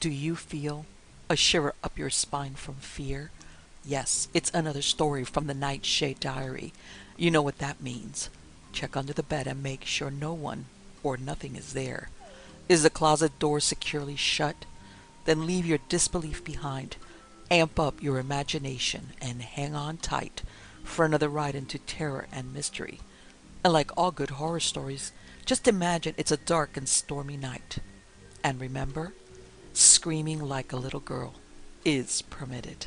Do you feel a shiver up your spine from fear? Yes, it's another story from the Nightshade diary. You know what that means. Check under the bed and make sure no one or nothing is there. Is the closet door securely shut? Then leave your disbelief behind. Amp up your imagination and hang on tight for another ride into terror and mystery. And like all good horror stories, just imagine it's a dark and stormy night. And remember, screaming like a little girl is permitted.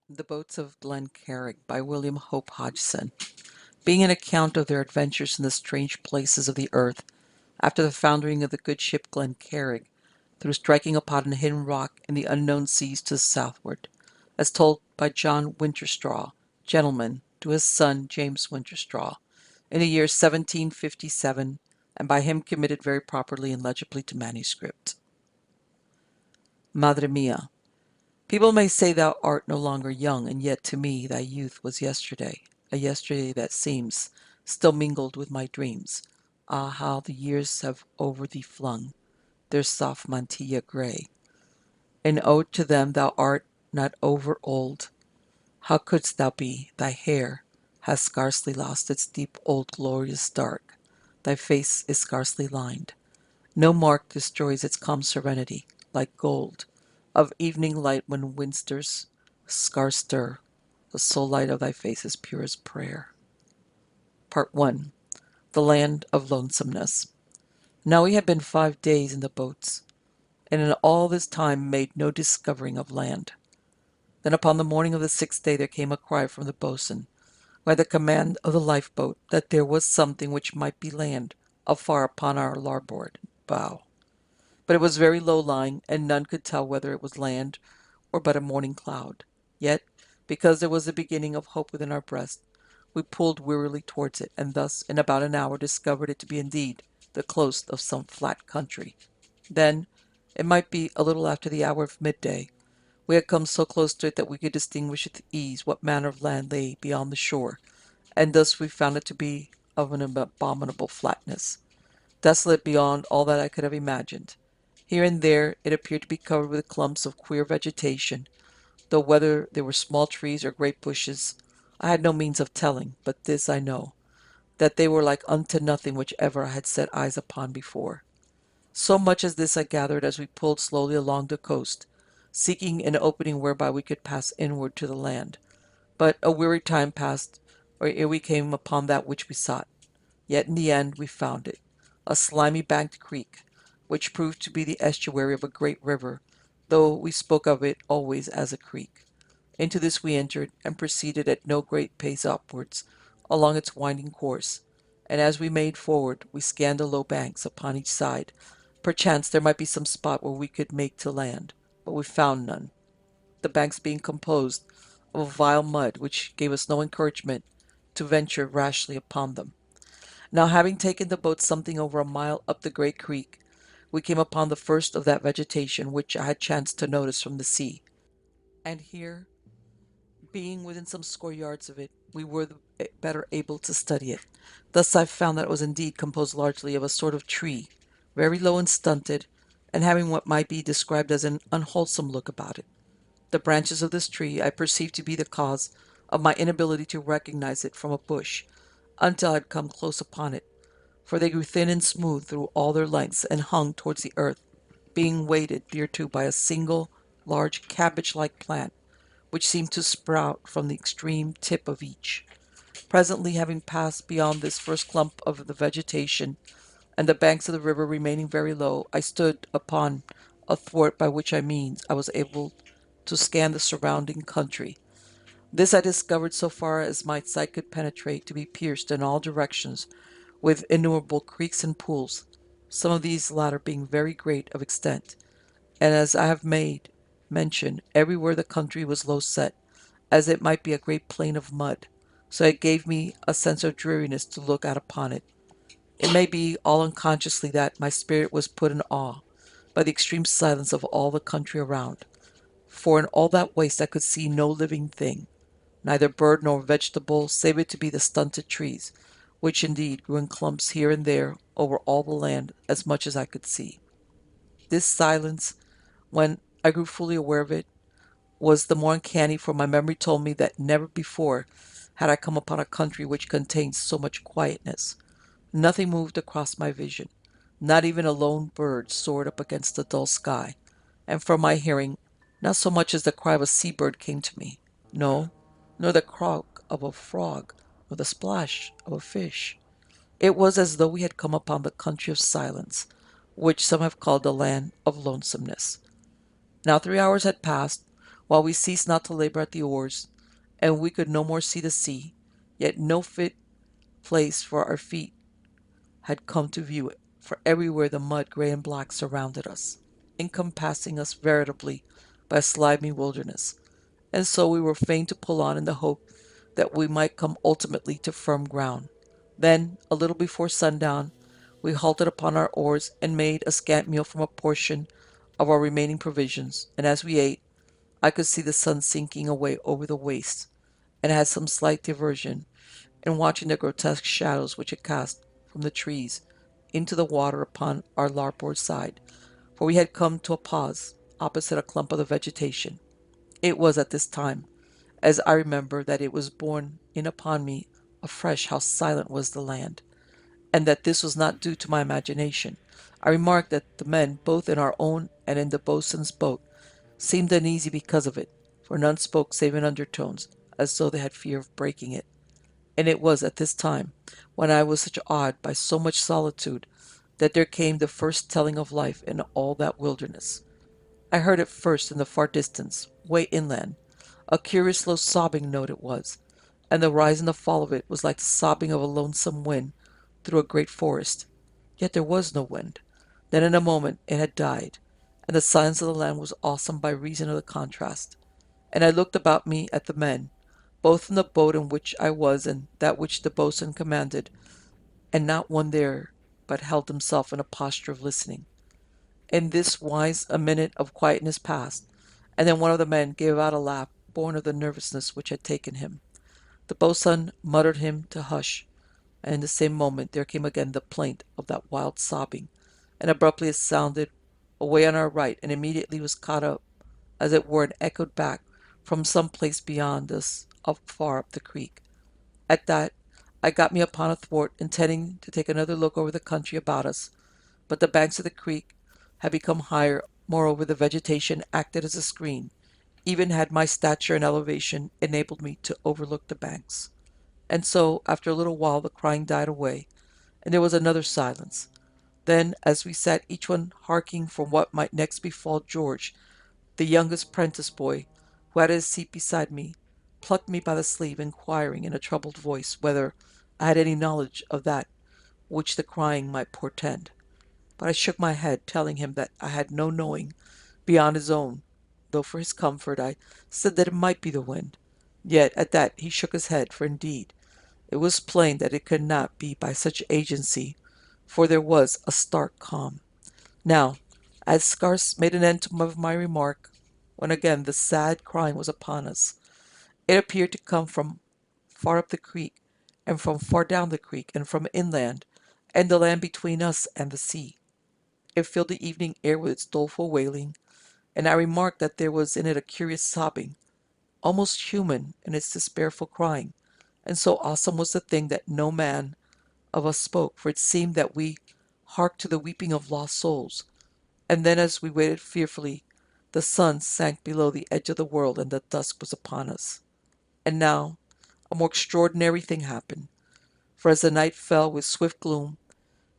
The Boats of Glen Carrig by William Hope Hodgson. Being an account of their adventures in the strange places of the earth after the foundering of the good ship Glen Carrig, through striking upon a hidden rock in the unknown seas to the southward, as told by John Winterstraw, gentleman, to his son James Winterstraw, in the year 1757, and by him committed very properly and legibly to manuscript. Madre mia, people may say thou art no longer young, and yet to me thy youth was yesterday, a yesterday that seems still mingled with my dreams. Ah, how the years have over thee flung their soft mantilla gray. In ode to them thou art not over old. How couldst thou be? Thy hair has scarcely lost its deep old glorious dark. Thy face is scarcely lined. No mark destroys its calm serenity, like gold of evening light when winsters scarce stir. The soul light of thy face is pure as prayer. Part 1. The Land of Lonesomeness. Now we had been 5 days in the boats, and in all this time made no discovering of land. Then upon the morning of the 6th day there came a cry from the boatswain, who had the command of the lifeboat, that there was something which might be land afar upon our larboard bow. But it was very low lying, and none could tell whether it was land or but a morning cloud. Yet, because there was a beginning of hope within our breast, we pulled wearily towards it, and thus in about an hour discovered it to be indeed the coast of some flat country. Then, it might be a little after the hour of midday, we had come so close to it that we could distinguish with ease what manner of land lay beyond the shore, and thus we found it to be of an abominable flatness, desolate beyond all that I could have imagined. Here and there it appeared to be covered with clumps of queer vegetation, though whether they were small trees or great bushes, I had no means of telling, but this I know, that they were like unto nothing which ever I had set eyes upon before. So much as this I gathered as we pulled slowly along the coast, seeking an opening whereby we could pass inward to the land. But a weary time passed ere we came upon that which we sought. Yet in the end we found it, a slimy banked creek, which proved to be the estuary of a great river, though we spoke of it always as a creek. Into this we entered, and proceeded at no great pace upwards along its winding course, and as we made forward we scanned the low banks upon each side. Perchance there might be some spot where we could make to land, but we found none, the banks being composed of a vile mud which gave us no encouragement to venture rashly upon them. Now, having taken the boat something over a mile up the great creek, we came upon the first of that vegetation which I had chanced to notice from the sea, and here, being within some score yards of it, we were the better able to study it. Thus I found that it was indeed composed largely of a sort of tree, very low and stunted, and having what might be described as an unwholesome look about it. The branches of this tree I perceived to be the cause of my inability to recognize it from a bush, until I had come close upon it, for they grew thin and smooth through all their lengths, and hung towards the earth, being weighted thereto by a single large cabbage-like plant, which seemed to sprout from the extreme tip of each. Presently, having passed beyond this first clump of the vegetation, and the banks of the river remaining very low, I stood upon a thwart, by which I means I was able to scan the surrounding country. This I discovered, so far as my sight could penetrate, to be pierced in all directions with innumerable creeks and pools, some of these latter being very great of extent, and as I have made mention, everywhere the country was low set, as it might be a great plain of mud, so it gave me a sense of dreariness to look out upon it. It may be all unconsciously that my spirit was put in awe by the extreme silence of all the country around, for in all that waste I could see no living thing, neither bird nor vegetable, save it to be the stunted trees, which indeed grew in clumps here and there over all the land as much as I could see. This silence, when I grew fully aware of it, was the more uncanny, for my memory told me that never before had I come upon a country which contained so much quietness. Nothing moved across my vision. Not even a lone bird soared up against the dull sky, and from my hearing, not so much as the cry of a sea-bird came to me. No, nor the croak of a frog, nor the splash of a fish. It was as though we had come upon the country of silence, which some have called the land of lonesomeness. Now 3 hours had passed, while we ceased not to labor at the oars, and we could no more see the sea, yet no fit place for our feet had come to view it, for everywhere the mud, gray and black, surrounded us, encompassing us veritably by a slimy wilderness, and so we were fain to pull on in the hope that we might come ultimately to firm ground. Then, a little before sundown, we halted upon our oars and made a scant meal from a portion of our remaining provisions, and as we ate, I could see the sun sinking away over the waste, and had some slight diversion in watching the grotesque shadows which it cast from the trees into the water upon our larboard side, for we had come to a pause opposite a clump of the vegetation. It was at this time, as I remember, that it was borne in upon me afresh how silent was the land, and that this was not due to my imagination. I remarked that the men, both in our own and in the boatswain's boat, seemed uneasy because of it, for none spoke save in undertones, as though they had fear of breaking it. And it was at this time, when I was such awed by so much solitude, that there came the first telling of life in all that wilderness. I heard it first in the far distance, way inland. A curious low sobbing note it was, and the rise and the fall of it was like the sobbing of a lonesome wind through a great forest. Yet there was no wind. Then in a moment it had died, and the silence of the land was awesome by reason of the contrast. And I looked about me at the men, both in the boat in which I was and that which the boatswain commanded, and not one there but held himself in a posture of listening. In this wise a minute of quietness passed, and then one of the men gave out a laugh born of the nervousness which had taken him. The boatswain muttered him to hush, and in the same moment there came again the plaint of that wild sobbing, and abruptly it sounded away on our right, and immediately was caught up, as it were, and echoed back from some place beyond us, up far up the creek. At that I got me upon a thwart, intending to take another look over the country about us, but the banks of the creek had become higher. Moreover, the vegetation acted as a screen, even had my stature and elevation enabled me to overlook the banks. And so, after a little while, the crying died away, and there was another silence. Then, as we sat each one harking for what might next befall, George, the youngest prentice boy, who had his seat beside me, plucked me by the sleeve, inquiring in a troubled voice whether I had any knowledge of that which the crying might portend. But I shook my head, telling him that I had no knowing beyond his own, though for his comfort I said that it might be the wind. Yet at that he shook his head, for indeed it was plain that it could not be by such agency, for there was a stark calm. Now, I had scarce made an end of my remark, when again the sad crying was upon us. It appeared to come from far up the creek, and from far down the creek, and from inland, and the land between us and the sea. It filled the evening air with its doleful wailing, and I remarked that there was in it a curious sobbing, almost human in its despairful crying, and so awesome was the thing that no man of us spoke, for it seemed that we harked to the weeping of lost souls. And then, as we waited fearfully, the sun sank below the edge of the world, and the dusk was upon us. And now a more extraordinary thing happened, for as the night fell with swift gloom,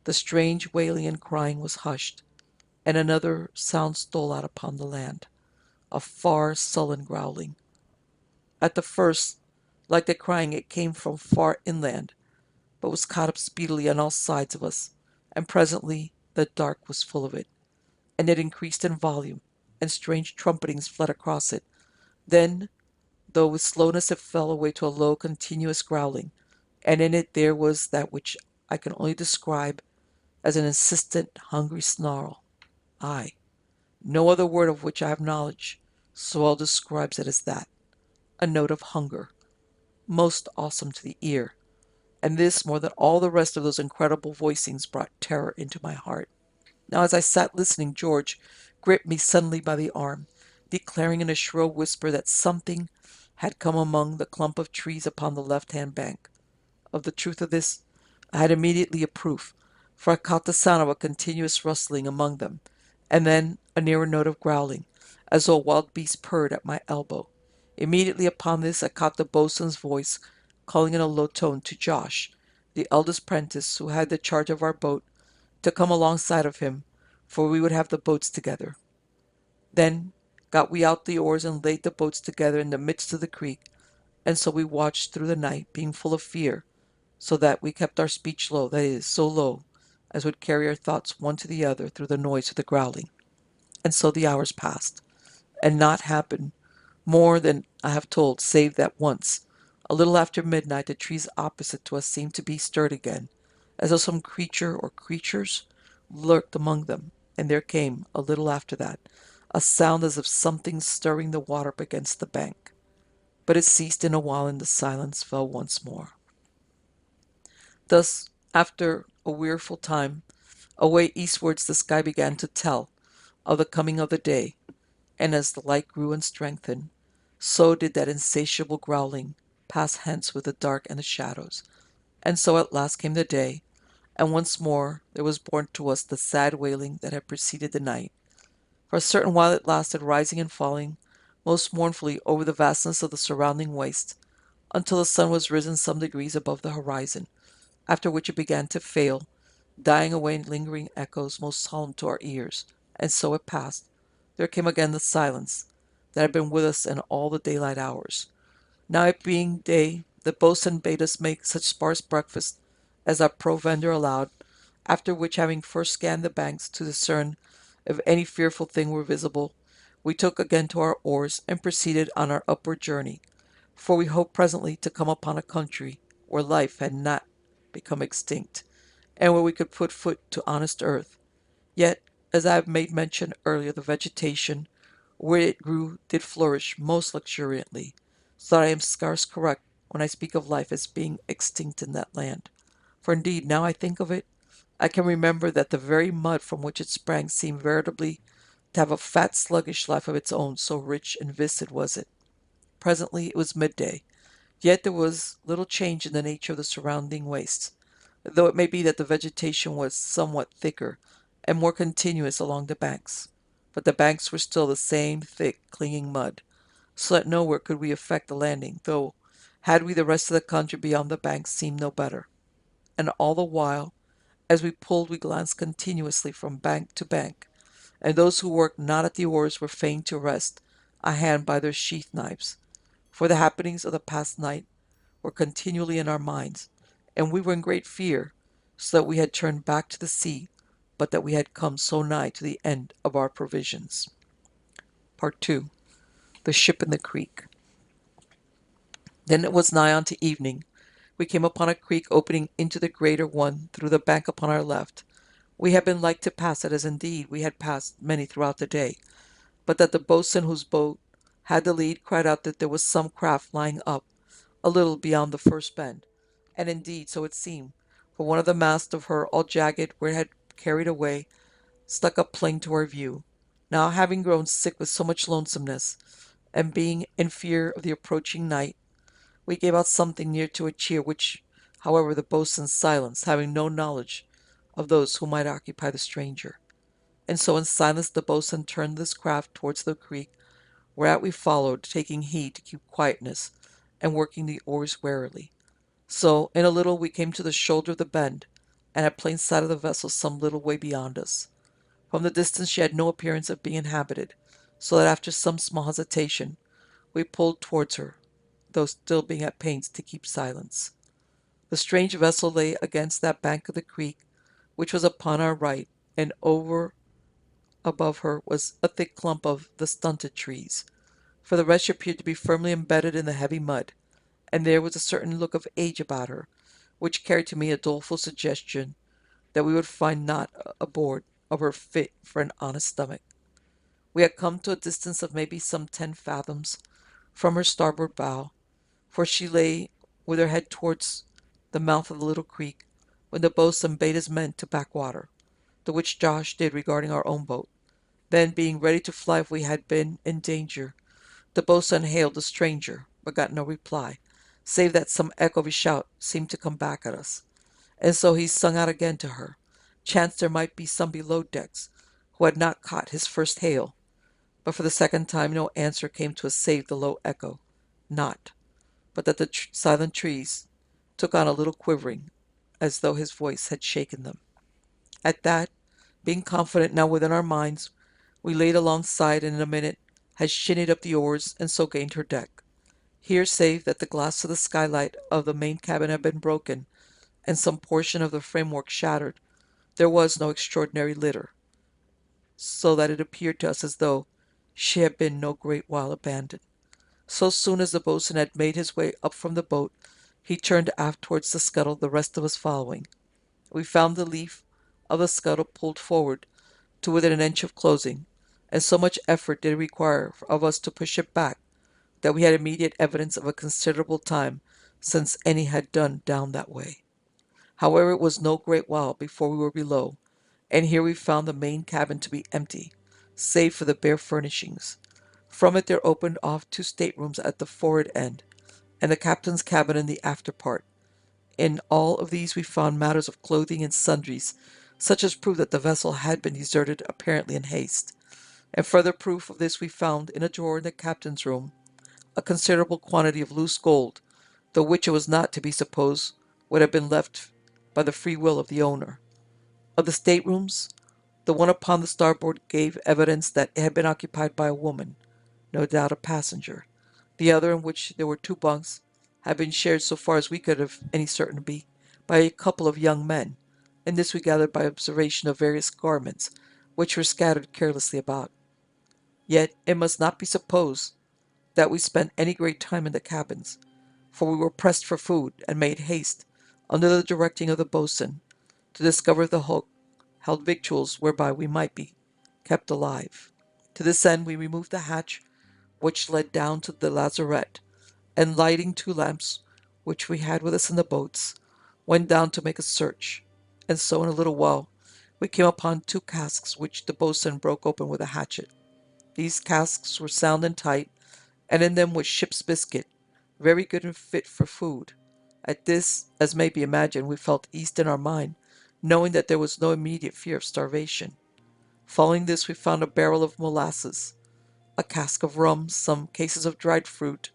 the strange wailing and crying was hushed, and another sound stole out upon the land, a far sullen growling. At the first, like the crying, it came from far inland, but was caught up speedily on all sides of us, and presently the dark was full of it, and it increased in volume, and strange trumpetings fled across it. Then, though with slowness, it fell away to a low, continuous growling, and in it there was that which I can only describe as an insistent, hungry snarl. Ay, no other word of which I have knowledge so well describes it as that. A note of hunger, most awesome to the ear, and this, more than all the rest of those incredible voicings, brought terror into my heart. Now, as I sat listening, George gripped me suddenly by the arm, declaring in a shrill whisper that something had come among the clump of trees upon the left-hand bank. Of the truth of this, I had immediately a proof, for I caught the sound of a continuous rustling among them, and then a nearer note of growling, as though a wild beast purred at my elbow. Immediately upon this I caught the boatswain's voice calling in a low tone to Josh, the eldest prentice who had the charge of our boat, to come alongside of him, for we would have the boats together. Then got we out the oars and laid the boats together in the midst of the creek, and so we watched through the night, being full of fear, so that we kept our speech low, that is, so low as would carry our thoughts one to the other through the noise of the growling. And so the hours passed, and naught happened more than I have told, save that once, a little after midnight, the trees opposite to us seemed to be stirred again, as though some creature or creatures lurked among them, and there came, a little after that, a sound as of something stirring the water up against the bank. But it ceased in a while, and the silence fell once more. Thus, after a weariful time, away eastwards the sky began to tell of the coming of the day, and as the light grew and strengthened, so did that insatiable growling pass hence with the dark and the shadows. And so at last came the day, and once more there was borne to us the sad wailing that had preceded the night. For a certain while it lasted, rising and falling most mournfully over the vastness of the surrounding waste, until the sun was risen some degrees above the horizon, after which it began to fail, dying away in lingering echoes most solemn to our ears. And so it passed. There came again the silence that had been with us in all the daylight hours. Now it being day, the boatswain bade us make such sparse breakfast as our provender allowed, after which, having first scanned the banks to discern if any fearful thing were visible, we took again to our oars and proceeded on our upward journey, for we hoped presently to come upon a country where life had not become extinct, and where we could put foot to honest earth. Yet, as I have made mention earlier, the vegetation where it grew did flourish most luxuriantly, so that I am scarce correct when I speak of life as being extinct in that land. For indeed, now I think of it, I can remember that the very mud from which it sprang seemed veritably to have a fat sluggish life of its own, so rich and viscid was it. Presently it was midday, yet there was little change in the nature of the surrounding wastes, though it may be that the vegetation was somewhat thicker and more continuous along the banks. But the banks were still the same thick, clinging mud, so that nowhere could we effect a landing, though had we the rest of the country beyond the banks seemed no better. And all the while, as we pulled, we glanced continuously from bank to bank, and those who worked not at the oars were fain to rest a hand by their sheath knives, for the happenings of the past night were continually in our minds, and we were in great fear, so that we had turned back to the sea, but that we had come so nigh to the end of our provisions. Part 2. The Ship in the Creek. Then it was nigh unto evening. We came upon a creek opening into the greater one through the bank upon our left. We had been like to pass it, as indeed we had passed many throughout the day, but that the boatswain whose boat had the lead cried out that there was some craft lying up a little beyond the first bend. And indeed so it seemed, for one of the masts of her, all jagged where it had carried away, stuck up plain to our view. Now, having grown sick with so much lonesomeness, and being in fear of the approaching night, we gave out something near to a cheer, which, however, the boatswain silenced, having no knowledge of those who might occupy the stranger. And so in silence the boatswain turned this craft towards the creek, whereat we followed, taking heed to keep quietness, and working the oars warily. So in a little we came to the shoulder of the bend, and had plain sight of the vessel some little way beyond us. From the distance she had no appearance of being inhabited, so that after some small hesitation we pulled towards her, though still being at pains to keep silence. The strange vessel lay against that bank of the creek which was upon our right, and over above her was a thick clump of the stunted trees. For the rest she appeared to be firmly embedded in the heavy mud, and there was a certain look of age about her, which carried to me a doleful suggestion that we would find not aboard of her fit for an honest stomach. We had come to a distance of maybe some 10 fathoms from her starboard bow, for she lay with her head towards the mouth of the little creek, when the boatswain bade his men to back water, the which Josh did regarding our own boat. Then, being ready to fly if we had been in danger, the boatswain hailed the stranger, but got no reply, save that some echo of his shout seemed to come back at us. And so he sung out again to her. Chance there might be some below decks who had not caught his first hail. But for the second time no answer came to us save the low echo. Not, but that the silent trees took on a little quivering, as though his voice had shaken them. At that, being confident now within our minds, we laid alongside and in a minute had shinnied up the oars and so gained her deck. Here, save that the glass of the skylight of the main cabin had been broken and some portion of the framework shattered, there was no extraordinary litter, so that it appeared to us as though she had been no great while abandoned. So soon as the boatswain had made his way up from the boat, he turned aft towards the scuttle, the rest of us following. We found the leaf of the scuttle pulled forward to within an inch of closing, and so much effort did it require of us to push it back that we had immediate evidence of a considerable time since any had done down that way. However, it was no great while before we were below, and here we found the main cabin to be empty, save for the bare furnishings. From it there opened off two staterooms at the forward end, and the captain's cabin in the after part. In all of these we found matters of clothing and sundries, such as proved that the vessel had been deserted apparently in haste. And further proof of this we found in a drawer in the captain's room a considerable quantity of loose gold, the which it was not to be supposed would have been left by the free will of the owner. Of the staterooms, the one upon the starboard gave evidence that it had been occupied by a woman, no doubt a passenger. The other, in which there were two bunks, had been shared so far as we could have any certainty by a couple of young men, and this we gathered by observation of various garments which were scattered carelessly about. Yet it must not be supposed that we spent any great time in the cabins, for we were pressed for food and made haste, under the directing of the boatswain, to discover the hulk held victuals whereby we might be kept alive. To this end we removed the hatch which led down to the lazarette, and lighting two lamps which we had with us in the boats, went down to make a search, and so in a little while we came upon two casks which the boatswain broke open with a hatchet. These casks were sound and tight, and in them was ship's biscuit, very good and fit for food. At this, as may be imagined, we felt eased in our mind, knowing that there was no immediate fear of starvation. Following this, we found a barrel of molasses, a cask of rum, some cases of dried fruit.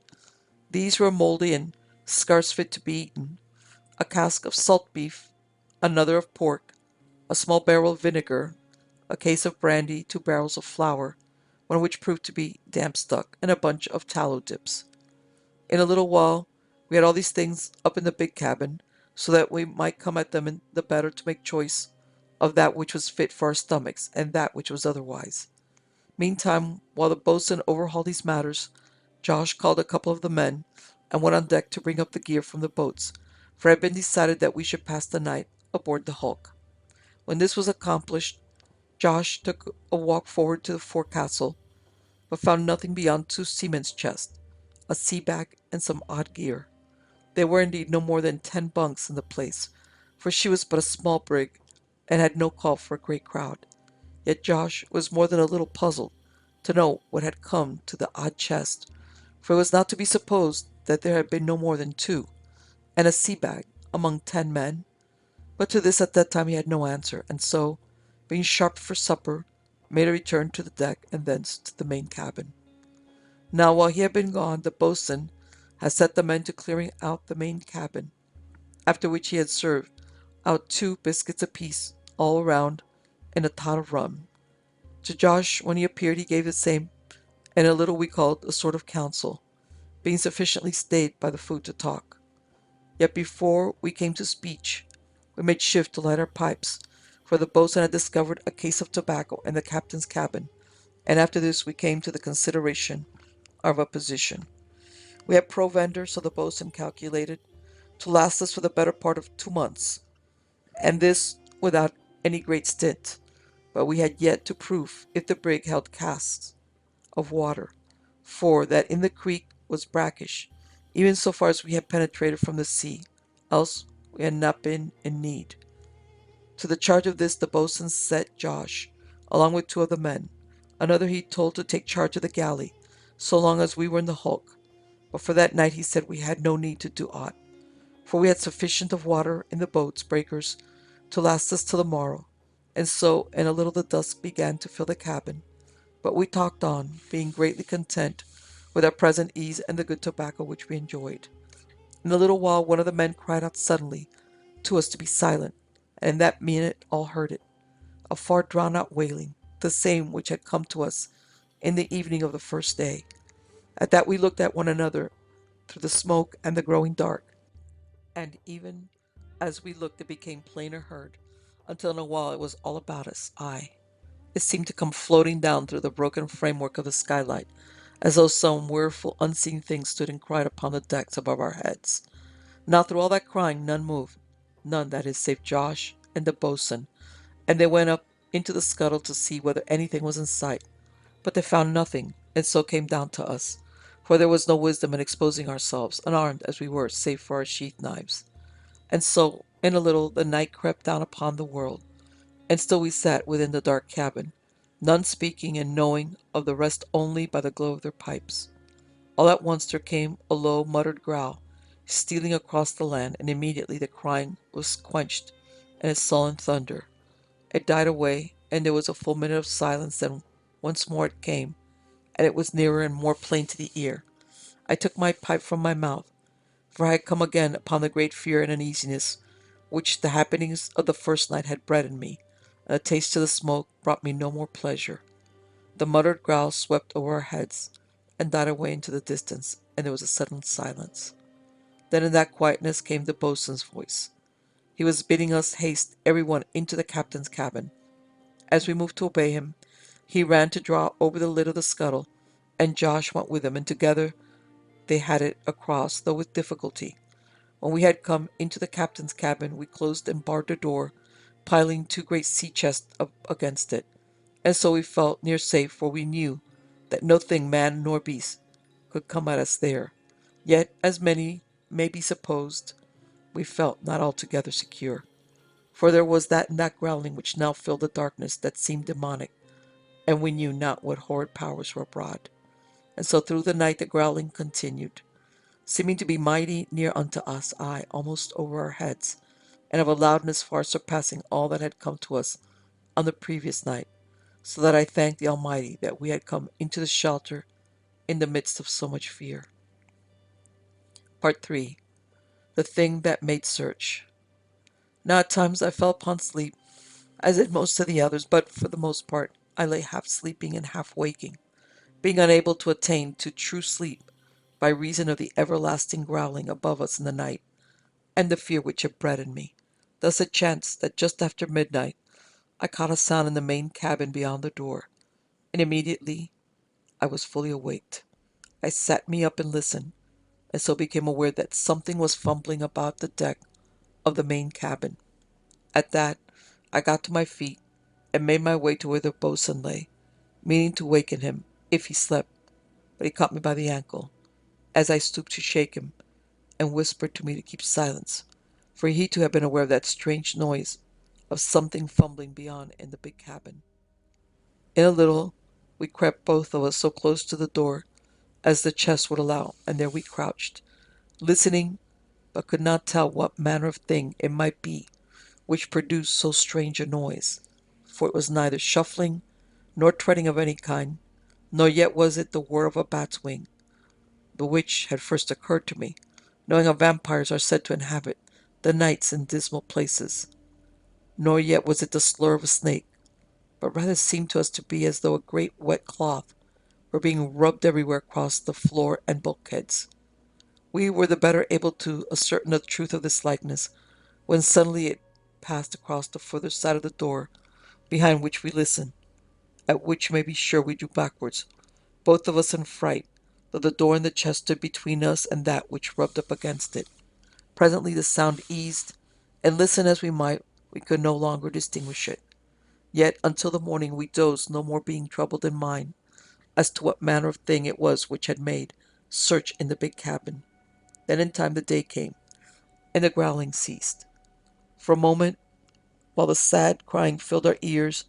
These were mouldy and scarce fit to be eaten, a cask of salt beef, another of pork, a small barrel of vinegar, a case of brandy, two barrels of flour, one of which proved to be damp stuck, and a bunch of tallow dips. In a little while we had all these things up in the big cabin, so that we might come at them the better to make choice of that which was fit for our stomachs, and that which was otherwise. Meantime, while the boatswain overhauled these matters, Josh called a couple of the men, and went on deck to bring up the gear from the boats, for it had been decided that we should pass the night aboard the hulk. When this was accomplished, Josh took a walk forward to the forecastle, but found nothing beyond two seamen's chests, a sea bag, and some odd gear. There were indeed no more than 10 bunks in the place, for she was but a small brig, and had no call for a great crowd. Yet Josh was more than a little puzzled to know what had come to the odd chest, for it was not to be supposed that there had been no more than two, and a sea bag among 10 men. But to this at that time he had no answer, and so, being sharp for supper, made a return to the deck and thence to the main cabin. Now while he had been gone, the boatswain had set the men to clearing out the main cabin, after which he had served out 2 biscuits apiece all around and a tot of rum. To Josh, when he appeared, he gave the same, and a little we called a sort of council, being sufficiently stayed by the food to talk. Yet before we came to speech, we made shift to light our pipes, for the boatswain had discovered a case of tobacco in the captain's cabin, and after this we came to the consideration of a position. We had provender, so the boatswain calculated, to last us for the better part of 2 months, and this without any great stint, but we had yet to prove if the brig held casks of water, for that in the creek was brackish, even so far as we had penetrated from the sea, else We had not been in need. To the charge of this the boatswain set Josh, along with two of the men. Another he told to take charge of the galley, so long as we were in the hulk. But for that night he said we had no need to do aught, for we had sufficient of water in the boat's breakers to last us till the morrow. And so in a little the dusk began to fill the cabin. But we talked on, being greatly content with our present ease and the good tobacco which we enjoyed. In a little while one of the men cried out suddenly to us to be silent, and in that minute all heard it, a far drawn out wailing, the same which had come to us in the evening of the first day. At that we looked at one another through the smoke and the growing dark, and even as we looked it became plainer heard, until in a while it was all about us. Aye, it seemed to come floating down through the broken framework of the skylight, as though some weariful unseen thing stood and cried upon the decks above our heads. Now through all that crying none moved, none, that is, save Josh and the boatswain, and they went up into the scuttle to see whether anything was in sight. But they found nothing, and so came down to us, for there was no wisdom in exposing ourselves, unarmed as we were, save for our sheath knives. And so, in a little, the night crept down upon the world, and still we sat within the dark cabin, none speaking and knowing of the rest only by the glow of their pipes. All at once there came a low muttered growl, stealing across the land, and immediately the crying was quenched in a sullen thunder. It died away, and there was a full minute of silence, then once more it came, and it was nearer and more plain to the ear. I took my pipe from my mouth, for I had come again upon the great fear and uneasiness which the happenings of the first night had bred in me, and a taste of the smoke brought me no more pleasure. The muttered growl swept over our heads, and died away into the distance, and there was a sudden silence. Then in that quietness came the boatswain's voice. He was bidding us haste every one into the captain's cabin. As we moved to obey him, he ran to draw over the lid of the scuttle, and Josh went with him, and together they had it across, though with difficulty. When we had come into the captain's cabin, we closed and barred the door, piling two great sea chests up against it, and so we felt near safe, for we knew that no thing, man nor beast, could come at us there. Yet, as many may be supposed, we felt not altogether secure, for there was that in that growling which now filled the darkness that seemed demonic, and we knew not what horrid powers were abroad. And so through the night the growling continued, seeming to be mighty near unto us, aye, almost over our heads, and of a loudness far surpassing all that had come to us on the previous night, so that I thanked the Almighty that we had come into the shelter in the midst of so much fear. Part 3. The Thing That Made Search. Now at times I fell upon sleep, as did most of the others, but for the most part I lay half sleeping and half waking, being unable to attain to true sleep by reason of the everlasting growling above us in the night, and the fear which it bred in me. Thus it chanced that just after midnight I caught a sound in the main cabin beyond the door, and immediately I was fully awaked. I sat me up and listened, and so became aware that something was fumbling about the deck of the main cabin. At that I got to my feet and made my way to where the boatswain lay, meaning to waken him if he slept, but he caught me by the ankle, as I stooped to shake him, and whispered to me to keep silence, for he too had been aware of that strange noise of something fumbling beyond in the big cabin. In a little we crept both of us so close to the door as the chest would allow, and there we crouched, listening, but could not tell what manner of thing it might be which produced so strange a noise, for it was neither shuffling nor treading of any kind, nor yet was it the whir of a bat's wing, the which had first occurred to me, knowing how vampires are said to inhabit the nights in dismal places, nor yet was it the slur of a snake, but rather seemed to us to be as though a great wet cloth were being rubbed everywhere across the floor and bulkheads. We were the better able to ascertain the truth of this likeness, when suddenly it passed across the further side of the door, behind which we listened, at which you may be sure we drew backwards, both of us in fright, though the door and the chest stood between us and that which rubbed up against it. Presently the sound eased, and listen as we might, we could no longer distinguish it. Yet until the morning we dozed, no more being troubled in mind as to what manner of thing it was which had made search in the big cabin. Then in time the day came, and the growling ceased. For a moment, while the sad crying filled our ears,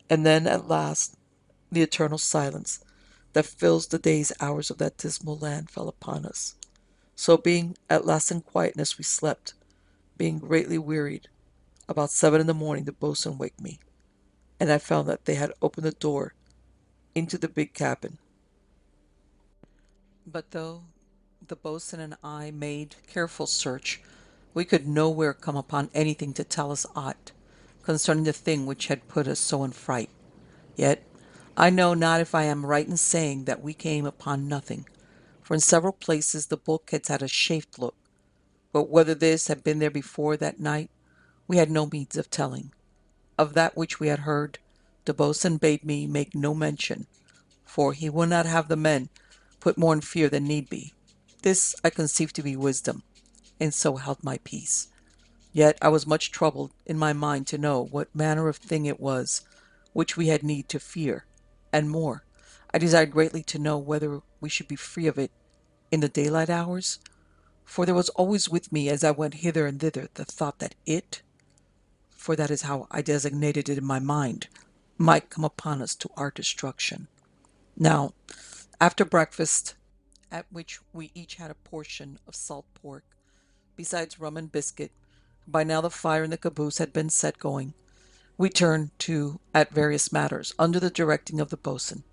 and then at last the eternal silence that fills the days, hours of that dismal land fell upon us. So being at last in quietness, we slept, being greatly wearied. About 7 in the morning the boatswain waked me, and I found that they had opened the door into the big cabin. But though the boatswain and I made careful search, we could nowhere come upon anything to tell us aught concerning the thing which had put us so in fright. Yet I know not if I am right in saying that we came upon nothing, for in several places the bulkheads had a chafed look, but whether this had been there before that night, we had no means of telling. Of that which we had heard, the boatswain bade me make no mention, for he would not have the men put more in fear than need be. This I conceived to be wisdom, and so held my peace. Yet I was much troubled in my mind to know what manner of thing it was which we had need to fear, and more, I desired greatly to know whether we should be free of it in the daylight hours, for there was always with me as I went hither and thither the thought that it, for that is how I designated it in my mind, might come upon us to our destruction. Now, after breakfast, at which we each had a portion of salt pork, besides rum and biscuit, by now the fire in the caboose had been set going, we turned to at various matters, under the directing of the boatswain.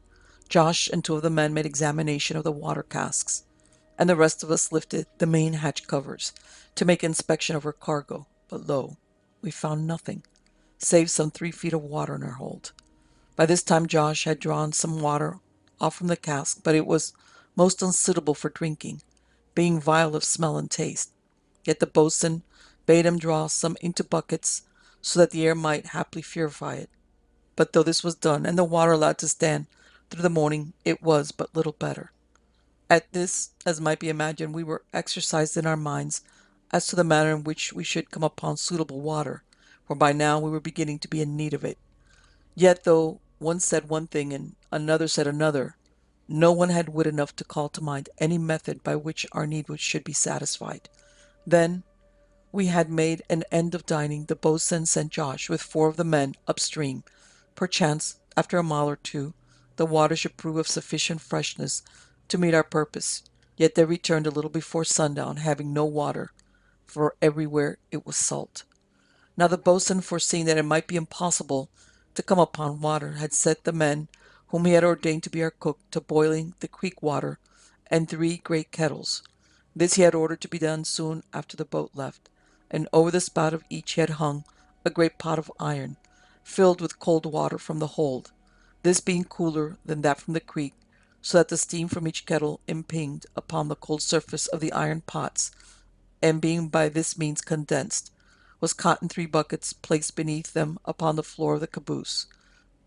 Josh and two of the men made examination of the water casks, and the rest of us lifted the main hatch covers to make inspection of her cargo. But lo, we found nothing, save some 3 feet of water in her hold. By this time Josh had drawn some water off from the cask, but it was most unsuitable for drinking, being vile of smell and taste. Yet the boatswain bade him draw some into buckets, so that the air might haply purify it. But though this was done, and the water allowed to stand through the morning, it was but little better. At this, as might be imagined, we were exercised in our minds as to the manner in which we should come upon suitable water, for by now we were beginning to be in need of it. Yet though one said one thing and another said another, no one had wit enough to call to mind any method by which our need should be satisfied. Then we had made an end of dining. The boatswain sent Josh with 4 of the men upstream. Perchance, after a mile or two, the water should prove of sufficient freshness to meet our purpose. Yet they returned a little before sundown, having no water, for everywhere it was salt. Now the boatswain, foreseeing that it might be impossible to come upon water, had set the men whom he had ordained to be our cook to boiling the creek water and 3 great kettles. This he had ordered to be done soon after the boat left, and over the spout of each he had hung a great pot of iron, filled with cold water from the hold, this being cooler than that from the creek, so that the steam from each kettle impinged upon the cold surface of the iron pots, and being by this means condensed, was caught in 3 buckets placed beneath them upon the floor of the caboose.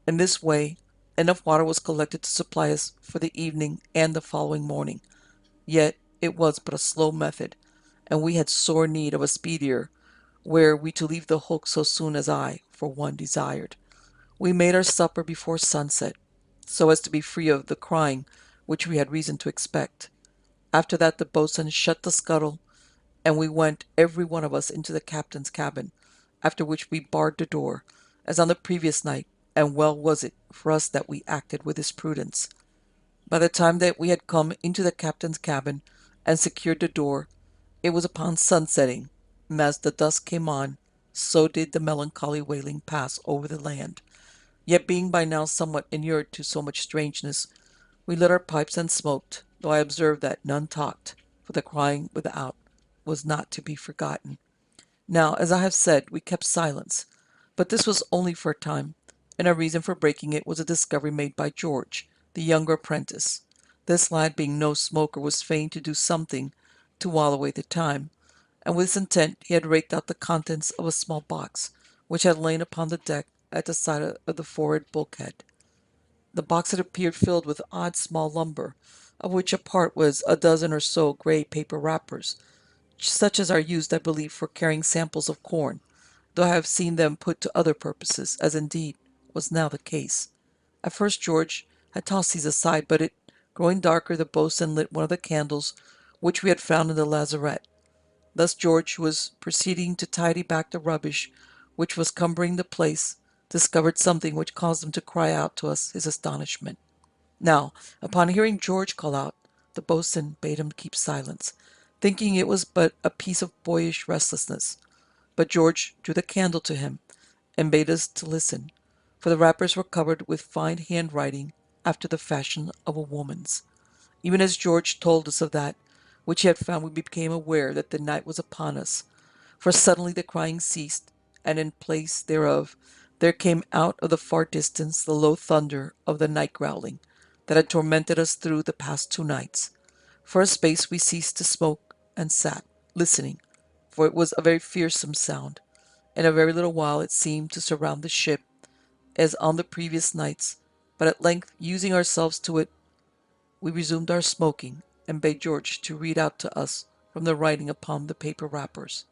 In this way enough water was collected to supply us for the evening and the following morning. Yet it was but a slow method, and we had sore need of a speedier, were we to leave the hulk so soon as I, for one, desired. We made our supper before sunset, so as to be free of the crying which we had reason to expect. After that the boatswain shut the scuttle, and we went every one of us into the captain's cabin, after which we barred the door, as on the previous night, and well was it for us that we acted with this prudence. By the time that we had come into the captain's cabin and secured the door, it was upon sunsetting, and as the dusk came on, so did the melancholy wailing pass over the land. Yet being by now somewhat inured to so much strangeness, we lit our pipes and smoked, though I observed that none talked, for the crying without was not to be forgotten. Now, as I have said, we kept silence, but this was only for a time, and our reason for breaking it was a discovery made by George, the younger apprentice. This lad, being no smoker, was fain to do something to while away the time, and with this intent he had raked out the contents of a small box which had lain upon the deck at the side of the forward bulkhead. The box had appeared filled with odd small lumber, of which a part was a dozen or so grey paper wrappers, such as are used, I believe, for carrying samples of corn, though I have seen them put to other purposes, as indeed was now the case. At first George had tossed these aside, but it growing darker, the boatswain lit one of the candles which we had found in the lazarette, Thus George, who was proceeding to tidy back the rubbish which was cumbering the place, discovered something which caused him to cry out to us his astonishment. Now, upon hearing George call out, the boatswain bade him keep silence, thinking it was but a piece of boyish restlessness. But George drew the candle to him, and bade us to listen, for the wrappers were covered with fine handwriting after the fashion of a woman's. Even as George told us of that which he had found, we became aware that the night was upon us, for suddenly the crying ceased, and in place thereof there came out of the far distance the low thunder of the night growling that had tormented us through the past 2 nights. For a space we ceased to smoke and sat, listening, for it was a very fearsome sound. In a very little while it seemed to surround the ship, as on the previous nights, but at length, using ourselves to it, we resumed our smoking, and bade George to read out to us from the writing upon the paper wrappers.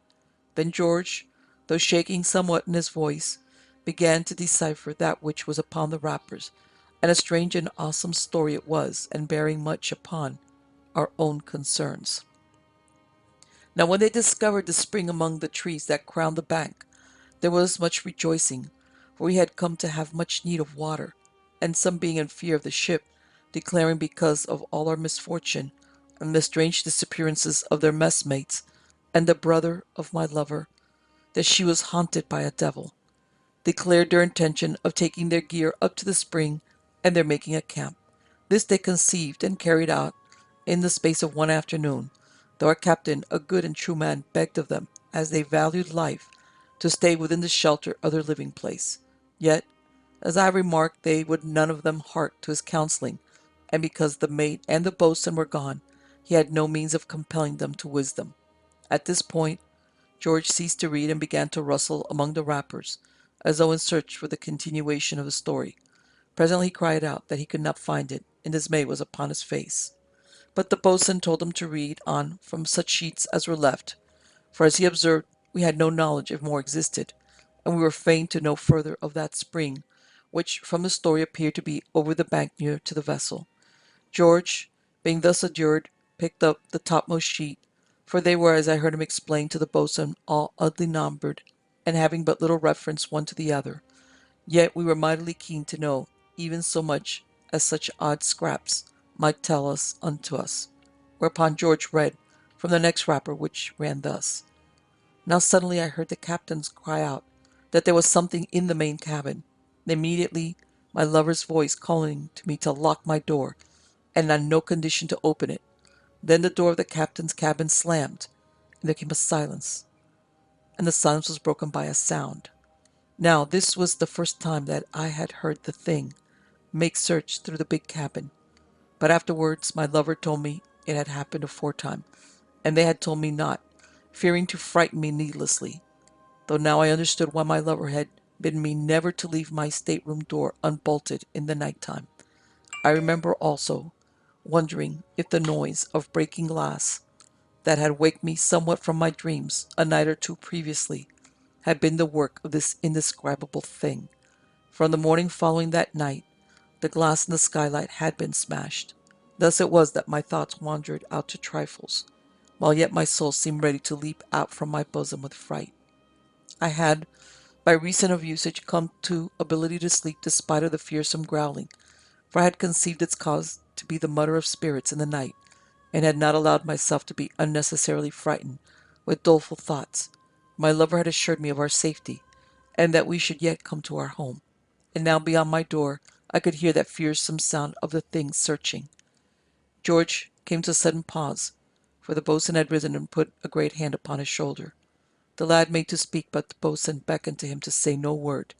Then George, though shaking somewhat in his voice, began to decipher that which was upon the wrappers, and a strange and awesome story it was, and bearing much upon our own concerns. Now when they discovered the spring among the trees that crowned the bank, there was much rejoicing, for we had come to have much need of water, and some being in fear of the ship, declaring because of all our misfortune, and the strange disappearances of their messmates, and the brother of my lover, that she was haunted by a devil, declared their intention of taking their gear up to the spring, and there making a camp. This they conceived and carried out in the space of one afternoon, though our captain, a good and true man, begged of them, as they valued life, to stay within the shelter of their living place. Yet, as I remarked, they would none of them hark to his counselling, and because the mate and the boatswain were gone, he had no means of compelling them to wisdom. At this point George ceased to read and began to rustle among the wrappers, as though in search for the continuation of the story. Presently he cried out that he could not find it, and dismay was upon his face. But the boatswain told him to read on from such sheets as were left, for as he observed, we had no knowledge if more existed, and we were fain to know further of that spring, which from the story appeared to be over the bank near to the vessel. George, being thus adjured, picked up the topmost sheet, for they were, as I heard him explain to the boatswain, all oddly numbered, and having but little reference one to the other. Yet we were mightily keen to know even so much as such odd scraps might tell us unto us. Whereupon George read from the next wrapper, which ran thus: Now suddenly I heard the captain's cry out that there was something in the main cabin, and immediately my lover's voice calling to me to lock my door, and on no condition to open it. Then the door of the captain's cabin slammed, and there came a silence, and the silence was broken by a sound. Now this was the first time that I had heard the thing make search through the big cabin, but afterwards my lover told me it had happened aforetime, and they had told me not, fearing to frighten me needlessly, though now I understood why my lover had bidden me never to leave my stateroom door unbolted in the night time. I remember also wondering if the noise of breaking glass that had waked me somewhat from my dreams a night or two previously had been the work of this indescribable thing. For on the morning following that night, the glass in the skylight had been smashed. Thus it was that my thoughts wandered out to trifles, while yet my soul seemed ready to leap out from my bosom with fright. I had, by reason of usage, come to ability to sleep despite of the fearsome growling, for I had conceived its cause to be the mutter of spirits in the night, and had not allowed myself to be unnecessarily frightened with doleful thoughts. My lover had assured me of our safety, and that we should yet come to our home. And now beyond my door I could hear that fearsome sound of the thing searching. George came to a sudden pause, for the boatswain had risen and put a great hand upon his shoulder. The lad made to speak, but the boatswain beckoned to him to say no word,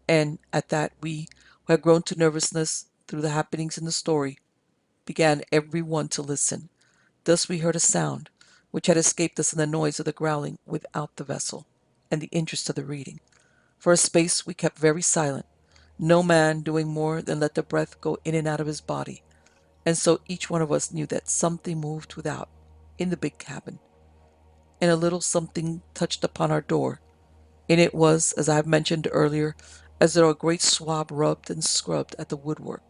and at that we, who had grown to nervousness through the happenings in the story, began every one to listen. Thus we heard a sound, which had escaped us in the noise of the growling without the vessel, and the interest of the reading. For a space we kept very silent, no man doing more than let the breath go in and out of his body, and so each one of us knew that something moved without, in the big cabin, and a little something touched upon our door. And it was, as I have mentioned earlier, as though a great swab rubbed and scrubbed at the woodwork.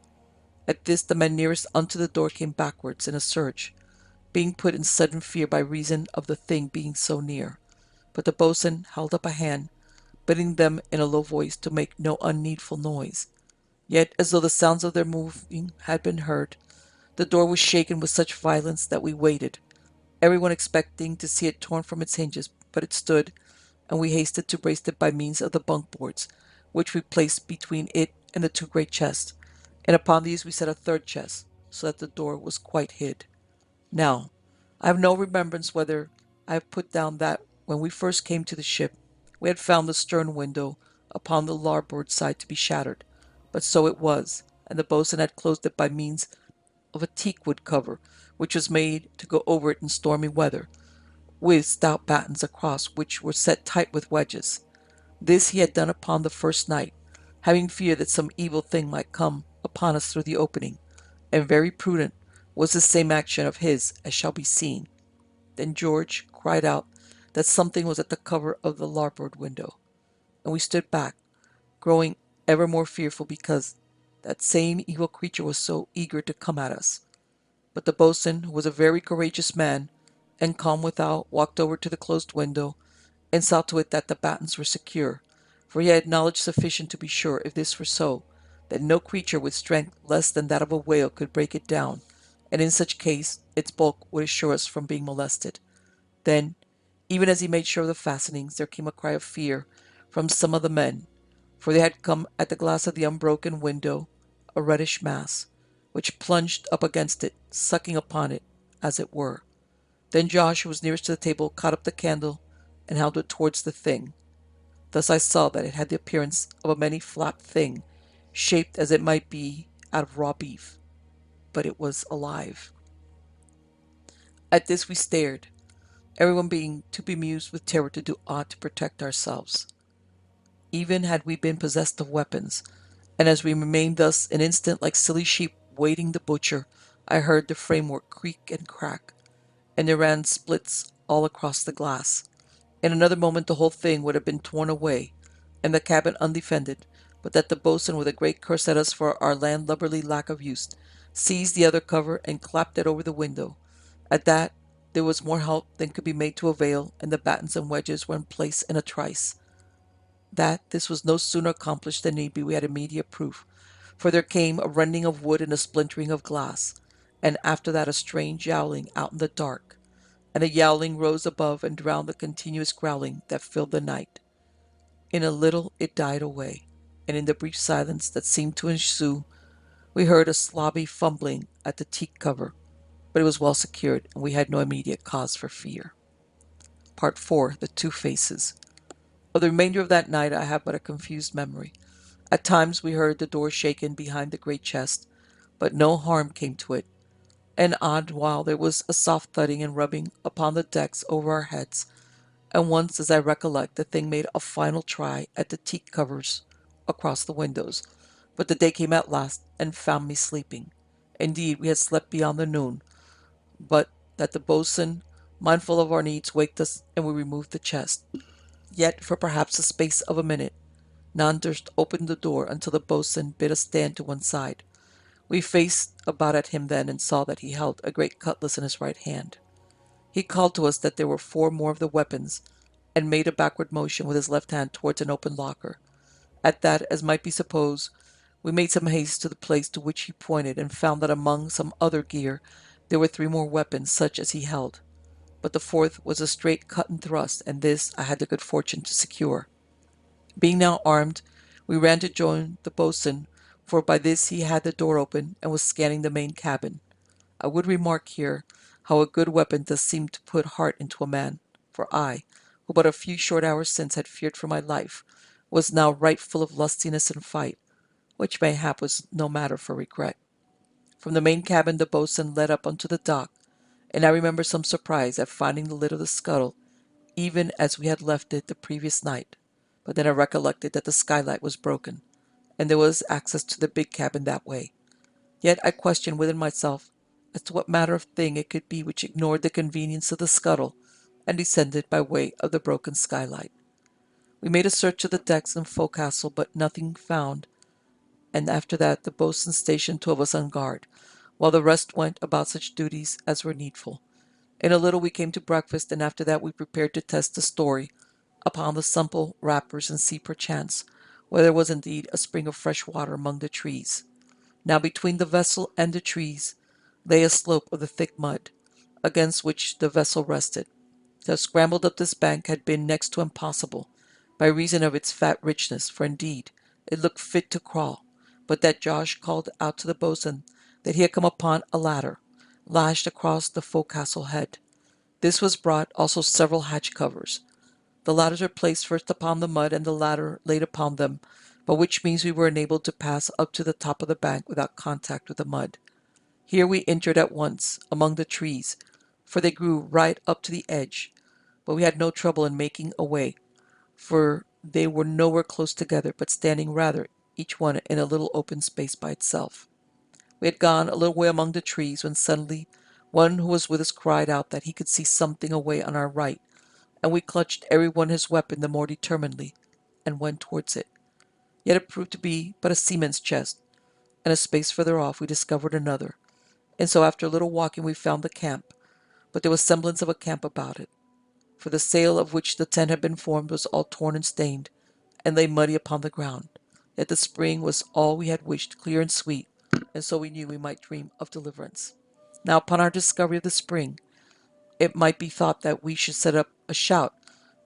At this the man nearest unto the door came backwards in a surge, being put in sudden fear by reason of the thing being so near. But the boatswain held up a hand, bidding them in a low voice to make no unneedful noise. Yet, as though the sounds of their moving had been heard, the door was shaken with such violence that we waited, everyone expecting to see it torn from its hinges, but it stood, and we hasted to brace it by means of the bunk boards, which we placed between it and the two great chests, and upon these we set a third chest, so that the door was quite hid. Now, I have no remembrance whether I have put down that when we first came to the ship, we had found the stern window upon the larboard side to be shattered, but so it was, and the boatswain had closed it by means of a teakwood cover, which was made to go over it in stormy weather, with stout battens across which were set tight with wedges. This he had done upon the first night, having fear that some evil thing might come upon us through the opening, and very prudent was the same action of his as shall be seen. Then George cried out that something was at the cover of the larboard window, and we stood back, growing ever more fearful because that same evil creature was so eager to come at us. But the boatswain, who was a very courageous man, and calm withal, walked over to the closed window, and saw to it that the battens were secure, for he had knowledge sufficient to be sure, if this were so, that no creature with strength less than that of a whale could break it down, and in such case its bulk would assure us from being molested. Then, even as he made sure of the fastenings, there came a cry of fear from some of the men, for they had come at the glass of the unbroken window, a reddish mass, which plunged up against it, sucking upon it, as it were. Then Josh, who was nearest to the table, caught up the candle and held it towards the thing. Thus I saw that it had the appearance of a many-flapped thing, shaped as it might be out of raw beef, but it was alive. At this we stared, everyone being too bemused with terror to do aught to protect ourselves, even had we been possessed of weapons. And as we remained thus an instant like silly sheep waiting the butcher, I heard the framework creak and crack, and there ran splits all across the glass. In another moment the whole thing would have been torn away, and the cabin undefended, but that the boatswain, with a great curse at us for our landlubberly lack of use, seized the other cover and clapped it over the window. At that there was more help than could be made to avail, and the battens and wedges were in place in a trice. That this was no sooner accomplished than need be we had immediate proof, for there came a rending of wood and a splintering of glass, and after that a strange yowling out in the dark, and the yowling rose above and drowned the continuous growling that filled the night. In a little it died away, and in the brief silence that seemed to ensue, we heard a slobby fumbling at the teak cover, but it was well secured, and we had no immediate cause for fear. Part 4. The Two Faces. Of the remainder of that night I have but a confused memory. At times we heard the door shaken behind the great chest, but no harm came to it. An odd while there was a soft thudding and rubbing upon the decks over our heads, and once, as I recollect, the thing made a final try at the teak covers across the windows. But the day came at last, and found me sleeping. Indeed, we had slept beyond the noon, but that the boatswain, mindful of our needs, waked us, and we removed the chest. Yet, for perhaps the space of a minute, none durst open the door until the boatswain bid us stand to one side. We faced about at him then, and saw that he held a great cutlass in his right hand. He called to us that there were 4 more of the weapons, and made a backward motion with his left hand towards an open locker. At that, as might be supposed, we made some haste to the place to which he pointed, and found that among some other gear there were 3 more weapons such as he held, but the fourth was a straight cut and thrust, and this I had the good fortune to secure. Being now armed, we ran to join the boatswain, for by this he had the door open, and was scanning the main cabin. I would remark here how a good weapon does seem to put heart into a man, for I, who but a few short hours since had feared for my life, was now right full of lustiness and fight, which mayhap was no matter for regret. From the main cabin the boatswain led up unto the dock, and I remember some surprise at finding the lid of the scuttle even as we had left it the previous night. But then I recollected that the skylight was broken, and there was access to the big cabin that way. Yet I questioned within myself as to what manner of thing it could be which ignored the convenience of the scuttle, and descended by way of the broken skylight. We made a search of the decks and forecastle, but nothing found, and after that the boatswain stationed 2 of us on guard, while the rest went about such duties as were needful. In a little we came to breakfast, and after that we prepared to test the story upon the simple wrappers and see perchance whether there was indeed a spring of fresh water among the trees. Now between the vessel and the trees lay a slope of the thick mud, against which the vessel rested. To have scrambled up this bank had been next to impossible, by reason of its fat richness, for indeed it looked fit to crawl, but that Josh called out to the boatswain that he had come upon a ladder, lashed across the forecastle head. This was brought, also several hatch covers. The ladders were placed first upon the mud and the ladder laid upon them, by which means we were enabled to pass up to the top of the bank without contact with the mud. Here we entered at once among the trees, for they grew right up to the edge, but we had no trouble in making a way, for they were nowhere close together, but standing rather each one in a little open space by itself. We had gone a little way among the trees when suddenly one who was with us cried out that he could see something away on our right, and we clutched every one his weapon the more determinedly, and went towards it. Yet it proved to be but a seaman's chest, and a space further off we discovered another, and so after a little walking we found the camp, but there was semblance of a camp about it, for the sail of which the tent had been formed was all torn and stained, and lay muddy upon the ground. Yet the spring was all we had wished, clear and sweet, and so we knew we might dream of deliverance. Now upon our discovery of the spring, it might be thought that we should set up a shout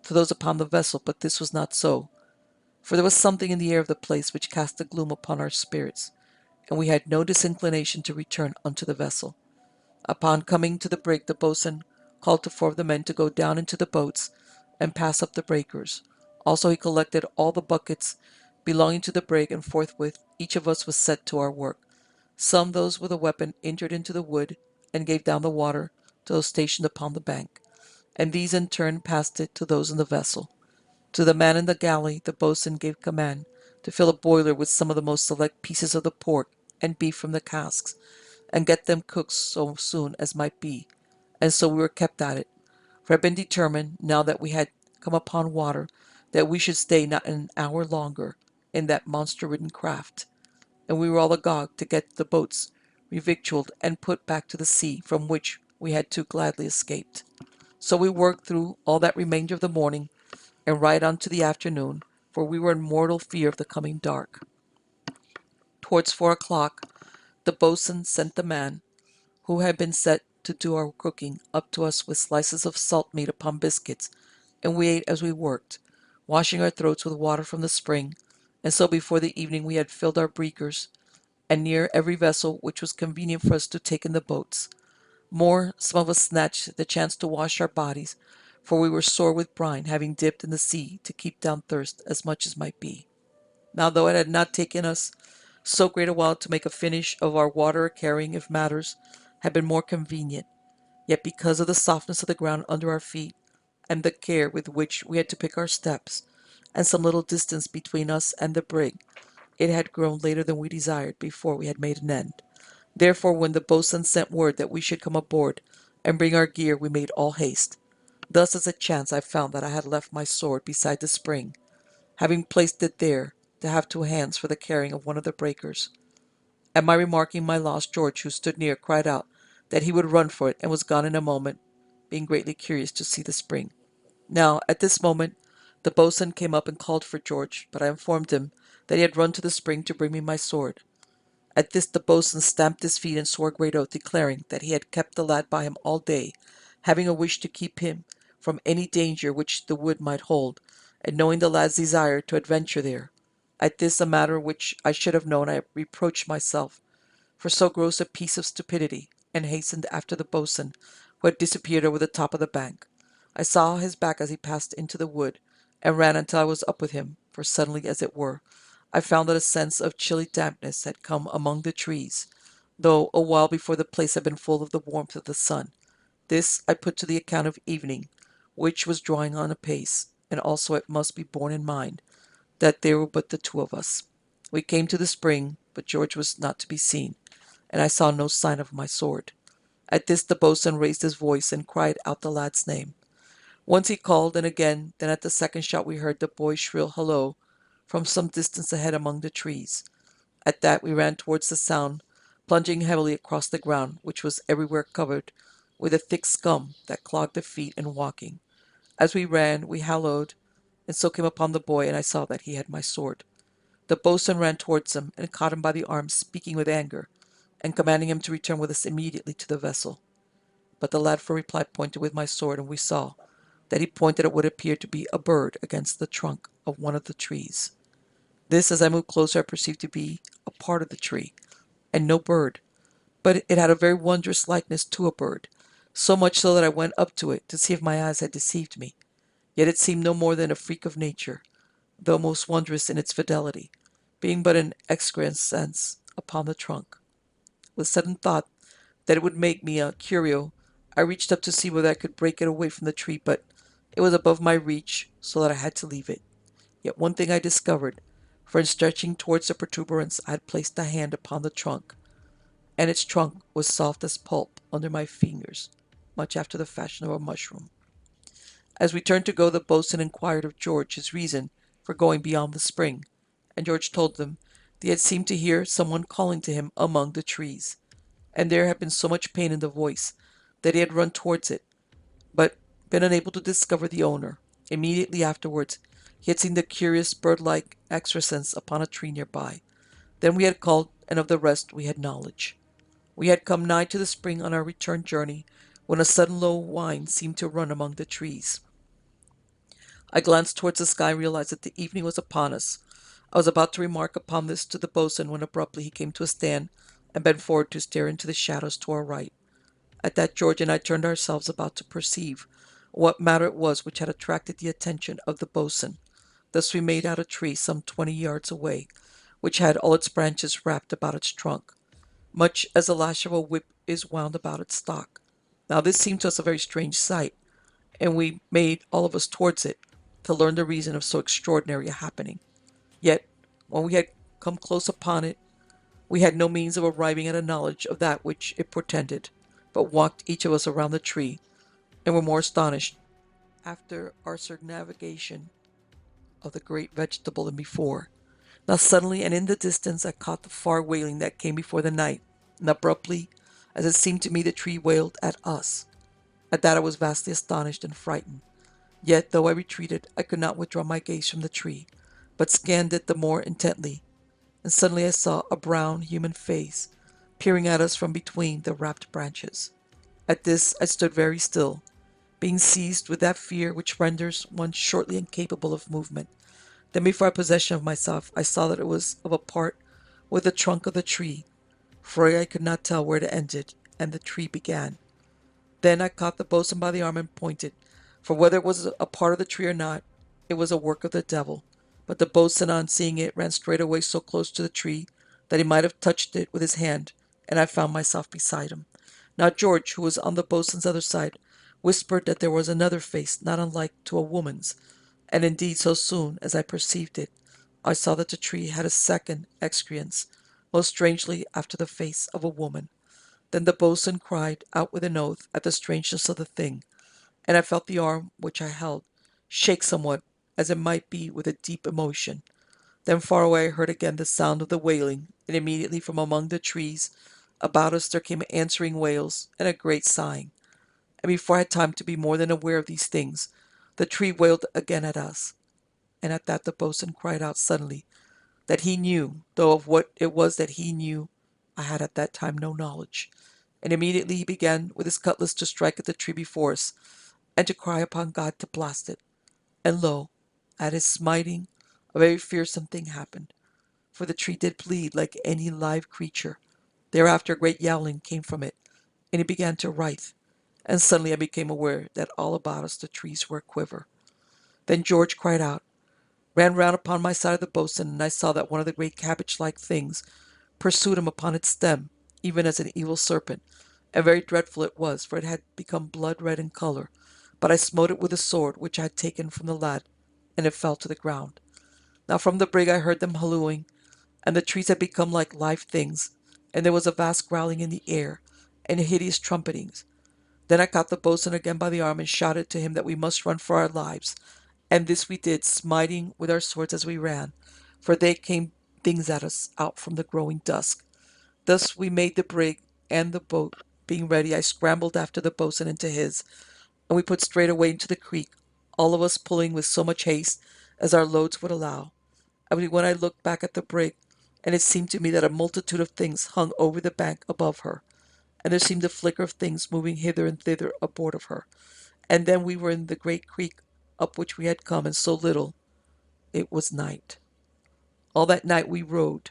to those upon the vessel, but this was not so, for there was something in the air of the place which cast a gloom upon our spirits, and we had no disinclination to return unto the vessel. Upon coming to the brig, the boatswain called to 4 of the men to go down into the boats and pass up the breakers. Also he collected all the buckets belonging to the brig, and forthwith each of us was set to our work. Some, those with a weapon, entered into the wood and gave down the water to those stationed upon the bank, and these in turn passed it to those in the vessel. To the man in the galley the boatswain gave command to fill a boiler with some of the most select pieces of the pork and beef from the casks, and get them cooked so soon as might be, and so we were kept at it, for it had been determined, now that we had come upon water, that we should stay not an hour longer in that monster-ridden craft, and we were all agog to get the boats revictualled and put back to the sea, from which we had too gladly escaped. So we worked through all that remainder of the morning, and right on to the afternoon, for we were in mortal fear of the coming dark. Towards 4 o'clock, the boatswain sent the man who had been set to do our cooking up to us with slices of salt meat upon biscuits, and we ate as we worked, washing our throats with water from the spring, and so before the evening we had filled our breakers, and near every vessel which was convenient for us to take in the boats. More, some of us snatched the chance to wash our bodies, for we were sore with brine, having dipped in the sea to keep down thirst as much as might be. Now, though it had not taken us so great a while to make a finish of our water carrying, if matters had been more convenient, yet because of the softness of the ground under our feet, and the care with which we had to pick our steps, and some little distance between us and the brig, it had grown later than we desired before we had made an end. Therefore, when the boatswain sent word that we should come aboard and bring our gear, we made all haste. Thus, as it chanced, I found that I had left my sword beside the spring, having placed it there to have 2 hands for the carrying of one of the breakers. At my remarking my loss, George, who stood near, cried out that he would run for it, and was gone in a moment, being greatly curious to see the spring. Now, at this moment, the boatswain came up and called for George, but I informed him that he had run to the spring to bring me my sword. At this the boatswain stamped his feet and swore a great oath, declaring that he had kept the lad by him all day, having a wish to keep him from any danger which the wood might hold, and knowing the lad's desire to adventure there. At this, a matter which I should have known, I reproached myself for so gross a piece of stupidity, and hastened after the boatswain, who had disappeared over the top of the bank. I saw his back as he passed into the wood, and ran until I was up with him, for suddenly, as it were, I found that a sense of chilly dampness had come among the trees, though a while before the place had been full of the warmth of the sun. This I put to the account of evening, which was drawing on apace, and also it must be borne in mind that there were but the 2 of us. We came to the spring, but George was not to be seen, and I saw no sign of my sword. At this the boatswain raised his voice and cried out the lad's name. Once he called, and again, then at the second shot we heard the boy's shrill halloo from some distance ahead among the trees. At that we ran towards the sound, plunging heavily across the ground, which was everywhere covered with a thick scum that clogged the feet in walking. As we ran, we hallooed, and so came upon the boy, and I saw that he had my sword. The boatswain ran towards him, and caught him by the arm, speaking with anger, and commanding him to return with us immediately to the vessel. But the lad for reply pointed with my sword, and we saw that he pointed at what appeared to be a bird against the trunk of one of the trees. This, as I moved closer, I perceived to be a part of the tree, and no bird, but it had a very wondrous likeness to a bird, so much so that I went up to it to see if my eyes had deceived me. Yet it seemed no more than a freak of nature, though most wondrous in its fidelity, being but an excrescence upon the trunk. With sudden thought that it would make me a curio, I reached up to see whether I could break it away from the tree, but it was above my reach, so that I had to leave it. Yet one thing I discovered, for in stretching towards the protuberance I had placed a hand upon the trunk, and its trunk was soft as pulp under my fingers, much after the fashion of a mushroom. As we turned to go, the boatswain inquired of George his reason for going beyond the spring, and George told them that he had seemed to hear someone calling to him among the trees, and there had been so much pain in the voice that he had run towards it, but been unable to discover the owner. Immediately afterwards, he had seen the curious bird-like excrescence upon a tree near by. Then we had called, and of the rest we had knowledge. We had come nigh to the spring on our return journey, when a sudden low whine seemed to run among the trees. I glanced towards the sky and realized that the evening was upon us. I was about to remark upon this to the boatswain when abruptly he came to a stand and bent forward to stare into the shadows to our right. At that George and I turned ourselves about to perceive what matter it was which had attracted the attention of the boatswain. Thus we made out a tree some 20 yards away, which had all its branches wrapped about its trunk, much as the lash of a whip is wound about its stalk. Now this seemed to us a very strange sight, and we made all of us towards it to learn the reason of so extraordinary a happening. Yet, when we had come close upon it, we had no means of arriving at a knowledge of that which it portended, but walked each of us around the tree, and were more astonished after our circumnavigation of the great vegetable than before. Now suddenly and in the distance I caught the far wailing that came before the night, and abruptly, as it seemed to me, the tree wailed at us. At that I was vastly astonished and frightened. Yet, though I retreated, I could not withdraw my gaze from the tree, but scanned it the more intently, and suddenly I saw a brown human face peering at us from between the wrapped branches. At this I stood very still, being seized with that fear which renders one shortly incapable of movement. Then before I had possession of myself, I saw that it was of a part with the trunk of the tree, for I could not tell where it ended and the tree began. Then I caught the boatswain by the arm and pointed, for whether it was a part of the tree or not, it was a work of the devil. But the boatswain, on seeing it, ran straightway so close to the tree that he might have touched it with his hand, and I found myself beside him. Now George, who was on the boatswain's other side, whispered that there was another face not unlike to a woman's, and indeed so soon as I perceived it, I saw that the tree had a second excrescence, most strangely after the face of a woman. Then the boatswain cried out with an oath at the strangeness of the thing, and I felt the arm which I held shake somewhat, as it might be with a deep emotion. Then far away I heard again the sound of the wailing, and immediately from among the trees about us there came answering wails and a great sighing. And before I had time to be more than aware of these things, the tree wailed again at us. And at that the boatswain cried out suddenly that he knew, though of what it was that he knew, I had at that time no knowledge. And immediately he began with his cutlass to strike at the tree before us, and to cry upon God to blast it. And lo, at his smiting, a very fearsome thing happened, for the tree did bleed like any live creature. Thereafter a great yowling came from it, and it began to writhe, and suddenly I became aware that all about us the trees were aquiver. Then George cried out, ran round upon my side of the boatswain, and I saw that one of the great cabbage-like things pursued him upon its stem, even as an evil serpent, and very dreadful it was, for it had become blood-red in colour. But I smote it with a sword which I had taken from the lad, and it fell to the ground. Now from the brig I heard them hallooing, and the trees had become like live things, and there was a vast growling in the air, and hideous trumpetings. Then I caught the boatswain again by the arm, and shouted to him that we must run for our lives, and this we did, smiting with our swords as we ran, for they came things at us out from the growing dusk. Thus we made the brig and the boat being ready, I scrambled after the boatswain into his, and we put straight away into the creek, all of us pulling with so much haste as our loads would allow. I mean, when I looked back at the brig, and it seemed to me that a multitude of things hung over the bank above her, and there seemed a flicker of things moving hither and thither aboard of her. And then we were in the great creek up which we had come, and so little it was night. All that night we rowed,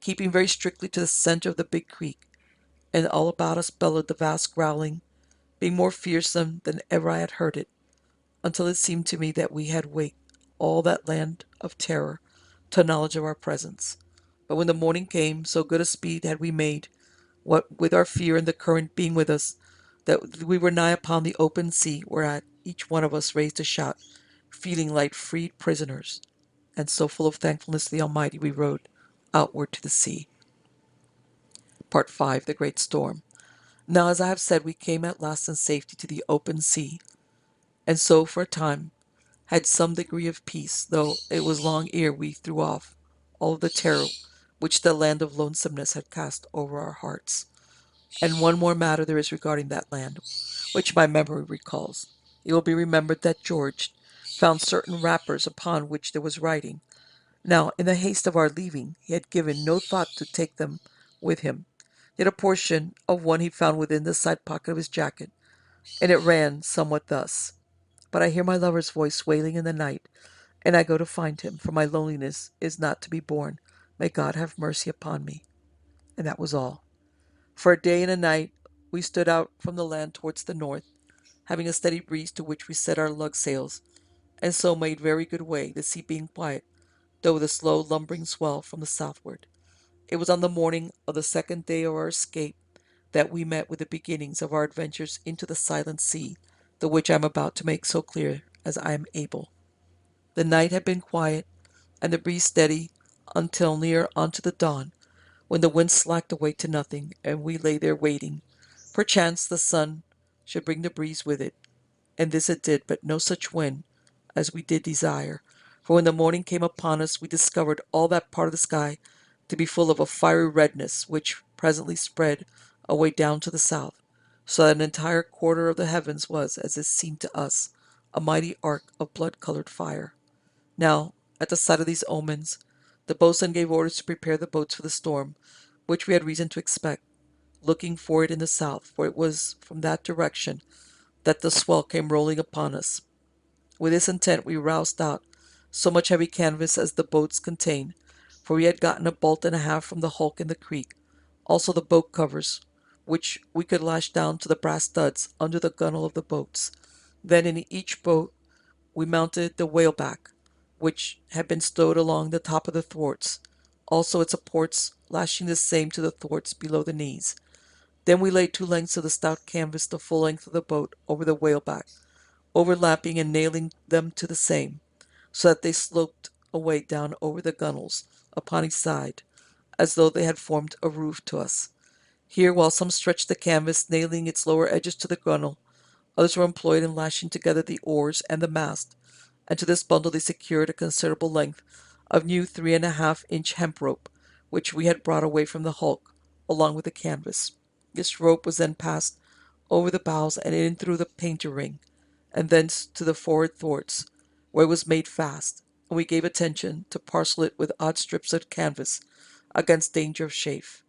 keeping very strictly to the center of the big creek, and all about us bellowed the vast growling, being more fearsome than ever I had heard it, until it seemed to me that we had waked all that land of terror to knowledge of our presence. But when the morning came, so good a speed had we made, what with our fear and the current being with us, that we were nigh upon the open sea, whereat each one of us raised a shout, feeling like freed prisoners, and so full of thankfulness to the Almighty we rowed outward to the sea. Part 5. The Great Storm. Now, as I have said, we came at last in safety to the open sea, and so for a time had some degree of peace, though it was long ere we threw off all of the terror which the land of lonesomeness had cast over our hearts. And one more matter there is regarding that land, which my memory recalls. It will be remembered that George found certain wrappers upon which there was writing. Now, in the haste of our leaving, he had given no thought to take them with him. Yet a portion of one he found within the side pocket of his jacket, and it ran somewhat thus: "But I hear my lover's voice wailing in the night, and I go to find him, for my loneliness is not to be borne. May God have mercy upon me." And that was all. For a day and a night we stood out from the land towards the north, having a steady breeze to which we set our lug sails, and so made very good way, the sea being quiet, though with a slow lumbering swell from the southward. It was on the morning of the second day of our escape that we met with the beginnings of our adventures into the silent sea, the which I am about to make so clear as I am able. The night had been quiet, and the breeze steady until near unto the dawn, when the wind slacked away to nothing, and we lay there waiting. Perchance the sun should bring the breeze with it, and this it did, but no such wind as we did desire. For when the morning came upon us, we discovered all that part of the sky to be full of a fiery redness, which presently spread away down to the south, so that an entire quarter of the heavens was, as it seemed to us, a mighty arc of blood-colored fire. Now, at the sight of these omens, the boatswain gave orders to prepare the boats for the storm, which we had reason to expect, looking for it in the south, for it was from that direction that the swell came rolling upon us. With this intent we roused out so much heavy canvas as the boats contained, for we had gotten a bolt and a half from the hulk in the creek, also the boat covers, which we could lash down to the brass studs under the gunwale of the boats. Then in each boat we mounted the whaleback, which had been stowed along the top of the thwarts, also its supports, lashing the same to the thwarts below the knees. Then we laid 2 lengths of the stout canvas the full length of the boat over the whaleback, overlapping and nailing them to the same, so that they sloped away down over the gunwales upon each side, as though they had formed a roof to us. Here, while some stretched the canvas, nailing its lower edges to the gunwale, others were employed in lashing together the oars and the mast, and to this bundle they secured a considerable length of new 3½ inch hemp rope, which we had brought away from the hulk, along with the canvas. This rope was then passed over the bows and in through the painter ring, and thence to the forward thwarts, where it was made fast, and we gave attention to parcel it with odd strips of canvas against danger of chafe.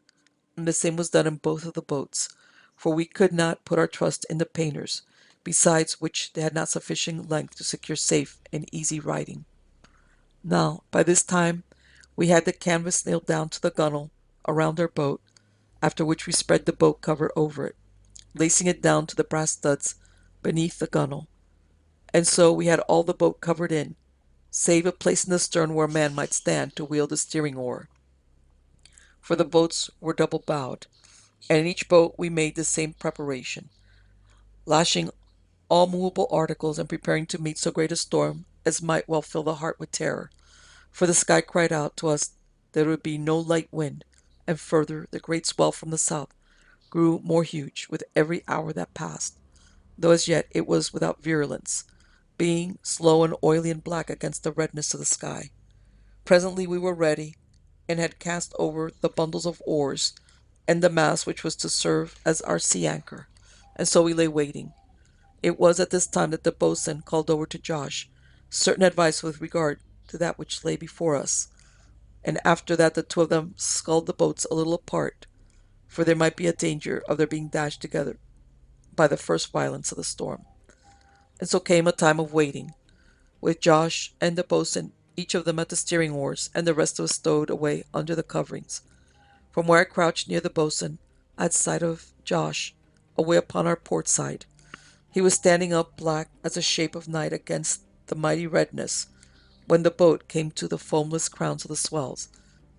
And the same was done in both of the boats, for we could not put our trust in the painters, besides which they had not sufficient length to secure safe and easy riding. Now, by this time, we had the canvas nailed down to the gunwale around our boat, after which we spread the boat cover over it, lacing it down to the brass studs beneath the gunwale. And so we had all the boat covered in, save a place in the stern where a man might stand to wield the steering oar, for the boats were double bowed, and in each boat we made the same preparation, lashing all movable articles and preparing to meet so great a storm as might well fill the heart with terror, for the sky cried out to us that it would be no light wind, and further, the great swell from the south grew more huge with every hour that passed, though as yet it was without virulence, being slow and oily and black against the redness of the sky. Presently we were ready, and had cast over the bundles of oars, and the mast which was to serve as our sea anchor, and so we lay waiting. It was at this time that the boatswain called over to Josh certain advice with regard to that which lay before us, and after that the two of them sculled the boats a little apart, for there might be a danger of their being dashed together by the first violence of the storm. And so came a time of waiting, with Josh and the boatswain, each of them at the steering oars, and the rest of us stowed away under the coverings. From where I crouched near the boatswain, I had sight of Josh, away upon our port side. He was standing up black as a shape of night against the mighty redness, when the boat came to the foamless crowns of the swells,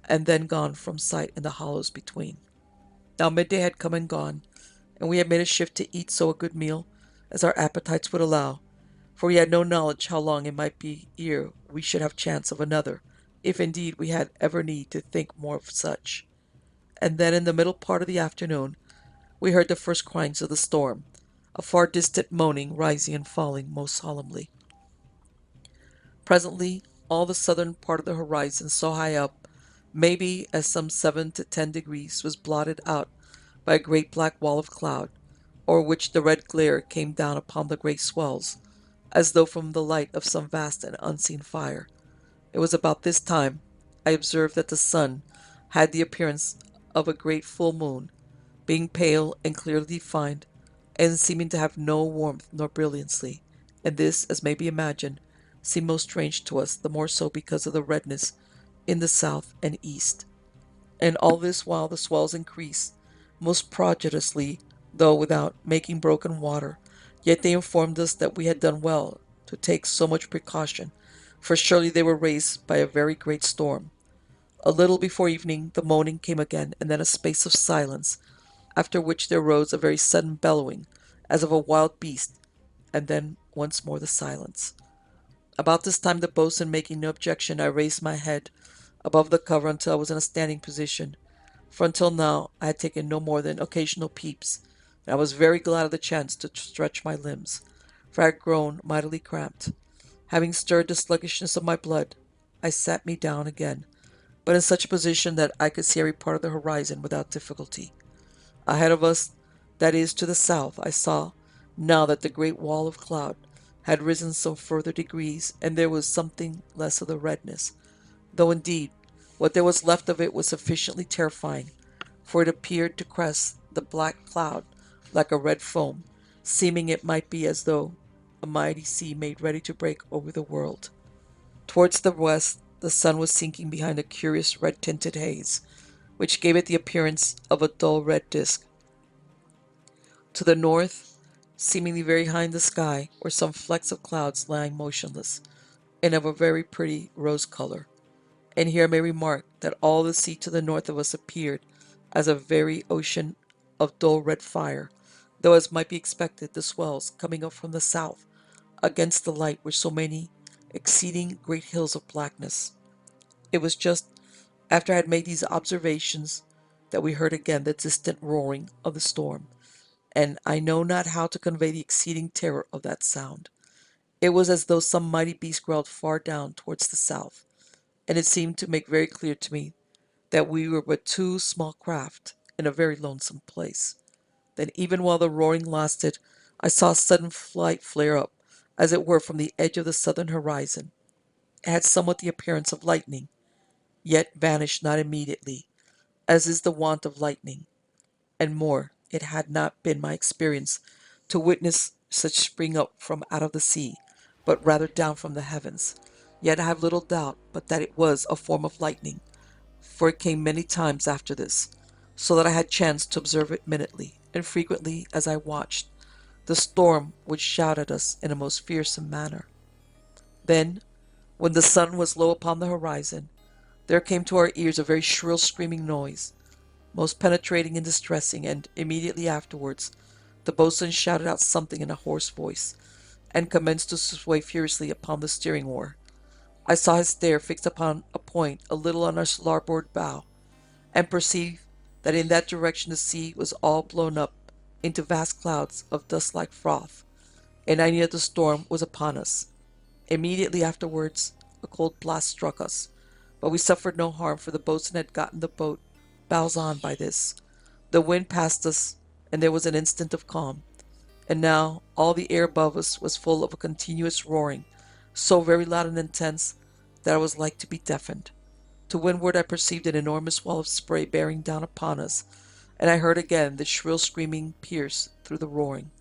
and then gone from sight in the hollows between. Now midday had come and gone, and we had made a shift to eat so a good meal as our appetites would allow, for we had no knowledge how long it might be ere we should have chance of another, if indeed we had ever need to think more of such. And then in the middle part of the afternoon we heard the first cryings of the storm, a far distant moaning rising and falling most solemnly. Presently all the southern part of the horizon, so high up, maybe as some 7 to 10 degrees, was blotted out by a great black wall of cloud, o'er which the red glare came down upon the great swells, as though from the light of some vast and unseen fire. It was about this time I observed that the sun had the appearance of a great full moon, being pale and clearly defined, and seeming to have no warmth nor brilliancy, and this, as may be imagined, seemed most strange to us, the more so because of the redness in the south and east. And all this while the swells increased most prodigiously, though without making broken water. Yet they informed us that we had done well to take so much precaution, for surely they were raised by a very great storm. A little before evening the moaning came again, and then a space of silence, after which there rose a very sudden bellowing, as of a wild beast, and then once more the silence. About this time the boatswain making no objection, I raised my head above the cover until I was in a standing position, for until now I had taken no more than occasional peeps, and I was very glad of the chance to stretch my limbs, for I had grown mightily cramped. Having stirred the sluggishness of my blood, I sat me down again, but in such a position that I could see every part of the horizon without difficulty. Ahead of us, that is, to the south, I saw now that the great wall of cloud had risen some further degrees, and there was something less of the redness, though indeed what there was left of it was sufficiently terrifying, for it appeared to crest the black cloud like a red foam, seeming it might be as though a mighty sea made ready to break over the world. Towards the west the sun was sinking behind a curious red-tinted haze, which gave it the appearance of a dull red disk. To the north, seemingly very high in the sky, were some flecks of clouds lying motionless, and of a very pretty rose color. And here I may remark that all the sea to the north of us appeared as a very ocean of dull red fire, though, as might be expected, the swells coming up from the south against the light were so many exceeding great hills of blackness. It was just after I had made these observations that we heard again the distant roaring of the storm, and I know not how to convey the exceeding terror of that sound. It was as though some mighty beast growled far down towards the south, and it seemed to make very clear to me that we were but two small craft in a very lonesome place. Then, even while the roaring lasted, I saw a sudden light flare up, as it were from the edge of the southern horizon. It had somewhat the appearance of lightning, yet vanished not immediately, as is the wont of lightning. And more, it had not been my experience to witness such spring up from out of the sea, but rather down from the heavens. Yet I have little doubt but that it was a form of lightning, for it came many times after this, so that I had chance to observe it minutely, and frequently, as I watched, the storm would shout at us in a most fearsome manner. Then, when the sun was low upon the horizon, there came to our ears a very shrill screaming noise, most penetrating and distressing, and immediately afterwards the boatswain shouted out something in a hoarse voice, and commenced to sway furiously upon the steering oar. I saw his stare fixed upon a point a little on our larboard bow, and perceived that in that direction the sea was all blown up into vast clouds of dust-like froth, and I knew that the storm was upon us. Immediately afterwards a cold blast struck us, but we suffered no harm, for the boatswain had gotten the boat bows on by this. The wind passed us, and there was an instant of calm. And now all the air above us was full of a continuous roaring, so very loud and intense that I was like to be deafened. To windward I perceived an enormous wall of spray bearing down upon us, and I heard again the shrill screaming pierce through the roaring.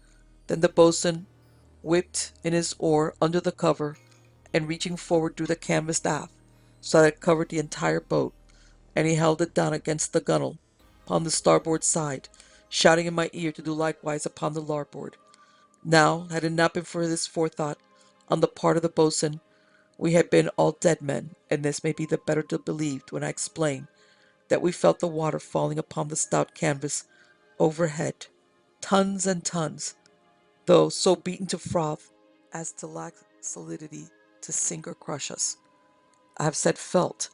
Then the boatswain whipped in his oar under the cover, and reaching forward drew the canvas aft, so that it covered the entire boat, and he held it down against the gunwale upon the starboard side, shouting in my ear to do likewise upon the larboard. Now, had it not been for this forethought on the part of the boatswain, we had been all dead men, and this may be the better believed when I explain that we felt the water falling upon the stout canvas overhead, tons and tons, though so beaten to froth as to lack solidity to sink or crush us. I have said felt,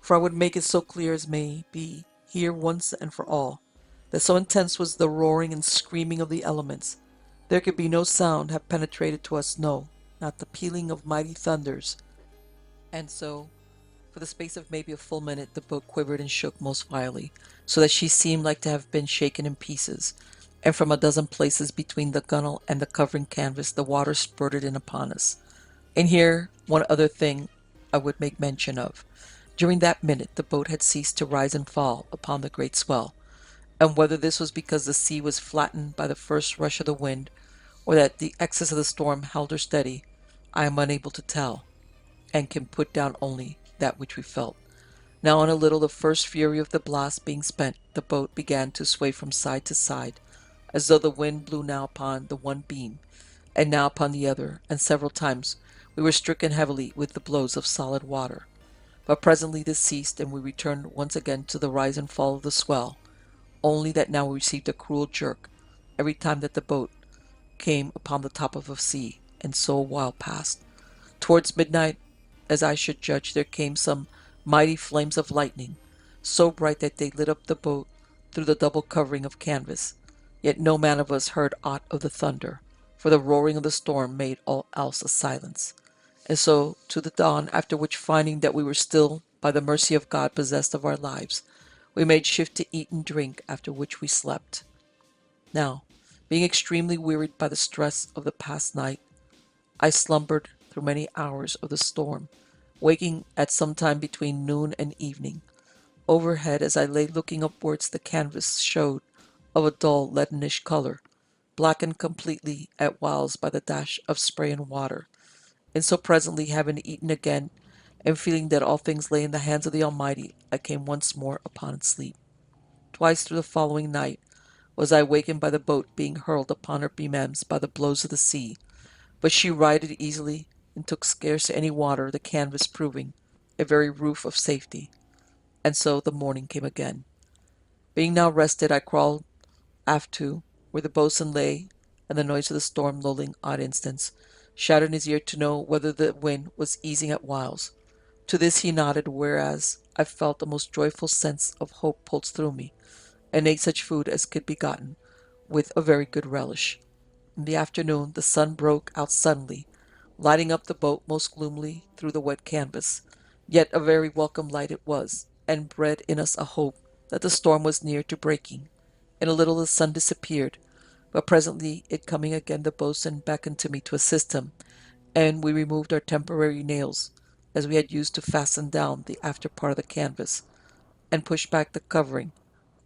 for I would make it so clear as may be here once and for all, that so intense was the roaring and screaming of the elements, there could be no sound have penetrated to us, no, not the pealing of mighty thunders. And so, for the space of maybe a full minute, the boat quivered and shook most violently, so that she seemed like to have been shaken in pieces, and from a dozen places between the gunwale and the covering canvas the water spurted in upon us. And here one other thing I would make mention of. During that minute the boat had ceased to rise and fall upon the great swell, and whether this was because the sea was flattened by the first rush of the wind, or that the excess of the storm held her steady, I am unable to tell, and can put down only that which we felt. Now in a little, the first fury of the blast being spent, the boat began to sway from side to side, as though the wind blew now upon the one beam, and now upon the other, and several times we were stricken heavily with the blows of solid water. But presently this ceased, and we returned once again to the rise and fall of the swell, only that now we received a cruel jerk every time that the boat came upon the top of a sea, and so a while passed. Towards midnight, as I should judge, there came some mighty flames of lightning, so bright that they lit up the boat through the double covering of canvas. Yet no man of us heard aught of the thunder, for the roaring of the storm made all else a silence. And so to the dawn, after which, finding that we were still, by the mercy of God, possessed of our lives, we made shift to eat and drink, after which we slept. Now, being extremely wearied by the stress of the past night, I slumbered through many hours of the storm, waking at some time between noon and evening. Overhead, as I lay looking upwards, the canvas showed of a dull leadenish color, blackened completely at whiles by the dash of spray and water. And so presently, having eaten again, and feeling that all things lay in the hands of the Almighty, I came once more upon sleep. Twice through the following night was I wakened by the boat being hurled upon her beam ends by the blows of the sea, but she righted easily, and took scarce any water, the canvas proving a very roof of safety. And so the morning came again. Being now rested, I crawled aft to where the boatswain lay, and the noise of the storm lulling odd instants, shouted in his ear to know whether the wind was easing at whiles. To this he nodded, whereas I felt a most joyful sense of hope pulse through me, and ate such food as could be gotten, with a very good relish. In the afternoon the sun broke out suddenly, lighting up the boat most gloomily through the wet canvas. Yet a very welcome light it was, and bred in us a hope that the storm was near to breaking. In a little the sun disappeared, but presently it coming again, the boatswain beckoned to me to assist him, and we removed our temporary nails, as we had used to fasten down the after part of the canvas, and pushed back the covering,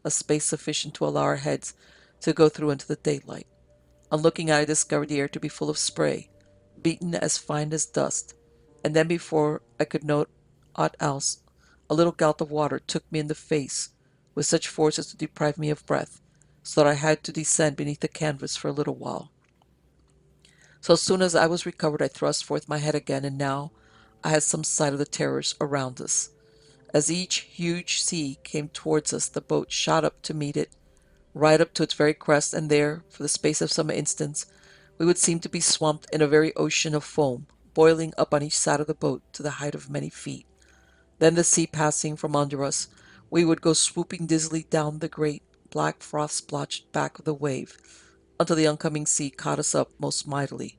a space sufficient to allow our heads to go through into the daylight. On looking out, I discovered the air to be full of spray, beaten as fine as dust, and then before I could note aught else, a little gallop of water took me in the face with such force as to deprive me of breath, so that I had to descend beneath the canvas for a little while. So soon as I was recovered, I thrust forth my head again, and now I had some sight of the terrors around us. As each huge sea came towards us, the boat shot up to meet it, right up to its very crest, and there, for the space of some instants, we would seem to be swamped in a very ocean of foam, boiling up on each side of the boat to the height of many feet. Then the sea passing from under us, we would go swooping dizzily down the great, black frost-splotched back of the wave, until the oncoming sea caught us up most mightily.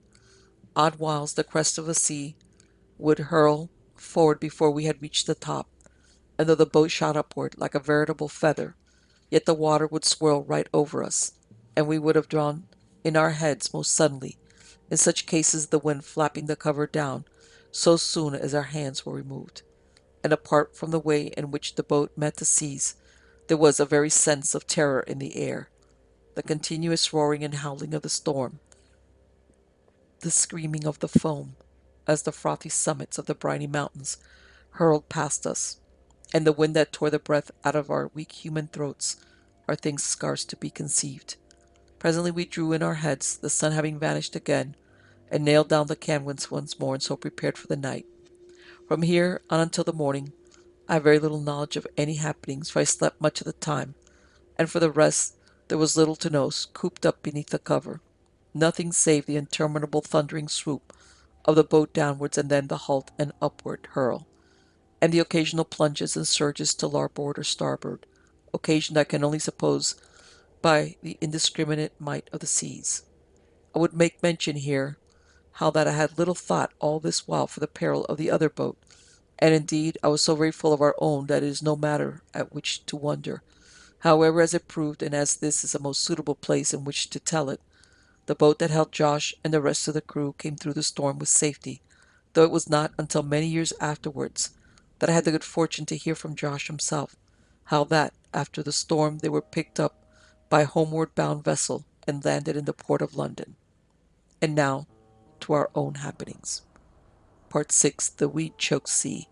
Odd whiles the crest of the sea would hurl forward before we had reached the top, and though the boat shot upward like a veritable feather, yet the water would swirl right over us, and we would have drawn in our heads most suddenly, in such cases the wind flapping the cover down so soon as our hands were removed. And apart from the way in which the boat met the seas, there was a very sense of terror in the air, the continuous roaring and howling of the storm, the screaming of the foam as the frothy summits of the briny mountains hurled past us, and the wind that tore the breath out of our weak human throats, are things scarce to be conceived. Presently we drew in our heads, the sun having vanished again, and nailed down the canvas once more, and so prepared for the night. From here on until the morning, I have very little knowledge of any happenings, for I slept much of the time, and for the rest there was little to know, cooped up beneath the cover. Nothing save the interminable thundering swoop of the boat downwards, and then the halt and upward hurl, and the occasional plunges and surges to larboard or starboard, occasioned I can only suppose by the indiscriminate might of the seas. I would make mention here how that I had little thought all this while for the peril of the other boat, and indeed I was so very full of our own that it is no matter at which to wonder. However, as it proved, and as this is a most suitable place in which to tell it, the boat that held Josh and the rest of the crew came through the storm with safety, though it was not until many years afterwards that I had the good fortune to hear from Josh himself how that, after the storm, they were picked up by a homeward bound vessel and landed in the port of London. And now to our own happenings. Part 6. The Weed-Choked Sea.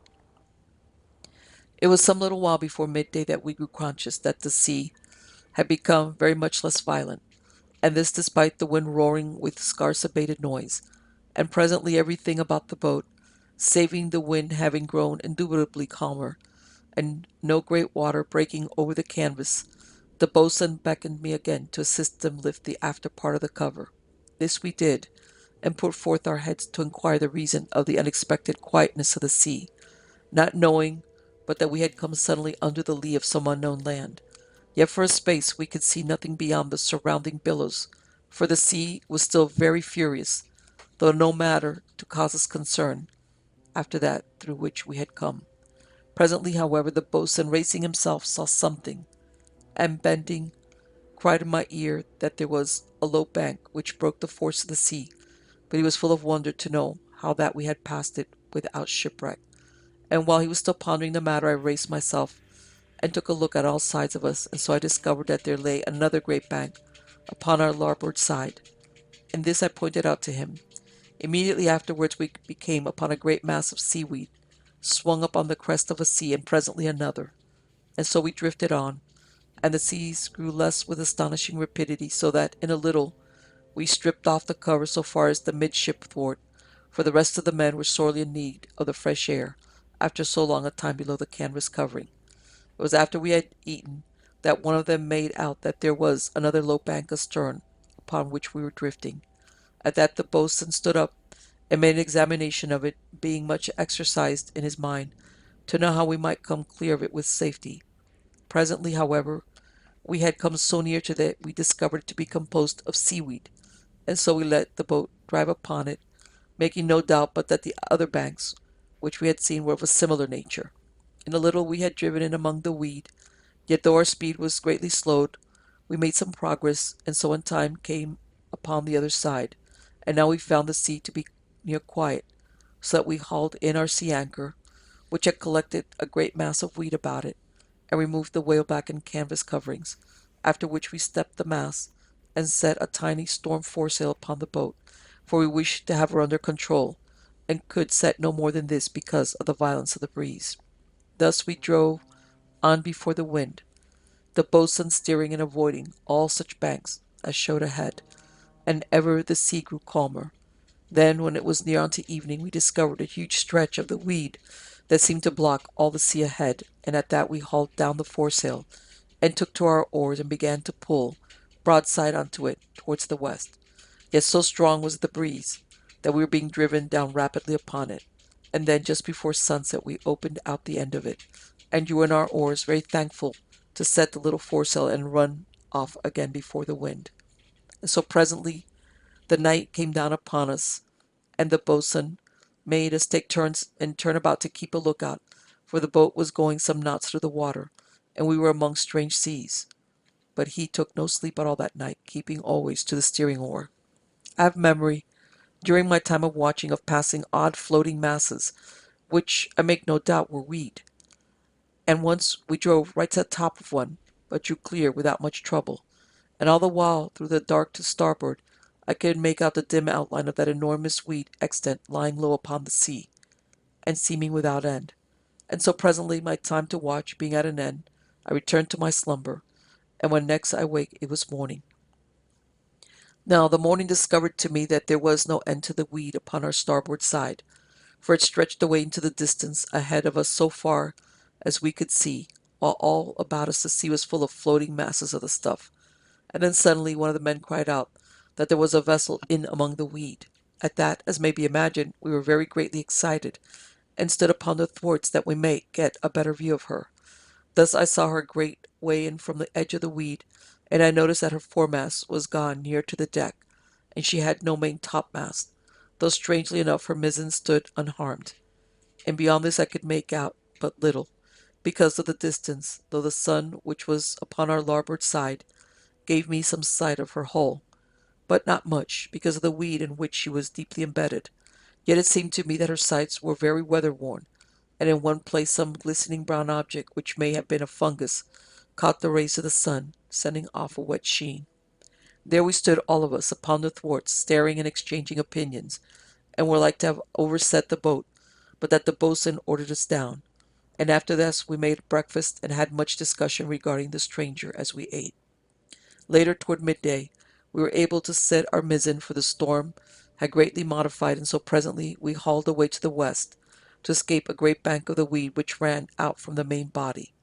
It was some little while before midday that we grew conscious that the sea had become very much less violent, and this despite the wind roaring with scarce abated noise, and presently everything about the boat, saving the wind having grown indubitably calmer, and no great water breaking over the canvas, the boatswain beckoned me again to assist him lift the after part of the cover. This we did, and put forth our heads to inquire the reason of the unexpected quietness of the sea, not knowing but that we had come suddenly under the lee of some unknown land. Yet for a space we could see nothing beyond the surrounding billows, for the sea was still very furious, though no matter to cause us concern after that through which we had come. Presently, however, the boatswain, raising himself, saw something, and bending, cried in my ear that there was a low bank which broke the force of the sea, but he was full of wonder to know how that we had passed it without shipwreck. And while he was still pondering the matter, I raised myself and took a look at all sides of us, and so I discovered that there lay another great bank upon our larboard side, and this I pointed out to him. Immediately afterwards we came upon a great mass of seaweed, swung up on the crest of a sea, and presently another, and so we drifted on, and the seas grew less with astonishing rapidity, so that in a little we stripped off the cover so far as the midship thwart, for the rest of the men were sorely in need of the fresh air after so long a time below the canvas covering. It was after we had eaten that one of them made out that there was another low bank astern, upon which we were drifting. At that the boatswain stood up and made an examination of it, being much exercised in his mind to know how we might come clear of it with safety. Presently, however, we had come so near to it we discovered it to be composed of seaweed, and so we let the boat drive upon it, making no doubt but that the other banks which we had seen were of a similar nature. In a little we had driven in among the weed, yet though our speed was greatly slowed, we made some progress, and so in time came upon the other side, and now we found the sea to be near quiet, so that we hauled in our sea anchor, which had collected a great mass of weed about it, and removed the whaleback and canvas coverings, after which we stepped the mast, and set a tiny storm foresail upon the boat, for we wished to have her under control, and could set no more than this because of the violence of the breeze. Thus we drove on before the wind, the boatswain steering and avoiding all such banks as showed ahead, and ever the sea grew calmer. Then, when it was near unto evening, we discovered a huge stretch of the weed that seemed to block all the sea ahead, and at that we hauled down the foresail, and took to our oars and began to pull broadside onto it towards the west. Yet so strong was the breeze that we were being driven down rapidly upon it, and then just before sunset we opened out the end of it, and drew in our oars, very thankful to set the little foresail and run off again before the wind. And so presently the night came down upon us, and the boatswain made us take turns and turn about to keep a lookout, for the boat was going some knots through the water, and we were among strange seas. but he took no sleep at all that night, keeping always to the steering oar. I have memory, during my time of watching, of passing odd floating masses, which I make no doubt were weed, and once we drove right to the top of one, but drew clear without much trouble, and all the while, through the dark to starboard, I could make out the dim outline of that enormous weed extant lying low upon the sea, and seeming without end. And so presently, my time to watch being at an end, I returned to my slumber, and when next I wake it was morning. Now the morning discovered to me that there was no end to the weed upon our starboard side, for it stretched away into the distance ahead of us so far as we could see, while all about us the sea was full of floating masses of the stuff. And then suddenly one of the men cried out that there was a vessel in among the weed. At that, as may be imagined, we were very greatly excited, and stood upon the thwarts that we might get a better view of her. Thus I saw her a great way in from the edge of the weed, and I noticed that her foremast was gone near to the deck, and she had no main topmast, though strangely enough her mizzen stood unharmed. And beyond this I could make out but little, because of the distance, though the sun, which was upon our larboard side, gave me some sight of her hull, but not much, because of the weed in which she was deeply embedded. Yet it seemed to me that her sides were very weather-worn, and in one place some glistening brown object, which may have been a fungus, caught the rays of the sun, sending off a wet sheen. There we stood all of us upon the thwarts, staring and exchanging opinions, and were like to have overset the boat, but that the boatswain ordered us down. And after this we made breakfast and had much discussion regarding the stranger as we ate. Later, toward midday, we were able to set our mizzen, for the storm had greatly modified, and so presently we hauled away to the west, to escape a great bank of the weed which ran out from the main body.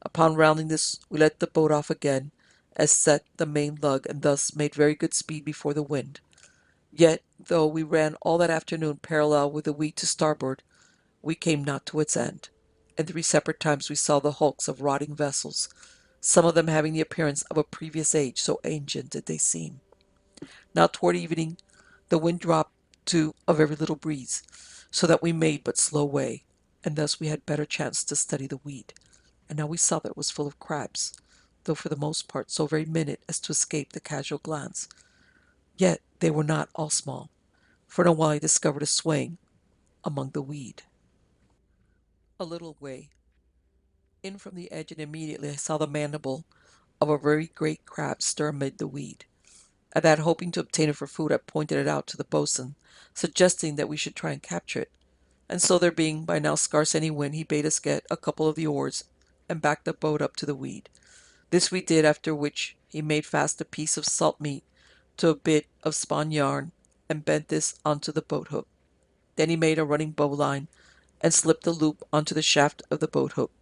Upon rounding this, we let the boat off again, as set the main lug, and thus made very good speed before the wind. Yet, though we ran all that afternoon parallel with the weed to starboard, we came not to its end. And 3 separate times we saw the hulks of rotting vessels, some of them having the appearance of a previous age, so ancient did they seem. Now toward evening the wind dropped to a very little breeze, so that we made but slow way, and thus we had better chance to study the weed. And now we saw that it was full of crabs, though for the most part so very minute as to escape the casual glance. Yet they were not all small, for in a while I discovered a swaying among the weed. A little way in from the edge, and immediately I saw the mandible of a very great crab stir amid the weed. At that, hoping to obtain it for food, I pointed it out to the boatswain, suggesting that we should try and capture it. And so, there being by now scarce any wind, he bade us get a couple of the oars and back the boat up to the weed. This we did, after which he made fast a piece of salt meat to a bit of spun yarn and bent this onto the boat hook. Then he made a running bowline and slipped the loop onto the shaft of the boat hook,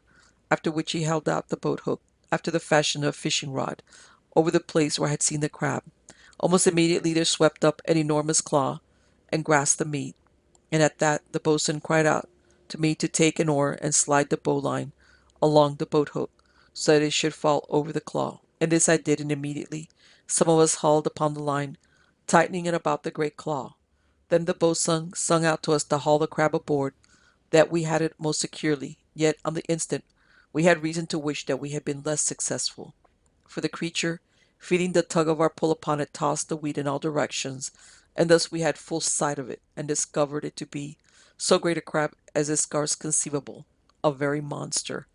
after which he held out the boat hook, after the fashion of a fishing rod, over the place where I had seen the crab. Almost immediately there swept up an enormous claw and grasped the meat, and at that the boatswain cried out to me to take an oar and slide the bowline along the boat hook, so that it should fall over the claw. And this I did, and immediately some of us hauled upon the line, tightening it about the great claw. Then the boatswain sung out to us to haul the crab aboard, that we had it most securely, yet on the instant we had reason to wish that we had been less successful. For the creature, feeling the tug of our pull upon it, tossed the weed in all directions, and thus we had full sight of it, and discovered it to be so great a crab as is scarce conceivable, a very monster.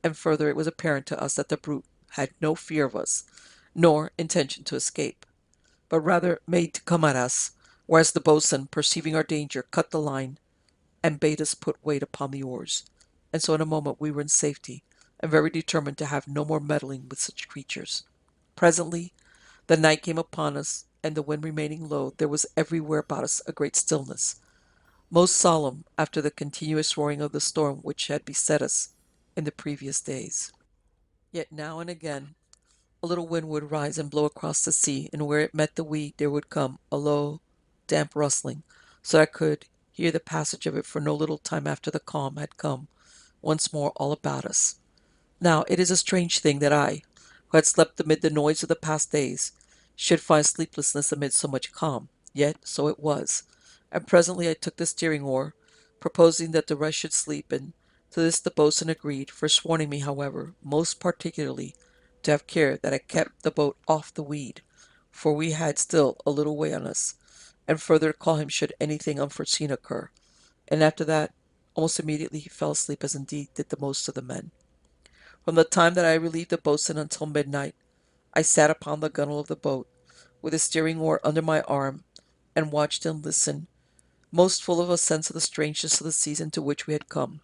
And further, it was apparent to us that the brute had no fear of us, nor intention to escape, but rather made to come at us, whereas the boatswain, perceiving our danger, cut the line, and bade us put weight upon the oars. And so in a moment we were in safety, and very determined to have no more meddling with such creatures. Presently the night came upon us, and the wind remaining low, there was everywhere about us a great stillness, most solemn after the continuous roaring of the storm which had beset us in the previous days. Yet now and again a little wind would rise and blow across the sea, and where it met the weed there would come a low, damp rustling, so that I could hear the passage of it for no little time after the calm had come once more all about us. Now it is a strange thing that I, who had slept amid the noise of the past days, should find sleeplessness amid so much calm. Yet so it was, and presently I took the steering oar, proposing that the rest should sleep, and to this the boatswain agreed, first warning me, however, most particularly to have care that I kept the boat off the weed, for we had still a little way on us, and further to call him should anything unforeseen occur. And after that, almost immediately he fell asleep, as indeed did the most of the men. From the time that I relieved the boatswain until midnight, I sat upon the gunwale of the boat, with the steering oar under my arm, and watched and listened, most full of a sense of the strangeness of the seas into which we had come.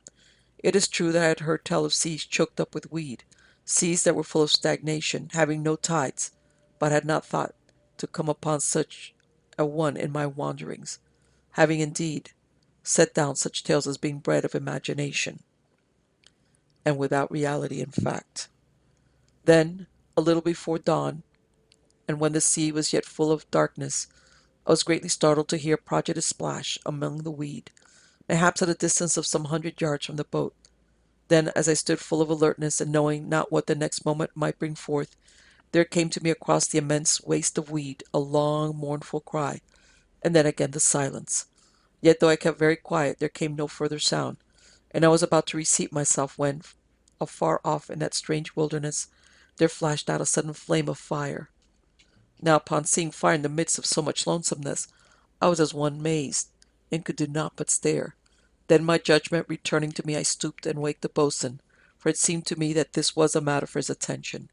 It is true that I had heard tell of seas choked up with weed, seas that were full of stagnation, having no tides, but had not thought to come upon such a one in my wanderings, having indeed set down such tales as being bred of imagination, and without reality in fact. Then, a little before dawn, and when the sea was yet full of darkness, I was greatly startled to hear a prodigious splash among the weed, perhaps at a distance of some 100 yards from the boat. Then, as I stood full of alertness and knowing not what the next moment might bring forth, there came to me across the immense waste of weed a long, mournful cry, and then again the silence. Yet though I kept very quiet, there came no further sound, and I was about to reseat myself when, afar off in that strange wilderness, there flashed out a sudden flame of fire. Now, upon seeing fire in the midst of so much lonesomeness, I was as one mazed, and could do naught but stare. Then my judgment returning to me, I stooped and waked the boatswain, for it seemed to me that this was a matter for his attention.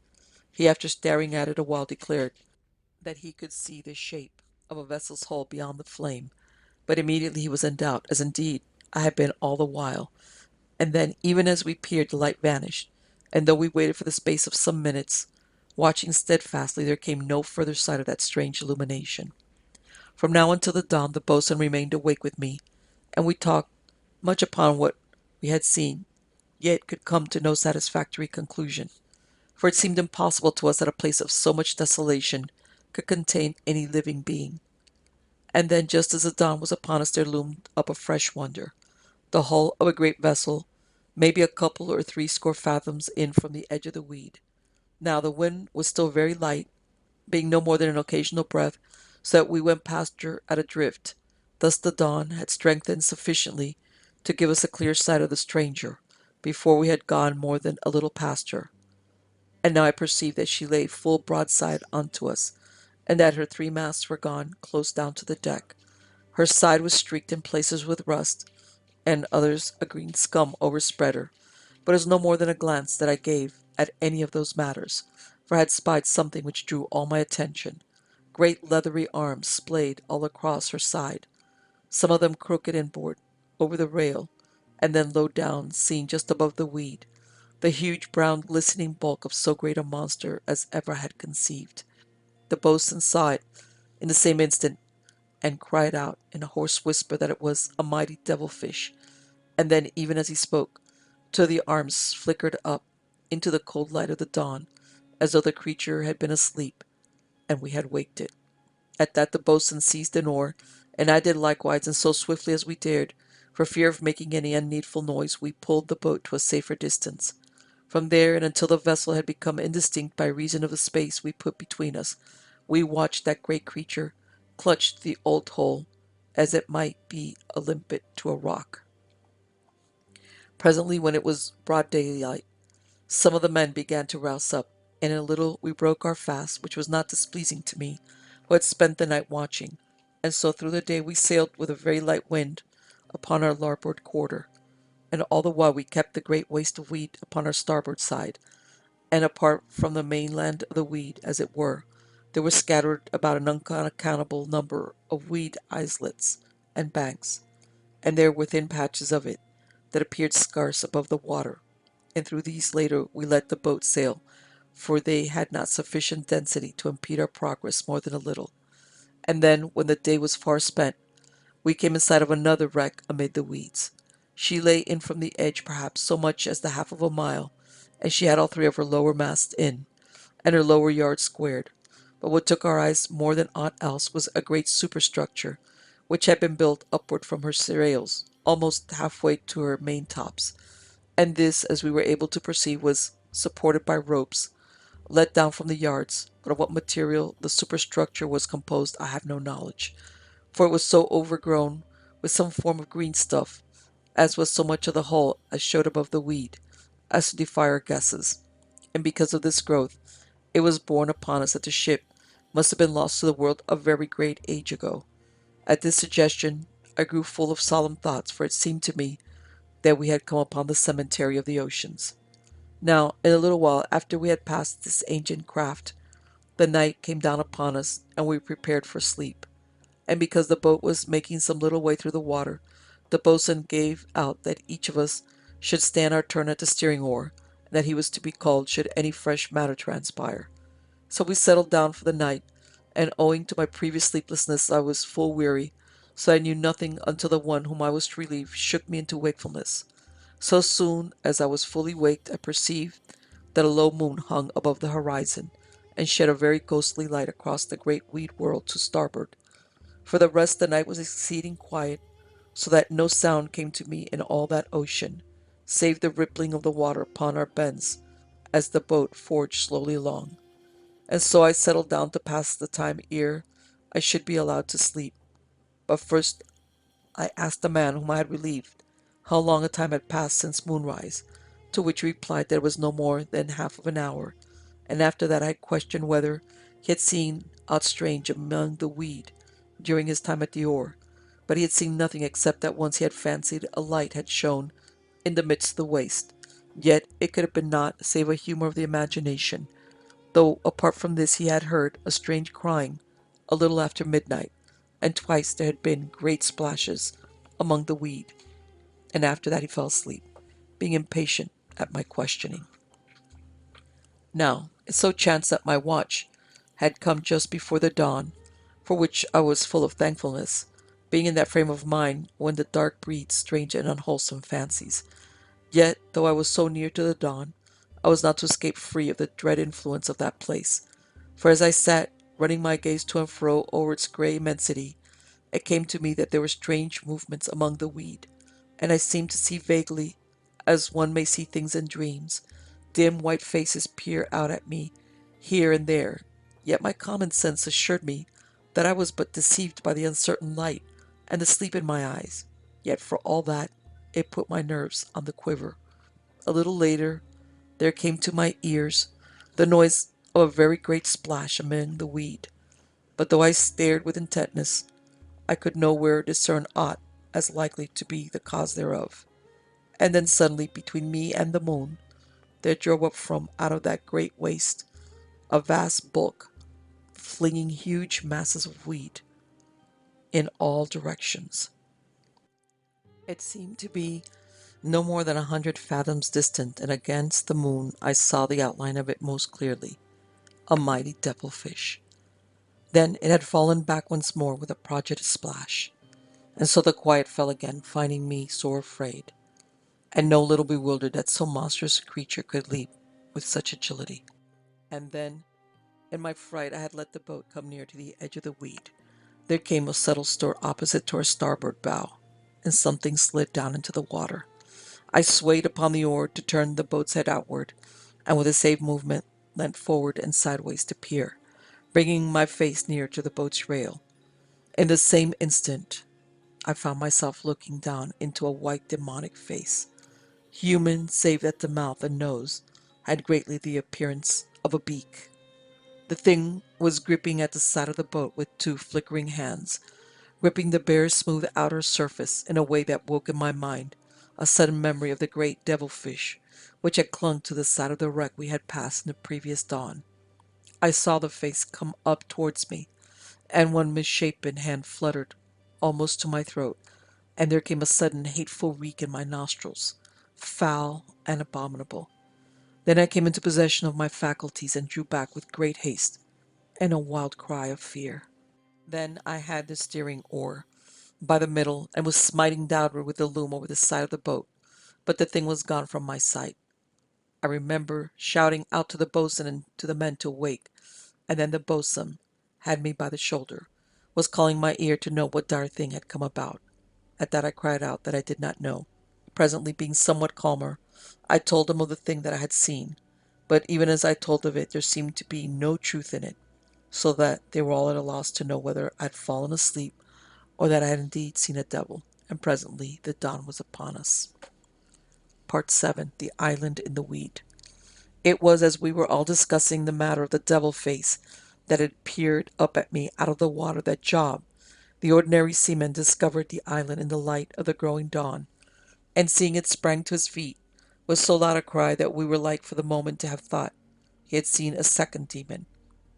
He, after staring at it a while, declared that he could see the shape of a vessel's hull beyond the flame, but immediately he was in doubt, as indeed I had been all the while. And then, even as we peered, the light vanished, and though we waited for the space of some minutes, watching steadfastly, there came no further sight of that strange illumination. From now until the dawn, the boatswain remained awake with me, and we talked much upon what we had seen, yet could come to no satisfactory conclusion, for it seemed impossible to us that a place of so much desolation could contain any living being. And then, just as the dawn was upon us, there loomed up a fresh wonder, the hull of a great vessel, maybe a couple or 3 score fathoms in from the edge of the weed. Now the wind was still very light, being no more than an occasional breath, so that we went past her at a drift. Thus the dawn had strengthened sufficiently to give us a clear sight of the stranger, before we had gone more than a little past her. And now I perceived that she lay full broadside unto us, and that her 3 masts were gone close down to the deck. Her side was streaked in places with rust, and others a green scum overspread her. But it was no more than a glance that I gave at any of those matters, for I had spied something which drew all my attention. Great leathery arms splayed all across her side, some of them crooked inboard, over the rail, and then low down, seen just above the weed, the huge brown glistening bulk of so great a monster as ever I had conceived. The boatswain saw it in the same instant, and cried out in a hoarse whisper that it was a mighty devilfish, and then, even as he spoke, two of the arms flickered up into the cold light of the dawn, as though the creature had been asleep, and we had waked it. At that the boatswain seized an oar, and I did likewise, and so swiftly as we dared, for fear of making any unneedful noise, we pulled the boat to a safer distance. From there, and until the vessel had become indistinct by reason of the space we put between us, we watched that great creature clutch the old hull as it might be a limpet to a rock. Presently, when it was broad daylight, some of the men began to rouse up, and in a little we broke our fast, which was not displeasing to me, who had spent the night watching, and so through the day we sailed with a very light wind upon our larboard quarter, and all the while we kept the great waste of weed upon our starboard side, and apart from the mainland of the weed, as it were, there were scattered about an unaccountable number of weed islets and banks, and there within patches of it that appeared scarce above the water, and through these later we let the boat sail, for they had not sufficient density to impede our progress more than a little. And then, when the day was far spent, we came in sight of another wreck amid the weeds. She lay in from the edge perhaps so much as the half of a mile, and she had all 3 of her lower masts in, and her lower yards squared. But what took our eyes more than aught else was a great superstructure, which had been built upward from her sails, almost halfway to her main tops, and this, as we were able to perceive, was supported by ropes let down from the yards, but of what material the superstructure was composed I have no knowledge, for it was so overgrown with some form of green stuff, as was so much of the hull as showed above the weed, as to defy our guesses. and because of this growth, it was borne upon us that the ship must have been lost to the world a very great age ago. At this suggestion, I grew full of solemn thoughts, for it seemed to me that we had come upon the cemetery of the oceans. Now, in a little while after we had passed this ancient craft, the night came down upon us, and we prepared for sleep. And because the boat was making some little way through the water, the boatswain gave out that each of us should stand our turn at the steering oar, and that he was to be called should any fresh matter transpire. So we settled down for the night, and owing to my previous sleeplessness I was full weary, so I knew nothing until the one whom I was to relieve shook me into wakefulness. So soon as I was fully waked I perceived that a low moon hung above the horizon, and shed a very ghostly light across the great weed world to starboard. For the rest the night was exceeding quiet, so that no sound came to me in all that ocean, save the rippling of the water upon our bends as the boat forged slowly along. And so I settled down to pass the time ere I should be allowed to sleep. But first I asked the man whom I had relieved how long a time had passed since moonrise, to which he replied that it was no more than half of an hour, and after that I questioned whether he had seen aught strange among the weed during his time at the oar, but he had seen nothing except that once he had fancied a light had shone in the midst of the waste. Yet it could have been naught save a humour of the imagination, though apart from this he had heard a strange crying a little after midnight, and twice there had been great splashes among the weed, and after that he fell asleep, being impatient at my questioning. Now, it so chanced that my watch had come just before the dawn, for which I was full of thankfulness, being in that frame of mind when the dark breeds strange and unwholesome fancies. Yet, though I was so near to the dawn, I was not to escape free of the dread influence of that place, for as I sat, running my gaze to and fro over its grey immensity, it came to me that there were strange movements among the weed, and I seemed to see vaguely, as one may see things in dreams, dim white faces peer out at me here and there. Yet my common sense assured me that I was but deceived by the uncertain light and the sleep in my eyes. Yet for all that, it put my nerves on the quiver. A little later, there came to my ears the noise of a very great splash among the weed, but though I stared with intentness, I could nowhere discern aught as likely to be the cause thereof. And then suddenly, between me and the moon, there drove up from out of that great waste a vast bulk, flinging huge masses of weed in all directions. It seemed to be no more than 100 fathoms distant, and against the moon I saw the outline of it most clearly, a mighty devilfish. Then it had fallen back once more with a prodigious splash, and so the quiet fell again, finding me sore afraid, and no little bewildered that so monstrous a creature could leap with such agility. And then, in my fright, I had let the boat come near to the edge of the weed. There came a subtle stir opposite to our starboard bow, and something slid down into the water. I swayed upon the oar to turn the boat's head outward, and with a safe movement leant forward and sideways to peer, bringing my face near to the boat's rail. In the same instant, I found myself looking down into a white demonic face, human save that the mouth and nose had greatly the appearance of a beak. The thing was gripping at the side of the boat with two flickering hands, gripping the bare smooth outer surface in a way that woke in my mind a sudden memory of the great devilfish which had clung to the side of the wreck we had passed in the previous dawn. I saw the face come up towards me, and one misshapen hand fluttered almost to my throat, and there came a sudden hateful reek in my nostrils, foul and abominable. Then I came into possession of my faculties and drew back with great haste and a wild cry of fear. Then I had the steering oar by the middle and was smiting downward with the loom over the side of the boat, but the thing was gone from my sight. I remember shouting out to the boatswain and to the men to wake, and then the boatswain had me by the shoulder, was calling my ear to know what dire thing had come about. At that I cried out that I did not know. Presently, being somewhat calmer, I told him of the thing that I had seen, but even as I told of it there seemed to be no truth in it, so that they were all at a loss to know whether I had fallen asleep or that I had indeed seen a devil. And presently the dawn was upon us. Part 7. The Island in the Weed. It was as we were all discussing the matter of the devil face that had peered up at me out of the water that Job, the ordinary seaman, discovered the island in the light of the growing dawn, and seeing it sprang to his feet with so loud a cry that we were like for the moment to have thought he had seen a second demon.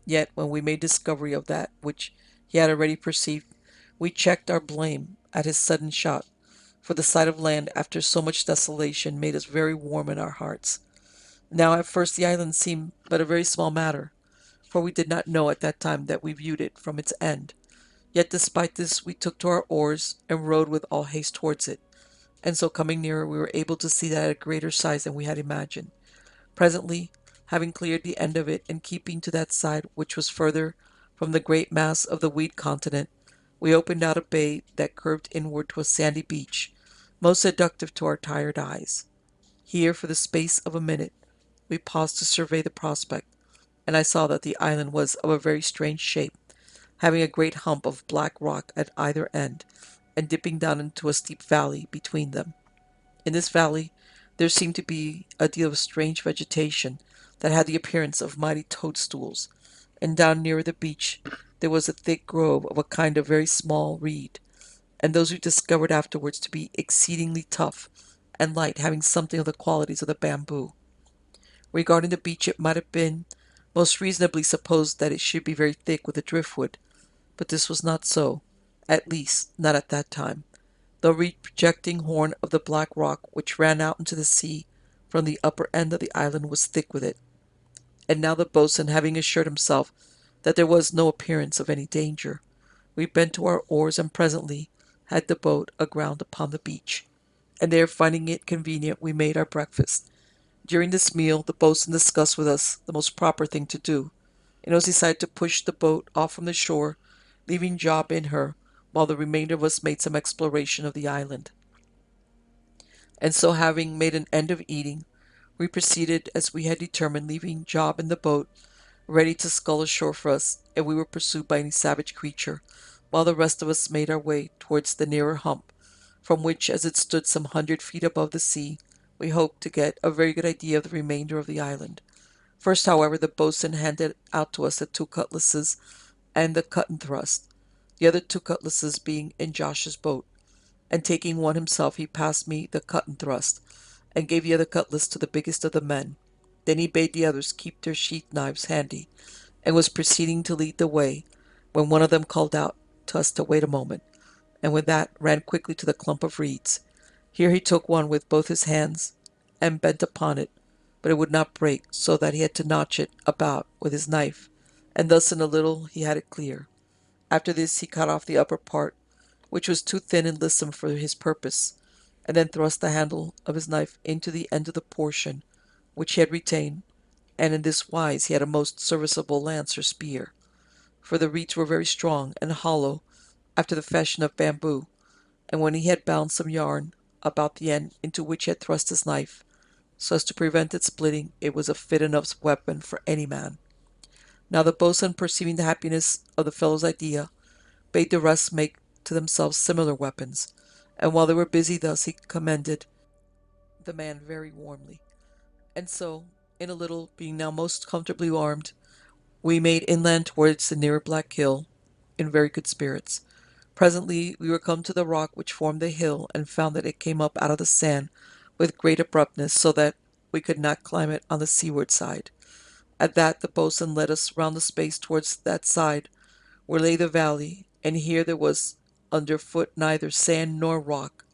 Yet when we made discovery of that which he had already perceived, we checked our blame at his sudden shout, for the sight of land after so much desolation made us very warm in our hearts. Now at first the island seemed but a very small matter, for we did not know at that time that we viewed it from its end. Yet despite this we took to our oars and rowed with all haste towards it, and so coming nearer we were able to see that it had a greater size than we had imagined. Presently, having cleared the end of it and keeping to that side which was further from the great mass of the weed continent, we opened out a bay that curved inward to a sandy beach, most seductive to our tired eyes. Here, for the space of a minute, we paused to survey the prospect, and I saw that the island was of a very strange shape, having a great hump of black rock at either end, and dipping down into a steep valley between them. In this valley there seemed to be a deal of strange vegetation that had the appearance of mighty toadstools, and down nearer the beach there was a thick grove of a kind of very small reed, and those we discovered afterwards to be exceedingly tough and light, having something of the qualities of the bamboo. Regarding the beach, it might have been most reasonably supposed that it should be very thick with the driftwood, but this was not so, at least not at that time. The projecting horn of the black rock which ran out into the sea from the upper end of the island was thick with it. And now the boatswain, having assured himself that there was no appearance of any danger, we bent to our oars and presently had the boat aground upon the beach, and there finding it convenient we made our breakfast. During this meal the boatswain discussed with us the most proper thing to do, and it was decided to push the boat off from the shore, leaving Job in her, while the remainder of us made some exploration of the island. And so having made an end of eating, we proceeded as we had determined, leaving Job in the boat, ready to scull ashore for us if we were pursued by any savage creature, while the rest of us made our way towards the nearer hump, from which, as it stood some 100 feet above the sea, we hoped to get a very good idea of the remainder of the island. First, however, the boatswain handed out to us the two cutlasses and the cut and thrust, the other two cutlasses being in Josh's boat, and taking one himself, he passed me the cut and thrust, and gave the other cutlass to the biggest of the men. Then he bade the others keep their sheath knives handy, and was proceeding to lead the way, when one of them called out to us to wait a moment, and with that ran quickly to the clump of reeds. Here he took one with both his hands, and bent upon it, but it would not break, so that he had to notch it about with his knife, and thus in a little he had it clear. After this he cut off the upper part, which was too thin and lissom for his purpose, and then thrust the handle of his knife into the end of the portion which he had retained, and in this wise he had a most serviceable lance or spear, for the reeds were very strong and hollow after the fashion of bamboo, and when he had bound some yarn about the end into which he had thrust his knife, so as to prevent its splitting, it was a fit enough weapon for any man. Now the boatswain, perceiving the happiness of the fellow's idea, bade the rest make to themselves similar weapons, and while they were busy thus he commended the man very warmly. And so, in a little, being now most comfortably armed, we made inland towards the nearer Black Hill, in very good spirits. Presently we were come to the rock which formed the hill, and found that it came up out of the sand with great abruptness, so that we could not climb it on the seaward side. At that the boatswain led us round the space towards that side where lay the valley, and here there was under foot neither sand nor rock,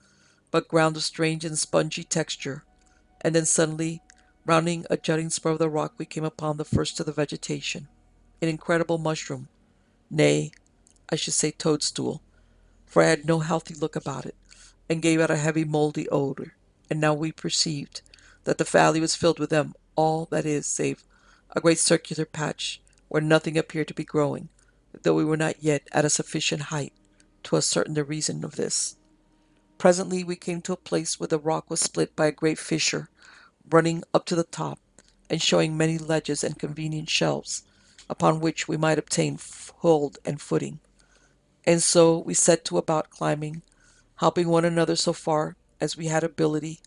but ground of strange and spongy texture. And then suddenly, rounding a jutting spur of the rock, we came upon the first of the vegetation, an incredible mushroom, nay, I should say toadstool, for it had no healthy look about it, and gave out a heavy mouldy odor. And now we perceived that the valley was filled with them, all that is, save a great circular patch where nothing appeared to be growing, though we were not yet at a sufficient height to ascertain the reason of this. Presently we came to a place where the rock was split by a great fissure, running up to the top, and showing many ledges and convenient shelves, upon which we might obtain hold and footing. And so we set to about climbing, helping one another so far as we had ability,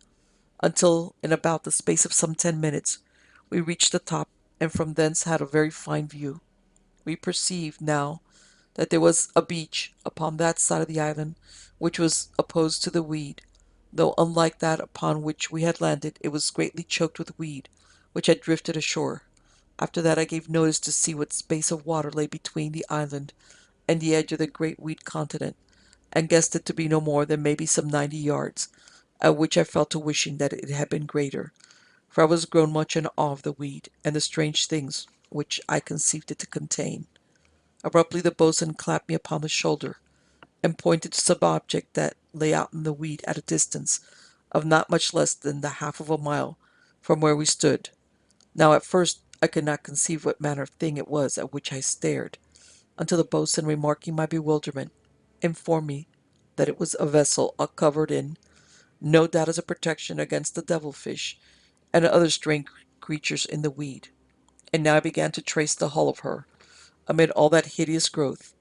until in about the space of some 10 minutes We reached the top, and from thence had a very fine view. We perceived now that there was a beach upon that side of the island which was opposed to the weed, though unlike that upon which we had landed, it was greatly choked with weed, which had drifted ashore. After that I gave notice to see what space of water lay between the island and the edge of the great weed continent, and guessed it to be no more than maybe some 90 yards, at which I fell to wishing that it had been greater, for I was grown much in awe of the weed, and the strange things which I conceived it to contain. Abruptly the boatswain clapped me upon the shoulder, and pointed to some object that lay out in the weed at a distance of not much less than the half of a mile from where we stood. Now at first I could not conceive what manner of thing it was at which I stared, until the boatswain, remarking my bewilderment, informed me that it was a vessel all covered in, no doubt as a protection against the devilfish and other strange creatures in the weed. And now I began to trace the hull of her, amid all that hideous growth,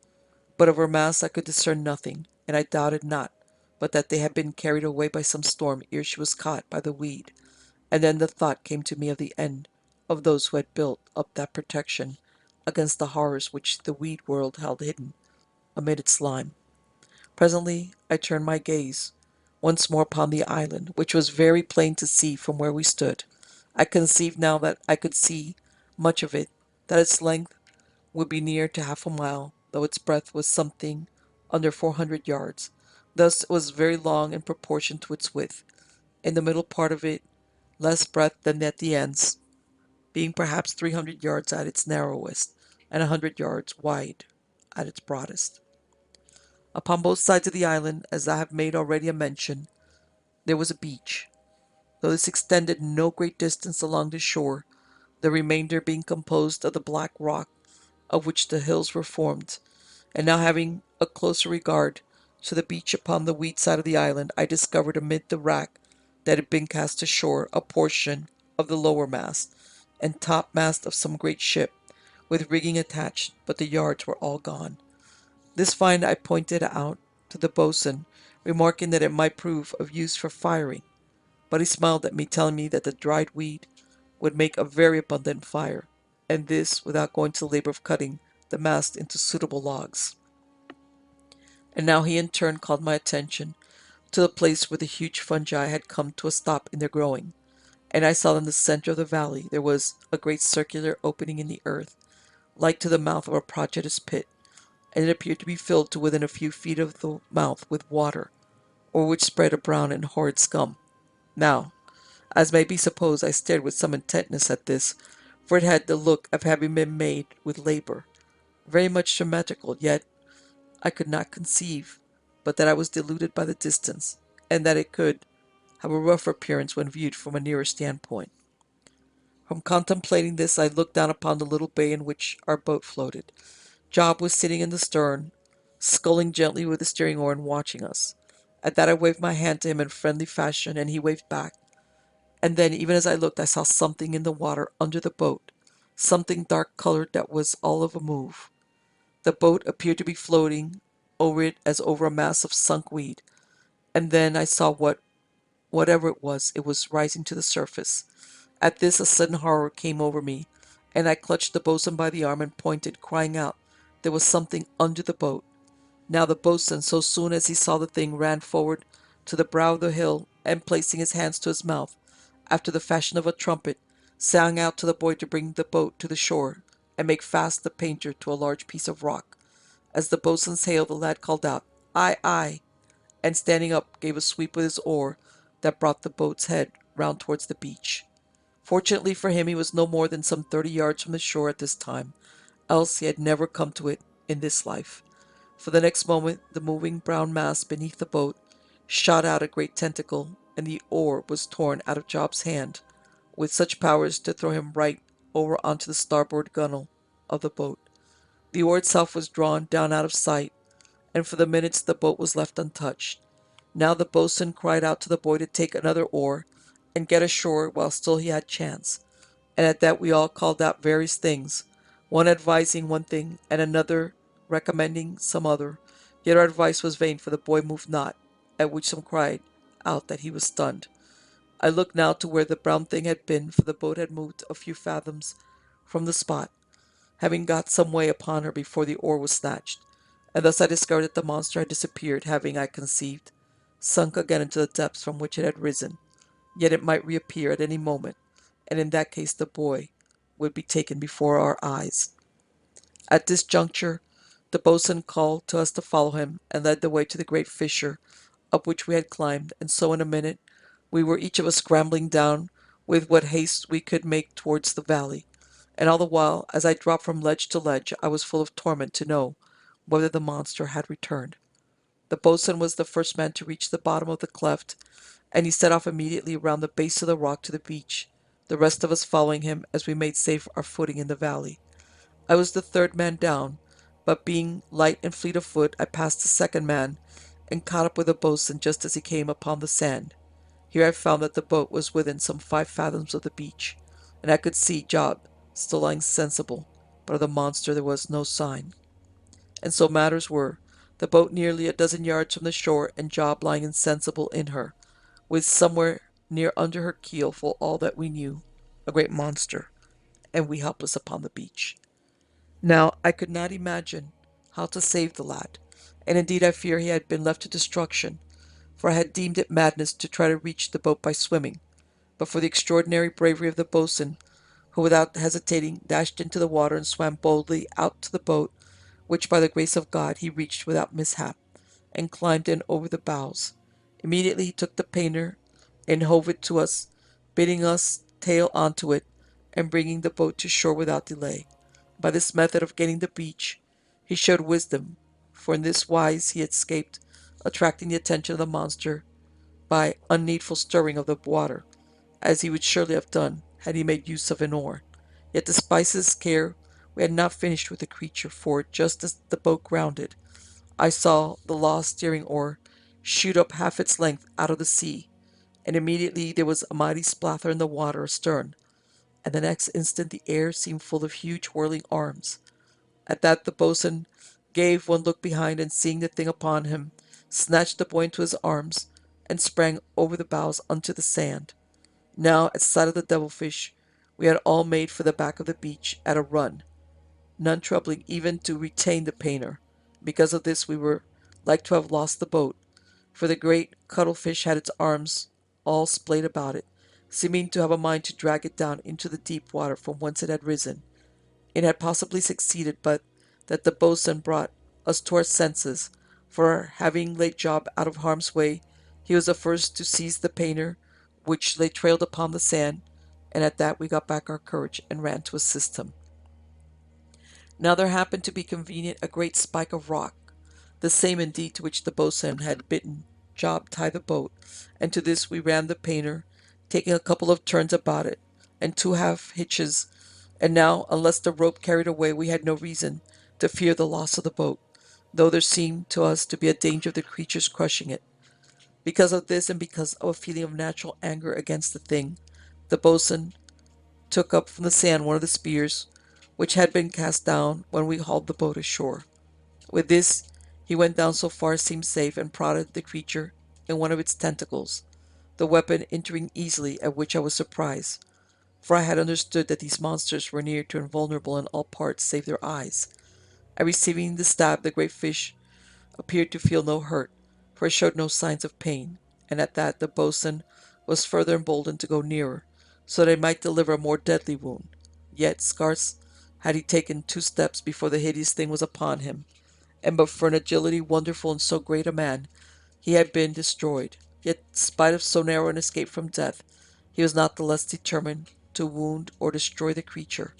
but of her masts I could discern nothing, and I doubted not but that they had been carried away by some storm ere she was caught by the weed. And then the thought came to me of the end of those who had built up that protection against the horrors which the weed world held hidden amid its slime. Presently I turned my gaze once more upon the island, which was very plain to see from where we stood. I conceived now that I could see much of it, that its length would be near to half a mile, though its breadth was something under 400 yards. Thus it was very long in proportion to its width. In the middle part of it less breadth than at the ends, being perhaps 300 yards at its narrowest, and 100 yards wide at its broadest. Upon both sides of the island, as I have made already a mention, there was a beach, though this extended no great distance along the shore, the remainder being composed of the black rock of which the hills were formed. And now having a closer regard to the beach upon the weed side of the island, I discovered amid the wrack that had been cast ashore a portion of the lower mast and topmast of some great ship, with rigging attached, but the yards were all gone. This find I pointed out to the boatswain, remarking that it might prove of use for firing, but he smiled at me, telling me that the dried weed would make a very abundant fire, and this without going to the labor of cutting the mast into suitable logs. And now he in turn called my attention to the place where the huge fungi had come to a stop in their growing, and I saw in the center of the valley there was a great circular opening in the earth, like to the mouth of a prodigious pit, and it appeared to be filled to within a few feet of the mouth with water, over which spread a brown and horrid scum. Now, as may be supposed, I stared with some intentness at this, for it had the look of having been made with labor, very much symmetrical, yet I could not conceive but that I was deluded by the distance, and that it could have a rougher appearance when viewed from a nearer standpoint. From contemplating this, I looked down upon the little bay in which our boat floated. Job was sitting in the stern, sculling gently with the steering oar and watching us. At that I waved my hand to him in friendly fashion, and he waved back. And then, even as I looked, I saw something in the water under the boat, something dark colored that was all of a move. The boat appeared to be floating over it as over a mass of sunk weed, and then I saw whatever it was rising to the surface. At this a sudden horror came over me, and I clutched the boatswain by the arm and pointed, crying out there was something under the boat. Now the boatswain, so soon as he saw the thing, ran forward to the brow of the hill, and placing his hands to his mouth, after the fashion of a trumpet, sang out to the boy to bring the boat to the shore, and make fast the painter to a large piece of rock. As the boatswain's hail, the lad called out, "Aye, aye," and standing up gave a sweep with his oar that brought the boat's head round towards the beach. Fortunately for him, he was no more than some 30 yards from the shore at this time, else he had never come to it in this life. For the next moment the moving brown mass beneath the boat shot out a great tentacle, and the oar was torn out of Job's hand with such power as to throw him right over onto the starboard gunwale of the boat. The oar itself was drawn down out of sight, and for the minutes the boat was left untouched. Now the boatswain cried out to the boy to take another oar and get ashore while still he had chance, and at that we all called out various things, one advising one thing and another recommending some other. Yet our advice was vain, for the boy moved not, at which some cried out that he was stunned. I looked now to where the brown thing had been, for the boat had moved a few fathoms from the spot, having got some way upon her before the oar was snatched, and thus I discovered that the monster had disappeared, having, I conceived, sunk again into the depths from which it had risen. Yet it might reappear at any moment, and in that case the boy would be taken before our eyes. At this juncture, the boatswain called to us to follow him, and led the way to the great fissure up which we had climbed, and so in a minute we were each of us scrambling down with what haste we could make towards the valley. And all the while, as I dropped from ledge to ledge, I was full of torment to know whether the monster had returned. The boatswain was the first man to reach the bottom of the cleft, and he set off immediately around the base of the rock to the beach, the rest of us following him as we made safe our footing in the valley. I was the third man down, but being light and fleet of foot, I passed the second man and caught up with the boatswain just as he came upon the sand. Here I found that the boat was within some 5 fathoms of the beach, and I could see Job still lying sensible, but of the monster there was no sign. And so matters were, the boat nearly a dozen yards from the shore, and Job lying insensible in her, with somewhere near under her keel, for all that we knew, a great monster, and we helpless upon the beach. Now I could not imagine how to save the lad, and indeed I fear he had been left to destruction, for I had deemed it madness to try to reach the boat by swimming, but for the extraordinary bravery of the boatswain, who without hesitating dashed into the water and swam boldly out to the boat, which by the grace of God he reached without mishap, and climbed in over the bows. Immediately he took the painter and hove it to us, bidding us tail onto it, and bringing the boat to shore without delay. By this method of gaining the beach, he showed wisdom, for in this wise he escaped attracting the attention of the monster by unneedful stirring of the water, as he would surely have done had he made use of an oar. Yet despite his care, we had not finished with the creature, for just as the boat grounded, I saw the lost steering oar shoot up half its length out of the sea, and immediately there was a mighty splather in the water astern, and the next instant the air seemed full of huge whirling arms. At that the boatswain gave one look behind, and seeing the thing upon him, snatched the boy into his arms, and sprang over the bows unto the sand. Now, at sight of the devilfish, we had all made for the back of the beach at a run, none troubling even to retain the painter. Because of this we were like to have lost the boat, for the great cuttlefish had its arms all splayed about it, seeming to have a mind to drag it down into the deep water from whence it had risen. It had possibly succeeded, but that the boatswain brought us to our senses, for having laid Job out of harm's way, he was the first to seize the painter, which lay trailed upon the sand, and at that we got back our courage and ran to assist him. Now there happened to be convenient a great spike of rock, the same indeed to which the boatswain had bidden Job tie the boat, and to this we ran the painter, taking a couple of turns about it, and 2 half hitches, and now, unless the rope carried away, we had no reason to fear the loss of the boat, though there seemed to us to be a danger of the creature's crushing it. Because of this, and because of a feeling of natural anger against the thing, the boatswain took up from the sand one of the spears which had been cast down when we hauled the boat ashore. With this, he went down so far as seemed safe, and prodded the creature in one of its tentacles, the weapon entering easily, at which I was surprised, for I had understood that these monsters were near to invulnerable in all parts save their eyes. At receiving the stab, the great fish appeared to feel no hurt, for it showed no signs of pain, and at that the boatswain was further emboldened to go nearer, so that he might deliver a more deadly wound. Yet scarce had he taken 2 steps before the hideous thing was upon him, and but for an agility wonderful in so great a man, he had been destroyed. Yet, spite of so narrow an escape from death, he was not the less determined to wound or destroy the creature,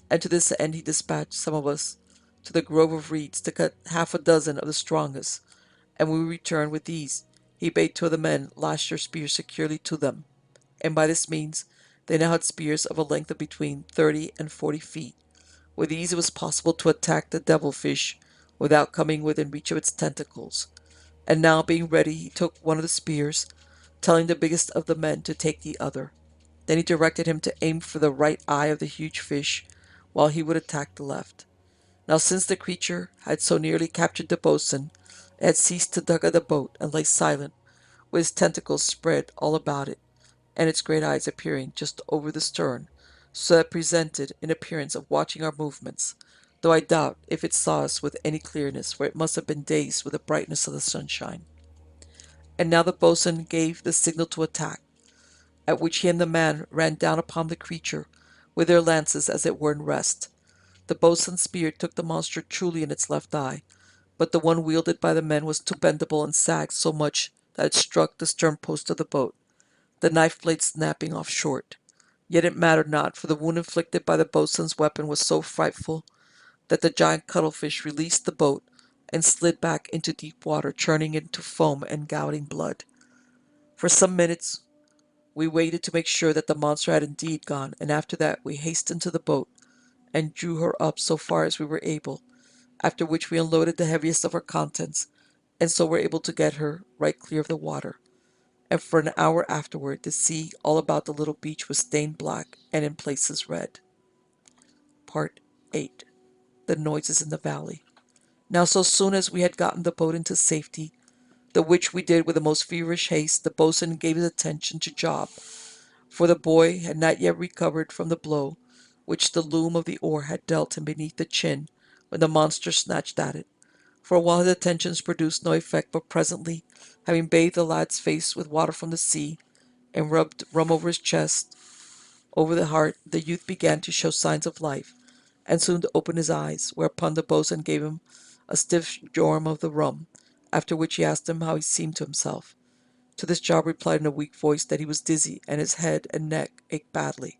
and to this end he dispatched some of us to the grove of reeds to cut half a dozen of the strongest, and when we returned with these, he bade 2 of the men lash their spears securely to them, and by this means they now had spears of a length of between 30 and 40 feet. With these it was possible to attack the devilfish without coming within reach of its tentacles. And now, being ready, he took one of the spears, telling the biggest of the men to take the other. Then he directed him to aim for the right eye of the huge fish, while he would attack the left. Now, since the creature had so nearly captured the boatswain, it had ceased to tug at the boat, and lay silent, with his tentacles spread all about it. and its great eyes appearing just over the stern, so that it presented an appearance of watching our movements, though I doubt if it saw us with any clearness, for it must have been dazed with the brightness of the sunshine. And now the boatswain gave the signal to attack, at which he and the man ran down upon the creature, with their lances as it were in rest. The boatswain's spear took the monster truly in its left eye, but the one wielded by the men was too bendable and sagged so much that it struck the stern post of the boat, the knife blade snapping off short. Yet it mattered not, for the wound inflicted by the boatswain's weapon was so frightful that the giant cuttlefish released the boat and slid back into deep water, churning into foam and gouting blood. For some minutes we waited to make sure that the monster had indeed gone, and after that we hastened to the boat and drew her up so far as we were able, after which we unloaded the heaviest of her contents, and so were able to get her right clear of the water. And for an hour afterward the sea all about the little beach was stained black and in places red. Part 8. The noises in the valley. Now so soon as we had gotten the boat into safety, the which we did with the most feverish haste, the boatswain gave his attention to job, for the boy had not yet recovered from the blow which the loom of the oar had dealt him beneath the chin when the monster snatched at it. For a while his attentions produced no effect, but presently, having bathed the lad's face with water from the sea, and rubbed rum over his chest, over the heart, the youth began to show signs of life, and soon to open his eyes, whereupon the boatswain gave him a stiff jorum of the rum, after which he asked him how he seemed to himself. To this Job replied in a weak voice that he was dizzy, and his head and neck ached badly.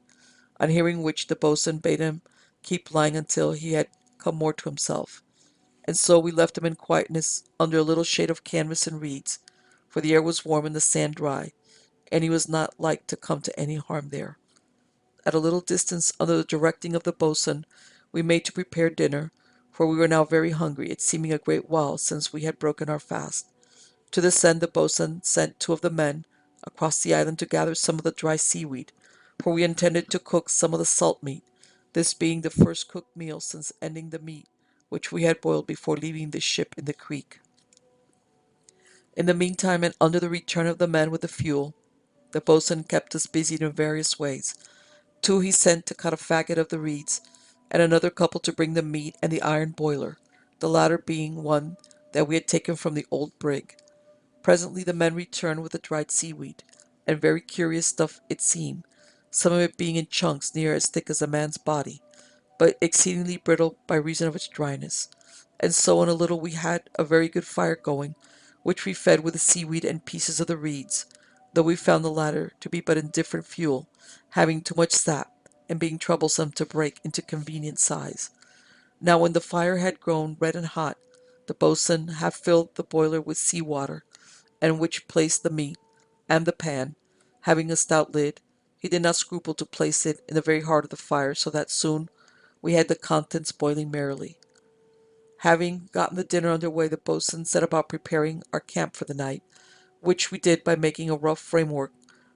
On hearing which, the boatswain bade him keep lying until he had come more to himself. And so we left him in quietness under a little shade of canvas and reeds, for the air was warm and the sand dry, and he was not like to come to any harm there. At a little distance, under the directing of the boatswain, we made to prepare dinner, for we were now very hungry, it seeming a great while since we had broken our fast. To this end the boatswain sent two of the men across the island to gather some of the dry seaweed, for we intended to cook some of the salt meat, this being the first cooked meal since ending the meat which we had boiled before leaving the ship in the creek. In the meantime, and under the return of the men with the fuel, the boatswain kept us busied in various ways. Two he sent to cut a faggot of the reeds, and another couple to bring the meat and the iron boiler, the latter being one that we had taken from the old brig. Presently the men returned with the dried seaweed, and very curious stuff it seemed, some of it being in chunks near as thick as a man's body, but exceedingly brittle by reason of its dryness. And so in a little we had a very good fire going, which we fed with the seaweed and pieces of the reeds, though we found the latter to be but indifferent fuel, having too much sap, and being troublesome to break into convenient size. Now when the fire had grown red and hot, the boatswain half filled the boiler with sea water, and which placed the meat, and the pan, having a stout lid, he did not scruple to place it in the very heart of the fire, so that soon we had the contents boiling merrily. Having gotten the dinner under way, the boatswain set about preparing our camp for the night, which we did by making a rough framework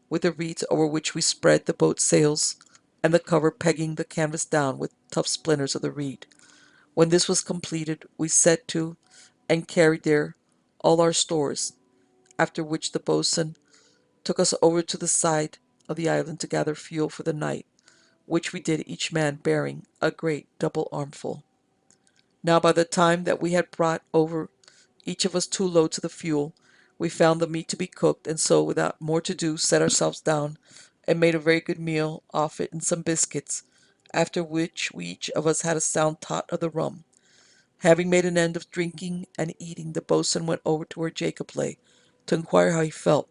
with the reeds over which we spread the boat sails, and the cover pegging the canvas down with tough splinters of the reed. When this was completed, we set to and carried there all our stores, after which the boatswain took us over to the side of the island to gather fuel for the night, which we did, each man bearing a great double armful. Now by the time that we had brought over each of us 2 loads of the fuel, we found the meat to be cooked, and so without more to do set ourselves down and made a very good meal off it and some biscuits, after which we each of us had a sound tot of the rum. Having made an end of drinking and eating, the boatswain went over to where Jacob lay, to inquire how he felt,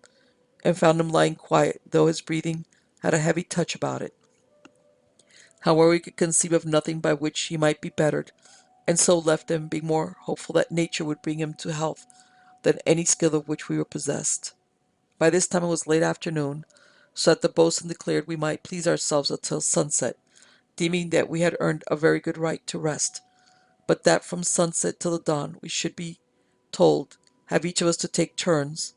and found him lying quiet, though his breathing had a heavy touch about it. However, we could conceive of nothing by which he might be bettered, and so left him, being more hopeful that nature would bring him to health than any skill of which we were possessed. By this time it was late afternoon, so that the boatswain declared we might please ourselves until sunset, deeming that we had earned a very good right to rest, but that from sunset till the dawn we should be told, have each of us to take turns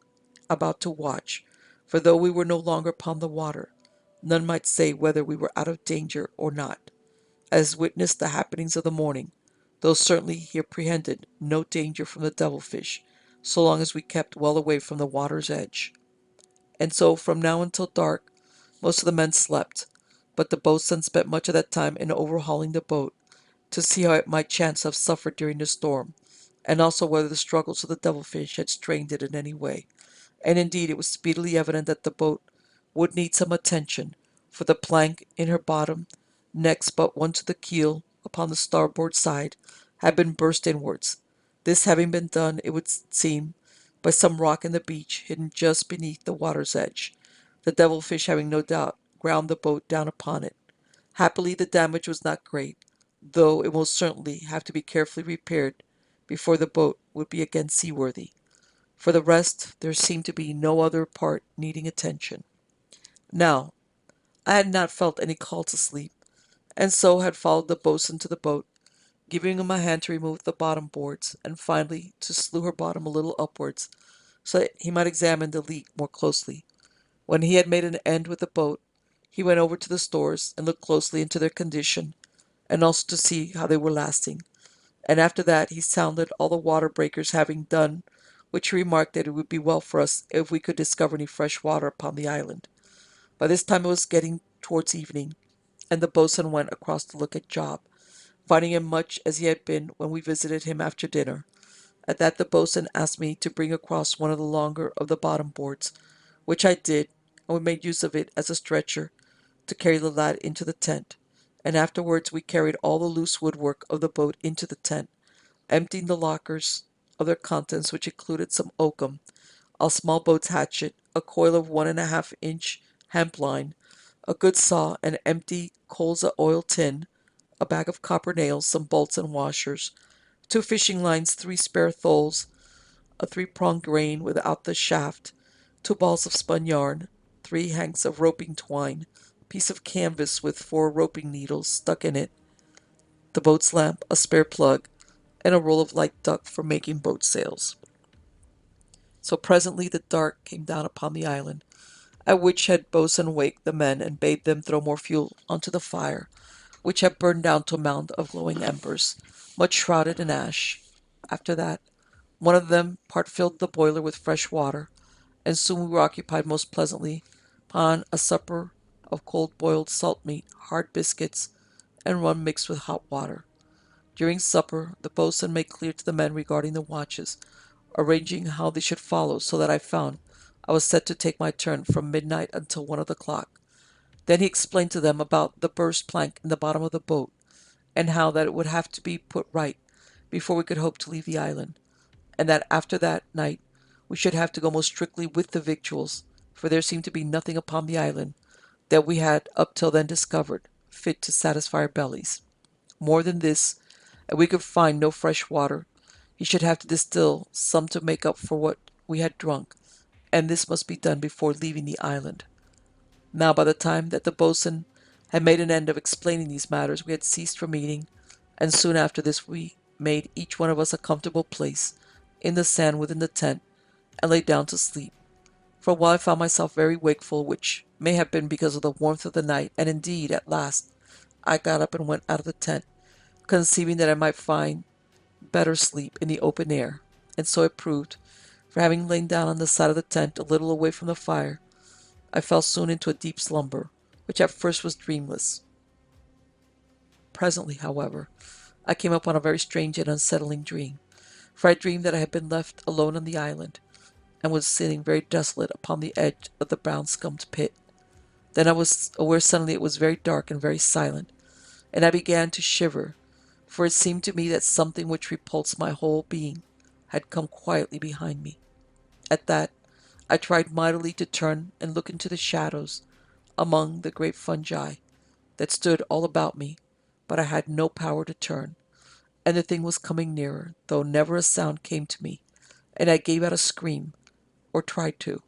about to watch, for though we were no longer upon the water, none might say whether we were out of danger or not, as witnessed the happenings of the morning, though certainly he apprehended no danger from the devilfish, so long as we kept well away from the water's edge. And so from now until dark Most of the men slept, but the boatswain spent much of that time in overhauling the boat to see how it might chance to have suffered during the storm, and also whether the struggles of the devilfish had strained it in any way. And indeed it was speedily evident that the boat would need some attention, for the plank in her bottom, next but one to the keel upon the starboard side, had been burst inwards. This having been done, it would seem, by some rock in the beach, hidden just beneath the water's edge, the devilfish having no doubt ground the boat down upon it. Happily the damage was not great, though it will certainly have to be carefully repaired before the boat would be again seaworthy. For the rest, there seemed to be no other part needing attention. Now, I had not felt any call to sleep, and so had followed the boatswain to the boat, giving him a hand to remove the bottom boards, and finally to slew her bottom a little upwards, so that he might examine the leak more closely. When he had made an end with the boat, he went over to the stores and looked closely into their condition, and also to see how they were lasting. And after that he sounded all the water breakers, having done which he remarked that it would be well for us if we could discover any fresh water upon the island. By this time it was getting towards evening, and the boatswain went across to look at Job, finding him much as he had been when we visited him after dinner. At that the boatswain asked me to bring across one of the longer of the bottom boards, which I did, and we made use of it as a stretcher to carry the lad into the tent, and afterwards we carried all the loose woodwork of the boat into the tent, emptying the lockers of their contents, which included some oakum, a small boat's hatchet, a coil of 1.5-inch hemp line, a good saw, an empty colza oil tin, a bag of copper nails, some bolts and washers, 2 fishing lines, 3 spare tholes, a 3-pronged rein without the shaft, 2 balls of spun yarn, 3 hanks of roping twine, a piece of canvas with 4 roping needles stuck in it, the boat's lamp, a spare plug, and a roll of light duck for making boat sails. So presently the dark came down upon the island, at which had boatswain waked the men and bade them throw more fuel onto the fire, which had burned down to a mound of glowing embers, much shrouded in ash. After that, one of them part filled the boiler with fresh water, and soon we were occupied most pleasantly upon a supper of cold boiled salt meat, hard biscuits, and rum mixed with hot water. During supper, the boatswain made clear to the men regarding the watches, arranging how they should follow, so that I found I was set to take my turn from midnight until 1 o'clock. Then he explained to them about the burst plank in the bottom of the boat, and how that it would have to be put right before we could hope to leave the island, and that after that night we should have to go most strictly with the victuals, for there seemed to be nothing upon the island that we had up till then discovered fit to satisfy our bellies. More than this, as we could find no fresh water, he should have to distill some to make up for what we had drunk, and this must be done before leaving the island. Now by the time that the boatswain had made an end of explaining these matters, we had ceased from eating, and soon after this we made each one of us a comfortable place in the sand within the tent, and lay down to sleep. For a while I found myself very wakeful, which may have been because of the warmth of the night, and indeed at last I got up and went out of the tent, conceiving that I might find better sleep in the open air, and so it proved, for having lain down on the side of the tent a little away from the fire, I fell soon into a deep slumber, which at first was dreamless. Presently, however, I came upon a very strange and unsettling dream, for I dreamed that I had been left alone on the island, and was sitting very desolate upon the edge of the brown scummed pit. Then I was aware suddenly it was very dark and very silent, and I began to shiver, for it seemed to me that something which repulsed my whole being had come quietly behind me. At that, I tried mightily to turn and look into the shadows among the great fungi that stood all about me, but I had no power to turn, and the thing was coming nearer, though never a sound came to me, and I gave out a scream, or tried to,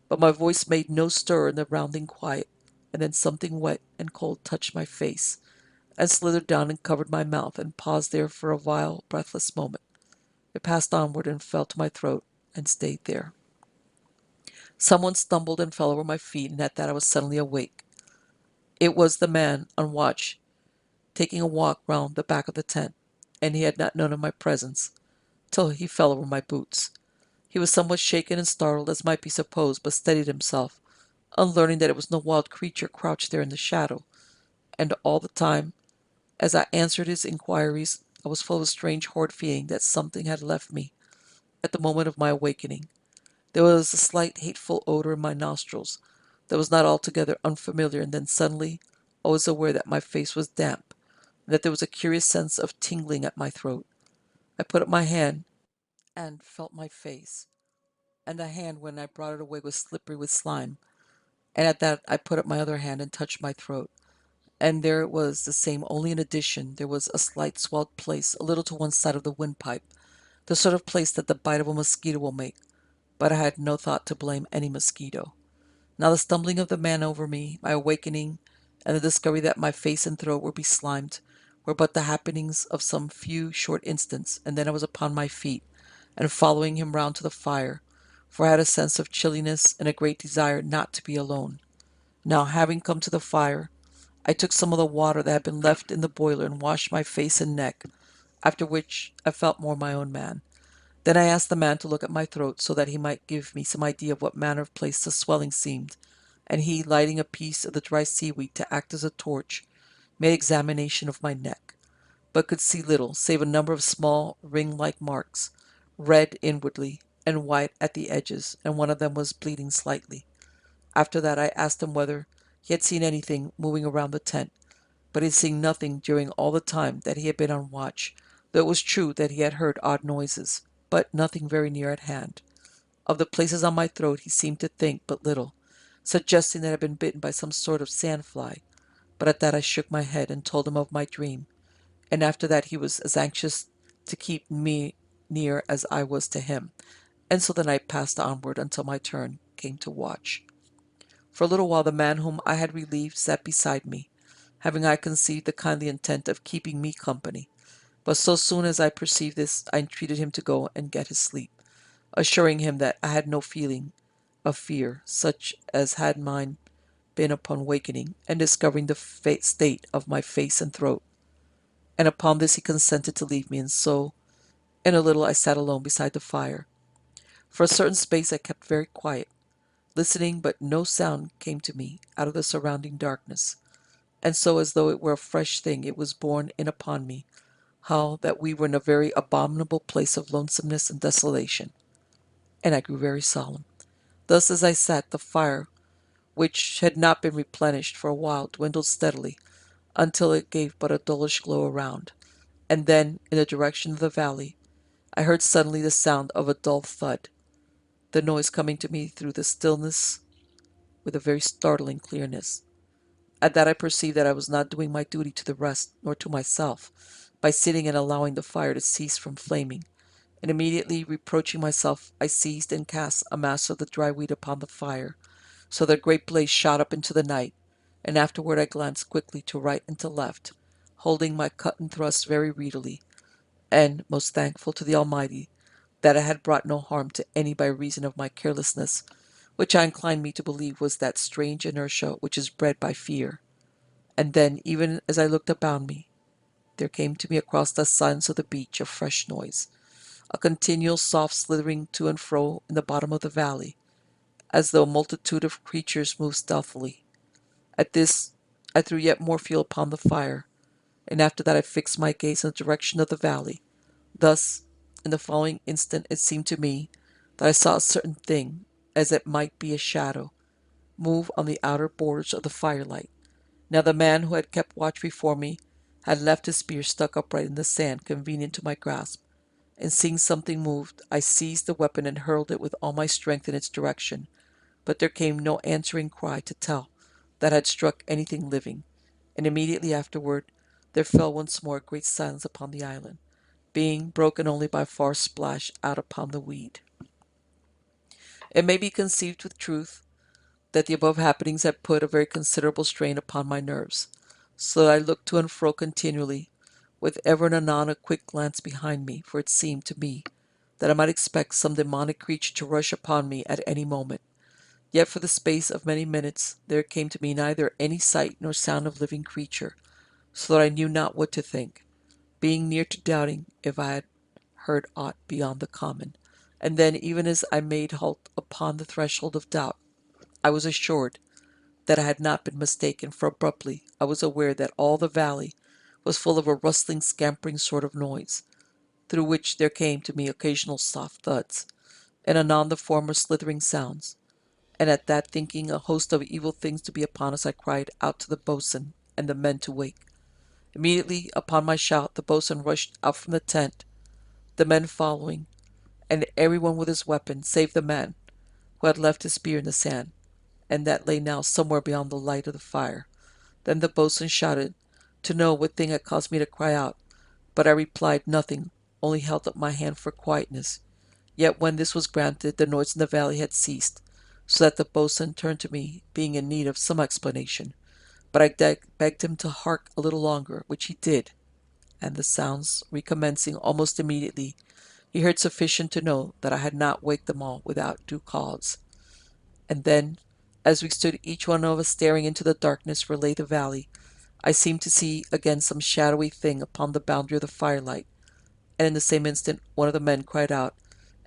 but my voice made no stir in the rounding quiet, and then something wet and cold touched my face, and slithered down and covered my mouth, and paused there for a while breathless moment. It passed onward and fell to my throat, and stayed there. Someone stumbled and fell over my feet, and at that I was suddenly awake. It was the man on watch, taking a walk round the back of the tent, and he had not known of my presence till he fell over my boots. He was somewhat shaken and startled, as might be supposed, but steadied himself unlearning that it was no wild creature crouched there in the shadow. And all the time, as I answered his inquiries, I was full of a strange horrid feeling that something had left me at the moment of my awakening. There was a slight hateful odor in my nostrils that was not altogether unfamiliar, and then suddenly I was aware that my face was damp, and that there was a curious sense of tingling at my throat. I put up my hand and felt my face, and the hand, when I brought it away, was slippery with slime. And at that I put up my other hand and touched my throat, and there it was the same, only in addition there was a slight swelled place a little to one side of the windpipe, the sort of place that the bite of a mosquito will make, but I had no thought to blame any mosquito. Now the stumbling of the man over me, my awakening, and the discovery that my face and throat were beslimed were but the happenings of some few short instants, and then I was upon my feet, and following him round to the fire, for I had a sense of chilliness and a great desire not to be alone. Now, having come to the fire, I took some of the water that had been left in the boiler and washed my face and neck, after which I felt more my own man. Then I asked the man to look at my throat so that he might give me some idea of what manner of place the swelling seemed, and he, lighting a piece of the dry seaweed to act as a torch, made examination of my neck, but could see little save a number of small ring-like marks, red inwardly and white at the edges, and one of them was bleeding slightly. After that I asked him whether he had seen anything moving around the tent, but he had seen nothing during all the time that he had been on watch, though it was true that he had heard odd noises, but nothing very near at hand. Of the places on my throat he seemed to think but little, suggesting that I had been bitten by some sort of sandfly, but at that I shook my head and told him of my dream, and after that he was as anxious to keep me near as I was to him, and so the night passed onward until my turn came to watch. For a little while the man whom I had relieved sat beside me, having I conceived the kindly intent of keeping me company. But so soon as I perceived this, I entreated him to go and get his sleep, assuring him that I had no feeling of fear, such as had mine been upon wakening and discovering the state of my face and throat. And upon this he consented to leave me, and so in a little I sat alone beside the fire. For a certain space I kept very quiet, listening, but no sound came to me out of the surrounding darkness. And so, as though it were a fresh thing, it was borne in upon me how that we were in a very abominable place of lonesomeness and desolation, and I grew very solemn. Thus as I sat, the fire, which had not been replenished for a while, dwindled steadily until it gave but a dullish glow around, and then, in the direction of the valley, I heard suddenly the sound of a dull thud, the noise coming to me through the stillness with a very startling clearness. At that I perceived that I was not doing my duty to the rest nor to myself by sitting and allowing the fire to cease from flaming, and immediately reproaching myself, I seized and cast a mass of the dry weed upon the fire, so that a great blaze shot up into the night, and afterward I glanced quickly to right and to left, holding my cut and thrust very readily, and most thankful to the Almighty that I had brought no harm to any by reason of my carelessness, which I inclined me to believe was that strange inertia which is bred by fear. And then, even as I looked about me, there came to me across the silence of the beach a fresh noise, a continual soft slithering to and fro in the bottom of the valley, as though a multitude of creatures moved stealthily. At this I threw yet more fuel upon the fire, and after that I fixed my gaze in the direction of the valley. Thus, in the following instant it seemed to me that I saw a certain thing, as it might be a shadow, move on the outer borders of the firelight. Now the man who had kept watch before me had left his spear stuck upright in the sand convenient to my grasp, and seeing something moved, I seized the weapon and hurled it with all my strength in its direction, but there came no answering cry to tell that I had struck anything living, and immediately afterward there fell once more a great silence upon the island, being broken only by a far splash out upon the weed. It may be conceived with truth that the above happenings had put a very considerable strain upon my nerves, so that I looked to and fro continually, with ever and anon a quick glance behind me, for it seemed to me that I might expect some demonic creature to rush upon me at any moment. Yet for the space of many minutes there came to me neither any sight nor sound of living creature, so that I knew not what to think, being near to doubting if I had heard aught beyond the common. And then, even as I made halt upon the threshold of doubt, I was assured that I had not been mistaken, for abruptly I was aware that all the valley was full of a rustling, scampering sort of noise, through which there came to me occasional soft thuds, and anon the former slithering sounds. And at that, thinking a host of evil things to be upon us, I cried out to the boatswain and the men to wake. Immediately upon my shout, the boatswain rushed out from the tent, the men following, and everyone with his weapon, save the man who had left his spear in the sand, and that lay now somewhere beyond the light of the fire. Then the boatswain shouted to know what thing had caused me to cry out, but I replied nothing, only held up my hand for quietness. Yet when this was granted, the noise in the valley had ceased, so that the boatswain turned to me, being in need of some explanation. But I begged him to hark a little longer, which he did, and the sounds recommencing almost immediately, he heard sufficient to know that I had not waked them all without due cause. And then, as we stood each one of us staring into the darkness where lay the valley, I seemed to see again some shadowy thing upon the boundary of the firelight, and in the same instant one of the men cried out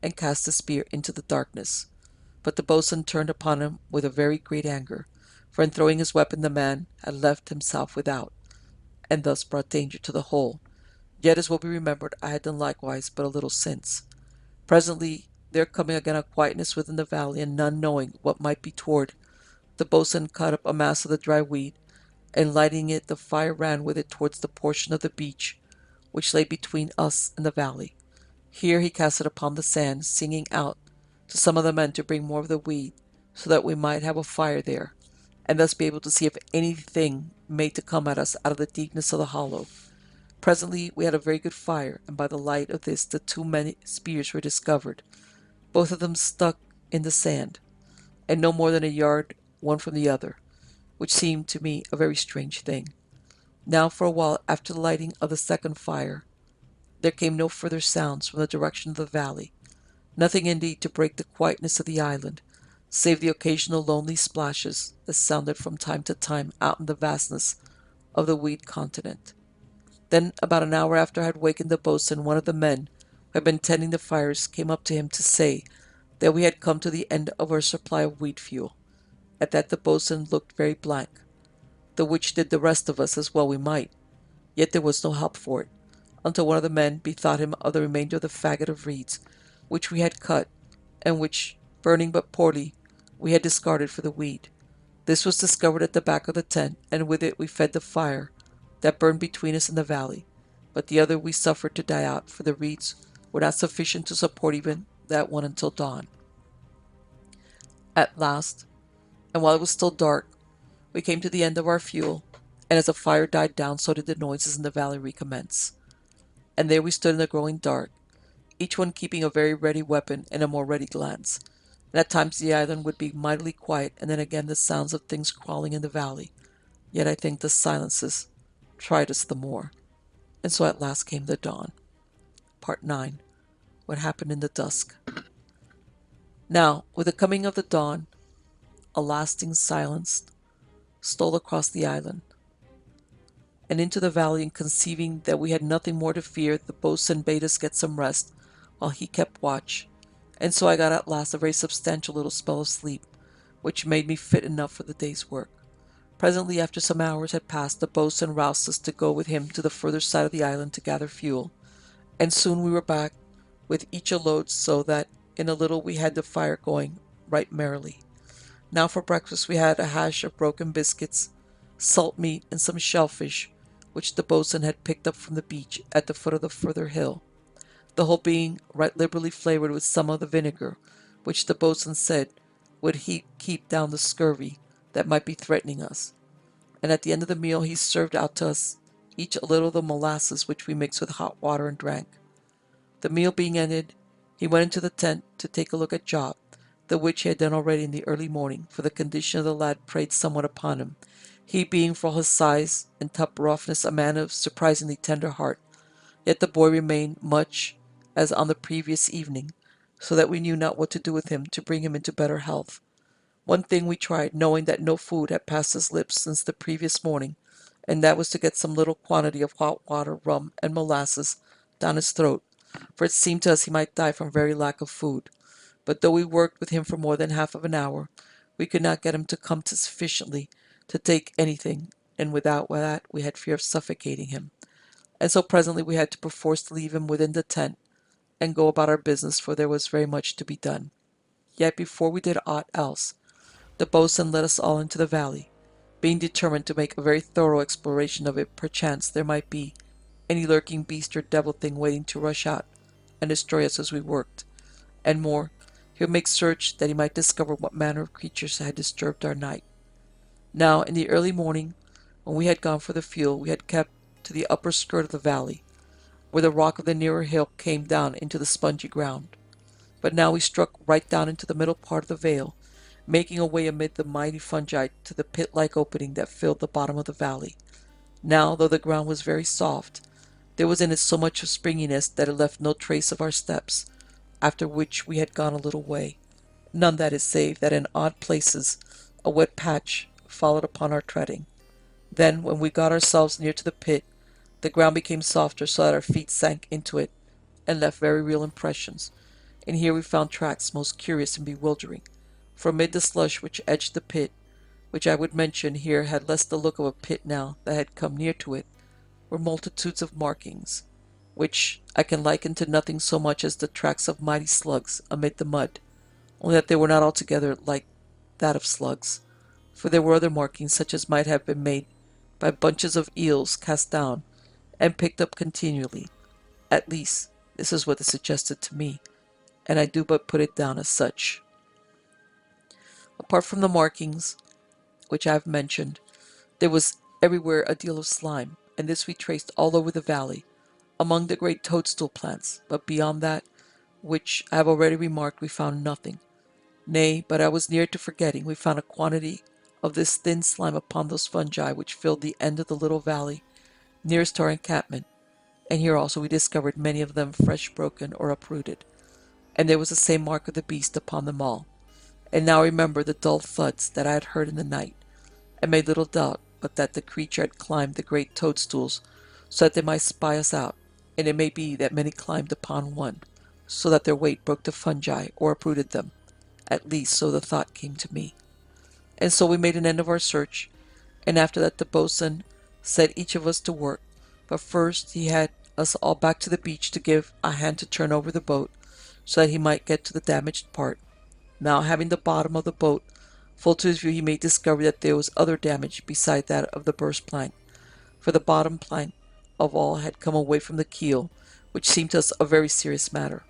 and cast a spear into the darkness. But the boatswain turned upon him with a very great anger, for in throwing his weapon the man had left himself without, and thus brought danger to the whole. Yet, as will be remembered, I had done likewise but a little since. Presently there coming again a quietness within the valley, and none knowing what might be toward, the boatswain cut up a mass of the dry weed, and lighting it, the fire ran with it towards the portion of the beach which lay between us and the valley. Here he cast it upon the sand, singing out to some of the men to bring more of the weed, so that we might have a fire there, and thus be able to see if anything made to come at us out of the deepness of the hollow. Presently we had a very good fire, and by the light of this the two many spears were discovered, both of them stuck in the sand, and no more than a yard one from the other, which seemed to me a very strange thing. Now for a while after the lighting of the second fire, there came no further sounds from the direction of the valley, nothing indeed to break the quietness of the island, save the occasional lonely splashes that sounded from time to time out in the vastness of the weed continent. Then, about an hour after I had wakened the boatswain, one of the men who had been tending the fires came up to him to say that we had come to the end of our supply of wheat fuel. At that the boatswain looked very blank, the which did the rest of us as well we might. Yet there was no help for it, until one of the men bethought him of the remainder of the faggot of reeds, which we had cut, and which, burning but poorly, we had discarded for the weed. This was discovered at the back of the tent, and with it we fed the fire that burned between us and the valley, but the other we suffered to die out, for the reeds were not sufficient to support even that one until dawn. At last, and while it was still dark, we came to the end of our fuel, and as the fire died down, so did the noises in the valley recommence. And there we stood in the growing dark, each one keeping a very ready weapon and a more ready glance. And at times the island would be mightily quiet, and then again the sounds of things crawling in the valley. Yet I think the silences tried us the more. And so at last came the dawn. Part 9. What happened in the dusk. Now, with the coming of the dawn, a lasting silence stole across the island and into the valley, and conceiving that we had nothing more to fear, the boatswain bade us get some rest while he kept watch, and so I got at last a very substantial little spell of sleep, which made me fit enough for the day's work. Presently, after some hours had passed, the boatswain roused us to go with him to the further side of the island to gather fuel, and soon we were back with each a load, so that in a little we had the fire going right merrily. Now for breakfast we had a hash of broken biscuits, salt meat, and some shellfish, which the boatswain had picked up from the beach at the foot of the further hill, the whole being right liberally flavored with some of the vinegar, which the boatswain said would keep down the scurvy that might be threatening us. And at the end of the meal he served out to us each a little of the molasses, which we mixed with hot water and drank. The meal being ended, he went into the tent to take a look at Job, the which he had done already in the early morning, for the condition of the lad preyed somewhat upon him, he being for all his size and tough roughness a man of surprisingly tender heart. Yet the boy remained much as on the previous evening, so that we knew not what to do with him to bring him into better health. One thing we tried, knowing that no food had passed his lips since the previous morning, and that was to get some little quantity of hot water, rum, and molasses down his throat, for it seemed to us he might die from very lack of food. But though we worked with him for more than half of an hour, We could not get him to come to sufficiently to take anything, and without that we had fear of suffocating him. And so presently we had to perforce leave him within the tent and go about our business, for there was very much to be done. Yet before we did aught else, the boatswain led us all into the valley, being determined to make a very thorough exploration of it. Perchance there might be any lurking beast or devil thing waiting to rush out and destroy us as we worked. And more, he would make search that he might discover what manner of creatures had disturbed our night. Now, in the early morning, when we had gone for the fuel, we had kept to the upper skirt of the valley, where the rock of the nearer hill came down into the spongy ground. But now we struck right down into the middle part of the vale, making a way amid the mighty fungi to the pit-like opening that filled the bottom of the valley. Now, though the ground was very soft, there was in it so much of springiness that it left no trace of our steps, after which we had gone a little way. None, that is, save that in odd places a wet patch followed upon our treading. Then, when we got ourselves near to the pit, the ground became softer so that our feet sank into it and left very real impressions, and here we found tracks most curious and bewildering. For amid the slush which edged the pit, which I would mention here had less the look of a pit now that I had come near to it, were multitudes of markings, which I can liken to nothing so much as the tracks of mighty slugs amid the mud, only that they were not altogether like that of slugs, for there were other markings such as might have been made by bunches of eels cast down and picked up continually. At least, this is what is suggested to me, and I do but put it down as such. Apart from the markings which I have mentioned, there was everywhere a deal of slime, and this we traced all over the valley, among the great toadstool plants, but beyond that, which I have already remarked, we found nothing. Nay, but I was near to forgetting, we found a quantity of this thin slime upon those fungi which filled the end of the little valley nearest to our encampment, and here also we discovered many of them fresh broken or uprooted, and there was the same mark of the beast upon them all. And now I remember the dull thuds that I had heard in the night, and made little doubt but that the creature had climbed the great toadstools so that they might spy us out, and it may be that many climbed upon one, so that their weight broke the fungi or uprooted them. At least so the thought came to me. And so we made an end of our search, and after that the boatswain set each of us to work. But first he had us all back to the beach to give a hand to turn over the boat, so that he might get to the damaged part. Now, having the bottom of the boat full to his view, he made discovery that there was other damage beside that of the burst plank, for the bottom plank of all had come away from the keel, which seemed to us a very serious matter,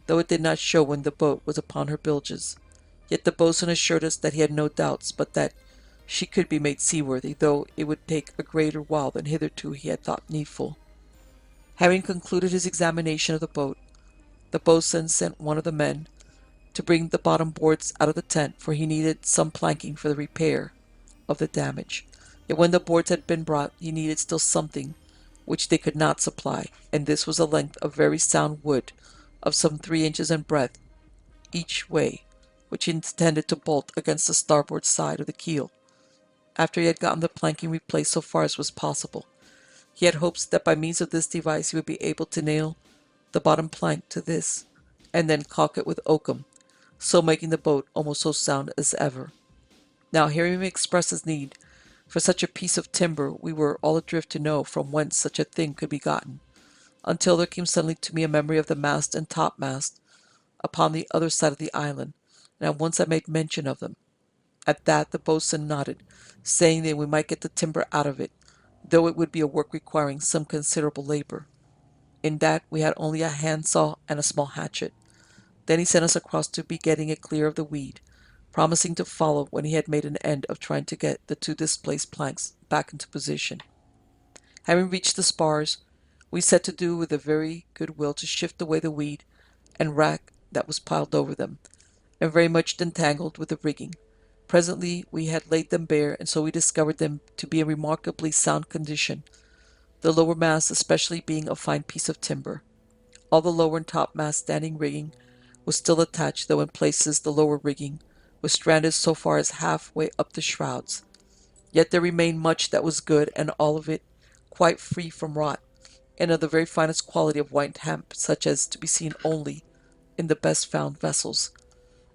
though it did not show when the boat was upon her bilges. Yet the boatswain assured us that he had no doubts but that she could be made seaworthy, though it would take a greater while than hitherto he had thought needful. Having concluded his examination of the boat, the boatswain sent one of the men to bring the bottom boards out of the tent, for he needed some planking for the repair of the damage. Yet when the boards had been brought, he needed still something which they could not supply, and this was a length of very sound wood of some 3 inches in breadth each way, which he intended to bolt against the starboard side of the keel. After he had gotten the planking replaced so far as was possible, he had hopes that by means of this device he would be able to nail the bottom plank to this, and then caulk it with oakum, so making the boat almost so sound as ever. Now, hearing him express his need for such a piece of timber, we were all adrift to know from whence such a thing could be gotten, until there came suddenly to me a memory of the mast and topmast upon the other side of the island, and at once I made mention of them. At that the boatswain nodded, saying that we might get the timber out of it, though it would be a work requiring some considerable labor. In that we had only a handsaw and a small hatchet. Then he sent us across to be getting it clear of the weed, promising to follow when he had made an end of trying to get the 2 displaced planks back into position. Having reached the spars, we set to do with a very good will to shift away the weed and wrack that was piled over them, and very much entangled with the rigging. Presently we had laid them bare, and so we discovered them to be in remarkably sound condition, the lower mast especially being a fine piece of timber. All the lower and topmast standing rigging was still attached, though in places the lower rigging was stranded so far as half-way up the shrouds. Yet there remained much that was good, and all of it quite free from rot, and of the very finest quality of white hemp, such as to be seen only in the best found vessels.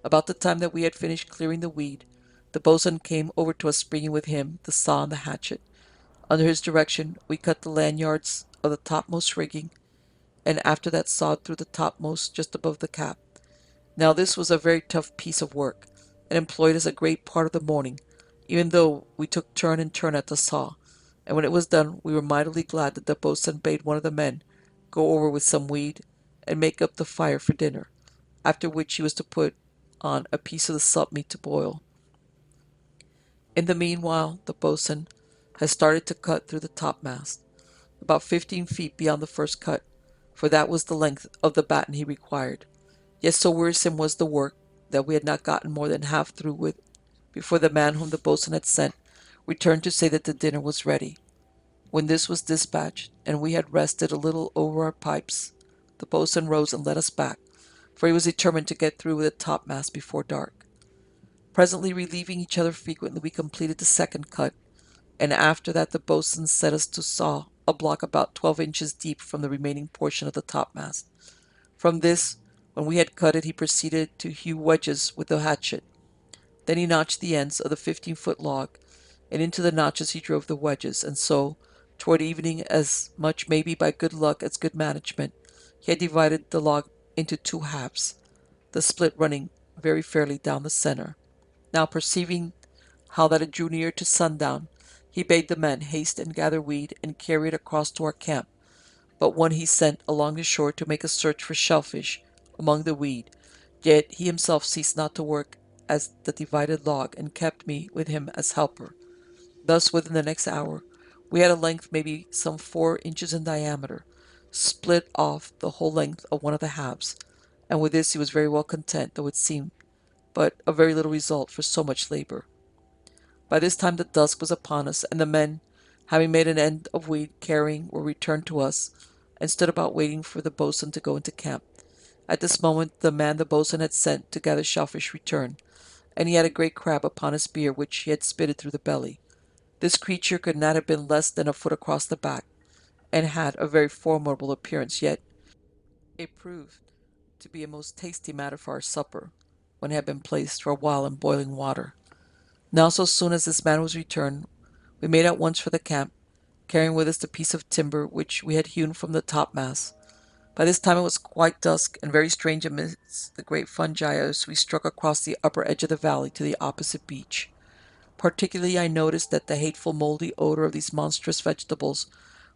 About the time that we had finished clearing the weed, The boatswain came over to us, bringing with him the saw and the hatchet. Under his direction, we cut the lanyards of the topmost rigging, and after that sawed through the topmost just above the cap. Now this was a very tough piece of work, and employed us a great part of the morning, even though we took turn and turn at the saw, and when it was done we were mightily glad that the boatswain bade one of the men go over with some weed and make up the fire for dinner, after which he was to put on a piece of the salt meat to boil. In the meanwhile the boatswain had started to cut through the topmast, about 15 feet beyond the first cut, for that was the length of the batten he required. Yet so wearisome was the work that we had not gotten more than half through with before the man whom the boatswain had sent returned to say that the dinner was ready. When this was dispatched, and we had rested a little over our pipes, the boatswain rose and led us back, for he was determined to get through with the topmast before dark. Presently, relieving each other frequently, we completed the second cut, and after that the boatswain set us to saw a block about 12 inches deep from the remaining portion of the topmast. From this, when we had cut it, he proceeded to hew wedges with the hatchet. Then he notched the ends of the 15-foot log, and into the notches he drove the wedges, and so, toward evening, as much maybe by good luck as good management, he had divided the log into two halves, the split running very fairly down the center. Now perceiving how that it drew near to sundown, he bade the men haste and gather weed and carry it across to our camp, but one he sent along the shore to make a search for shellfish among the weed, yet he himself ceased not to work as the divided log, and kept me with him as helper. Thus within the next hour we had a length maybe some 4 inches in diameter, split off the whole length of one of the halves, and with this he was very well content, though it seemed but a very little result for so much labor. By this time the dusk was upon us, and the men, having made an end of weed carrying, were returned to us, and stood about waiting for the boatswain to go into camp. At this moment the man the boatswain had sent to gather shellfish returned, and he had a great crab upon his spear which he had spitted through the belly. This creature could not have been less than a foot across the back, and had a very formidable appearance, yet it proved to be a most tasty matter for our supper, when it had been placed for a while in boiling water. Now so soon as this man was returned, we made at once for the camp, carrying with us the piece of timber which we had hewn from the topmast. By this time it was quite dusk, and very strange amidst the great fungi as we struck across the upper edge of the valley to the opposite beach. Particularly I noticed that the hateful mouldy odor of these monstrous vegetables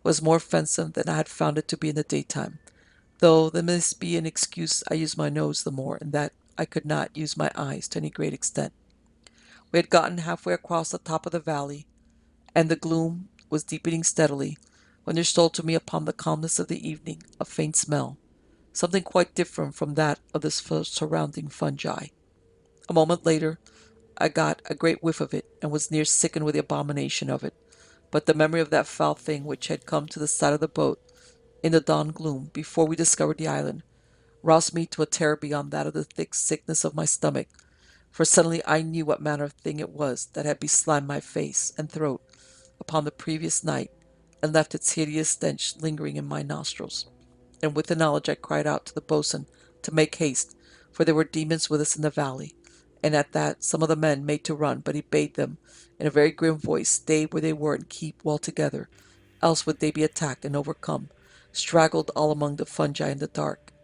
was more offensive than I had found it to be in the daytime, though there must be an excuse I used my nose the more, and that I could not use my eyes to any great extent. We had gotten halfway across the top of the valley, and the gloom was deepening steadily, when there stole to me upon the calmness of the evening a faint smell, something quite different from that of the surrounding fungi. A moment later I got a great whiff of it, and was near sickened with the abomination of it, but the memory of that foul thing which had come to the side of the boat in the dawn gloom before we discovered the island roused me to a terror beyond that of the thick sickness of my stomach, for suddenly I knew what manner of thing it was that had beslimed my face and throat upon the previous night, and left its hideous stench lingering in my nostrils. And with the knowledge I cried out to the boatswain to make haste, for there were demons with us in the valley. And at that some of the men made to run, but he bade them, in a very grim voice, stay where they were and keep well together, else would they be attacked and overcome, straggled all among the fungi in the dark.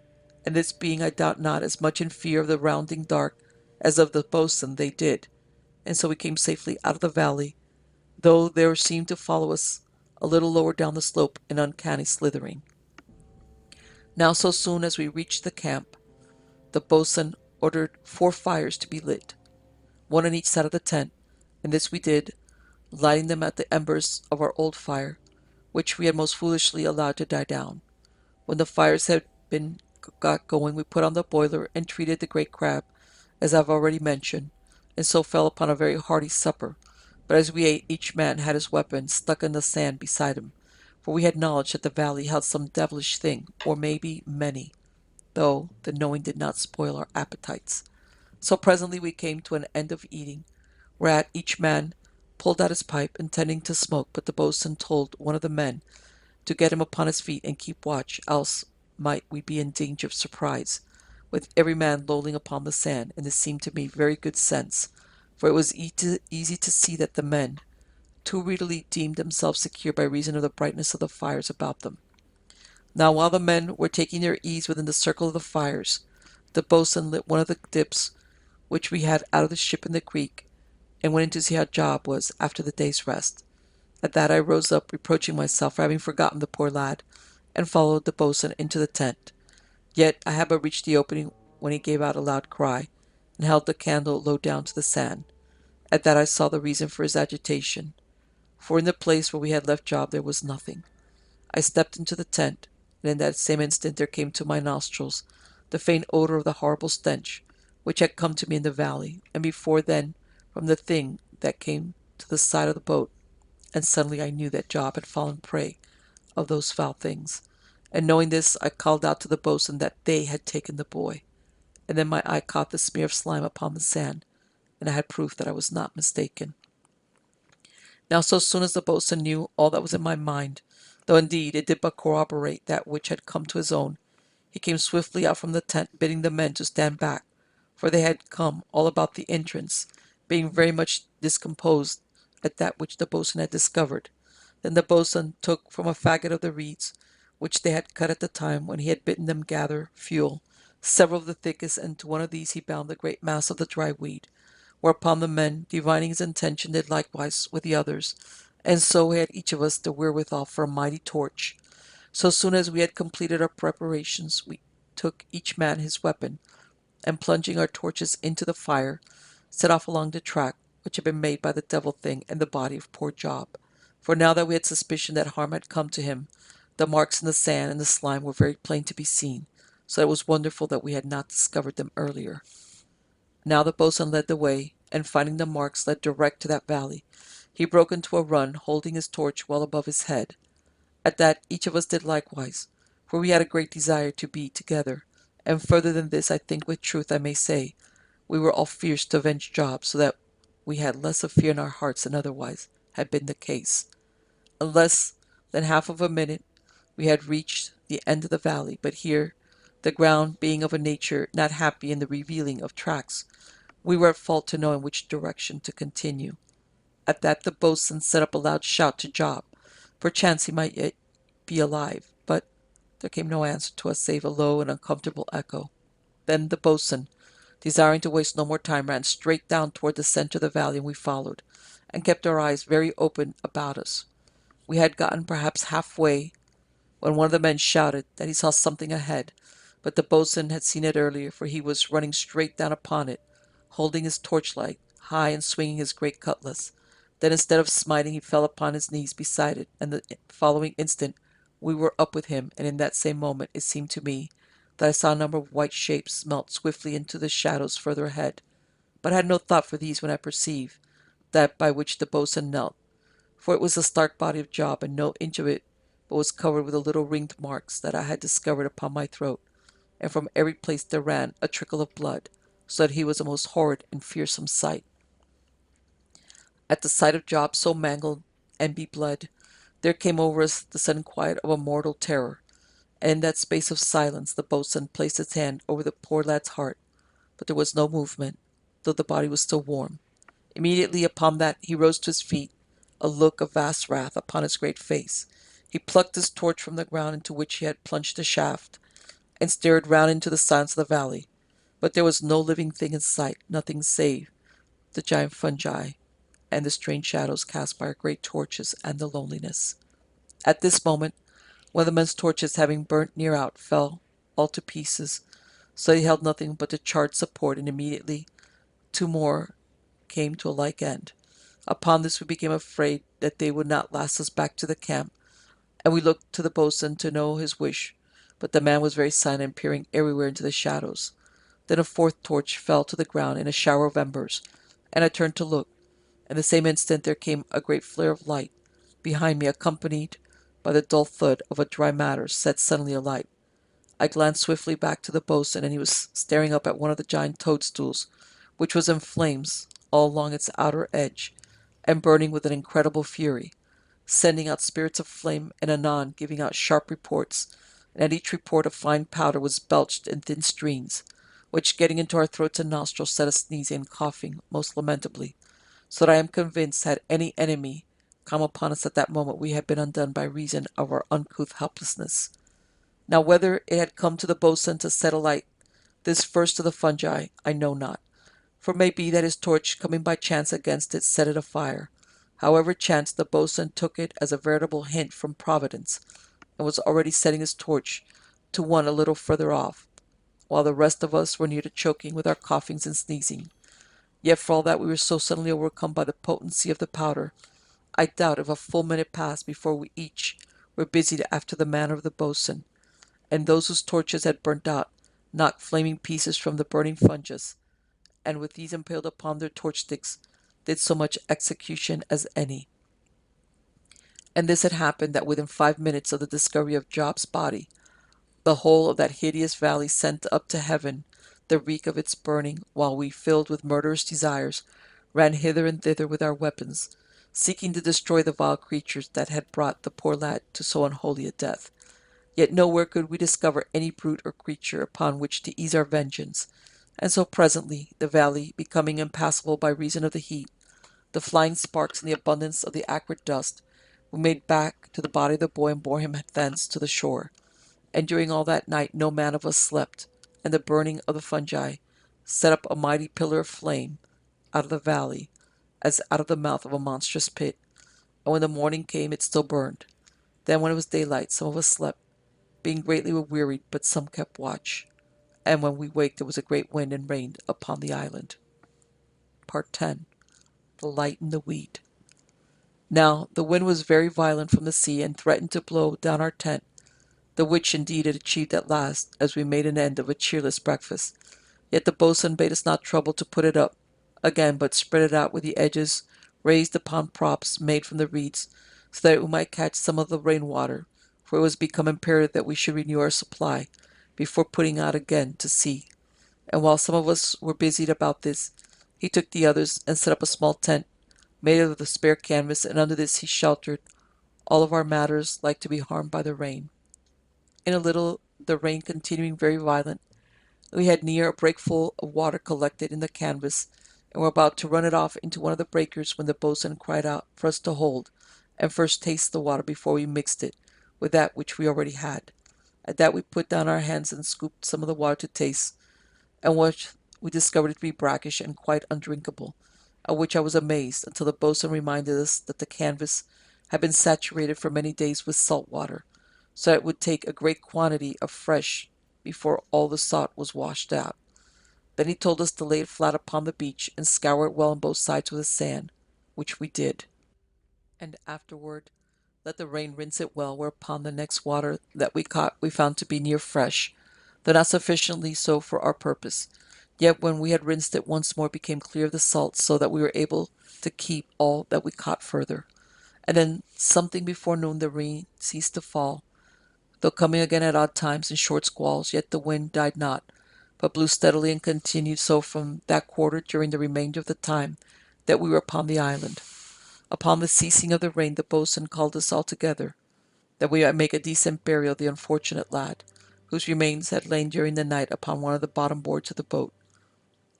And this being, I doubt not, as much in fear of the rounding dark as of the boatswain, they did. And so we came safely out of the valley, though there seemed to follow us a little lower down the slope an uncanny slithering. Now so soon as we reached the camp, the boatswain ordered 4 fires to be lit, one on each side of the tent, and this we did, lighting them at the embers of our old fire, which we had most foolishly allowed to die down. When the fires had been got going, we put on the boiler and treated the great crab, as I have already mentioned, and so fell upon a very hearty supper. But as we ate, each man had his weapon stuck in the sand beside him, for we had knowledge that the valley held some devilish thing, or maybe many, though the knowing did not spoil our appetites. So presently we came to an end of eating, whereat each man pulled out his pipe, intending to smoke, but the boatswain told one of the men to get him upon his feet and keep watch, else might we be in danger of surprise, with every man lolling upon the sand, and this seemed to me very good sense, for it was easy to see that the men too readily deemed themselves secure by reason of the brightness of the fires about them. Now, while the men were taking their ease within the circle of the fires, the boatswain lit one of the dips which we had out of the ship in the creek, and went in to see how Job was after the day's rest. At that I rose up, reproaching myself for having forgotten the poor lad, and followed the boatswain into the tent. Yet I had but reached the opening when he gave out a loud cry, and held the candle low down to the sand. At that I saw the reason for his agitation, for in the place where we had left Job there was nothing. I stepped into the tent, and in that same instant there came to my nostrils the faint odor of the horrible stench which had come to me in the valley, and before then from the thing that came to the side of the boat, and suddenly I knew that Job had fallen prey of those foul things. And knowing this, I called out to the boatswain that they had taken the boy. And then my eye caught the smear of slime upon the sand, and I had proof that I was not mistaken. Now so soon as the boatswain knew all that was in my mind, though indeed it did but corroborate that which had come to his own, he came swiftly out from the tent, bidding the men to stand back, for they had come all about the entrance, being very much discomposed at that which the boatswain had discovered. Then the boatswain took from a faggot of the reeds, which they had cut at the time when he had bidden them gather fuel, several of the thickest, and to one of these he bound the great mass of the dry weed, whereupon the men, divining his intention, did likewise with the others, and so had each of us the wherewithal for a mighty torch. So soon as we had completed our preparations, we took each man his weapon, and plunging our torches into the fire, set off along the track which had been made by the devil thing and the body of poor Job. For now that we had suspicion that harm had come to him, the marks in the sand and the slime were very plain to be seen, so that it was wonderful that we had not discovered them earlier. Now the boatswain led the way, and finding the marks led direct to that valley, he broke into a run, holding his torch well above his head. At that each of us did likewise, for we had a great desire to be together, and further than this I think with truth I may say, we were all fierce to avenge Job, so that we had less of fear in our hearts than otherwise had been the case. In less than half of a minute we had reached the end of the valley, but here, the ground being of a nature not happy in the revealing of tracks, we were at fault to know in which direction to continue. At that the boatswain set up a loud shout to Job. Perchance he might yet be alive, but there came no answer to us save a low and uncomfortable echo. Then the boatswain, desiring to waste no more time, ran straight down toward the center of the valley, and we followed, and kept our eyes very open about us. We had gotten perhaps halfway when one of the men shouted that he saw something ahead, but the boatswain had seen it earlier, for he was running straight down upon it, holding his torchlight high and swinging his great cutlass. Then instead of smiting, he fell upon his knees beside it, and the following instant we were up with him, and in that same moment it seemed to me that I saw a number of white shapes melt swiftly into the shadows further ahead, but I had no thought for these when I perceived that by which the boatswain knelt, for it was the stark body of Job, and no inch of it but was covered with the little ringed marks that I had discovered upon my throat, and from every place there ran a trickle of blood, so that he was a most horrid and fearsome sight. At the sight of Job so mangled and be-blood, there came over us the sudden quiet of a mortal terror, and in that space of silence the boatswain placed his hand over the poor lad's heart, but there was no movement, though the body was still warm. Immediately upon that he rose to his feet, a look of vast wrath upon his great face. He plucked his torch from the ground into which he had plunged the shaft, and stared round into the silence of the valley, but there was no living thing in sight, nothing save the giant fungi and the strange shadows cast by our great torches and the loneliness. At this moment, one of the men's torches, having burnt near out, fell all to pieces, so he held nothing but the charred support, and immediately two more came to a like end. Upon this we became afraid that they would not last us back to the camp, and we looked to the boatswain to know his wish, but the man was very silent, peering everywhere into the shadows. Then a fourth torch fell to the ground in a shower of embers, and I turned to look. In the same instant there came a great flare of light behind me, accompanied by the dull thud of a dry matter set suddenly alight. I glanced swiftly back to the boatswain, and he was staring up at one of the giant toadstools, which was in flames all along its outer edge, and burning with an incredible fury, sending out spirits of flame, and anon giving out sharp reports, and at each report a fine powder was belched in thin streams. which getting into our throats and nostrils set us sneezing and coughing most lamentably, so that I am convinced had any enemy come upon us at that moment we had been undone by reason of our uncouth helplessness. Now whether it had come to the boatswain to set alight this first of the fungi, I know not, for it may be that his torch, coming by chance against it, set it afire. However it chanced, the boatswain took it as a veritable hint from Providence, and was already setting his torch to one a little further off, while the rest of us were near to choking with our coughings and sneezing. Yet for all that we were so suddenly overcome by the potency of the powder, I doubt if a full minute passed before we each were busied after the manner of the boatswain, and those whose torches had burnt out knocked flaming pieces from the burning fungus, and with these impaled upon their torch sticks did so much execution as any. And this had happened that within 5 minutes of the discovery of Job's body, the whole of that hideous valley sent up to heaven the reek of its burning, while we, filled with murderous desires, ran hither and thither with our weapons, seeking to destroy the vile creatures that had brought the poor lad to so unholy a death. Yet nowhere could we discover any brute or creature upon which to ease our vengeance, and so presently, the valley becoming impassable by reason of the heat, the flying sparks, and the abundance of the acrid dust, we made back to the body of the boy and bore him thence to the shore. And during all that night no man of us slept, and the burning of the fungi set up a mighty pillar of flame out of the valley, as out of the mouth of a monstrous pit. And when the morning came it still burned. Then when it was daylight some of us slept, being greatly wearied, but some kept watch. And when we waked there was a great wind and rain upon the island. Part 10. The Light in the Weed. Now the wind was very violent from the sea, and threatened to blow down our tent, the which indeed it achieved at last, as we made an end of a cheerless breakfast. Yet the boatswain bade us not trouble to put it up again, but spread it out with the edges raised upon props made from the reeds, so that we might catch some of the rain water, for it was become imperative that we should renew our supply before putting out again to sea. And while some of us were busied about this, he took the others and set up a small tent made of the spare canvas, and under this he sheltered all of our matters like to be harmed by the rain. In a little, the rain continuing very violent, we had near a breakful of water collected in the canvas, and were about to run it off into one of the breakers, when the boatswain cried out for us to hold, and first taste the water before we mixed it with that which we already had. At that we put down our hands and scooped some of the water to taste, and which we discovered it to be brackish and quite undrinkable, at which I was amazed, until the boatswain reminded us that the canvas had been saturated for many days with salt water, so that it would take a great quantity of fresh before all the salt was washed out. Then he told us to lay it flat upon the beach, and scour it well on both sides with the sand, which we did, and afterward let the rain rinse it well, whereupon the next water that we caught we found to be near fresh, though not sufficiently so for our purpose. Yet when we had rinsed it once more, it became clear of the salt, so that we were able to keep all that we caught further. And then something before noon the rain ceased to fall, though coming again at odd times in short squalls, yet the wind died not, but blew steadily, and continued so from that quarter during the remainder of the time that we were upon the island. Upon the ceasing of the rain, the boatswain called us all together, that we might make a decent burial of the unfortunate lad, whose remains had lain during the night upon one of the bottom boards of the boat.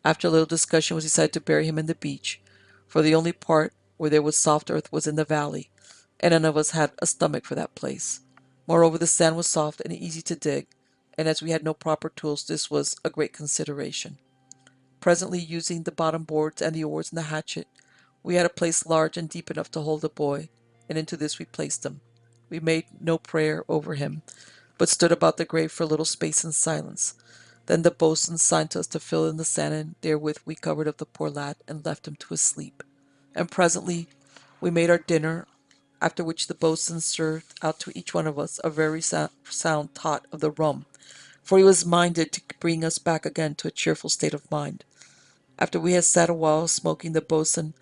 After a little discussion it was decided to bury him in the beach, for the only part where there was soft earth was in the valley, and none of us had a stomach for that place. Moreover, the sand was soft and easy to dig, and as we had no proper tools, this was a great consideration. Presently, using the bottom boards and the oars and the hatchet, we had a place large and deep enough to hold the boy, and into this we placed him. We made no prayer over him, but stood about the grave for a little space in silence. Then the boatswain signed to us to fill in the sand, and therewith we covered up the poor lad and left him to his sleep. And presently we made our dinner, after which the boatswain served out to each one of us a very sound tot of the rum, for he was minded to bring us back again to a cheerful state of mind. After we had sat a while smoking, the boatswain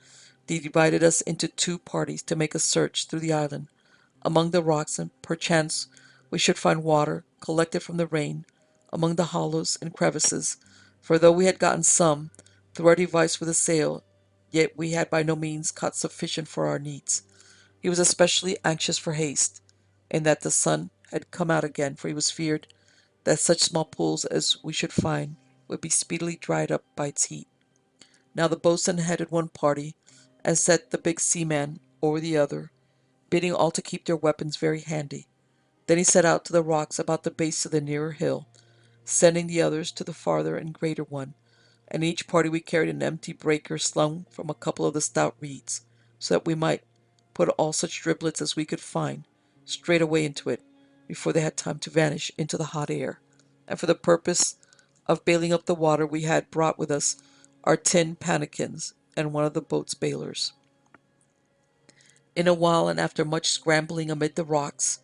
divided us into two parties to make a search through the island, among the rocks, and perchance we should find water, collected from the rain, among the hollows and crevices, for though we had gotten some, through our device with a sail, yet we had by no means caught sufficient for our needs. He was especially anxious for haste, and that the sun had come out again, for he was feared that such small pools as we should find would be speedily dried up by its heat. Now the boatswain headed one party, and set the big seaman over the other, bidding all to keep their weapons very handy. Then he set out to the rocks about the base of the nearer hill, sending the others to the farther and greater one, and in each party we carried an empty breaker slung from a couple of the stout reeds, so that we might put all such driblets as we could find straight away into it, before they had time to vanish into the hot air. And for the purpose of bailing up the water we had brought with us our tin pannikins and one of the boat's bailers. In a while, and after much scrambling amid the rocks,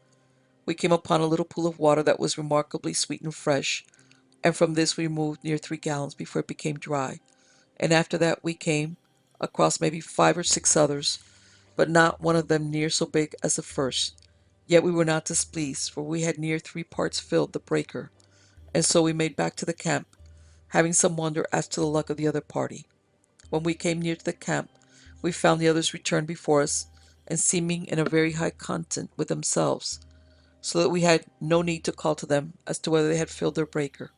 we came upon a little pool of water that was remarkably sweet and fresh, and from this we moved near 3 gallons before it became dry, and after that we came across maybe 5 or 6 others, but not one of them near so big as the first. Yet we were not displeased, for we had near 3 parts filled the breaker, and so we made back to the camp, having some wonder as to the luck of the other party. When we came near to the camp, we found the others returned before us, and seeming in a very high content with themselves, so that we had no need to call to them as to whether they had filled their breaker.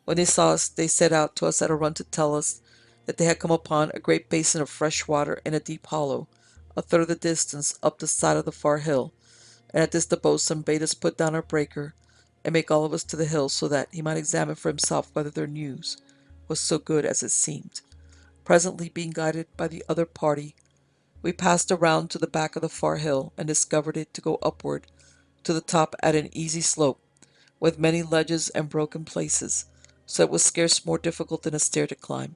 When they saw us, they set out to us at a run to tell us that they had come upon a great basin of fresh water in a deep hollow, a third of the distance up the side of the far hill, and at this the boatswain bade us put down our breaker and make all of us to the hill, so that he might examine for himself whether their news was so good as it seemed. Presently, being guided by the other party, we passed around to the back of the far hill, and discovered it to go upward to the top at an easy slope, with many ledges and broken places, so it was scarce more difficult than a stair to climb.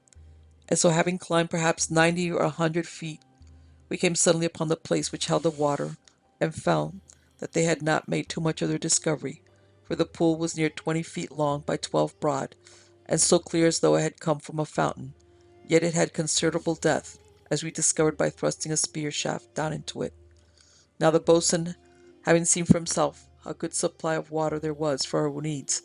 And so, having climbed perhaps 90 or 100 feet, we came suddenly upon the place which held the water, and found that they had not made too much of their discovery, for the pool was near 20 feet long by 12 broad, and so clear as though it had come from a fountain. Yet it had considerable depth, as we discovered by thrusting a spear shaft down into it. Now the boatswain, having seen for himself how good supply of water there was for our needs,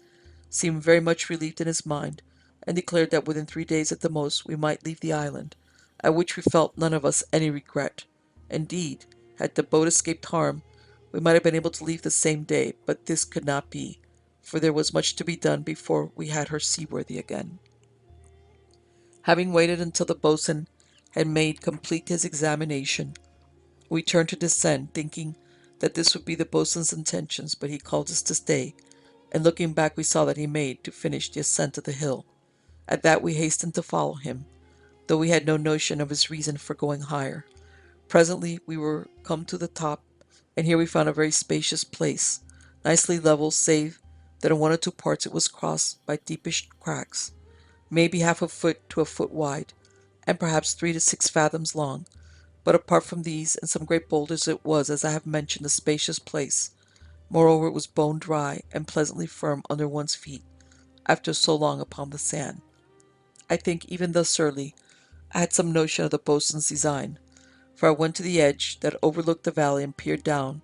seemed very much relieved in his mind, and declared that within 3 days at the most we might leave the island, at which we felt none of us any regret. Indeed, had the boat escaped harm, we might have been able to leave the same day, but this could not be, for there was much to be done before we had her seaworthy again. Having waited until the boatswain had made complete his examination, we turned to descend, thinking that this would be the boatswain's intentions, but he called us to stay, and looking back we saw that he made to finish the ascent of the hill. At that we hastened to follow him, though we had no notion of his reason for going higher. Presently we were come to the top, and here we found a very spacious place, nicely level, save that in 1 or 2 parts it was crossed by deepish cracks, maybe half a foot to a foot wide, and perhaps 3 to 6 fathoms long. But apart from these and some great boulders, it was, as I have mentioned, a spacious place. Moreover, it was bone dry and pleasantly firm under one's feet, after so long upon the sand. I think, even thus early, I had some notion of the boatswain's design, for I went to the edge that overlooked the valley and peered down,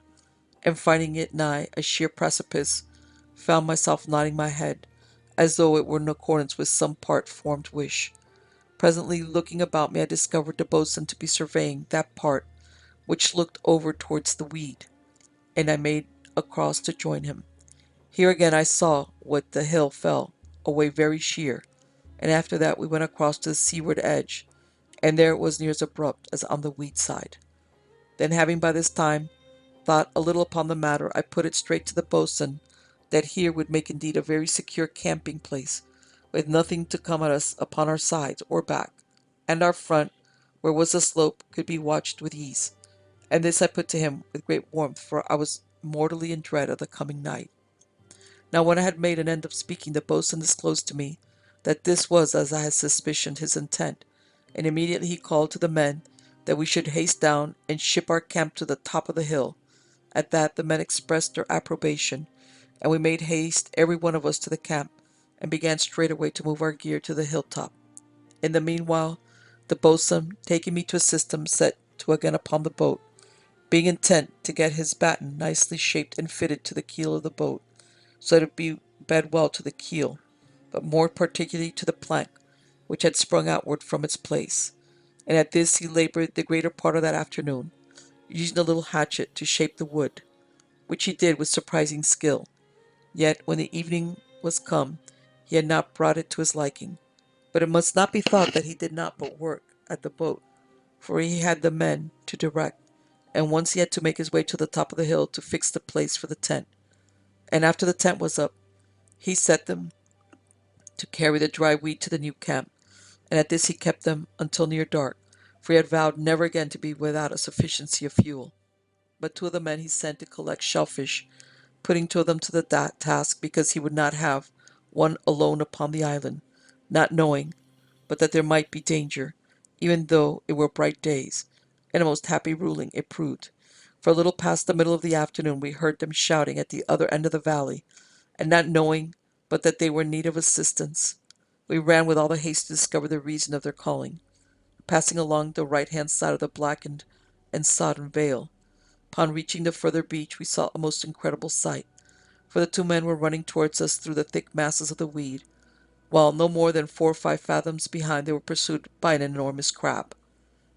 and finding it nigh a sheer precipice, found myself nodding my head, as though it were in accordance with some part-formed wish. Presently, looking about me, I discovered the boatswain to be surveying that part which looked over towards the weed, and I made across to join him. Here again I saw what the hill fell away very sheer, and after that we went across to the seaward edge, and there it was near as abrupt as on the weed side. Then, having by this time thought a little upon the matter, I put it straight to the boatswain that here would make indeed a very secure camping place, with nothing to come at us upon our sides or back, and our front, where was the slope, could be watched with ease. And this I put to him with great warmth, for I was mortally in dread of the coming night. Now when I had made an end of speaking, the boatswain disclosed to me that this was, as I had suspicioned, his intent, and immediately he called to the men that we should haste down and ship our camp to the top of the hill. At that the men expressed their approbation, and we made haste every one of us to the camp, and began straightway to move our gear to the hilltop. In the meanwhile, the boatswain, taking me to assist him, set to again upon the boat, being intent to get his batten nicely shaped and fitted to the keel of the boat, so that it be bed well to the keel, but more particularly to the plank, which had sprung outward from its place. And at this he laboured the greater part of that afternoon, using a little hatchet to shape the wood, which he did with surprising skill. Yet when the evening was come, He had not brought it to his liking. But it must not be thought that he did not but work at the boat, for he had the men to direct, and once he had to make his way to the top of the hill to fix the place for the tent. And after the tent was up, he set them to carry the dry wheat to the new camp, and at this he kept them until near dark, for he had vowed never again to be without a sufficiency of fuel. But two of the men he sent to collect shellfish, putting two of them to the task because he would not have one alone upon the island, not knowing but that there might be danger, even though it were bright days, and a most happy ruling it proved. For a little past the middle of the afternoon we heard them shouting at the other end of the valley, and not knowing but that they were in need of assistance, we ran with all the haste to discover the reason of their calling, passing along the right-hand side of the blackened and sodden vale. Upon reaching the further beach we saw a most incredible sight, for the two men were running towards us through the thick masses of the weed, while no more than 4 or 5 fathoms behind they were pursued by an enormous crab.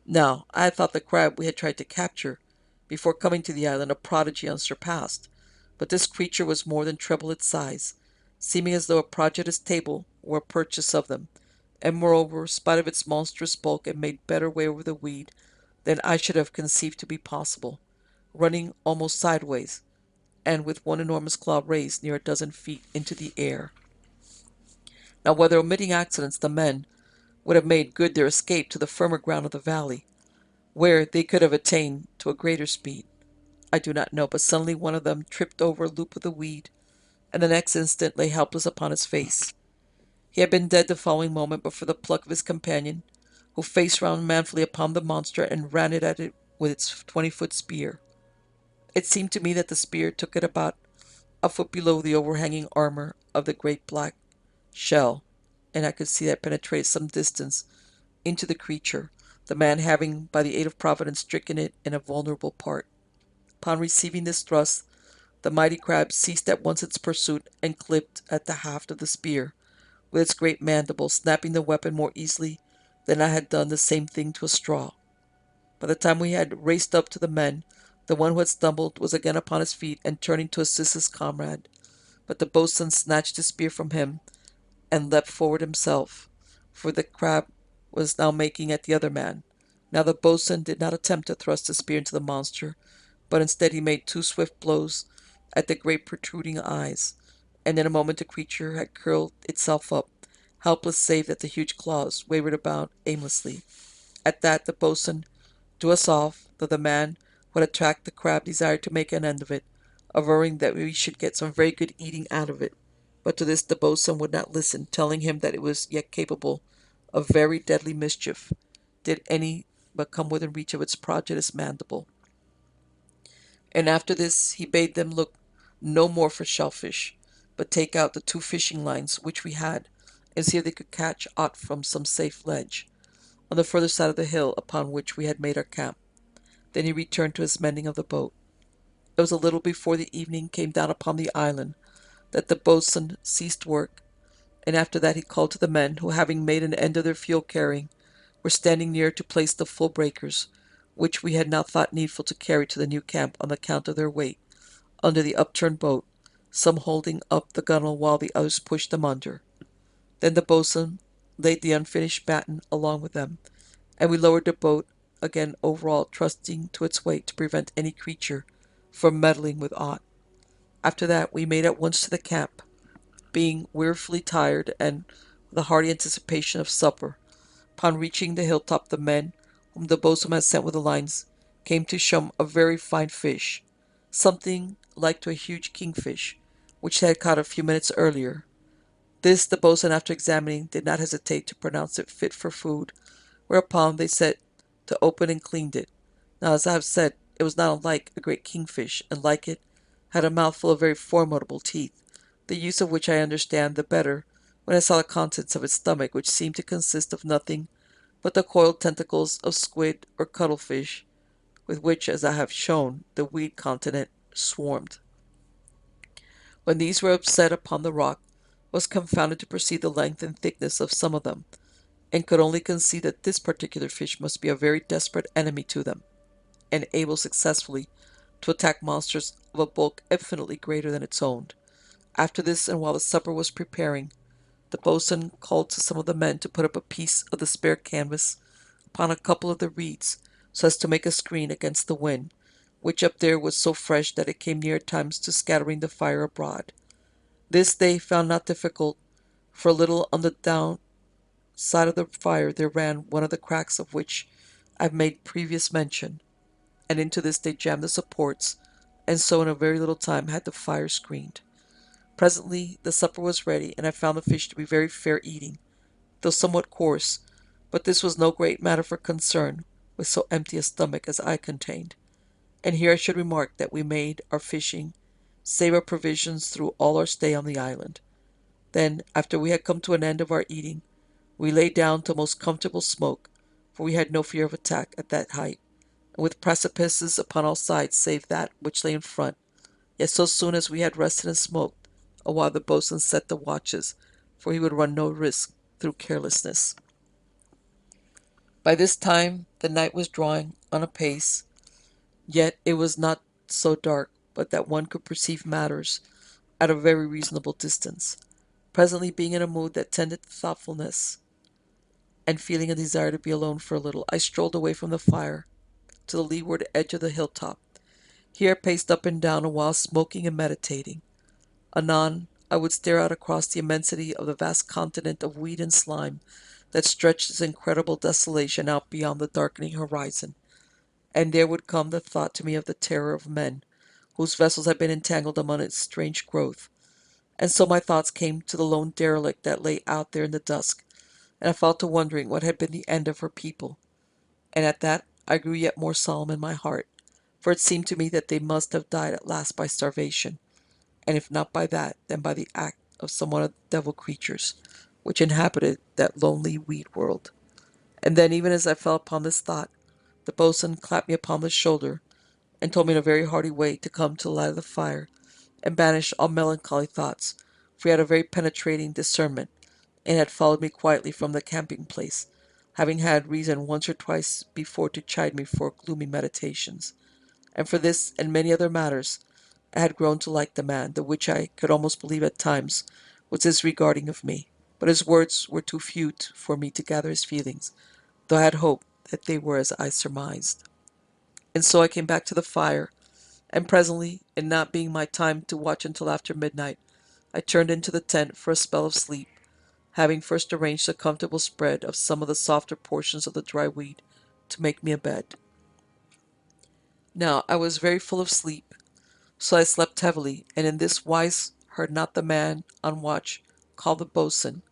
Now, I had thought the crab we had tried to capture before coming to the island a prodigy unsurpassed, but this creature was more than treble its size, seeming as though a prodigious table were a purchase of them, and moreover, spite of its monstrous bulk, it made better way over the weed than I should have conceived to be possible, running almost sideways, and with one enormous claw raised near a dozen feet into the air. Now, whether omitting accidents, the men would have made good their escape to the firmer ground of the valley, where they could have attained to a greater speed, I do not know, but suddenly one of them tripped over a loop of the weed, and the next instant lay helpless upon his face. He had been dead the following moment but for the pluck of his companion, who faced round manfully upon the monster and ran at it with its 20-foot spear. It seemed to me that the spear took it about a foot below the overhanging armor of the great black shell, and I could see that it penetrated some distance into the creature, the man having, by the aid of Providence, stricken it in a vulnerable part. Upon receiving this thrust, the mighty crab ceased at once its pursuit and clipped at the haft of the spear with its great mandible, snapping the weapon more easily than I had done the same thing to a straw. By the time we had raced up to the men, the one who had stumbled was again upon his feet and turning to assist his comrade, but the boatswain snatched the spear from him and leapt forward himself, for the crab was now making at the other man. Now the boatswain did not attempt to thrust the spear into the monster, but instead he made 2 swift blows at the great protruding eyes, and in a moment the creature had curled itself up, helpless save that the huge claws wavered about aimlessly. At that the boatswain drew us off, though the man who had attacked the crab desired to make an end of it, averring that we should get some very good eating out of it. But to this the boatswain would not listen, telling him that it was yet capable of very deadly mischief, did any but come within reach of its prodigious mandible. And after this he bade them look no more for shellfish, but take out the 2 fishing lines which we had, and see if they could catch aught from some safe ledge, on the further side of the hill upon which we had made our camp. Then he returned to his mending of the boat. It was a little before the evening came down upon the island that the boatswain ceased work, and after that he called to the men, who having made an end of their fuel carrying, were standing near to place the full breakers, which we had now thought needful to carry to the new camp on account of their weight, under the upturned boat, some holding up the gunwale while the others pushed them under. Then the boatswain laid the unfinished batten along with them, and we lowered the boat again over all, trusting to its weight to prevent any creature from meddling with aught. After that we made at once to the camp, being wearifully tired and with a hearty anticipation of supper. Upon reaching the hilltop, the men, whom the boatswain had sent with the lines, came to show a very fine fish, something like to a huge kingfish, which they had caught a few minutes earlier. This the boatswain, after examining, did not hesitate to pronounce it fit for food, whereupon they set to open and cleaned it. Now, as I have said, it was not unlike a great kingfish, and like it, had a mouthful of very formidable teeth, the use of which I understand the better when I saw the contents of its stomach, which seemed to consist of nothing but the coiled tentacles of squid or cuttlefish, with which, as I have shown, the weed continent swarmed. When these were upset upon the rock, I was confounded to perceive the length and thickness of some of them, and could only conceive that this particular fish must be a very desperate enemy to them, and able successfully to attack monsters of a bulk infinitely greater than its own. After this, and while the supper was preparing, The boatswain called to some of the men to put up a piece of the spare canvas upon a couple of the reeds so as to make a screen against the wind, which up there was so fresh that it came near at times to scattering the fire abroad. This they found not difficult, for a little on the down side of the fire there ran one of the cracks of which I've made previous mention, and into this they jammed the supports, and so in a very little time had the fire screened. Presently the supper was ready, and I found the fish to be very fair eating, though somewhat coarse, but this was no great matter for concern, with so empty a stomach as I contained. And here I should remark that we made our fishing save our provisions through all our stay on the island. Then, after we had come to an end of our eating, we lay down to a most comfortable smoke, for we had no fear of attack at that height, and with precipices upon all sides save that which lay in front. Yet so soon as we had rested and smoked, a while the boatswain set the watches, for he would run no risk through carelessness. By this time the night was drawing on apace, yet it was not so dark but that one could perceive matters at a very reasonable distance. Presently, being in a mood that tended to thoughtfulness, and feeling a desire to be alone for a little, I strolled away from the fire to the leeward edge of the hilltop. Here I paced up and down a while, smoking and meditating. Anon, I would stare out across the immensity of the vast continent of weed and slime that stretched its incredible desolation out beyond the darkening horizon, and there would come the thought to me of the terror of men, whose vessels had been entangled among its strange growth. And so my thoughts came to the lone derelict that lay out there in the dusk, and I fell to wondering what had been the end of her people. And at that I grew yet more solemn in my heart, for it seemed to me that they must have died at last by starvation, and if not by that, then by the act of some one of the devil creatures which inhabited that lonely weed world. And then, even as I fell upon this thought, the boatswain clapped me upon the shoulder, and told me in a very hearty way to come to the light of the fire, and banish all melancholy thoughts, for he had a very penetrating discernment, and had followed me quietly from the camping place, having had reason once or twice before to chide me for gloomy meditations. And for this and many other matters I had grown to like the man, the which I could almost believe at times was disregarding of me. But his words were too few for me to gather his feelings, though I had hoped that they were as I surmised. And so I came back to the fire, and presently, it not being my time to watch until after midnight, I turned into the tent for a spell of sleep, having first arranged a comfortable spread of some of the softer portions of the dry weed to make me a bed. Now I was very full of sleep, so I slept heavily, and in this wise heard not the man on watch call the boatswain,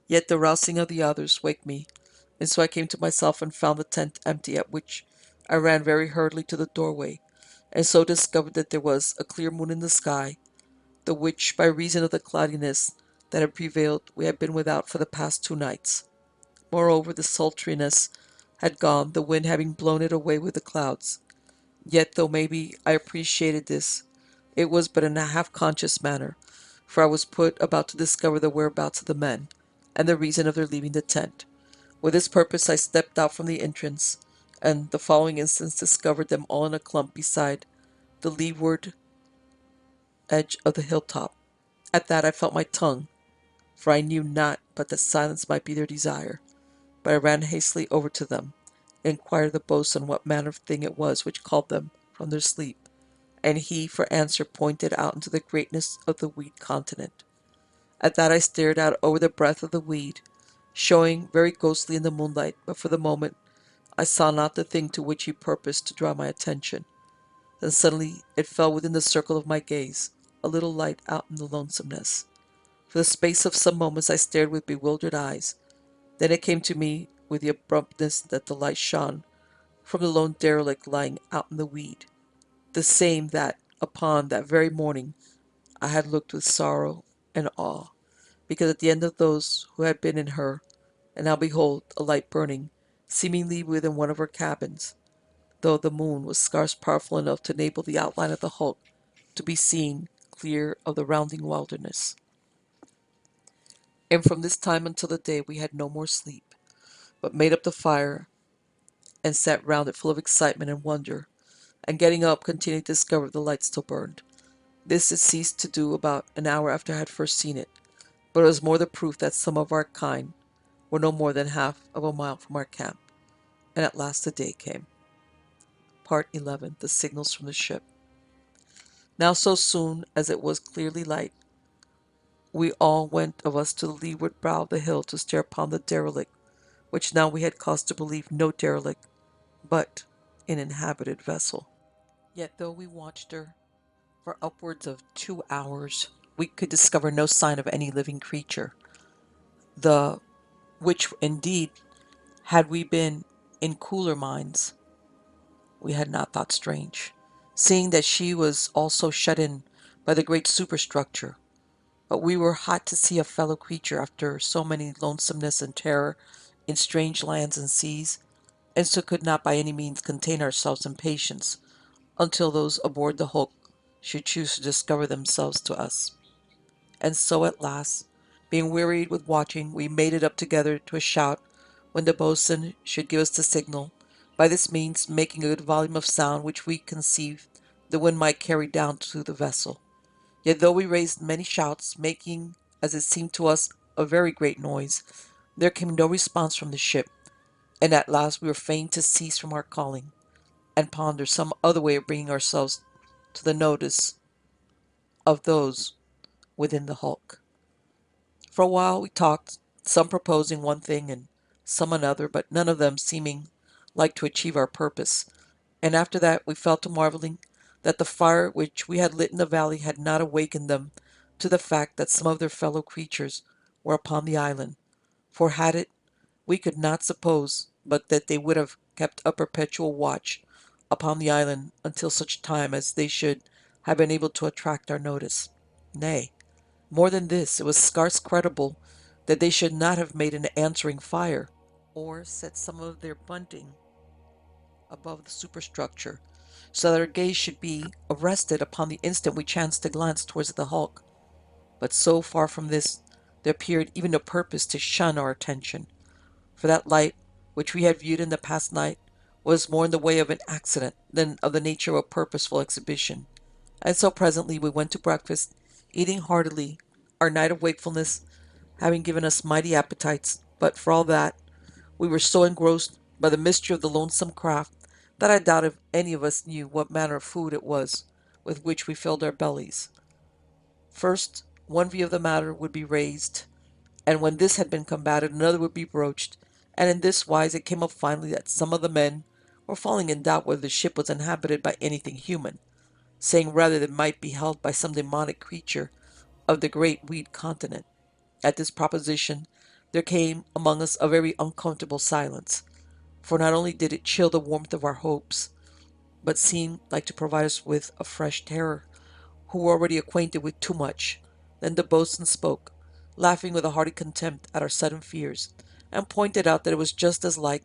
yet the rousing of the others waked me, and so I came to myself and found the tent empty, at which I ran very hurriedly to the doorway, and so discovered that there was a clear moon in the sky, the which, by reason of the cloudiness that had prevailed, we had been without for the past 2 nights. Moreover, the sultriness had gone, the wind having blown it away with the clouds. Yet, though maybe I appreciated this, it was but in a half-conscious manner, for I was put about to discover the whereabouts of the men, and the reason of their leaving the tent. With this purpose I stepped out from the entrance, and the following instants discovered them all in a clump beside the leeward edge of the hilltop. At that I felt my tongue, for I knew not but that silence might be their desire. But I ran hastily over to them, and inquired of the boatswain what manner of thing it was which called them from their sleep, and he for answer pointed out into the greatness of the weed continent. At that I stared out over the breadth of the weed, showing very ghostly in the moonlight, but for the moment I saw not the thing to which he purposed to draw my attention. Then suddenly it fell within the circle of my gaze, a little light out in the lonesomeness. For the space of some moments I stared with bewildered eyes. Then it came to me with the abruptness that the light shone from the lone derelict lying out in the weed, the same that, upon that very morning, I had looked with sorrow and awe, because at the end of those who had been in her, and now behold a light burning, seemingly within one of her cabins, though the moon was scarce powerful enough to enable the outline of the hulk to be seen clear of the rounding wilderness. And from this time until the day we had no more sleep, but made up the fire and sat round it full of excitement and wonder, and getting up continued to discover the light still burned. This it ceased to do about an hour after I had first seen it, but it was more the proof that some of our kind were no more than half of a mile from our camp. And at last the day came. Part 11. The signals from the ship. Now so soon as it was clearly light, we all went of us to the leeward brow of the hill to stare upon the derelict, which now we had cause to believe no derelict, but an inhabited vessel. Yet though we watched her for upwards of 2 hours, we could discover no sign of any living creature, the which indeed, had we been in cooler minds, we had not thought strange, seeing that she was also shut in by the great superstructure. But we were hot to see a fellow creature after so many lonesomeness and terror in strange lands and seas, and so could not by any means contain ourselves in patience until those aboard the hulk should choose to discover themselves to us. And so at last, being wearied with watching, we made it up together to a shout when the boatswain should give us the signal, by this means making a good volume of sound which we conceived the wind might carry down to the vessel. Yet though we raised many shouts, making, as it seemed to us, a very great noise, there came no response from the ship, and at last we were fain to cease from our calling, and ponder some other way of bringing ourselves to the notice of those within the hulk. For a while we talked, some proposing one thing and some another, but none of them seeming like to achieve our purpose. And after that we fell to marveling that the fire which we had lit in the valley had not awakened them to the fact that some of their fellow creatures were upon the island. For had it, we could not suppose but that they would have kept a perpetual watch upon the island until such time as they should have been able to attract our notice. Nay, more than this, it was scarce credible that they should not have made an answering fire, or set some of their bunting above the superstructure, so that our gaze should be arrested upon the instant we chanced to glance towards the hulk. But so far from this, there appeared even no purpose to shun our attention, for that light which we had viewed in the past night was more in the way of an accident than of the nature of a purposeful exhibition. And so presently we went to breakfast, eating heartily, our night of wakefulness having given us mighty appetites, but for all that, we were so engrossed by the mystery of the lonesome craft that I doubt if any of us knew what manner of food it was with which we filled our bellies. First, one view of the matter would be raised, and when this had been combated, another would be broached, and in this wise it came up finally that some of the men were falling in doubt whether the ship was inhabited by anything human, saying rather that it might be held by some demonic creature of the great weed continent. At this proposition, there came among us a very uncomfortable silence, for not only did it chill the warmth of our hopes, but seemed like to provide us with a fresh terror, who were already acquainted with too much. Then the boatswain spoke, laughing with a hearty contempt at our sudden fears, and pointed out that it was just as like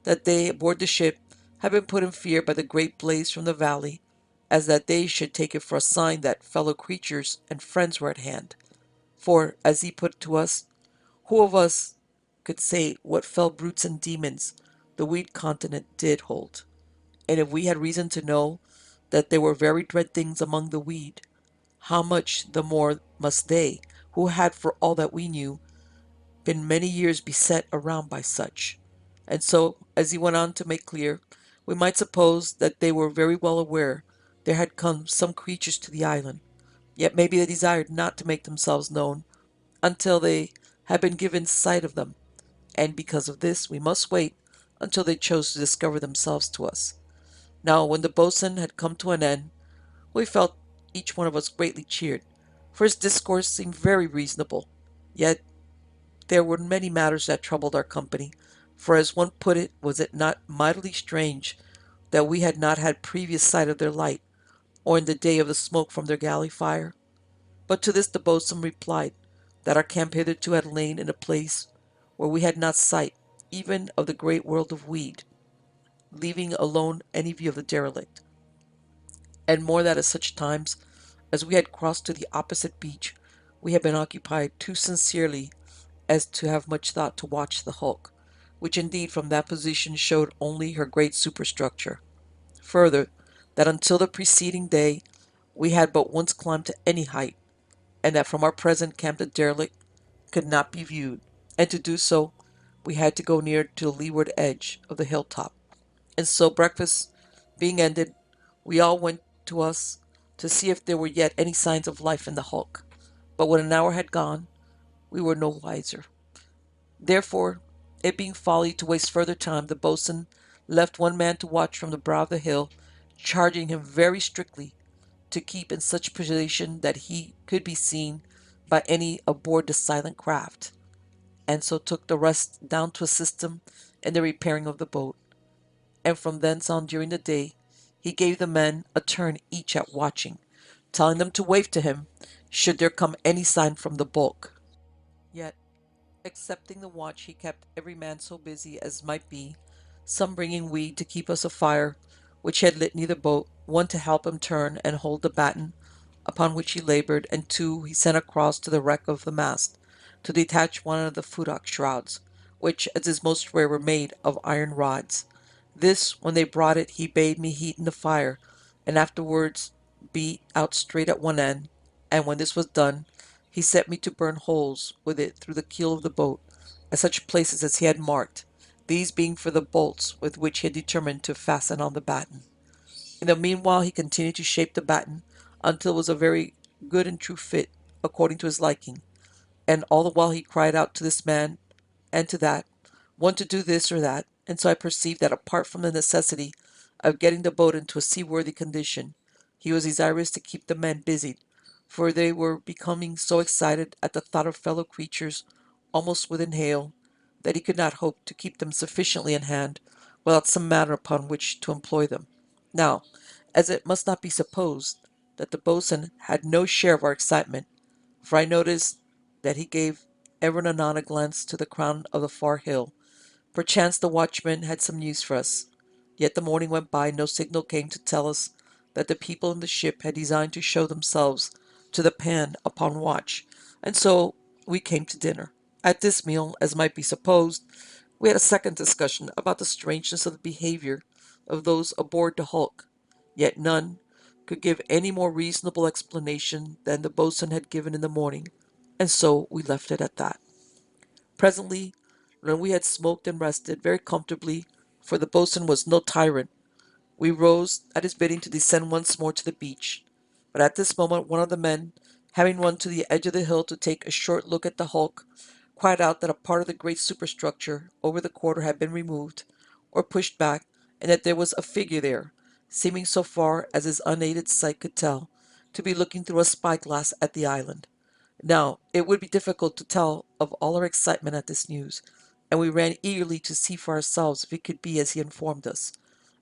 that they aboard the ship had been put in fear by the great blaze from the valley, as that they should take it for a sign that fellow creatures and friends were at hand. For, as he put it to us, who of us could say what fell brutes and demons the weed continent did hold? And if we had reason to know that there were very dread things among the weed, how much the more must they, who had, for all that we knew, been many years beset around by such. And so, as he went on to make clear, we might suppose that they were very well aware there had come some creatures to the island, yet maybe they desired not to make themselves known until they had been given sight of them, and because of this we must wait until they chose to discover themselves to us. Now, when the boatswain had come to an end, we felt each one of us greatly cheered, for his discourse seemed very reasonable. Yet there were many matters that troubled our company, for as one put it, was it not mightily strange that we had not had previous sight of their light, or in the day of the smoke from their galley fire? But to this the boatswain replied that our camp hitherto had lain in a place where we had not sight even of the great world of weed, leaving alone any view of the derelict, and more that at such times as we had crossed to the opposite beach, we had been occupied too sincerely as to have much thought to watch the hulk, which indeed from that position showed only her great superstructure. Further, that until the preceding day we had but once climbed to any height, and that from our present camp the derelict could not be viewed, and to do so we had to go near to the leeward edge of the hilltop. And so, breakfast being ended, we all went to us to see if there were yet any signs of life in the hulk. But when an hour had gone, we were no wiser. Therefore, it being folly to waste further time, the boatswain left one man to watch from the brow of the hill, charging him very strictly to keep in such position that he could be seen by any aboard the silent craft, and so took the rest down to assist him in the repairing of the boat. And from thence on during the day he gave the men a turn each at watching, telling them to wave to him should there come any sign from the bulk. Yet, excepting the watch, he kept every man so busy as might be, some bringing weed to keep us a fire, which he had lit near the boat, one to help him turn and hold the batten upon which he labored, and two he sent across to the wreck of the mast, to detach one of the futtock shrouds, which, as is most rare, were made of iron rods. This, when they brought it, he bade me heat in the fire, and afterwards beat out straight at one end, and when this was done, he set me to burn holes with it through the keel of the boat, at such places as he had marked, these being for the bolts with which he had determined to fasten on the batten. In the meanwhile he continued to shape the batten until it was a very good and true fit, according to his liking, and all the while he cried out to this man and to that, one to do this or that, and so I perceived that apart from the necessity of getting the boat into a seaworthy condition, he was desirous to keep the men busied, for they were becoming so excited at the thought of fellow creatures almost within hail, that he could not hope to keep them sufficiently in hand without some matter upon which to employ them. Now, as it must not be supposed that the boatswain had no share of our excitement, for I noticed that he gave ever and anon a glance to the crown of the far hill. Perchance the watchman had some news for us. Yet the morning went by, no signal came to tell us that the people in the ship had designed to show themselves to the pan upon watch, and so we came to dinner. At this meal, as might be supposed, we had a second discussion about the strangeness of the behavior of those aboard the hulk. Yet none could give any more reasonable explanation than the boatswain had given in the morning, and so we left it at that. Presently, when we had smoked and rested very comfortably, for the boatswain was no tyrant, we rose at his bidding to descend once more to the beach. But at this moment one of the men, having run to the edge of the hill to take a short look at the hulk, cried out that a part of the great superstructure over the quarter had been removed, or pushed back, and that there was a figure there, seeming so far as his unaided sight could tell, to be looking through a spyglass at the island. Now, it would be difficult to tell of all our excitement at this news, and we ran eagerly to see for ourselves if it could be as he informed us.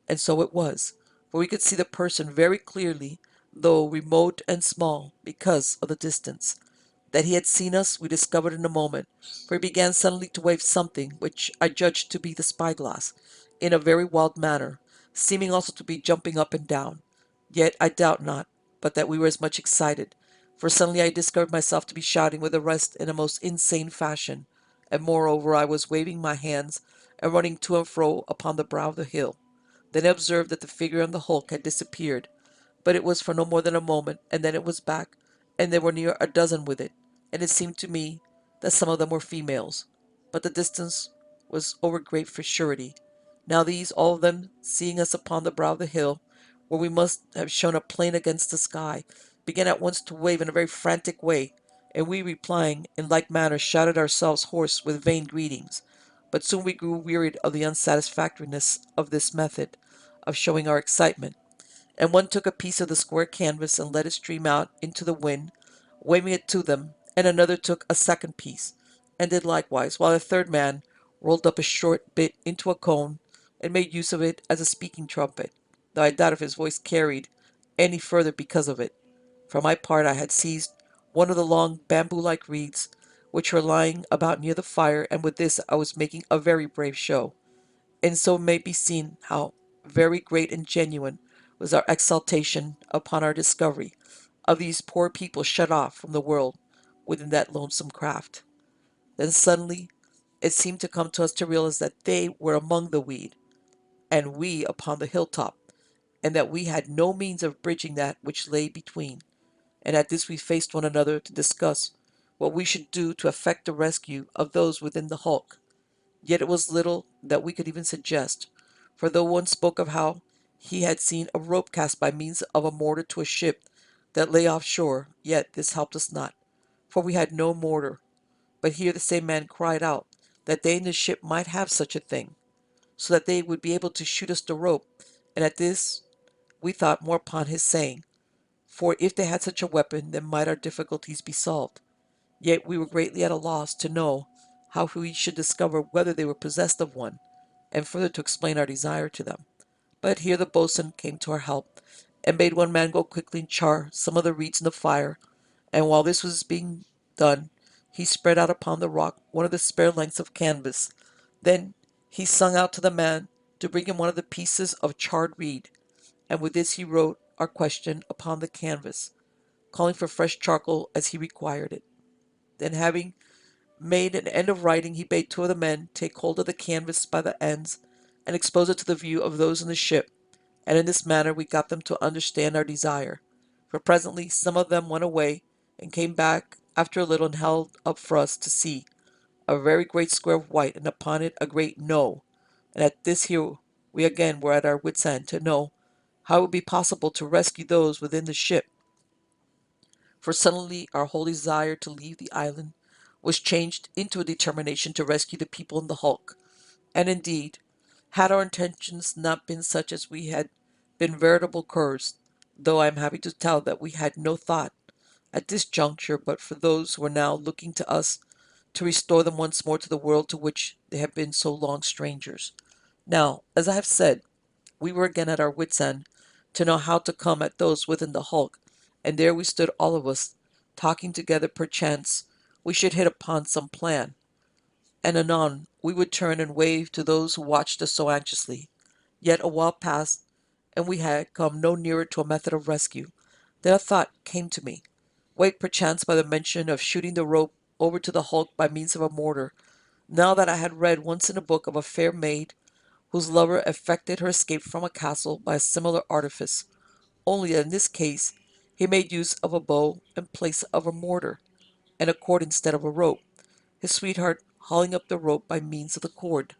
And so it was, for we could see the person very clearly, though remote and small because of the distance. That he had seen us we discovered in a moment, for he began suddenly to wave something, which I judged to be the spyglass, in a very wild manner, seeming also to be jumping up and down. Yet I doubt not but that we were as much excited, for suddenly I discovered myself to be shouting with the rest in a most insane fashion, and moreover I was waving my hands and running to and fro upon the brow of the hill. Then I observed that the figure on the hulk had disappeared, but it was for no more than a moment, and then it was back, and there were near a dozen with it, and it seemed to me that some of them were females, but the distance was over great for surety. Now these, all of them, seeing us upon the brow of the hill, where we must have shown a plain against the sky, began at once to wave in a very frantic way, and we, replying in like manner, shouted ourselves hoarse with vain greetings. But soon we grew wearied of the unsatisfactoriness of this method of showing our excitement, and one took a piece of the square canvas and let it stream out into the wind, waving it to them, and another took a second piece, and did likewise, while a third man rolled up a short bit into a cone, and made use of it as a speaking trumpet, though I doubt if his voice carried any further because of it. For my part, I had seized one of the long bamboo-like reeds, which were lying about near the fire, and with this I was making a very brave show. And so may be seen how very great and genuine was our exultation upon our discovery of these poor people shut off from the world within that lonesome craft. Then suddenly it seemed to come to us to realize that they were among the weed, and we upon the hilltop, and that we had no means of bridging that which lay between. And at this we faced one another to discuss what we should do to effect the rescue of those within the hulk. Yet it was little that we could even suggest, for though one spoke of how he had seen a rope cast by means of a mortar to a ship that lay offshore, yet this helped us not, for we had no mortar. But here the same man cried out that they in the ship might have such a thing, so that they would be able to shoot us the rope, and at this we thought more upon his saying, for if they had such a weapon, then might our difficulties be solved. Yet we were greatly at a loss to know how we should discover whether they were possessed of one, and further to explain our desire to them. But here the boatswain came to our help, and bade one man go quickly and char some of the reeds in the fire, and while this was being done, he spread out upon the rock one of the spare lengths of canvas. Then he sung out to the man to bring him one of the pieces of charred reed, and with this he wrote our question upon the canvas, calling for fresh charcoal as he required it. Then having made an end of writing, he bade two of the men take hold of the canvas by the ends and expose it to the view of those in the ship, and in this manner we got them to understand our desire. For presently some of them went away and came back after a little and held up for us to see a very great square of white, and upon it a great No. And at this here we again were at our wits' end to know how it would be possible to rescue those within the ship, for suddenly our whole desire to leave the island was changed into a determination to rescue the people in the hulk. And indeed, had our intentions not been such as we had been veritable curs, though I am happy to tell that we had no thought at this juncture but for those who were now looking to us to restore them once more to the world to which they have been so long strangers. Now, as I have said, we were again at our wits' end to know how to come at those within the hulk, and there we stood all of us, talking together perchance we should hit upon some plan, and anon we would turn and wave to those who watched us so anxiously. Yet a while passed, and we had come no nearer to a method of rescue. Then a thought came to me, waked perchance by the mention of shooting the rope over to the hulk by means of a mortar, now that I had read once in a book of a fair maid whose lover effected her escape from a castle by a similar artifice, only that in this case he made use of a bow in place of a mortar, and a cord instead of a rope, his sweetheart hauling up the rope by means of the cord.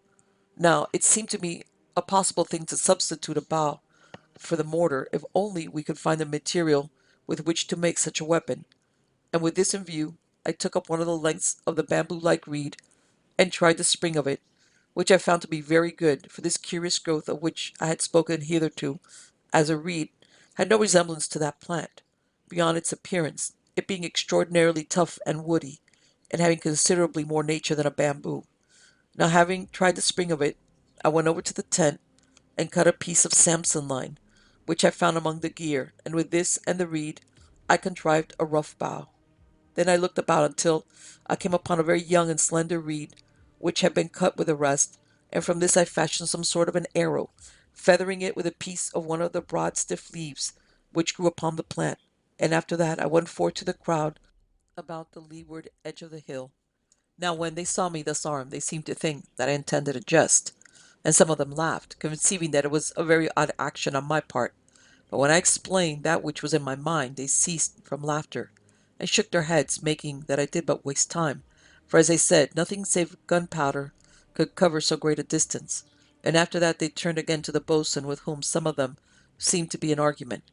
Now, it seemed to me a possible thing to substitute a bow for the mortar, if only we could find the material with which to make such a weapon, and with this in view, I took up one of the lengths of the bamboo-like reed and tried the spring of it, which I found to be very good, for this curious growth of which I had spoken hitherto as a reed had no resemblance to that plant, beyond its appearance, it being extraordinarily tough and woody, and having considerably more nature than a bamboo. Now, having tried the spring of it, I went over to the tent and cut a piece of Samson line, which I found among the gear, and with this and the reed I contrived a rough bow. Then I looked about until I came upon a very young and slender reed, which had been cut with the rest, and from this I fashioned some sort of an arrow, feathering it with a piece of one of the broad stiff leaves which grew upon the plant, and after that I went forth to the crowd about the leeward edge of the hill. Now when they saw me thus armed, they seemed to think that I intended a jest, and some of them laughed, conceiving that it was a very odd action on my part. But when I explained that which was in my mind, they ceased from laughter, and shook their heads, making that I did but waste time, for as they said, nothing save gunpowder could cover so great a distance. And after that they turned again to the boatswain, with whom some of them seemed to be in argument.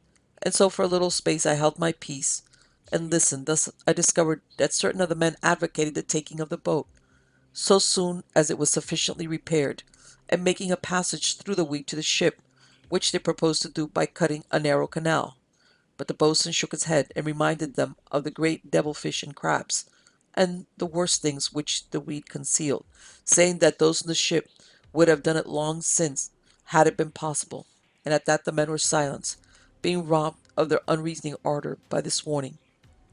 And so for a little space I held my peace, and listened. Thus I discovered that certain of the men advocated the taking of the boat, so soon as it was sufficiently repaired, and making a passage through the weed to the ship, which they proposed to do by cutting a narrow canal. But the boatswain shook his head, and reminded them of the great devilfish and crabs, and the worse things which the weed concealed, saying that those in the ship would have done it long since, had it been possible. And at that the men were silenced, being robbed of their unreasoning ardor by this warning.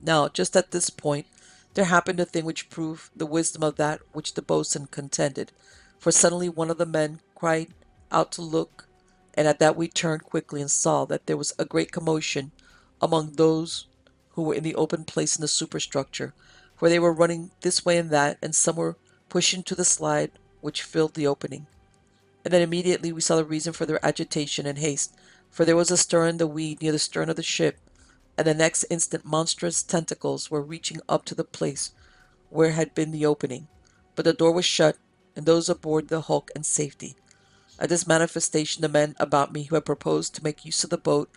Now, just at this point, there happened a thing which proved the wisdom of that which the boatswain contended, for suddenly one of the men cried out to look, and at that we turned quickly and saw that there was a great commotion among those who were in the open place in the superstructure, for they were running this way and that, and some were pushing to the slide which filled the opening. And then immediately we saw the reason for their agitation and haste, for there was a stir in the weed near the stern of the ship, and the next instant monstrous tentacles were reaching up to the place where had been the opening, but the door was shut, and those aboard the hulk in safety. At this manifestation, the men about me who had proposed to make use of the boat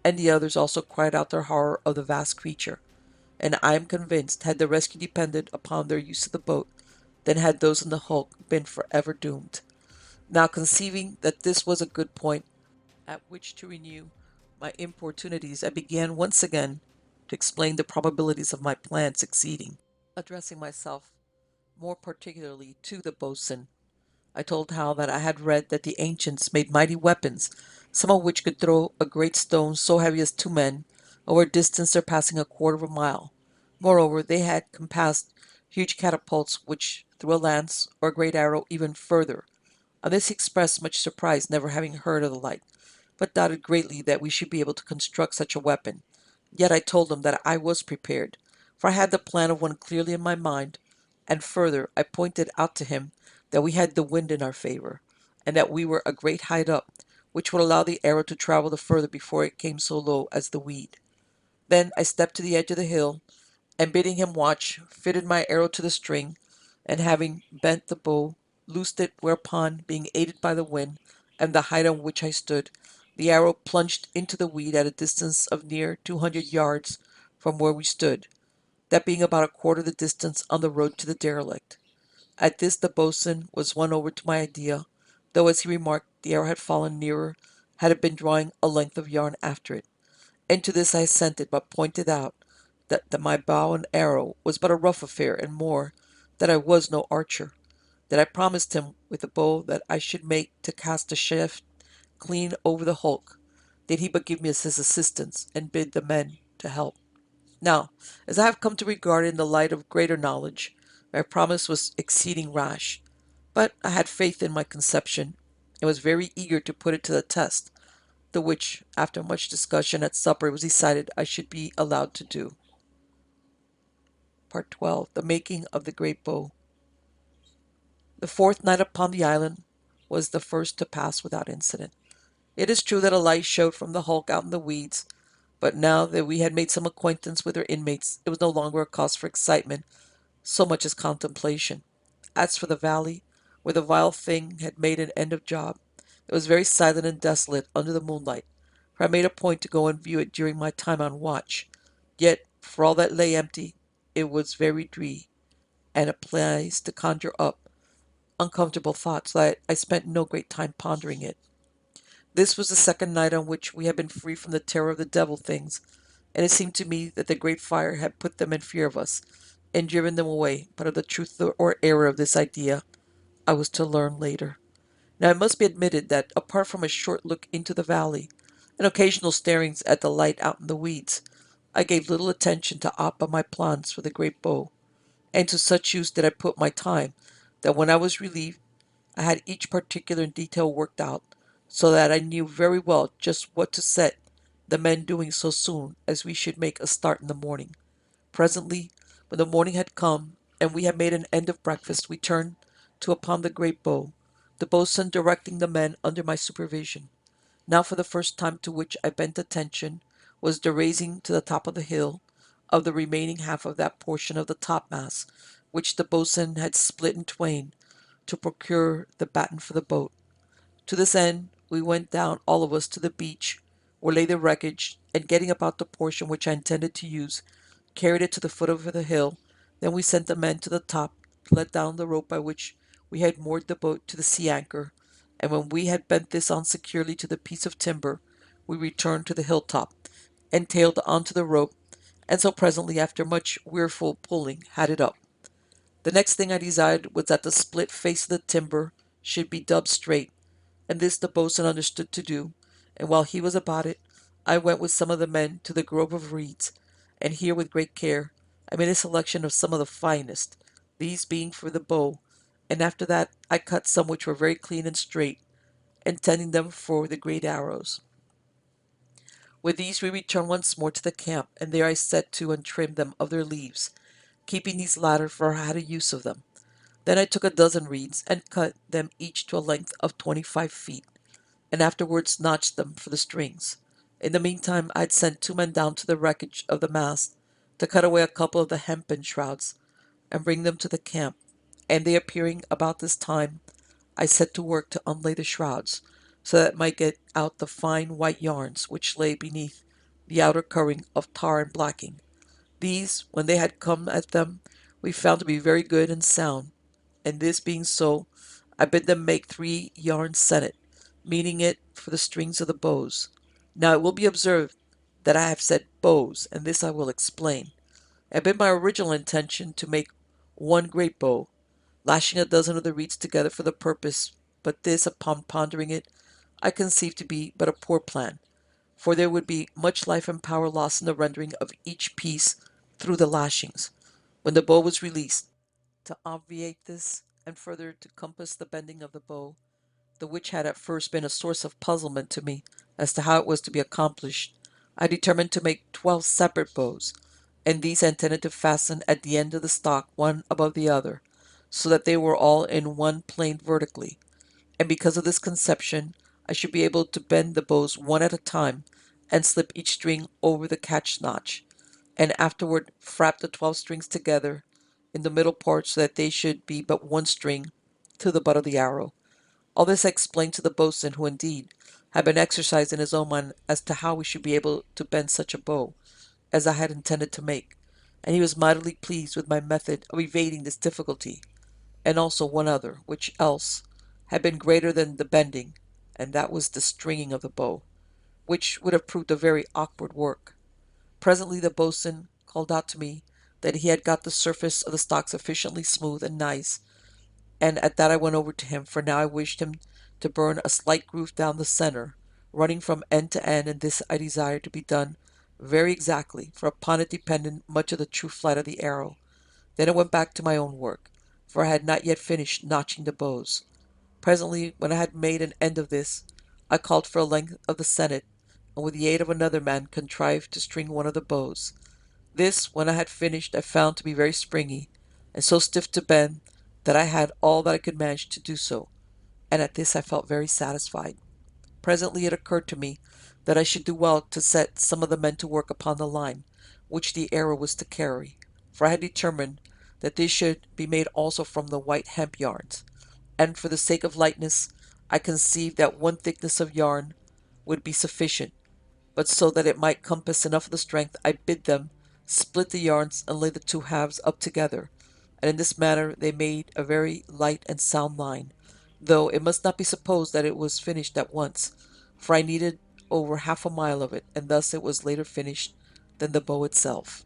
and the others also cried out their horror of the vast creature, and I am convinced had the rescue depended upon their use of the boat, then had those in the hulk been forever doomed. Now, conceiving that this was a good point at which to renew my importunities, I began once again to explain the probabilities of my plan succeeding, addressing myself more particularly to the boatswain. I told Hal that I had read that the ancients made mighty weapons, some of which could throw a great stone so heavy as 2 men, over a distance surpassing a quarter of a mile. Moreover, they had compassed huge catapults which threw a lance or a great arrow even further. On this he expressed much surprise, never having heard of the like, but doubted greatly that we should be able to construct such a weapon. Yet I told him that I was prepared, for I had the plan of one clearly in my mind, and further I pointed out to him that we had the wind in our favor, and that we were a great height up, which would allow the arrow to travel the further before it came so low as the weed. Then I stepped to the edge of the hill, and bidding him watch, fitted my arrow to the string, and having bent the bow, loosed it, whereupon, being aided by the wind and the height on which I stood, the arrow plunged into the weed at a distance of near 200 yards from where we stood, that being about a quarter of the distance on the road to the derelict. At this the boatswain was won over to my idea, though, as he remarked, the arrow had fallen nearer had it been drawing a length of yarn after it. And to this I assented, but pointed out that my bow and arrow was but a rough affair, and more, that I was no archer. That I promised him with the bow that I should make to cast a shaft clean over the hulk, did he but give me his assistance, and bid the men to help. Now, as I have come to regard it in the light of greater knowledge, my promise was exceeding rash, but I had faith in my conception, and was very eager to put it to the test, the which, after much discussion at supper, it was decided I should be allowed to do. Part 12. The Making of the Great Bow. The fourth night upon the island was the first to pass without incident. It is true that a light showed from the hulk out in the weeds, but now that we had made some acquaintance with her inmates, it was no longer a cause for excitement so much as contemplation. As for the valley, where the vile thing had made an end of job, it was very silent and desolate under the moonlight, for I made a point to go and view it during my time on watch. Yet, for all that lay empty, it was very dree, and a place to conjure up uncomfortable thoughts, so that I spent no great time pondering it. This was the second night on which we had been free from the terror of the devil things, and it seemed to me that the great fire had put them in fear of us, and driven them away, but of the truth or error of this idea I was to learn later. Now it must be admitted that, apart from a short look into the valley, and occasional starings at the light out in the weeds, I gave little attention to aught but my plans for the great bow, and to such use did I put my time, that when I was relieved, I had each particular in detail worked out, so that I knew very well just what to set the men doing so soon as we should make a start in the morning. Presently, when the morning had come, and we had made an end of breakfast, we turned to upon the great bow, the boatswain directing the men under my supervision. Now for the first time to which I bent attention was the raising to the top of the hill of the remaining half of that portion of the topmast which the boatswain had split in twain to procure the batten for the boat. To this end we went down all of us to the beach, where lay the wreckage, and getting about the portion which I intended to use, carried it to the foot of the hill. Then we sent the men to the top to let down the rope by which we had moored the boat to the sea anchor, and when we had bent this on securely to the piece of timber, we returned to the hilltop, and tailed on to the rope, and so presently, after much weariful pulling, had it up. The next thing I desired was that the split face of the timber should be dubbed straight, and this the boatswain understood to do, and while he was about it, I went with some of the men to the grove of reeds, and here with great care I made a selection of some of the finest, these being for the bow, and after that I cut some which were very clean and straight, intending them for the great arrows. With these we returned once more to the camp, and there I set to and trimmed them of their leaves, keeping these latter for I had a use of them. Then I took a dozen reeds, and cut them each to a length of 25 feet, and afterwards notched them for the strings. In the meantime I had sent 2 men down to the wreckage of the mast to cut away a couple of the hempen shrouds, and bring them to the camp, and they appearing about this time, I set to work to unlay the shrouds, so that I might get out the fine white yarns which lay beneath the outer covering of tar and blacking. These, when they had come at them, we found to be very good and sound, and this being so, I bid them make 3 yarn sennet, meaning it for the strings of the bows. Now it will be observed that I have said bows, and this I will explain. It had been my original intention to make one great bow, lashing a dozen of the reeds together for the purpose, but this, upon pondering it, I conceived to be but a poor plan, for there would be much life and power lost in the rendering of each piece through the lashings, when the bow was released. To obviate this, and further to compass the bending of the bow, the which had at first been a source of puzzlement to me as to how it was to be accomplished, I determined to make 12 separate bows, and these I intended to fasten at the end of the stock one above the other, so that they were all in one plane vertically, and because of this conception I should be able to bend the bows one at a time, and slip each string over the catch notch, and afterward frap the 12 strings together in the middle part so that they should be but one string to the butt of the arrow. All this I explained to the boatswain, who indeed had been exercised in his own mind as to how we should be able to bend such a bow as I had intended to make, and he was mightily pleased with my method of evading this difficulty, and also one other, which else had been greater than the bending, and that was the stringing of the bow, which would have proved a very awkward work. Presently the boatswain called out to me that he had got the surface of the stock sufficiently smooth and nice, and at that I went over to him, for now I wished him to burn a slight groove down the center, running from end to end, and this I desired to be done very exactly, for upon it depended much of the true flight of the arrow. Then I went back to my own work, for I had not yet finished notching the bows. Presently, when I had made an end of this, I called for a length of the sennet, and with the aid of another man contrived to string one of the bows. This, when I had finished, I found to be very springy, and so stiff to bend that I had all that I could manage to do so, and at this I felt very satisfied. Presently it occurred to me that I should do well to set some of the men to work upon the line, which the arrow was to carry, for I had determined that this should be made also from the white hemp yarns, and for the sake of lightness, I conceived that one thickness of yarn would be sufficient, but so that it might compass enough of the strength, I bid them split the yarns and lay the two halves up together, and in this manner they made a very light and sound line, though it must not be supposed that it was finished at once, for I needed over half a mile of it, and thus it was later finished than the bow itself.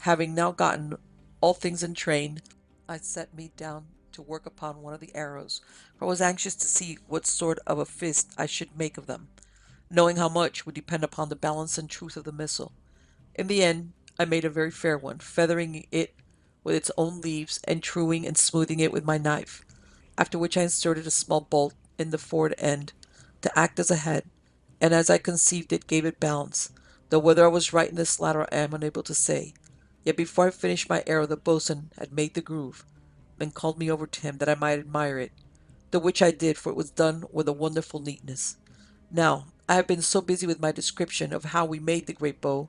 Having now gotten all things in train, I set me down to work upon one of the arrows, for I was anxious to see what sort of a fist I should make of them, knowing how much would depend upon the balance and truth of the missile. In the end, I made a very fair one, feathering it with its own leaves and truing and smoothing it with my knife, after which I inserted a small bolt in the forward end to act as a head, and as I conceived it gave it balance, though whether I was right in this latter I am unable to say. Yet before I finished my arrow the boatswain had made the groove, and called me over to him that I might admire it, the which I did, for it was done with a wonderful neatness. Now, I have been so busy with my description of how we made the great bow,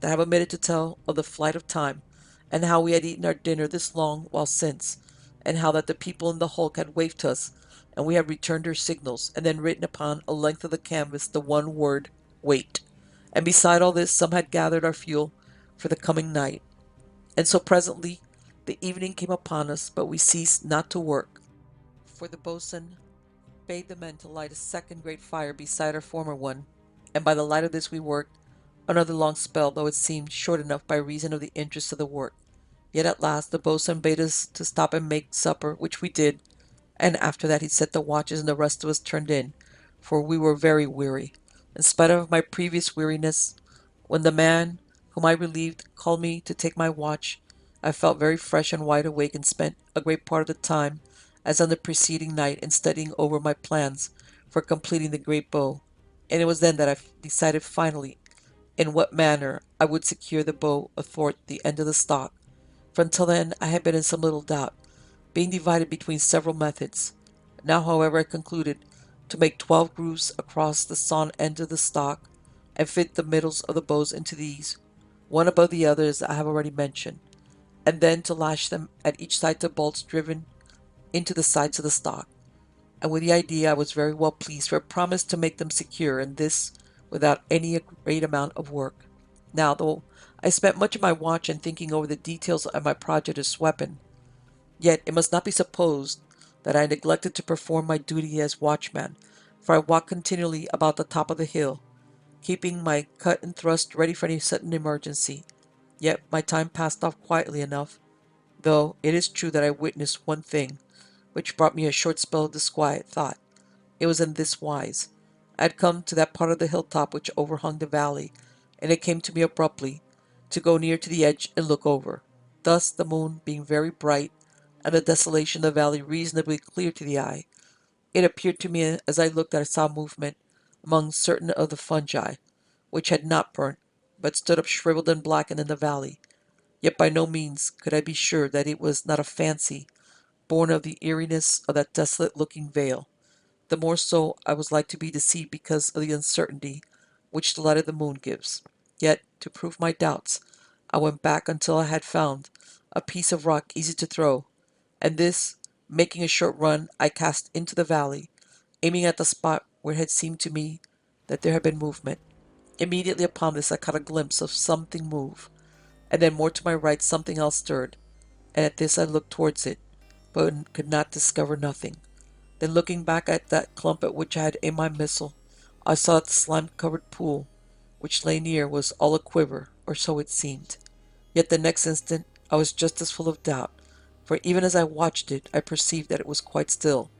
that I have omitted to tell of the flight of time, and how we had eaten our dinner this long while since, and how that the people in the hulk had waved to us, and we had returned their signals, and then written upon a length of the canvas the one word, wait. And beside all this, some had gathered our fuel for the coming night. And so presently the evening came upon us, but we ceased not to work, for the boatswain bade the men to light a second great fire beside our former one, and by the light of this we worked another long spell, though it seemed short enough by reason of the interest of the work. Yet at last the boatswain bade us to stop and make supper, which we did, and after that he set the watches and the rest of us turned in, for we were very weary. In spite of my previous weariness, when the man whom I relieved called me to take my watch, I felt very fresh and wide awake, and spent a great part of the time, as on the preceding night, in studying over my plans for completing the great bow, and it was then that I decided finally in what manner I would secure the bow athwart the end of the stock, for until then I had been in some little doubt, being divided between several methods. Now, however, I concluded to make 12 grooves across the sawn end of the stock, and fit the middles of the bows into these, one above the other as I have already mentioned, and then to lash them at each side to bolts driven into the sides of the stock. And with the idea I was very well pleased, for it promised to make them secure, and this without any great amount of work. Now, though I spent much of my watch in thinking over the details of my prodigious weapon, yet it must not be supposed that I neglected to perform my duty as watchman, for I walked continually about the top of the hill, keeping my cut and thrust ready for any sudden emergency. Yet my time passed off quietly enough, though it is true that I witnessed one thing, which brought me a short spell of disquiet thought. It was in this wise. I had come to that part of the hilltop which overhung the valley, and it came to me abruptly to go near to the edge and look over. Thus, the moon being very bright, and the desolation of the valley reasonably clear to the eye, it appeared to me as I looked that I saw movement among certain of the fungi, which had not burnt, but stood up shriveled and blackened in the valley. Yet by no means could I be sure that it was not a fancy, born of the eeriness of that desolate-looking vale. The more so I was like to be deceived because of the uncertainty which the light of the moon gives. Yet, to prove my doubts, I went back until I had found a piece of rock easy to throw, and this, making a short run, I cast into the valley, aiming at the spot where it had seemed to me that there had been movement. Immediately upon this I caught a glimpse of something move, and then more to my right something else stirred, and at this I looked towards it, but could not discover nothing. Then looking back at that clump at which I had aimed my missile, I saw that the slime-covered pool which lay near was all a quiver, or so it seemed. Yet the next instant I was just as full of doubt, for even as I watched it I perceived that it was quite still,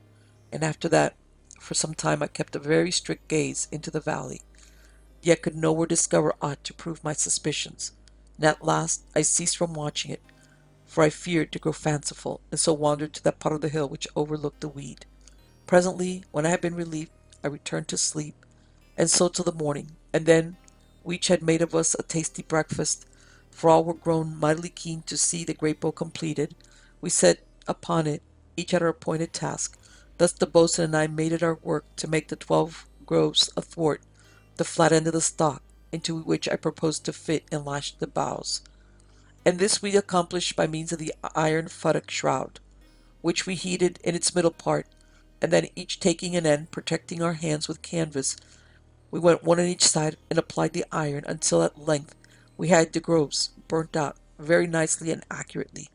and after that for some time I kept a very strict gaze into the valley, yet could nowhere discover aught to prove my suspicions. And at last I ceased from watching it, for I feared to grow fanciful, and so wandered to that part of the hill which overlooked the weed. Presently, when I had been relieved, I returned to sleep, and so till the morning, and then we each had made of us a tasty breakfast, for all were grown mightily keen to see the great bow completed. We set upon it, each at our appointed task. Thus the boatswain and I made it our work to make the 12 groves athwart the flat end of the stock, into which I proposed to fit and lash the bows. And this we accomplished by means of the iron futtock shroud, which we heated in its middle part, and then each taking an end, protecting our hands with canvas, we went one on each side and applied the iron until at length we had the groves burnt out very nicely and accurately.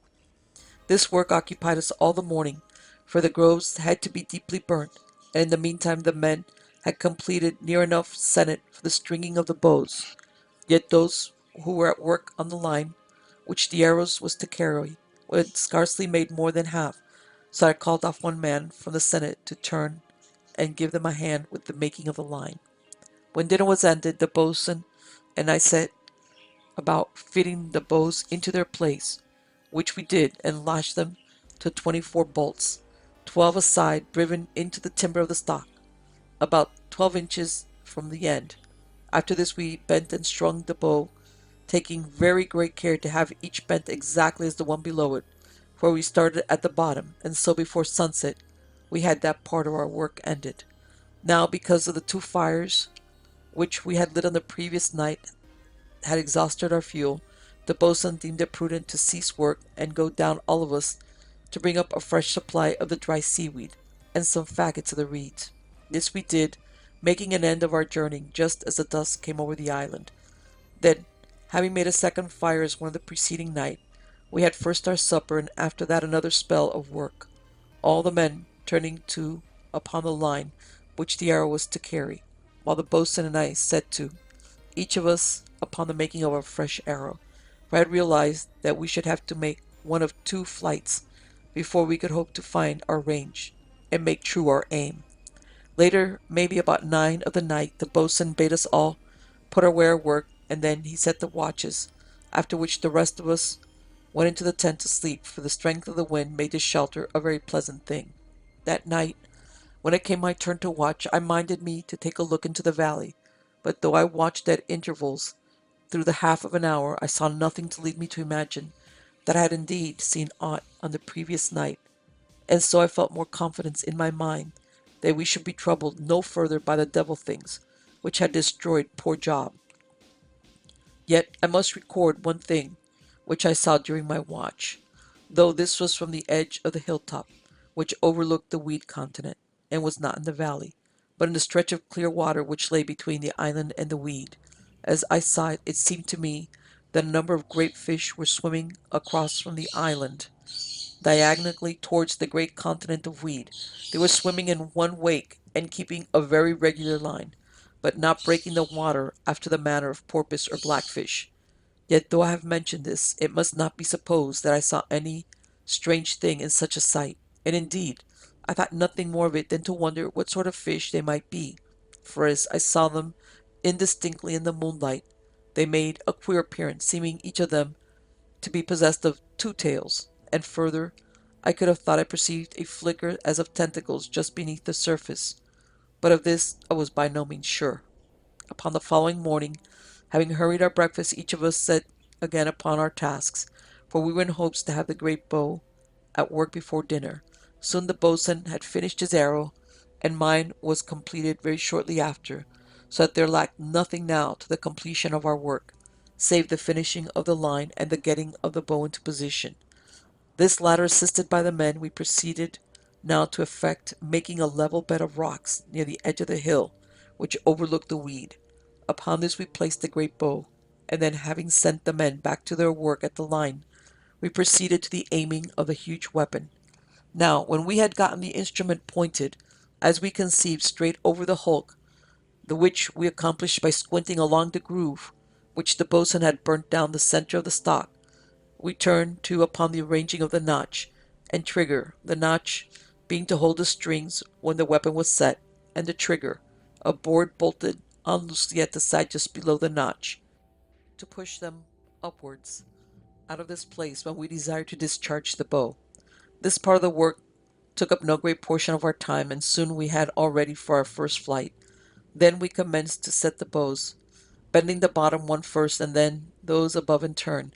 This work occupied us all the morning, for the groves had to be deeply burnt, and in the meantime the men had completed near enough sennit for the stringing of the bows. Yet those who were at work on the line which the arrows was to carry had scarcely made more than half, so I called off one man from the sennit to turn and give them a hand with the making of the line. When dinner was ended, the boatswain and I set about fitting the bows into their place, which we did, and lashed them to 24 bolts, 12 a side, driven into the timber of the stock, about 12 inches from the end. After this we bent and strung the bow, taking very great care to have each bent exactly as the one below it, for we started at the bottom, and so before sunset we had that part of our work ended. Now, because of the 2 fires which we had lit on the previous night had exhausted our fuel, the boatswain deemed it prudent to cease work and go down all of us to bring up a fresh supply of the dry seaweed and some faggots of the reeds. This we did, making an end of our journey just as the dusk came over the island. Then, having made a second fire as one of the preceding night, we had first our supper, and after that another spell of work, all the men turning to upon the line which the arrow was to carry, while the boatswain and I set to, each of us upon the making of a fresh arrow, for I had realized that we should have to make one of 2 flights before we could hope to find our range and make true our aim. Later, maybe about 9 of the night, the boatswain bade us all put our way work, and then he set the watches, after which the rest of us went into the tent to sleep, for the strength of the wind made this shelter a very pleasant thing. That night, when it came my turn to watch, I minded me to take a look into the valley, but though I watched at intervals through the half of an hour, I saw nothing to lead me to imagine that I had indeed seen aught on the previous night, and so I felt more confidence in my mind that we should be troubled no further by the devil things which had destroyed poor Job. Yet I must record one thing which I saw during my watch, though this was from the edge of the hilltop, which overlooked the weed continent, and was not in the valley, but in the stretch of clear water which lay between the island and the weed. As I saw it, it seemed to me that a number of great fish were swimming across from the island diagonally towards the great continent of weed. They were swimming in one wake and keeping a very regular line, but not breaking the water after the manner of porpoise or blackfish. Yet though I have mentioned this, it must not be supposed that I saw any strange thing in such a sight, and indeed I thought nothing more of it than to wonder what sort of fish they might be, for as I saw them indistinctly in the moonlight, they made a queer appearance, seeming each of them to be possessed of two tails, and further, I could have thought I perceived a flicker as of tentacles just beneath the surface, but of this I was by no means sure. Upon the following morning, having hurried our breakfast, each of us set again upon our tasks, for we were in hopes to have the great bow at work before dinner. Soon the boatswain had finished his arrow, and mine was completed very shortly after, so that there lacked nothing now to the completion of our work, save the finishing of the line and the getting of the bow into position. This latter assisted by the men, we proceeded now to effect making a level bed of rocks near the edge of the hill, which overlooked the weed. Upon this we placed the great bow, and then having sent the men back to their work at the line, we proceeded to the aiming of the huge weapon. Now, when we had gotten the instrument pointed, as we conceived, straight over the hulk, the which we accomplished by squinting along the groove which the boatswain had burnt down the center of the stock, we turned to upon the arranging of the notch and trigger, the notch being to hold the strings when the weapon was set, and the trigger, a board bolted on loosely at the side just below the notch, to push them upwards out of this place when we desired to discharge the bow. This part of the work took up no great portion of our time, and soon we had all ready for our first flight. Then we commenced to set the bows, bending the bottom one first and then those above in turn,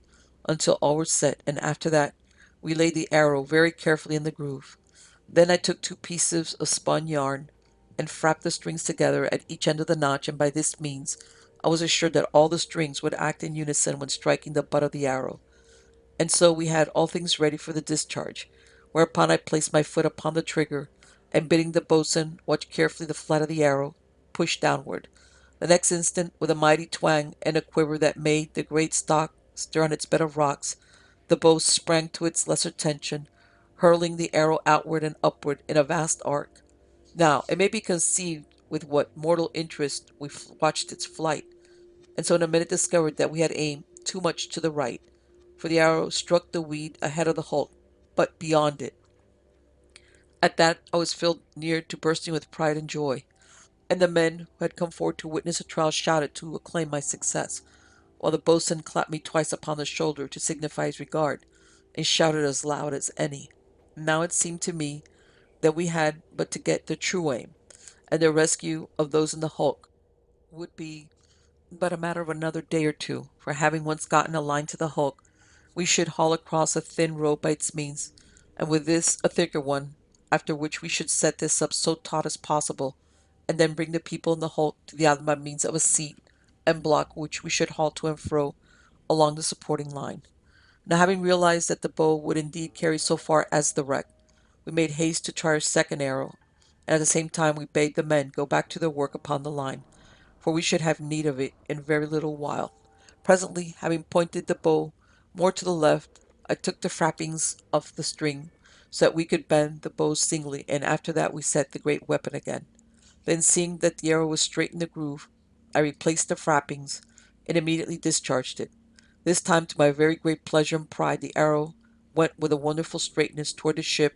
until all were set, and after that we laid the arrow very carefully in the groove. Then I took two pieces of spun yarn and frapped the strings together at each end of the notch, and by this means I was assured that all the strings would act in unison when striking the butt of the arrow. And so we had all things ready for the discharge, whereupon I placed my foot upon the trigger, and bidding the boatswain watch carefully the flight of the arrow, pushed downward. The next instant, with a mighty twang and a quiver that made the great stock stir on its bed of rocks, the bow sprang to its lesser tension, hurling the arrow outward and upward in a vast arc. Now, it may be conceived with what mortal interest we watched its flight, and so in a minute discovered that we had aimed too much to the right, for the arrow struck the weed ahead of the hulk, but beyond it. At that I was filled near to bursting with pride and joy, and the men who had come forward to witness the trial shouted to acclaim my success, while the boatswain clapped me twice upon the shoulder to signify his regard, and shouted as loud as any. Now it seemed to me that we had but to get the true aim, and the rescue of those in the hulk would be but a matter of another day or two, for having once gotten a line to the hulk, we should haul across a thin rope by its means, and with this a thicker one, after which we should set this up so taut as possible, and then bring the people in the hulk to the island by means of a seat and block which we should haul to and fro along the supporting line. Now having realized that the bow would indeed carry so far as the wreck, we made haste to try our second arrow, and at the same time we bade the men go back to their work upon the line, for we should have need of it in a very little while. Presently, having pointed the bow more to the left, I took the frappings of the string, so that we could bend the bow singly, and after that we set the great weapon again. Then, seeing that the arrow was straight in the groove, I replaced the frappings, and immediately discharged it. This time, to my very great pleasure and pride, the arrow went with a wonderful straightness toward the ship,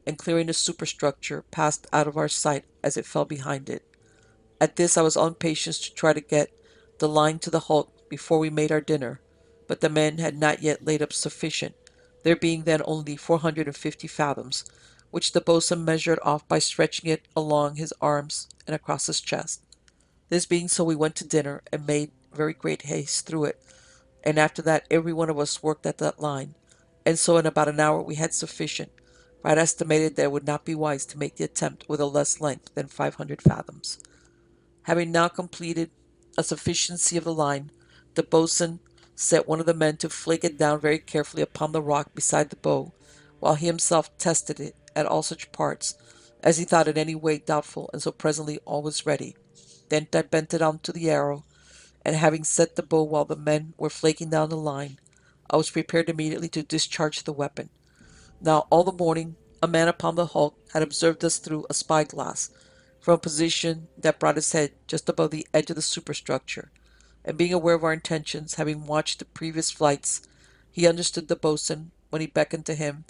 and clearing the superstructure, passed out of our sight as it fell behind it. At this I was on patience to try to get the line to the hulk before we made our dinner, but the men had not yet laid up sufficient, there being then only 450 fathoms, which the boatswain measured off by stretching it along his arms and across his chest. This being so, we went to dinner, and made very great haste through it, and after that every one of us worked at that line, and so in about an hour we had sufficient, for I had estimated that it would not be wise to make the attempt with a less length than 500 fathoms. Having now completed a sufficiency of the line, the boatswain set one of the men to flake it down very carefully upon the rock beside the bow, while he himself tested it at all such parts as he thought in any way doubtful, and so presently all was ready. Then I bent it on to the arrow, and having set the bow while the men were flaking down the line, I was prepared immediately to discharge the weapon. Now all the morning a man upon the hulk had observed us through a spyglass, from a position that brought his head just above the edge of the superstructure, and being aware of our intentions, having watched the previous flights, he understood the boatswain, when he beckoned to him,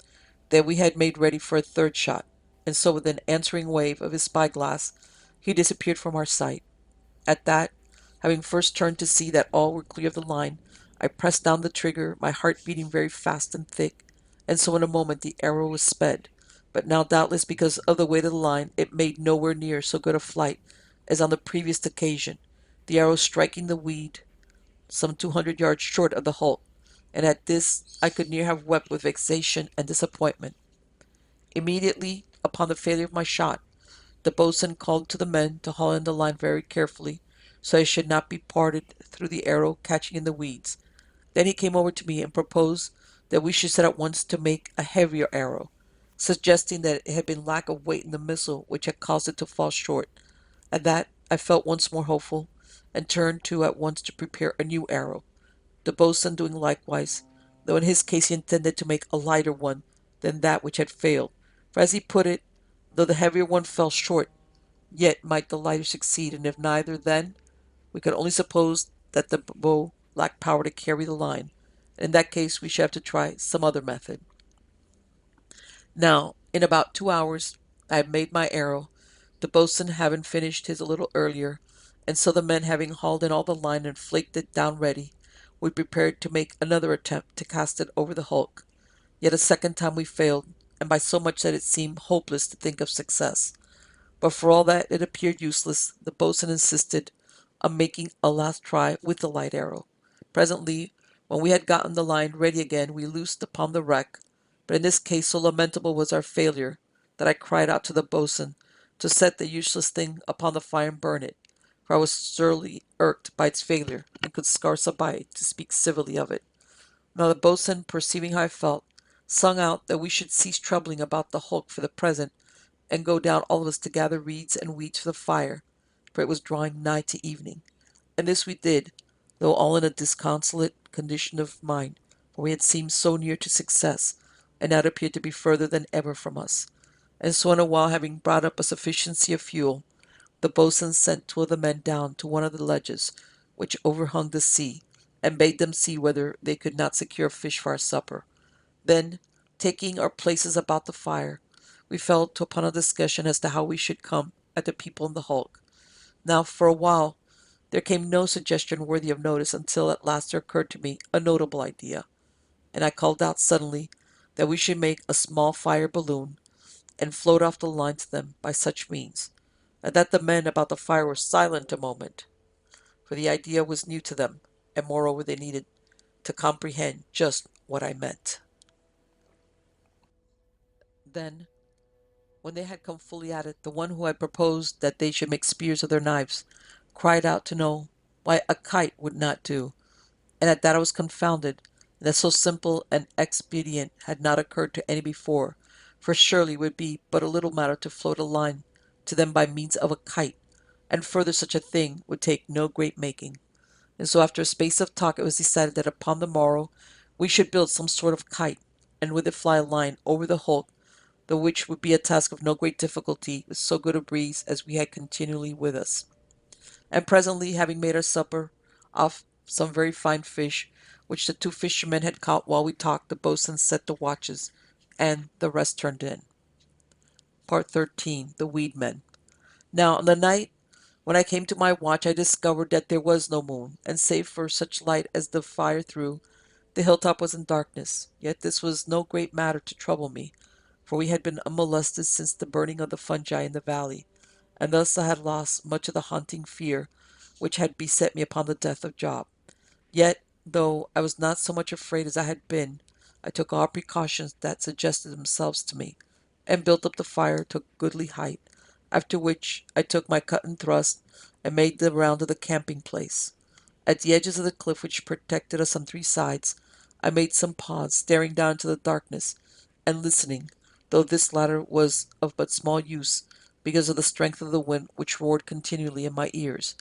that we had made ready for a third shot, and so with an answering wave of his spyglass he disappeared from our sight. At that, having first turned to see that all were clear of the line, I pressed down the trigger, my heart beating very fast and thick, and so in a moment the arrow was sped. But now, doubtless because of the weight of the line, it made nowhere near so good a flight as on the previous occasion, the arrow striking the weed some 200 yards short of the hulk, and at this I could near have wept with vexation and disappointment. Immediately upon the failure of my shot, the boatswain called to the men to haul in the line very carefully, so it should not be parted through the arrow catching in the weeds. Then he came over to me and proposed that we should set at once to make a heavier arrow, suggesting that it had been lack of weight in the missile which had caused it to fall short. At that I felt once more hopeful, and turned to at once to prepare a new arrow, the boatswain doing likewise, though in his case he intended to make a lighter one than that which had failed, for as he put it, though the heavier one fell short, yet might the lighter succeed, and if neither, then we could only suppose that the bow lacked power to carry the line, and in that case we should have to try some other method. Now, in about 2 hours, I had made my arrow, the boatswain having finished his a little earlier, and so the men having hauled in all the line and flaked it down ready, we prepared to make another attempt to cast it over the hulk. Yet a second time we failed, and by so much that it seemed hopeless to think of success. But for all that it appeared useless, the boatswain insisted on making a last try with the light arrow. Presently, when we had gotten the line ready again, we loosed upon the wreck, but in this case so lamentable was our failure, that I cried out to the boatswain to set the useless thing upon the fire and burn it, for I was sorely irked by its failure, and could scarce abide to speak civilly of it. Now the boatswain, perceiving how I felt, sung out that we should cease troubling about the hulk for the present, and go down all of us to gather reeds and weeds for the fire, for it was drawing nigh to evening. And this we did, though all in a disconsolate condition of mind, for we had seemed so near to success, and now it appeared to be further than ever from us. And so in a while, having brought up a sufficiency of fuel, the boatswain sent two of the men down to one of the ledges which overhung the sea, and bade them see whether they could not secure fish for our supper. Then, taking our places about the fire, we fell to upon a discussion as to how we should come at the people in the hulk. Now, for a while, there came no suggestion worthy of notice until at last there occurred to me a notable idea, and I called out suddenly that we should make a small fire balloon and float off the line to them by such means, and that the men about the fire were silent a moment, for the idea was new to them, and moreover they needed to comprehend just what I meant. Then, when they had come fully at it, the one who had proposed that they should make spears of their knives cried out to know why a kite would not do, and at that I was confounded, and that so simple an expedient had not occurred to any before, for surely it would be but a little matter to float a line to them by means of a kite, and further such a thing would take no great making. And so after a space of talk it was decided that upon the morrow we should build some sort of kite, and with it fly a line over the hulk, the which would be a task of no great difficulty with so good a breeze as we had continually with us. And presently, having made our supper off some very fine fish, which the two fishermen had caught while we talked, the boatswain set the watches, and the rest turned in. Part 13. The Weedmen. Now, on the night when I came to my watch, I discovered that there was no moon, and save for such light as the fire threw, the hilltop was in darkness. Yet this was no great matter to trouble me, for we had been unmolested since the burning of the fungi in the valley, and thus I had lost much of the haunting fear which had beset me upon the death of Job. Yet, though I was not so much afraid as I had been, I took all precautions that suggested themselves to me, and built up the fire to a goodly height, after which I took my cut and thrust, and made the round of the camping place. At the edges of the cliff which protected us on three sides, I made some pause, staring down into the darkness and listening, though this latter was of but small use because of the strength of the wind which roared continually in my ears.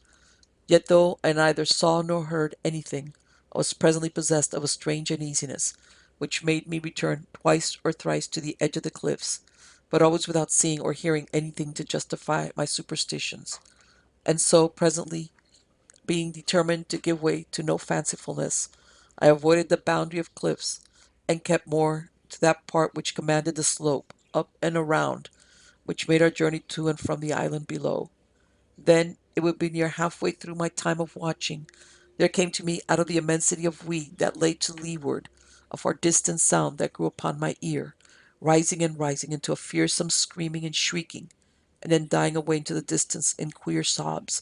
Yet though I neither saw nor heard anything, I was presently possessed of a strange uneasiness, which made me return twice or thrice to the edge of the cliffs, but always without seeing or hearing anything to justify my superstitions. And so, presently, being determined to give way to no fancifulness, I avoided the boundary of cliffs, and kept more to that part which commanded the slope, up and around, which made our journey to and from the island below. Then it would be near halfway through my time of watching, there came to me out of the immensity of weed that lay to leeward a far distant sound that grew upon my ear, rising and rising into a fearsome screaming and shrieking, and then dying away into the distance in queer sobs,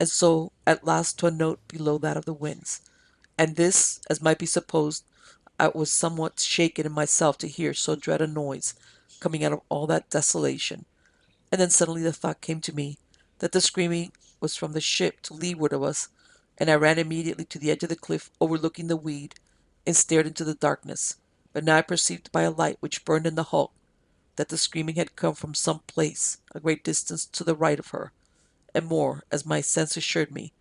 and so at last to a note below that of the winds. And this, as might be supposed, I was somewhat shaken in myself to hear so dread a noise coming out of all that desolation. And then suddenly the thought came to me that the screaming was from the ship to leeward of us, and I ran immediately to the edge of the cliff overlooking the weed, and stared into the darkness. But now I perceived by a light which burned in the hulk that the screaming had come from some place a great distance to the right of her, and more, as my sense assured me,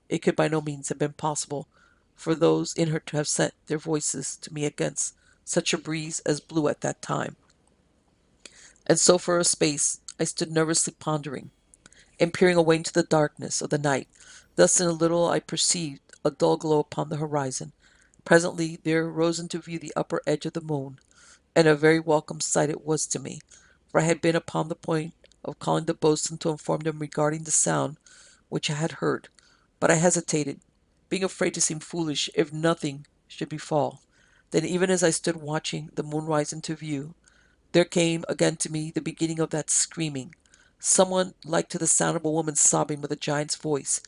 it could by no means have been possible for those in her to have sent their voices to me against such a breeze as blew at that time. And so for a space I stood nervously pondering, and peering away into the darkness of the night. Thus in a little I perceived a dull glow upon the horizon. Presently there rose into view the upper edge of the moon, and a very welcome sight it was to me, for I had been upon the point of calling the boatswain to inform them regarding the sound which I had heard, but I hesitated, being afraid to seem foolish if nothing should befall. Then, even as I stood watching the moon rise into view, there came again to me the beginning of that screaming, somewhat like to the sound of a woman sobbing with a giant's voice,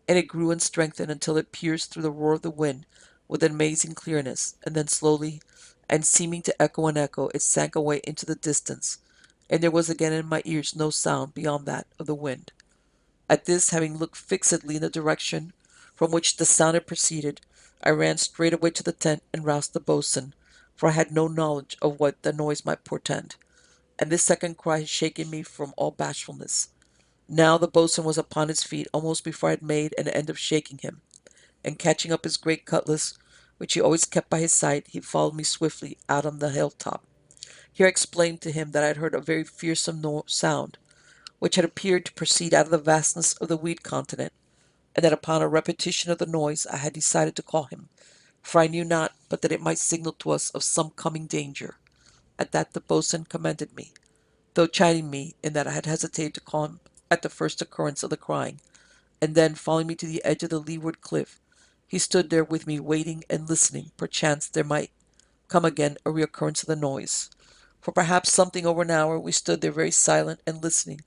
and it grew and strengthened until it pierced through the roar of the wind with an amazing clearness, and then slowly, and seeming to echo and echo, it sank away into the distance, and there was again in my ears no sound beyond that of the wind. At this, having looked fixedly in the direction from which the sound had proceeded, I ran straight away to the tent and roused the boatswain, for I had no knowledge of what the noise might portend, and this second cry had shaken me from all bashfulness. Now the boatswain was upon his feet almost before I had made an end of shaking him, and catching up his great cutlass, which he always kept by his side, he followed me swiftly out on the hilltop. Here I explained to him that I had heard a very fearsome sound, which had appeared to proceed out of the vastness of the weed continent, and that upon a repetition of the noise I had decided to call him, for I knew not but that it might signal to us of some coming danger. At that the boatswain commended me, though chiding me in that I had hesitated to call him at the first occurrence of the crying, and then, following me to the edge of the leeward cliff, he stood there with me waiting and listening, perchance there might come again a reoccurrence of the noise. For perhaps something over an hour we stood there very silent and listening,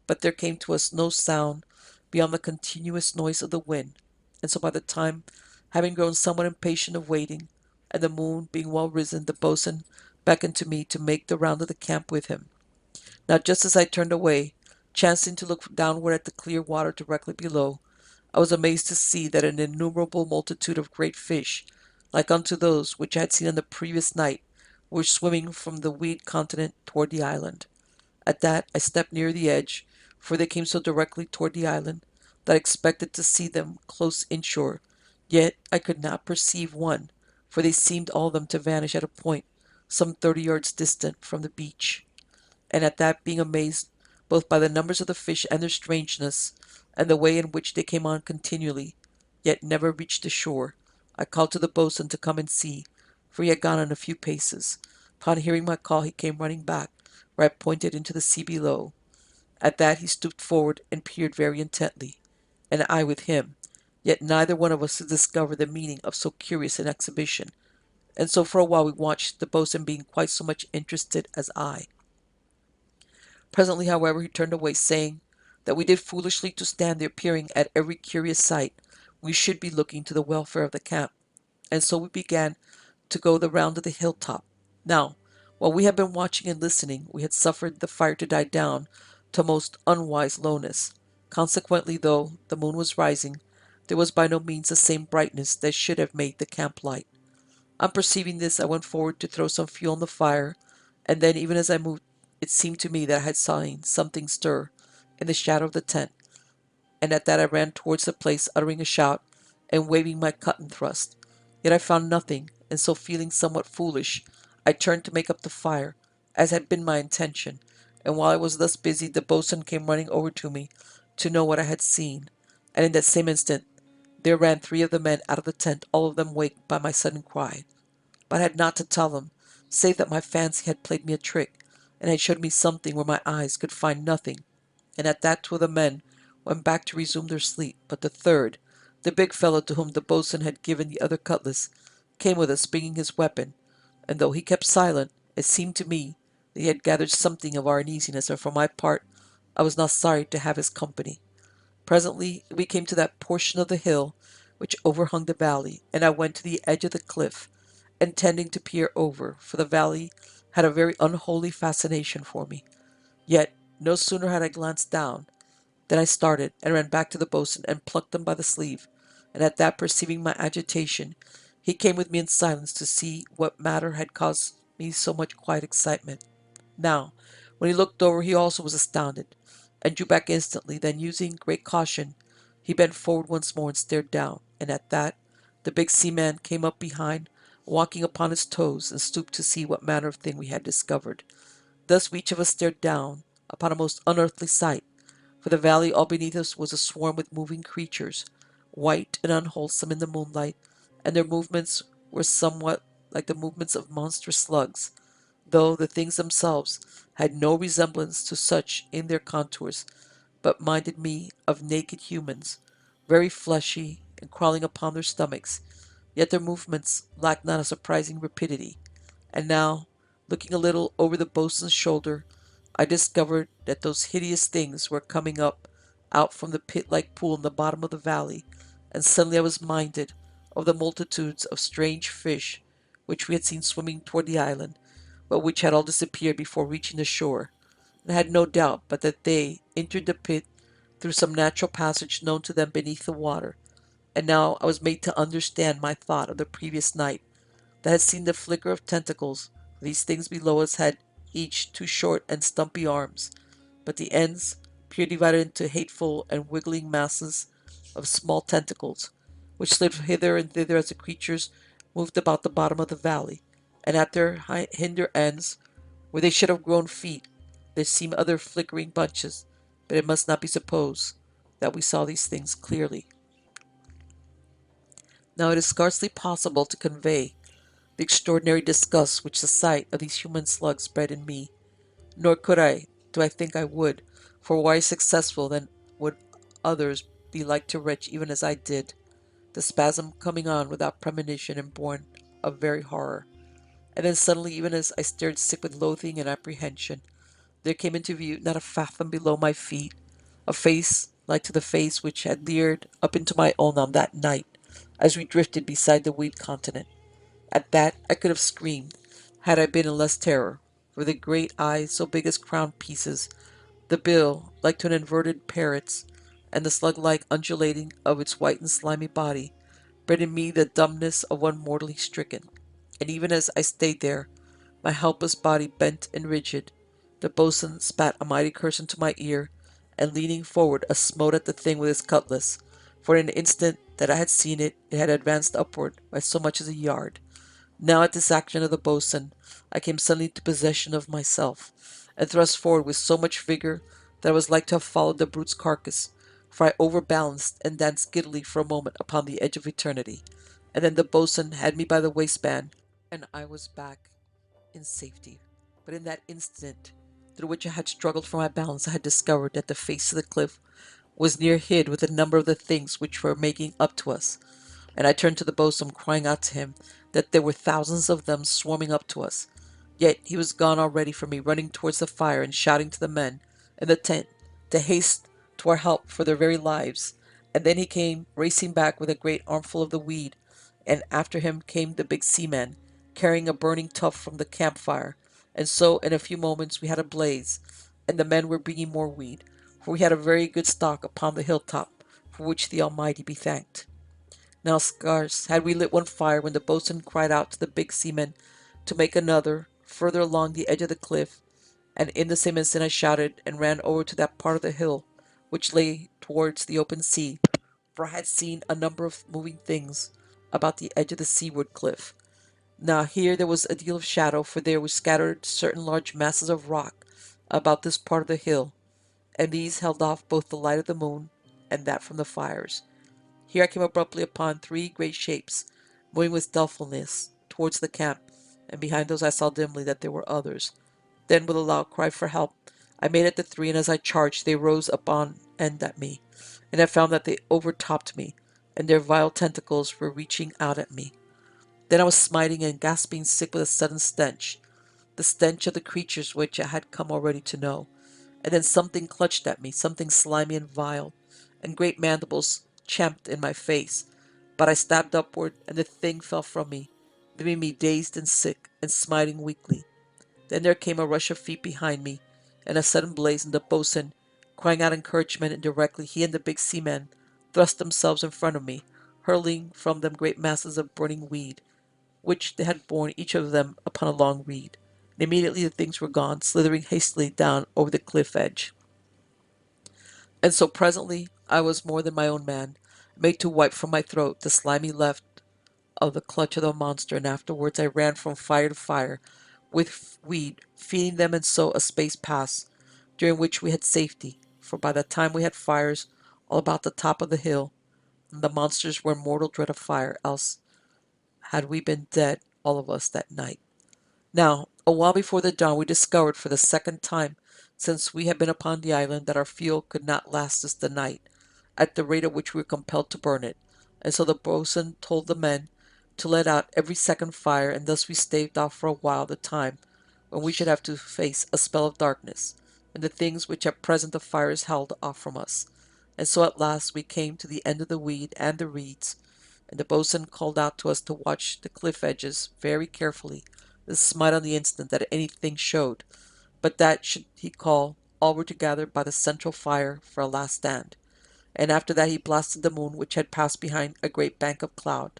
but there came to us no sound beyond the continuous noise of the wind, and so by the time, having grown somewhat impatient of waiting, and the moon being well risen, the boatswain beckoned to me to make the round of the camp with him. Now just as I turned away, chancing to look downward at the clear water directly below, I was amazed to see that an innumerable multitude of great fish, like unto those which I had seen on the previous night, were swimming from the weed continent toward the island. At that I stepped near the edge, for they came so directly toward the island that I expected to see them close inshore, yet I could not perceive one, for they seemed all of them to vanish at a point some 30 yards distant from the beach. And at that, being amazed both by the numbers of the fish and their strangeness, and the way in which they came on continually, yet never reached the shore, I called to the boatswain to come and see, for he had gone on a few paces. Upon hearing my call, he came running back, where I pointed into the sea below. At that he stooped forward and peered very intently, and I with him, yet neither one of us could discover the meaning of so curious an exhibition, and so for a while we watched, the boatswain being quite so much interested as I. Presently, however, he turned away, saying that we did foolishly to stand there peering at every curious sight. We should be looking to the welfare of the camp. And so we began to go the round of the hilltop. Now, while we had been watching and listening, we had suffered the fire to die down to a most unwise lowness. Consequently, though the moon was rising, there was by no means the same brightness that should have made the camp light. On perceiving this, I went forward to throw some fuel on the fire, and then, even as I moved, it seemed to me that I had seen something stir in the shadow of the tent, and at that I ran towards the place, uttering a shout and waving my cutting thrust. Yet I found nothing, and so feeling somewhat foolish, I turned to make up the fire, as had been my intention, and while I was thus busy, the boatswain came running over to me to know what I had seen, and in that same instant there ran three of the men out of the tent, all of them waked by my sudden cry. But I had not to tell them, save that my fancy had played me a trick, and had showed me something where my eyes could find nothing, and at that two of the men went back to resume their sleep, but the third, the big fellow to whom the boatswain had given the other cutlass, came with us, bringing his weapon, and though he kept silent, it seemed to me that he had gathered something of our uneasiness, and for my part I was not sorry to have his company. Presently we came to that portion of the hill which overhung the valley, and I went to the edge of the cliff, intending to peer over, for the valley had a very unholy fascination for me. Yet no sooner had I glanced down than I started, and ran back to the boatswain, and plucked him by the sleeve, and at that, perceiving my agitation, he came with me in silence to see what matter had caused me so much quiet excitement. Now, when he looked over, he also was astounded, and drew back instantly. Then, using great caution, he bent forward once more and stared down, and at that the big seaman came up behind, walking upon his toes, and stooped to see what manner of thing we had discovered. Thus we each of us stared down upon a most unearthly sight, for the valley all beneath us was aswarm with moving creatures, white and unwholesome in the moonlight, and their movements were somewhat like the movements of monstrous slugs, though the things themselves had no resemblance to such in their contours, but minded me of naked humans, very fleshy and crawling upon their stomachs, yet their movements lacked not a surprising rapidity. And now, looking a little over the boatswain's shoulder, I discovered that those hideous things were coming up out from the pit-like pool in the bottom of the valley, and suddenly I was minded of the multitudes of strange fish which we had seen swimming toward the island, but which had all disappeared before reaching the shore, and I had no doubt but that they entered the pit through some natural passage known to them beneath the water. And now I was made to understand my thought of the previous night, that had seen the flicker of tentacles. These things below us had each two short and stumpy arms, but the ends appeared divided into hateful and wiggling masses of small tentacles, which slid hither and thither as the creatures moved about the bottom of the valley, and at their hinder ends, where they should have grown feet, there seemed other flickering bunches, but it must not be supposed that we saw these things clearly. Now it is scarcely possible to convey the extraordinary disgust which the sight of these human slugs bred in me, nor could I, do I think I would, for were I successful, then would others be like to retch even as I did, the spasm coming on without premonition and born of very horror. And then suddenly, even as I stared sick with loathing and apprehension, there came into view, not a fathom below my feet, a face like to the face which had leered up into my own on that night, as we drifted beside the weed continent. At that I could have screamed, had I been in less terror, for the great eyes, so big as crown pieces, the bill like to an inverted parrot's, and the slug-like undulating of its white and slimy body, bred in me the dumbness of one mortally stricken. And even as I stayed there, my helpless body bent and rigid, the boatswain spat a mighty curse into my ear, and leaning forward, smote at the thing with his cutlass. For in an instant that I had seen it, it had advanced upward by so much as a yard. Now at this action of the boatswain, I came suddenly to possession of myself, and thrust forward with so much vigour that I was like to have followed the brute's carcass, for I overbalanced and danced giddily for a moment upon the edge of eternity, and then the boatswain had me by the waistband, and I was back in safety. But in that instant through which I had struggled for my balance, I had discovered that the face of the cliff was near hid with a number of the things which were making up to us, and I turned to the boatswain, crying out to him that there were thousands of them swarming up to us. Yet he was gone already from me, running towards the fire and shouting to the men in the tent to haste to our help for their very lives. And then he came racing back with a great armful of the weed, and after him came the big seaman, carrying a burning tuft from the campfire. And so in a few moments we had a blaze, and the men were bringing more weed, for we had a very good stock upon the hilltop, for which the Almighty be thanked. Now scarce had we lit one fire when the boatswain cried out to the big seaman to make another, further along the edge of the cliff, and in the same instant I shouted and ran over to that part of the hill which lay towards the open sea, for I had seen a number of moving things about the edge of the seaward cliff. Now here there was a deal of shadow, for there were scattered certain large masses of rock about this part of the hill, and these held off both the light of the moon and that from the fires. Here I came abruptly upon three great shapes, moving with stealthfulness towards the camp, and behind those I saw dimly that there were others. Then, with a loud cry for help, I made at the three, and as I charged, they rose up on end at me, and I found that they overtopped me, and their vile tentacles were reaching out at me. Then I was smiting and gasping sick with a sudden stench, the stench of the creatures which I had come already to know. And then something clutched at me, something slimy and vile, and great mandibles champed in my face. But I stabbed upward, and the thing fell from me, leaving me dazed and sick, and smiting weakly. Then there came a rush of feet behind me, and a sudden blaze, and the boatswain, crying out encouragement, and directly he and the big seaman thrust themselves in front of me, hurling from them great masses of burning weed, which they had borne each of them upon a long reed. And immediately the things were gone, slithering hastily down over the cliff edge. And so presently I was more than my own man, made to wipe from my throat the slimy left of the clutch of the monster, and afterwards I ran from fire to fire with weed, feeding them, and so a space passed, during which we had safety, for by the time we had fires all about the top of the hill, and the monsters were in mortal dread of fire, else had we been dead, all of us, that night. Now, a while before the dawn, we discovered for the second time since we had been upon the island that our fuel could not last us the night, at the rate at which we were compelled to burn it, and so the boatswain told the men to let out every second fire, and thus we staved off for a while the time when we should have to face a spell of darkness, and the things which at present the fires held off from us. And so at last we came to the end of the weed and the reeds, and the boatswain called out to us to watch the cliff edges very carefully, and smite on the instant that anything showed, but that should he call, all were to gather by the central fire for a last stand. And after that he blasted the moon, which had passed behind a great bank of cloud.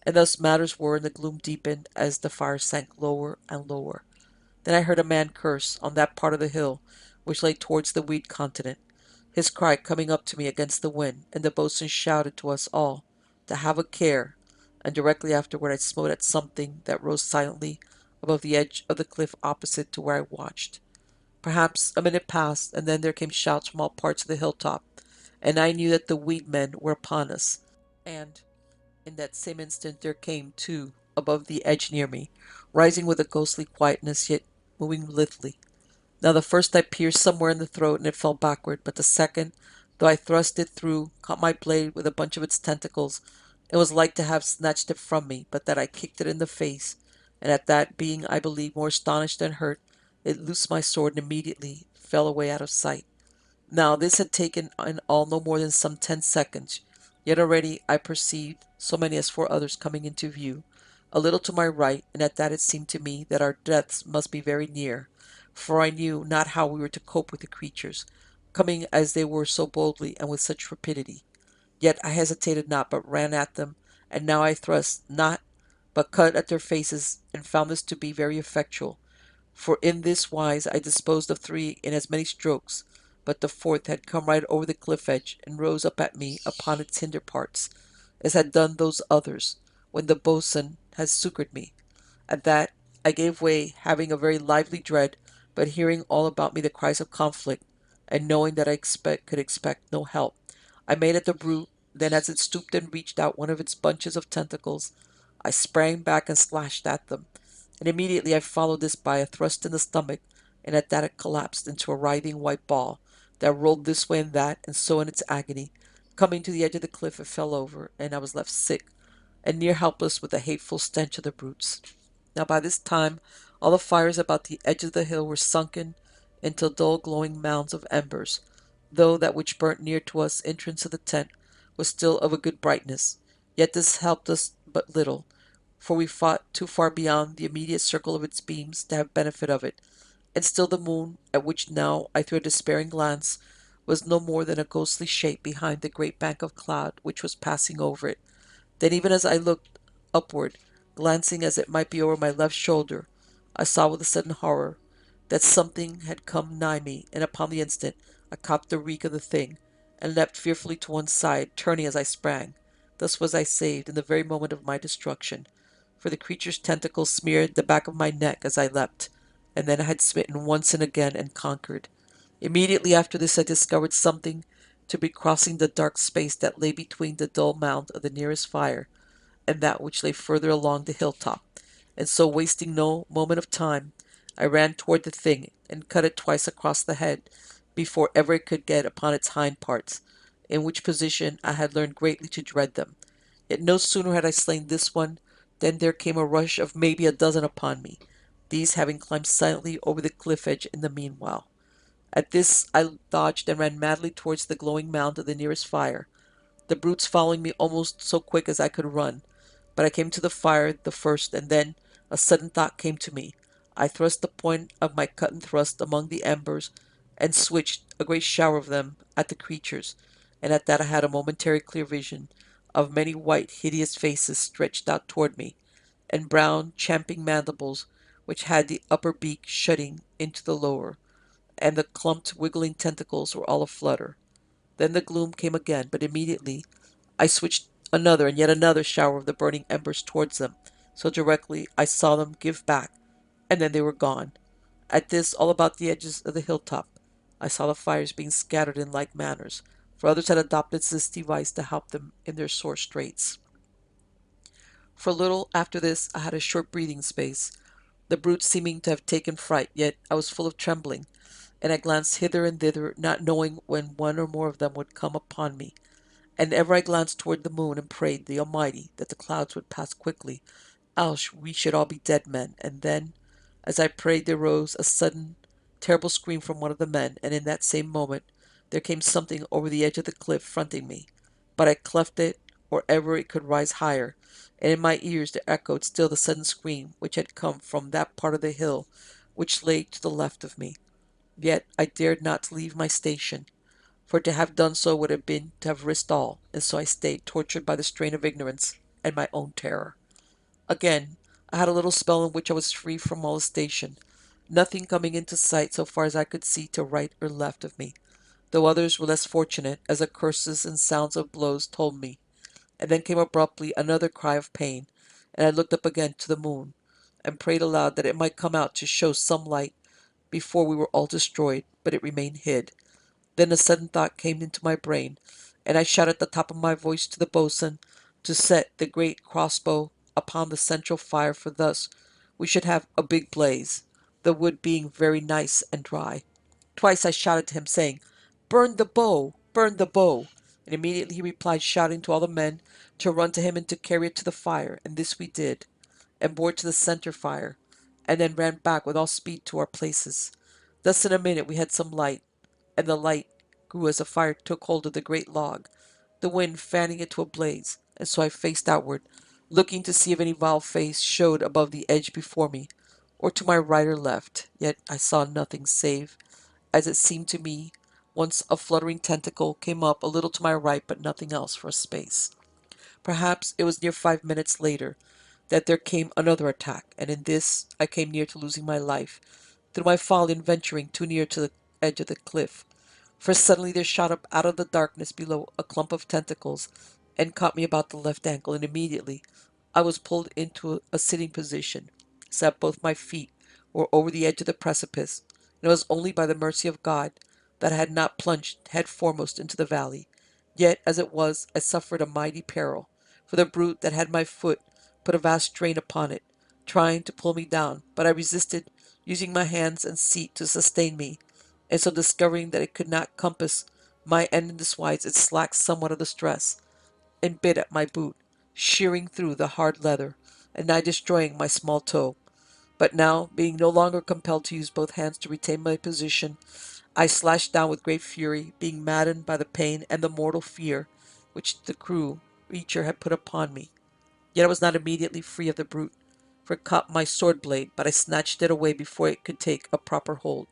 And thus matters were, and the gloom deepened as the fire sank lower and lower. Then I heard a man curse on that part of the hill which lay towards the weed continent, his cry coming up to me against the wind, and the boatswain shouted to us all to have a care, and directly afterward I smote at something that rose silently above the edge of the cliff opposite to where I watched. Perhaps a minute passed, and then there came shouts from all parts of the hilltop, and I knew that the weed men were upon us, and in that same instant there came two above the edge near me, rising with a ghostly quietness, yet moving lithely. Now the first I pierced somewhere in the throat, and it fell backward, but the second, though I thrust it through, caught my blade with a bunch of its tentacles, and was like to have snatched it from me, but that I kicked it in the face, and at that, being, I believe, more astonished than hurt, it loosed my sword and immediately fell away out of sight. Now this had taken in all no more than some 10 seconds, yet already I perceived so many as 4 others coming into view, a little to my right, and at that it seemed to me that our deaths must be very near, for I knew not how we were to cope with the creatures, coming as they were so boldly and with such rapidity. Yet I hesitated not, but ran at them, and now I thrust not, but cut at their faces, and found this to be very effectual, for in this wise I disposed of 3 in as many strokes, but the fourth had come right over the cliff edge, and rose up at me upon its hinder parts, as had done those others, when the boatswain had succoured me. At that I gave way, having a very lively dread, but hearing all about me the cries of conflict, and knowing that could expect no help. I made at the brute, then as it stooped and reached out one of its bunches of tentacles, I sprang back and slashed at them, and immediately I followed this by a thrust in the stomach, and at that it collapsed into a writhing white ball that rolled this way and that, and so in its agony, coming to the edge of the cliff, it fell over, and I was left sick and near helpless with the hateful stench of the brutes. Now by this time all the fires about the edge of the hill were sunken into dull glowing mounds of embers, though that which burnt near to us entrance of the tent was still of a good brightness. Yet this helped us but little, for we fought too far beyond the immediate circle of its beams to have benefit of it, and still the moon, at which now I threw a despairing glance, was no more than a ghostly shape behind the great bank of cloud which was passing over it. Then, even as I looked upward, glancing as it might be over my left shoulder, I saw with a sudden horror that something had come nigh me, and upon the instant I caught the reek of the thing, and leapt fearfully to one side, turning as I sprang. Thus was I saved in the very moment of my destruction, for the creature's tentacles smeared the back of my neck as I leapt, and then I had smitten once and again and conquered. Immediately after this I discovered something to be crossing the dark space that lay between the dull mount of the nearest fire and that which lay further along the hilltop, and so wasting no moment of time, I ran toward the thing and cut it twice across the head before ever it could get upon its hind parts, in which position I had learned greatly to dread them. Yet no sooner had I slain this one than there came a rush of maybe a dozen upon me, these having climbed silently over the cliff edge in the meanwhile. At this I dodged and ran madly towards the glowing mound of the nearest fire, the brutes following me almost so quick as I could run. But I came to the fire the first, and then a sudden thought came to me. I thrust the point of my cut and thrust among the embers, and switched a great shower of them at the creatures, and at that I had a momentary clear vision of many white, hideous faces stretched out toward me, and brown, champing mandibles which had the upper beak shutting into the lower, and the clumped, wiggling tentacles were all aflutter. Then the gloom came again, but immediately I switched another and yet another shower of the burning embers towards them, so directly I saw them give back, and then they were gone. At this, all about the edges of the hilltop, I saw the fires being scattered in like manners, for others had adopted this device to help them in their sore straits. For a little after this I had a short breathing space, the brutes seeming to have taken fright, yet I was full of trembling, and I glanced hither and thither, not knowing when one or more of them would come upon me. And ever I glanced toward the moon and prayed the Almighty that the clouds would pass quickly, else we should all be dead men. And then, as I prayed, there rose a sudden, terrible scream from one of the men, and in that same moment there came something over the edge of the cliff fronting me. But I cleft it, or ever it could rise higher, and in my ears there echoed still the sudden scream which had come from that part of the hill which lay to the left of me. Yet I dared not leave my station, for to have done so would have been to have risked all, and so I stayed, tortured by the strain of ignorance and my own terror. Again, I had a little spell in which I was free from molestation, nothing coming into sight so far as I could see to right or left of me, though others were less fortunate, as the curses and sounds of blows told me. And then came abruptly another cry of pain, and I looked up again to the moon, and prayed aloud that it might come out to show some light before we were all destroyed, but it remained hid. Then a sudden thought came into my brain, and I shouted at the top of my voice to the boatswain to set the great crossbow upon the central fire, for thus we should have a big blaze, the wood being very nice and dry. Twice I shouted to him, saying, "Burn the bow! Burn the bow!" And immediately he replied, shouting to all the men to run to him and to carry it to the fire, and this we did, and bore it to the center fire, and then ran back with all speed to our places. Thus in a minute we had some light, and the light grew as the fire took hold of the great log, the wind fanning it to a blaze, and so I faced outward, looking to see if any vile face showed above the edge before me, or to my right or left. Yet I saw nothing save, as it seemed to me, once a fluttering tentacle came up a little to my right, but nothing else for a space. Perhaps it was near 5 minutes later that there came another attack, and in this I came near to losing my life, through my folly in venturing too near to the edge of the cliff. For suddenly there shot up out of the darkness below a clump of tentacles and caught me about the left ankle, and immediately I was pulled into a sitting position, so that both my feet were over the edge of the precipice, and it was only by the mercy of God that I had not plunged head foremost into the valley. Yet, as it was, I suffered a mighty peril, for the brute that had my foot put a vast strain upon it, trying to pull me down, but I resisted, using my hands and seat to sustain me, and so discovering that it could not compass my end in this wise, it slacked somewhat of the stress, and bit at my boot, shearing through the hard leather, and nigh destroying my small toe. But now, being no longer compelled to use both hands to retain my position, I slashed down with great fury, being maddened by the pain and the mortal fear which the cruel creature had put upon me. Yet I was not immediately free of the brute, for it caught my sword blade, but I snatched it away before it could take a proper hold,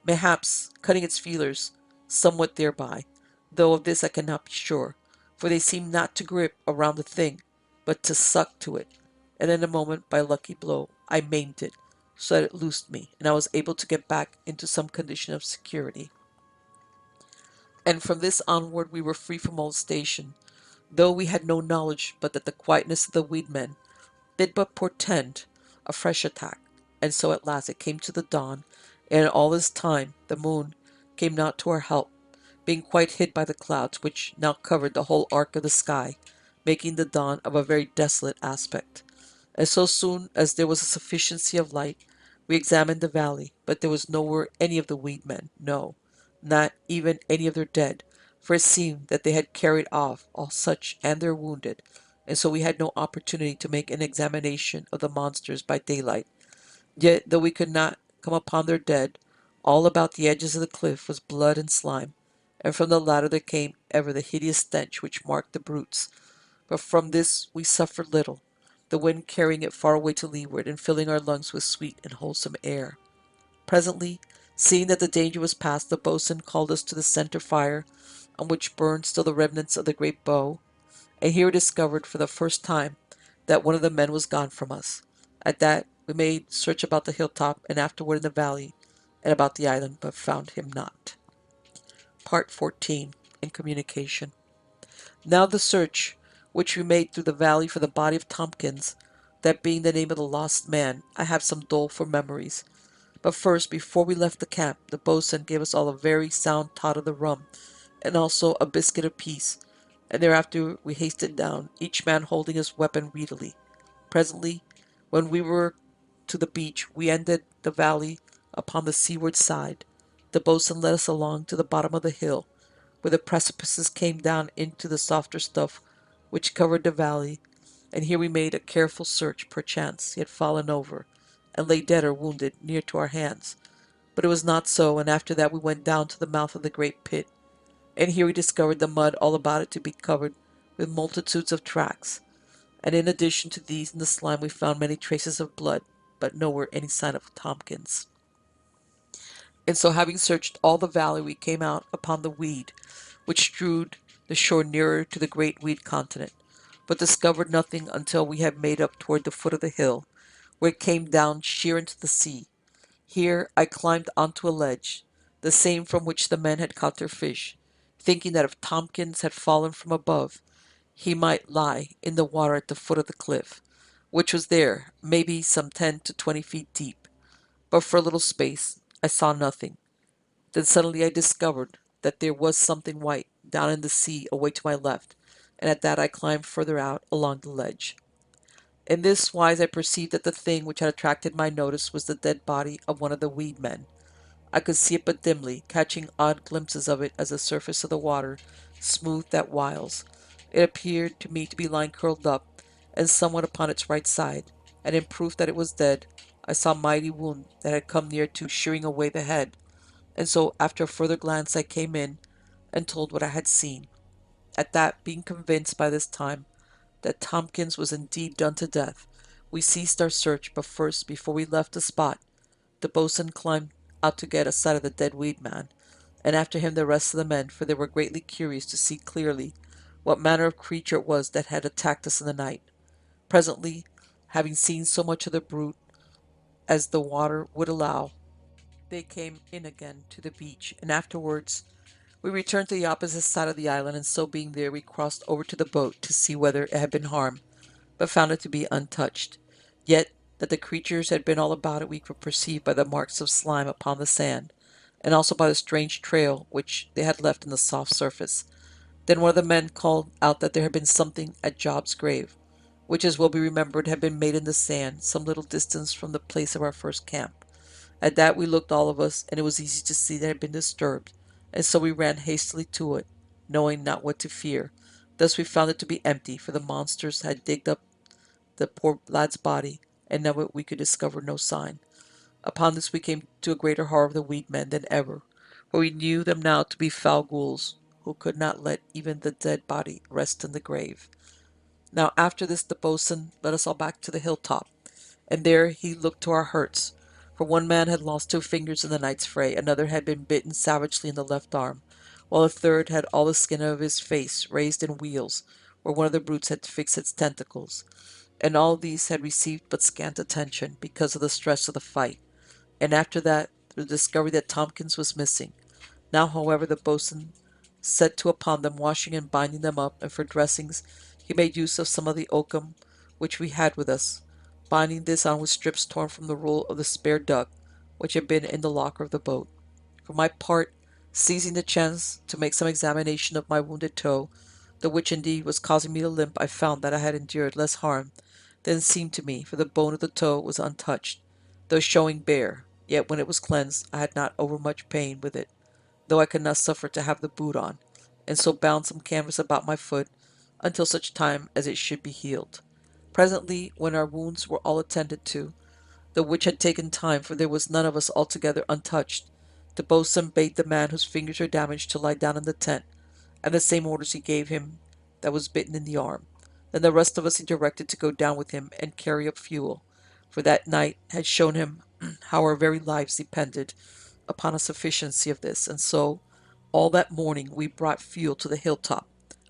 mayhaps cutting its feelers, somewhat thereby, though of this I cannot be sure, for they seemed not to grip around the thing, but to suck to it, and in a moment, by a lucky blow, I maimed it, so that it loosed me, and I was able to get back into some condition of security. And from this onward we were free from molestation, though we had no knowledge but that the quietness of the weedmen did but portend a fresh attack. And so at last it came to the dawn, and in all this time the moon came not to our help, being quite hid by the clouds which now covered the whole arc of the sky, making the dawn of a very desolate aspect. And so soon as there was a sufficiency of light, we examined the valley, but there was nowhere any of the weedmen, no, not even any of their dead, for it seemed that they had carried off all such and their wounded, and so we had no opportunity to make an examination of the monsters by daylight. Yet, though we could not come upon their dead, all about the edges of the cliff was blood and slime, and from the latter there came ever the hideous stench which marked the brutes. But from this we suffered little, the wind carrying it far away to leeward, and filling our lungs with sweet and wholesome air. Presently, seeing that the danger was past, the boatswain called us to the centre fire, on which burned still the remnants of the great bow, and here we discovered for the first time that one of the men was gone from us. At that we made search about the hilltop, and afterward in the valley, and about the island, but found him not. Part 14. In communication. Now the search which we made through the valley for the body of Tompkins, that being the name of the lost man, I have some doleful memories. But first, before we left the camp, the boatswain gave us all a very sound tot of the rum, and also a biscuit apiece, and thereafter we hasted down, each man holding his weapon readily. Presently, when we were to the beach, we ended the valley upon the seaward side. The boatswain led us along to the bottom of the hill, where the precipices came down into the softer stuff which covered the valley, and here we made a careful search. Perchance he had fallen over, and lay dead or wounded near to our hands. But it was not so, and after that we went down to the mouth of the great pit, and here we discovered the mud all about it to be covered with multitudes of tracks, and in addition to these in the slime we found many traces of blood, but nowhere any sign of Tompkins. And so having searched all the valley we came out upon the weed, which strewed the shore nearer to the great weed continent, but discovered nothing until we had made up toward the foot of the hill, where it came down sheer into the sea. Here I climbed onto a ledge, the same from which the men had caught their fish, thinking that if Tompkins had fallen from above, he might lie in the water at the foot of the cliff, which was there, maybe some 10 to 20 feet deep. But for a little space I saw nothing. Then suddenly I discovered that there was something white down in the sea away to my left, and at that I climbed further out along the ledge. In this wise I perceived that the thing which had attracted my notice was the dead body of one of the weed men. I could see it but dimly, catching odd glimpses of it as the surface of the water smoothed at whiles. It appeared to me to be lying curled up, and somewhat upon its right side, and in proof that it was dead, I saw a mighty wound that had come near to shearing away the head, and so after a further glance I came in, and told what I had seen. At that, being convinced by this time that Tompkins was indeed done to death, we ceased our search, but first, before we left the spot, the boatswain climbed out to get a sight of the dead weed man, and after him the rest of the men, for they were greatly curious to see clearly what manner of creature it was that had attacked us in the night. Presently, having seen so much of the brute as the water would allow, they came in again to the beach, and afterwards we returned to the opposite side of the island, and so being there, we crossed over to the boat to see whether it had been harmed, but found it to be untouched. Yet that the creatures had been all about it we could perceive by the marks of slime upon the sand, and also by the strange trail which they had left in the soft surface. Then one of the men called out that there had been something at Job's grave, which, as will be remembered, had been made in the sand, some little distance from the place of our first camp. At that we looked all of us, and it was easy to see that it had been disturbed, and so we ran hastily to it, knowing not what to fear. Thus we found it to be empty, for the monsters had digged up the poor lad's body, and of it we could discover no sign. Upon this we came to a greater horror of the weed men than ever, for we knew them now to be foul ghouls, who could not let even the dead body rest in the grave. Now after this the boatswain led us all back to the hilltop, and there he looked to our hurts, for one man had lost 2 fingers in the night's fray, another had been bitten savagely in the left arm, while a third had all the skin of his face raised in wheals, where one of the brutes had fixed its tentacles. And all these had received but scant attention because of the stress of the fight, and after that, the discovery that Tompkins was missing. Now, however, the boatswain set to upon them, washing and binding them up, and for dressings he made use of some of the oakum which we had with us, binding this on with strips torn from the roll of the spare duck which had been in the locker of the boat. For my part, seizing the chance to make some examination of my wounded toe, the which indeed was causing me to limp, I found that I had endured less harm than seemed to me, for the bone of the toe was untouched, though showing bare, yet when it was cleansed I had not overmuch pain with it, though I could not suffer to have the boot on, and so bound some canvas about my foot until such time as it should be healed. Presently, when our wounds were all attended to, the which had taken time, for there was none of us altogether untouched, the boatswain bade the man whose fingers were damaged to lie down in the tent, and the same orders he gave him that was bitten in the arm. Then the rest of us he directed to go down with him and carry up fuel, for that night had shown him how our very lives depended upon a sufficiency of this, and so all that morning we brought fuel to the hilltop,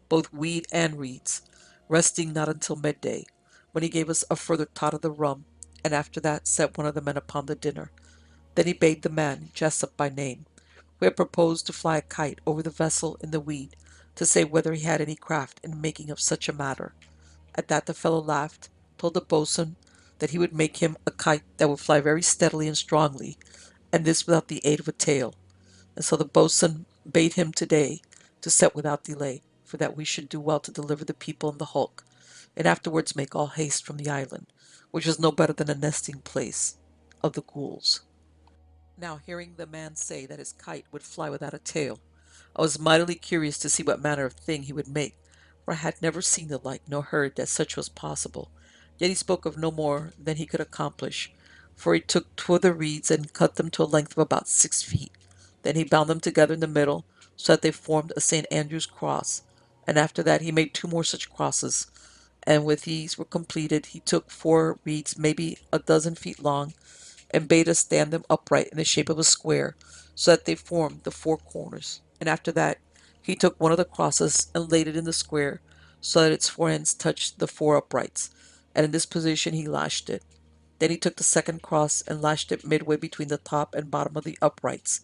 both weed and reeds, resting not until midday, when he gave us a further tot of the rum, and after that set one of the men upon the dinner. Then he bade the man, Jessup by name, who had proposed to fly a kite over the vessel in the weed, to say whether he had any craft in making of such a matter. At that the fellow laughed, told the boatswain that he would make him a kite that would fly very steadily and strongly, and this without the aid of a tail. And so the boatswain bade him today to set without delay, for that we should do well to deliver the people in the hulk, and afterwards make all haste from the island, which was no better than a nesting place of the ghouls. Now, hearing the man say that his kite would fly without a tail, I was mightily curious to see what manner of thing he would make, for I had never seen the like, nor heard that such was possible. Yet he spoke of no more than he could accomplish, for he took two of the reeds and cut them to a length of about 6 feet. Then he bound them together in the middle, so that they formed a St. Andrew's cross, and after that he made two more such crosses, and when these were completed, he took four reeds maybe a dozen feet long, and bade us stand them upright in the shape of a square, so that they formed the four corners. And after that, he took one of the crosses and laid it in the square, so that its four ends touched the four uprights, and in this position he lashed it. Then he took the second cross and lashed it midway between the top and bottom of the uprights,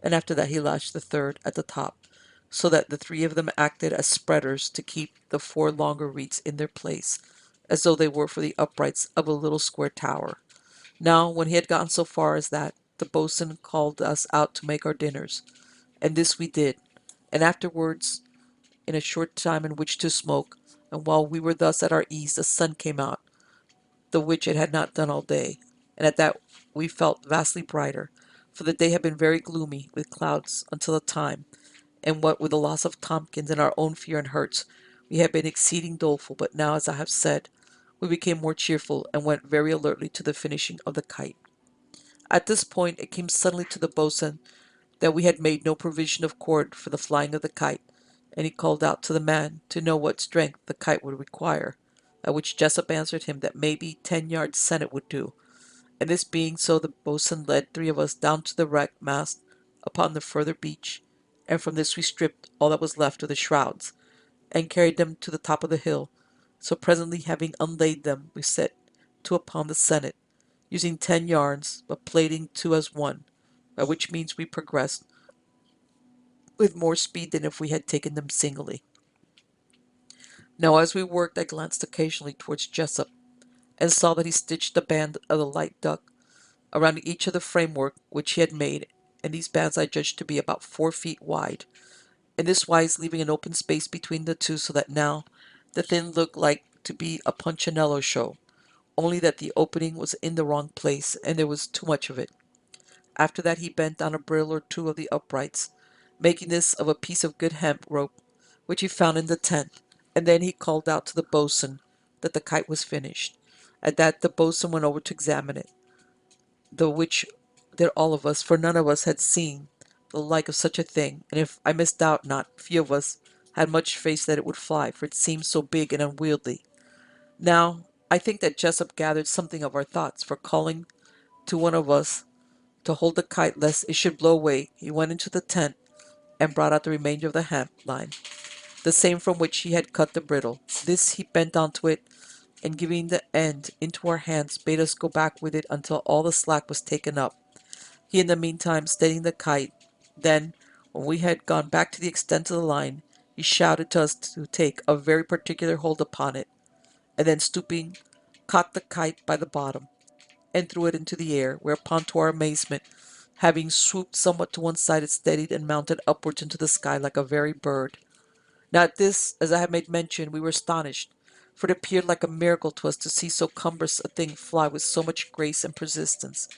and after that he lashed the third at the top, so that the three of them acted as spreaders to keep the four longer reeds in their place, as though they were for the uprights of a little square tower. Now, when he had gotten so far as that, the boatswain called us out to make our dinners, and this we did, and afterwards in a short time in which to smoke, and while we were thus at our ease, the sun came out, the which it had not done all day, and at that we felt vastly brighter, for the day had been very gloomy with clouds until the time, and what with the loss of Tompkins and our own fear and hurts, we had been exceeding doleful, but now, as I have said, we became more cheerful, and went very alertly to the finishing of the kite. At this point it came suddenly to the boatswain that we had made no provision of cord for the flying of the kite, and he called out to the man to know what strength the kite would require, at which Jessup answered him that maybe 10 yards sennet would do, and this being so, the boatswain led three of us down to the wreck mast upon the further beach, and from this we stripped all that was left of the shrouds, and carried them to the top of the hill. So presently, having unlaid them, we set to upon the sennet, using 10 yards, but plating two as one, by which means we progressed with more speed than if we had taken them singly. Now, as we worked, I glanced occasionally towards Jessup, and saw that he stitched a band of the light duck around each of the framework which he had made, and these bands I judged to be about 4 feet wide, in this wise leaving an open space between the two, so that now the thing looked like to be a punchinello show, only that the opening was in the wrong place, and there was too much of it. After that he bent down a brill or two of the uprights, making this of a piece of good hemp rope, which he found in the tent, and then he called out to the boatswain that the kite was finished. At that the boatswain went over to examine it, the which did all of us, for none of us had seen the like of such a thing, and if I misdoubt not, few of us had much faith that it would fly, for it seemed so big and unwieldy. Now, I think that Jessup gathered something of our thoughts, for calling to one of us to hold the kite lest it should blow away, he went into the tent, and brought out the remainder of the hemp line, the same from which he had cut the brittle. This he bent onto it, and giving the end into our hands, bade us go back with it until all the slack was taken up, he in the meantime steadying the kite. Then, when we had gone back to the extent of the line, he shouted to us to take a very particular hold upon it, and then stooping, caught the kite by the bottom, and threw it into the air, whereupon to our amazement, having swooped somewhat to one side, it steadied and mounted upwards into the sky like a very bird. Now at this, as I have made mention, we were astonished, for it appeared like a miracle to us to see so cumbrous a thing fly with so much grace and persistence.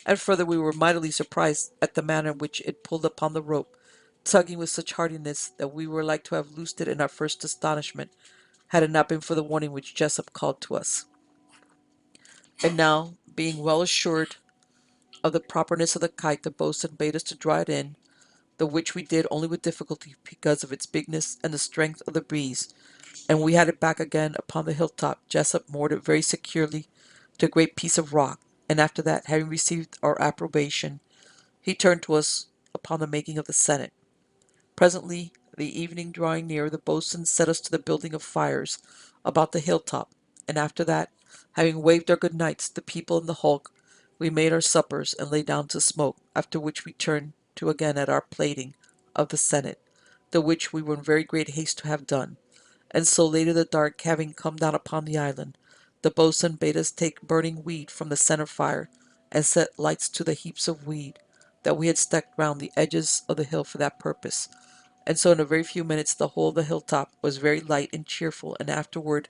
And further, we were mightily surprised at the manner in which it pulled upon the rope, tugging with such heartiness that we were like to have loosed it in our first astonishment, had it not been for the warning which Jessup called to us. And now, being well assured of the properness of the kite, the boatswain bade us to draw it in, the which we did only with difficulty because of its bigness and the strength of the breeze, and when we had it back again upon the hilltop, Jessup moored it very securely to a great piece of rock, and after that, having received our approbation, he turned to us upon the making of the Senate. Presently, the evening drawing near, the boatswain set us to the building of fires about the hilltop, and after that, having waved our good nights to the people in the hulk, we made our suppers and lay down to smoke, after which we turned to again at our plating of the Senate, the which we were in very great haste to have done. And so late in the dark, having come down upon the island, the boatswain bade us take burning weed from the centre fire, and set lights to the heaps of weed that we had stacked round the edges of the hill for that purpose. And so in a very few minutes the whole of the hilltop was very light and cheerful, and afterward,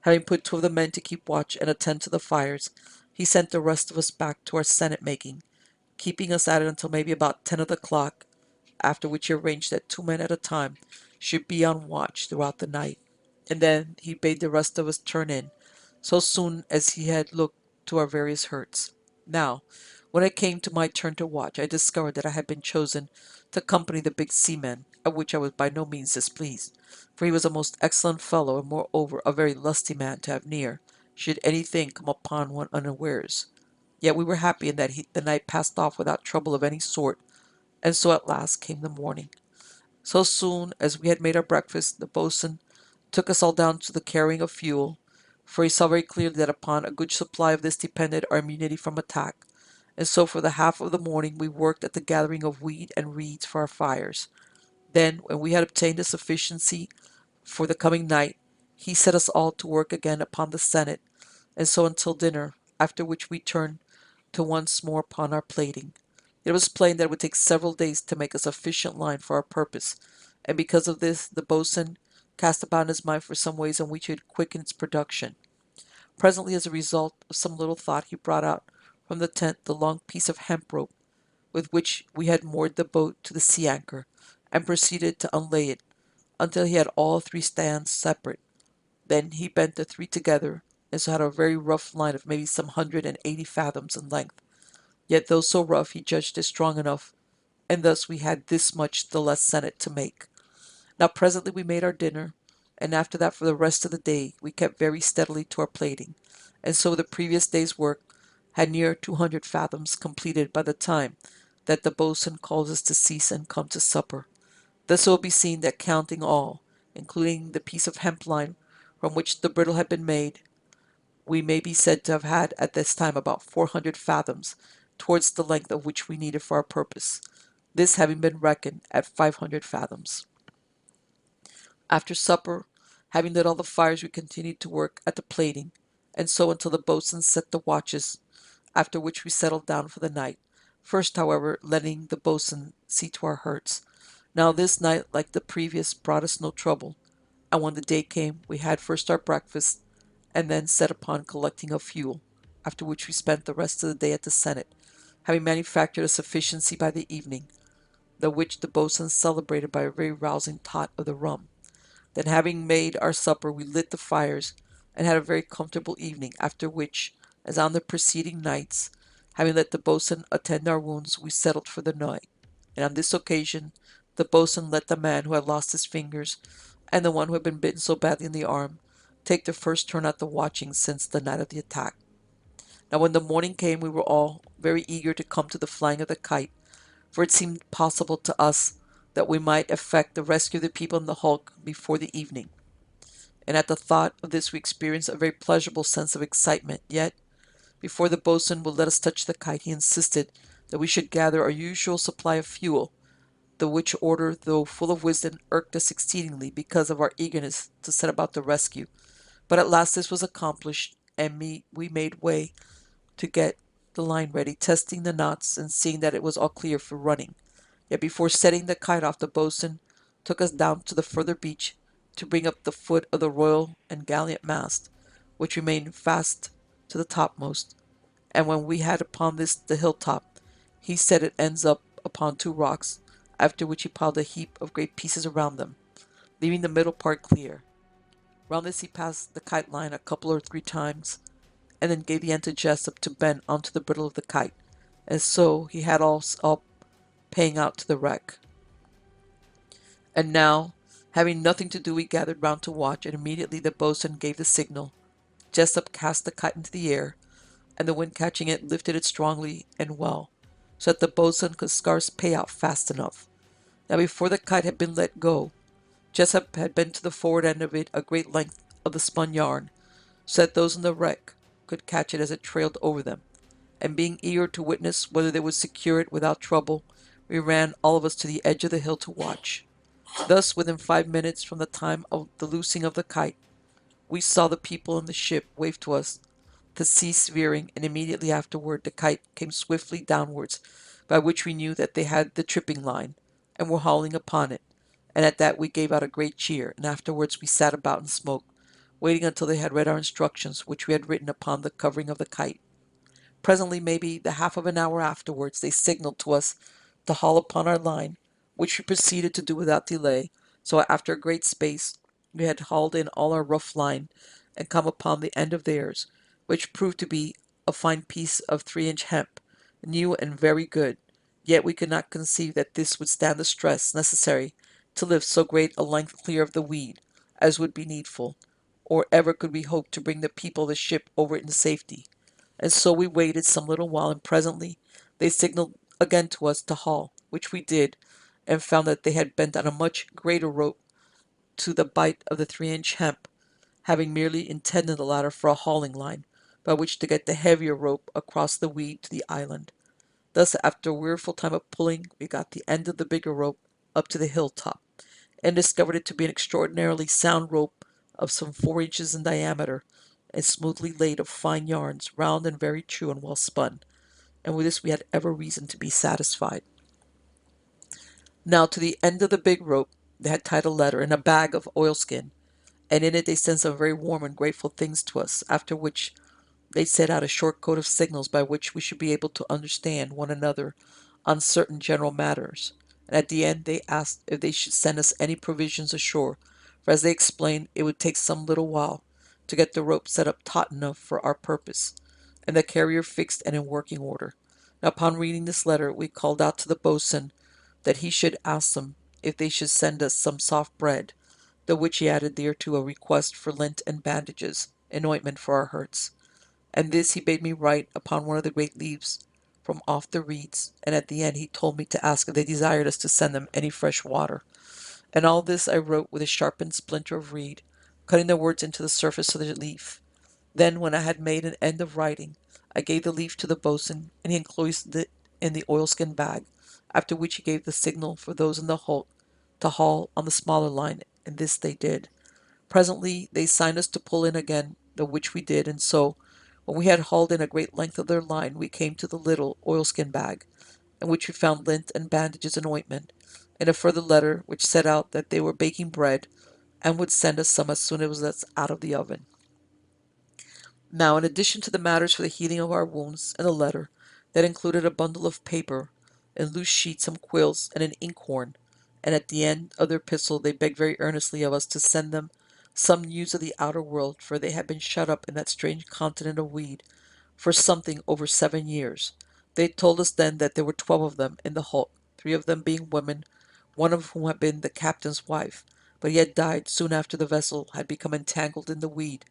having put 2 of the men to keep watch and attend to the fires, he sent the rest of us back to our senate making, keeping us at it until maybe about 10 of the clock, after which he arranged that 2 men at a time should be on watch throughout the night, and then he bade the rest of us turn in, so soon as he had looked to our various hurts. Now, when it came to my turn to watch, I discovered that I had been chosen to accompany the big seaman, at which I was by no means displeased, for he was a most excellent fellow, and moreover a very lusty man to have near, should anything come upon one unawares. Yet we were happy in that the night passed off without trouble of any sort, and so at last came the morning. So soon as we had made our breakfast, the boatswain took us all down to the carrying of fuel, for he saw very clearly that upon a good supply of this depended our immunity from attack, and so for the half of the morning we worked at the gathering of weed and reeds for our fires. Then, when we had obtained a sufficiency for the coming night, he set us all to work again upon the Senate, and so until dinner, after which we turned to once more upon our plating. It was plain that it would take several days to make a sufficient line for our purpose, and because of this the boatswain cast about in his mind for some ways in which he could quicken its production. Presently, as a result of some little thought, he brought out from the tent the long piece of hemp rope with which we had moored the boat to the sea anchor, and proceeded to unlay it until he had all 3 stands separate. Then he bent the 3 together, and so had a very rough line of maybe some 180 fathoms in length. Yet though so rough, he judged it strong enough, and thus we had this much the less senate to make. Now presently we made our dinner, and after that for the rest of the day we kept very steadily to our plating, and so the previous day's work had near 200 fathoms completed by the time that the boatswain called us to cease and come to supper. Thus it will be seen that counting all, including the piece of hemp line from which the brittle had been made, we may be said to have had at this time about 400 fathoms towards the length of which we needed for our purpose, this having been reckoned at 500 fathoms. After supper, having lit all the fires, we continued to work at the plating, and so until the boatswain set the watches, after which we settled down for the night, first, however, letting the boatswain see to our hurts. Now this night, like the previous, brought us no trouble, and when the day came, we had first our breakfast, and then set upon collecting of fuel, after which we spent the rest of the day at the Senate, having manufactured a sufficiency by the evening, the which the boatswain celebrated by a very rousing tot of the rum. Then, having made our supper, we lit the fires, and had a very comfortable evening, after which, as on the preceding nights, having let the boatswain attend our wounds, we settled for the night. And on this occasion, the boatswain let the man who had lost his fingers, and the one who had been bitten so badly in the arm, take the first turn at the watching since the night of the attack. Now when the morning came, we were all very eager to come to the flying of the kite, for it seemed possible to us that we might effect the rescue of the people in the hulk before the evening. And at the thought of this we experienced a very pleasurable sense of excitement. Yet, before the boatswain would let us touch the kite, he insisted that we should gather our usual supply of fuel, the which order, though full of wisdom, irked us exceedingly because of our eagerness to set about the rescue. But at last this was accomplished, and we made way to get the line ready, testing the knots and seeing that it was all clear for running. Yet before setting the kite off, the boatswain took us down to the further beach to bring up the foot of the royal and gallant mast, which remained fast to the topmost. And when we had upon this the hilltop, he set it ends up upon two rocks, after which he piled a heap of great pieces around them, leaving the middle part clear. Round this he passed the kite line a couple or three times, and then gave the end to Jessup to bend onto the brittle of the kite, and so he had all paying out to the wreck. And now, having nothing to do, we gathered round to watch, and immediately the boatswain gave the signal. Jessup cast the kite into the air, and the wind catching it lifted it strongly and well, so that the boatswain could scarce pay out fast enough. Now before the kite had been let go, Jessup had bent to the forward end of it a great length of the spun yarn, so that those in the wreck could catch it as it trailed over them, and being eager to witness whether they would secure it without trouble, we ran all of us to the edge of the hill to watch. Thus, within 5 minutes from the time of the loosing of the kite, we saw the people in the ship wave to us to cease veering, and immediately afterward the kite came swiftly downwards, by which we knew that they had the tripping line, and were hauling upon it, and at that we gave out a great cheer, and afterwards we sat about and smoked, waiting until they had read our instructions, which we had written upon the covering of the kite. Presently, maybe the half of an hour afterwards, they signalled to us to haul upon our line, which we proceeded to do without delay. So after a great space, we had hauled in all our rough line, and come upon the end of theirs, which proved to be a fine piece of 3-inch hemp, new and very good. Yet we could not conceive that this would stand the stress necessary to lift so great a length clear of the weed, as would be needful, or ever could we hope to bring the people of the ship over it in safety. And so we waited some little while, and presently they signalled again to us to haul, which we did, and found that they had bent on a much greater rope to the bight of the 3-inch hemp, having merely intended the latter for a hauling line, by which to get the heavier rope across the weed to the island. Thus, after a weariful time of pulling, we got the end of the bigger rope up to the hilltop, and discovered it to be an extraordinarily sound rope of some 4 inches in diameter, and smoothly laid of fine yarns, round and very true and well spun, and with this we had ever reason to be satisfied. Now to the end of the big rope they had tied a letter in a bag of oilskin, and in it they sent some very warm and grateful things to us, after which they set out a short code of signals by which we should be able to understand one another on certain general matters, and at the end they asked if they should send us any provisions ashore, for as they explained, it would take some little while to get the rope set up taut enough for our purpose, and the carrier fixed and in working order. Now upon reading this letter, we called out to the boatswain that he should ask them if they should send us some soft bread, the which he added thereto a request for lint and bandages, and ointment for our hurts. And this he bade me write upon one of the great leaves from off the reeds, and at the end he told me to ask if they desired us to send them any fresh water. And all this I wrote with a sharpened splinter of reed, cutting the words into the surface of the leaf. Then, when I had made an end of writing, I gave the leaf to the boatswain, and he enclosed it in the oilskin bag, after which he gave the signal for those in the hulk to haul on the smaller line, and this they did. Presently they signed us to pull in again, the which we did, and so, when we had hauled in a great length of their line, we came to the little oilskin bag, in which we found lint and bandages and ointment, and a further letter which set out that they were baking bread, and would send us some as soon as it was out of the oven. Now, in addition to the matters for the healing of our wounds and the letter, that included a bundle of paper, and loose sheets, some quills, and an inkhorn, and at the end of their epistle they begged very earnestly of us to send them some news of the outer world, for they had been shut up in that strange continent of weed for something over 7 years. They told us then that there were 12 of them in the hulk, 3 of them being women, one of whom had been the captain's wife, but he had died soon after the vessel had become entangled in the weed,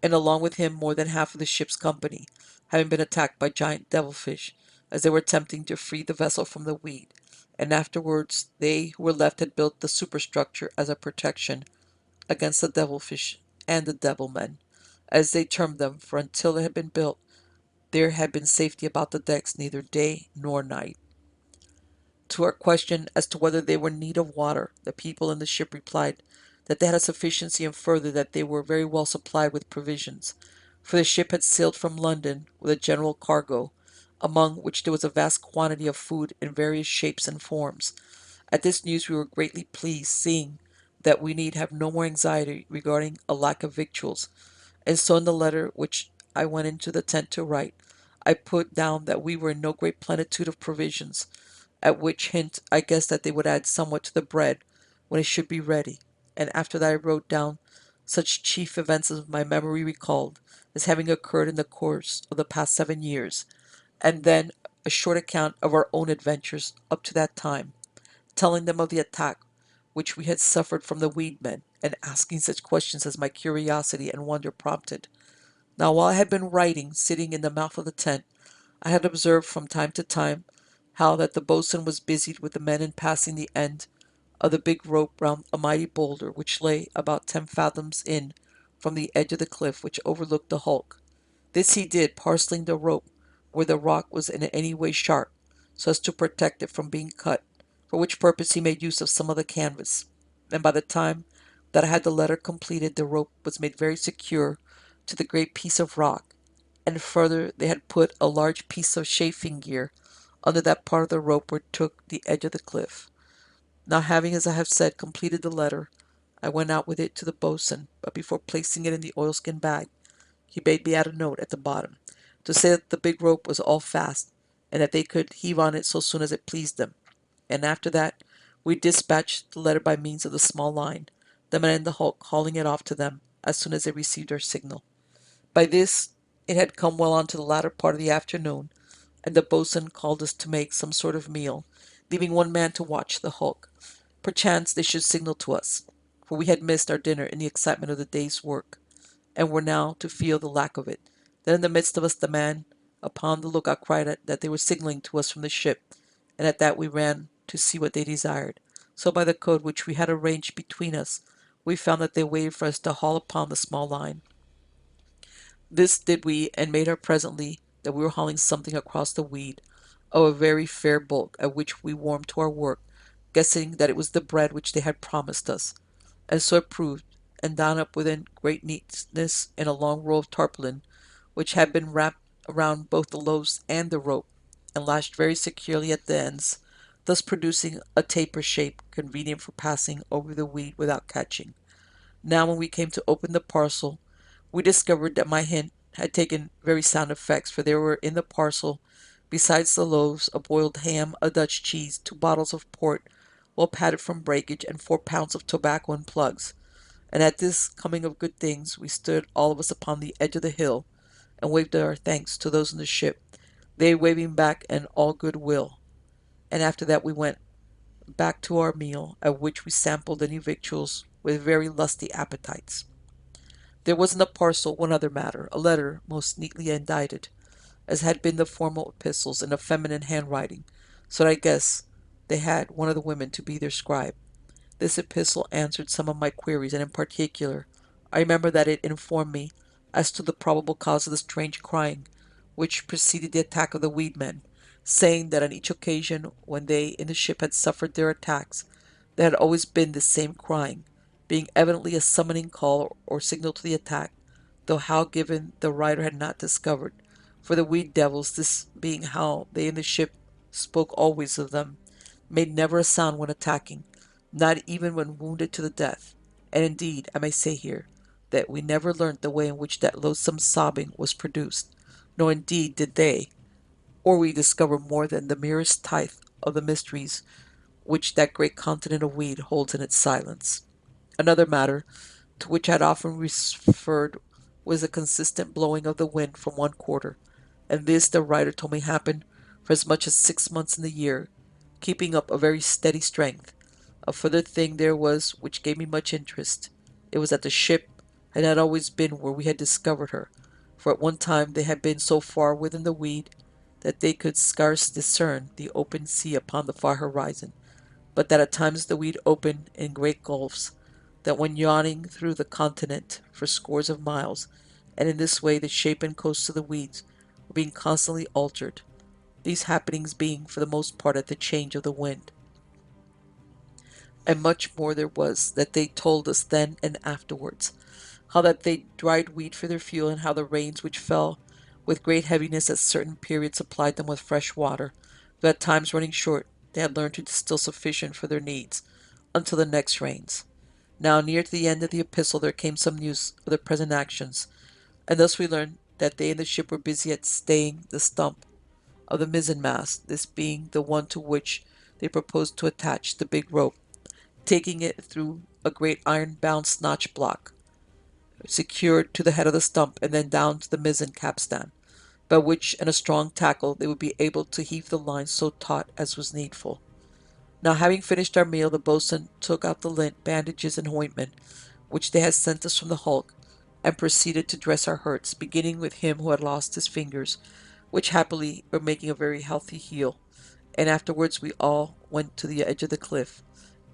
and along with him more than half of the ship's company, having been attacked by giant devilfish as they were attempting to free the vessel from the weed, and afterwards they who were left had built the superstructure as a protection against the devilfish and the devilmen, as they termed them, for until it had been built, there had been safety about the decks neither day nor night. To our question as to whether they were in need of water, the people in the ship replied that they had a sufficiency, and further that they were very well supplied with provisions, for the ship had sailed from London with a general cargo, among which there was a vast quantity of food in various shapes and forms. At this news we were greatly pleased, seeing that we need have no more anxiety regarding a lack of victuals, and so in the letter which I went into the tent to write, I put down that we were in no great plenitude of provisions, at which hint I guessed that they would add somewhat to the bread when it should be ready, and after that I wrote down such chief events as my memory recalled as having occurred in the course of the past 7 years, and then a short account of our own adventures up to that time, telling them of the attack which we had suffered from the weedmen, and asking such questions as my curiosity and wonder prompted. Now while I had been writing, sitting in the mouth of the tent, I had observed from time to time how that the boatswain was busied with the men in passing the end of the big rope round a mighty boulder which lay about 10 fathoms in from the edge of the cliff which overlooked the hulk. This he did, parceling the rope where the rock was in any way sharp, so as to protect it from being cut, for which purpose he made use of some of the canvas, and by the time that I had the letter completed the rope was made very secure to the great piece of rock, and further they had put a large piece of chafing gear under that part of the rope where it took the edge of the cliff. Now having, as I have said, completed the letter, I went out with it to the boatswain, but before placing it in the oilskin bag, he bade me add a note at the bottom, to say that the big rope was all fast, and that they could heave on it so soon as it pleased them. And after that, we dispatched the letter by means of the small line, the men in the hulk hauling it off to them as soon as they received our signal. By this it had come well on to the latter part of the afternoon, and the boatswain called us to make some sort of meal, leaving one man to watch the hulk. Perchance they should signal to us, for we had missed our dinner in the excitement of the day's work, and were now to feel the lack of it. Then in the midst of us the man upon the lookout cried out that they were signaling to us from the ship, and at that we ran to see what they desired. So by the code which we had arranged between us, we found that they waited for us to haul upon the small line. This did we, and made out presently that we were hauling something across the weed, of a very fair bulk, at which we warmed to our work, guessing that it was the bread which they had promised us. And so it proved, and done up within great neatness in a long roll of tarpaulin, which had been wrapped around both the loaves and the rope, and lashed very securely at the ends, thus producing a taper shape convenient for passing over the weed without catching. Now when we came to open the parcel, we discovered that my hint had taken very sound effects, for there were in the parcel, besides the loaves, a boiled ham, a Dutch cheese, 2 bottles of port, well padded from breakage, and 4 pounds of tobacco and plugs. And at this coming of good things, we stood all of us upon the edge of the hill, and waved our thanks to those in the ship, they waving back an all good will. And after that we went back to our meal, at which we sampled the new victuals with very lusty appetites. There was in the parcel one other matter, a letter most neatly indited, as had been the formal epistles in a feminine handwriting, so that I guess they had one of the women to be their scribe. This epistle answered some of my queries, and in particular, I remember that it informed me as to the probable cause of the strange crying which preceded the attack of the weedmen, saying that on each occasion when they in the ship had suffered their attacks, there had always been this same crying, being evidently a summoning call or signal to the attack, though how given the writer had not discovered, for the weed devils, this being how they in the ship spoke always of them, made never a sound when attacking, not even when wounded to the death. And indeed, I may say here, that we never learnt the way in which that loathsome sobbing was produced, nor indeed did they, or we discover more than the merest tithe of the mysteries which that great continent of weed holds in its silence. Another matter, to which I had often referred, was the consistent blowing of the wind from one quarter, and this the writer told me happened for as much as 6 months in the year, keeping up a very steady strength. A further thing there was which gave me much interest. It was that the ship had not always been where we had discovered her, for at one time they had been so far within the weed that they could scarce discern the open sea upon the far horizon, but that at times the weed opened in great gulfs that went yawning through the continent for scores of miles, and in this way the shape and coasts of the weeds were being constantly altered, these happenings being for the most part at the change of the wind. And much more there was that they told us then and afterwards, how that they dried wheat for their fuel, and how the rains which fell with great heaviness at certain periods supplied them with fresh water, though at times running short, they had learned to distill sufficient for their needs until the next rains. Now near to the end of the epistle there came some news of their present actions, and thus we learned that they and the ship were busy at staying the stump of the mizzenmast, this being the one to which they proposed to attach the big rope, taking it through a great iron-bound snatch block, secured to the head of the stump, and then down to the mizzen capstan, by which and a strong tackle they would be able to heave the line so taut as was needful. Now having finished our meal, the boatswain took out the lint, bandages, and ointment which they had sent us from the hulk, and proceeded to dress our hurts, beginning with him who had lost his fingers, which happily were making a very healthy heal, and afterwards we all went to the edge of the cliff,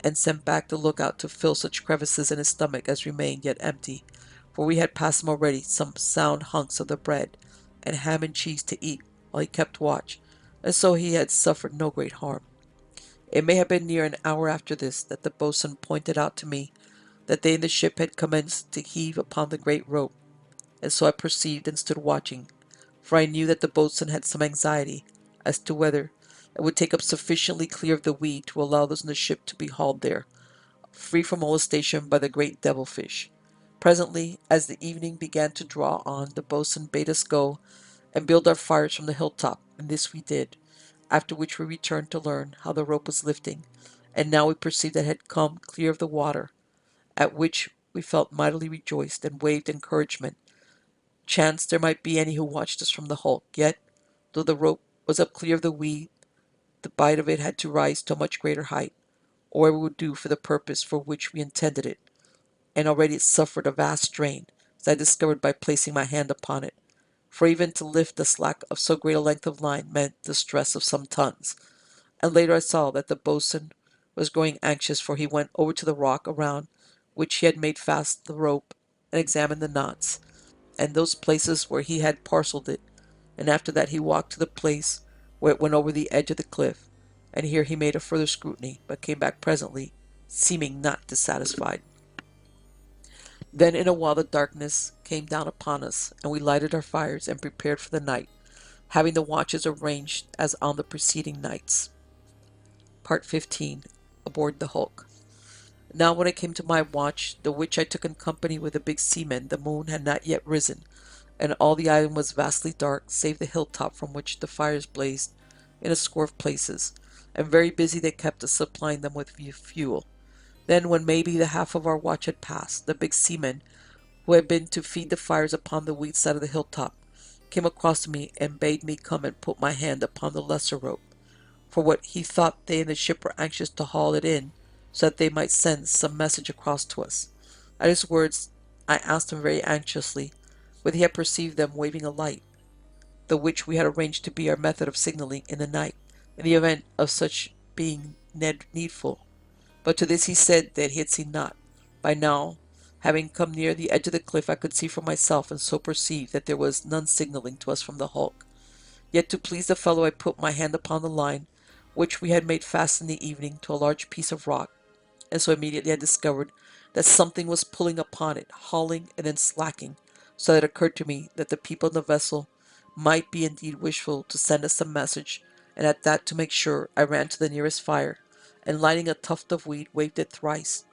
and sent back the lookout to fill such crevices in his stomach as remained yet empty, for we had passed him already some sound hunks of the bread and ham and cheese to eat while he kept watch, and so he had suffered no great harm. It may have been near an hour after this that the boatswain pointed out to me that they in the ship had commenced to heave upon the great rope, and so I perceived and stood watching, for I knew that the boatswain had some anxiety as to whether it would take up sufficiently clear of the weed to allow those in the ship to be hauled there, free from molestation by the great devilfish. Presently, as the evening began to draw on, the boatswain bade us go and build our fires from the hilltop, and this we did, after which we returned to learn how the rope was lifting, and now we perceived that it had come clear of the water, at which we felt mightily rejoiced, and waved encouragement. Chance there might be any who watched us from the hulk, yet, though the rope was up clear of the weed, the bight of it had to rise to a much greater height, or it would do for the purpose for which we intended it, and already it suffered a vast strain, as I discovered by placing my hand upon it, for even to lift the slack of so great a length of line meant the stress of some tons. And later I saw that the boatswain was growing anxious, for he went over to the rock around which he had made fast the rope, and examined the knots, and those places where he had parcelled it, and after that he walked to the place where it went over the edge of the cliff, and here he made a further scrutiny, but came back presently, seeming not dissatisfied. Then in a while the darkness came down upon us, and we lighted our fires and prepared for the night, having the watches arranged as on the preceding nights. Part 15. Aboard the hulk. Now when I came to my watch, the which I took in company with the big seamen, the moon had not yet risen, and all the island was vastly dark, save the hilltop from which the fires blazed in a score of places, and very busy they kept us, supplying them with fuel. Then, when maybe the half of our watch had passed, the big seaman, who had been to feed the fires upon the weed side of the hilltop, came across to me and bade me come and put my hand upon the lesser rope, for what he thought they in the ship were anxious to haul it in, so that they might send some message across to us. At his words, I asked him very anxiously whether he had perceived them waving a light, the which we had arranged to be our method of signaling in the night, in the event of such being needful. But to this he said that he had seen naught. By now, having come near the edge of the cliff, I could see for myself, and so perceived that there was none signaling to us from the hulk. Yet to please the fellow I put my hand upon the line, which we had made fast in the evening to a large piece of rock, and so immediately I discovered that something was pulling upon it, hauling and then slacking, so that it occurred to me that the people in the vessel might be indeed wishful to send us some message, and at that, to make sure, I ran to the nearest fire, and lighting a tuft of weed, waved it thrice.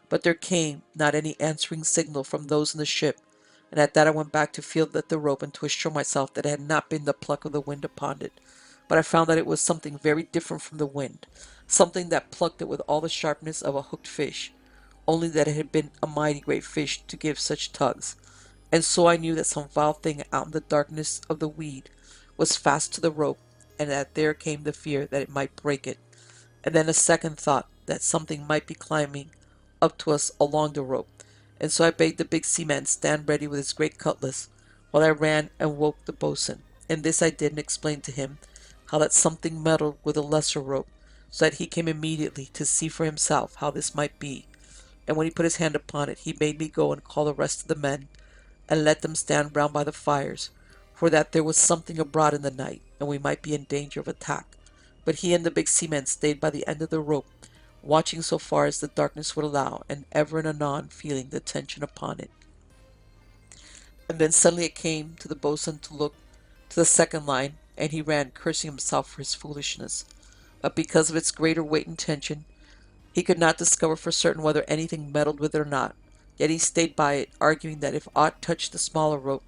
But there came not any answering signal from those in the ship, and at that I went back to feel at the rope and to assure myself that it had not been the pluck of the wind upon it, but I found that it was something very different from the wind, something that plucked it with all the sharpness of a hooked fish, only that it had been a mighty great fish to give such tugs. And so I knew that some vile thing out in the darkness of the weed was fast to the rope, and that there came the fear that it might break it, and then a second thought that something might be climbing up to us along the rope, and so I bade the big seaman stand ready with his great cutlass, while I ran and woke the boatswain. And this I did and explained to him how that something meddled with a lesser rope, so that he came immediately to see for himself how this might be. And when he put his hand upon it, he bade me go and call the rest of the men, and let them stand round by the fires, for that there was something abroad in the night, and we might be in danger of attack. But he and the big seaman stayed by the end of the rope, watching so far as the darkness would allow, and ever and anon feeling the tension upon it. And then suddenly it came to the boatswain to look to the second line, and he ran, cursing himself for his foolishness. But because of its greater weight and tension, he could not discover for certain whether anything meddled with it or not. Yet he stayed by it, arguing that if aught touched the smaller rope,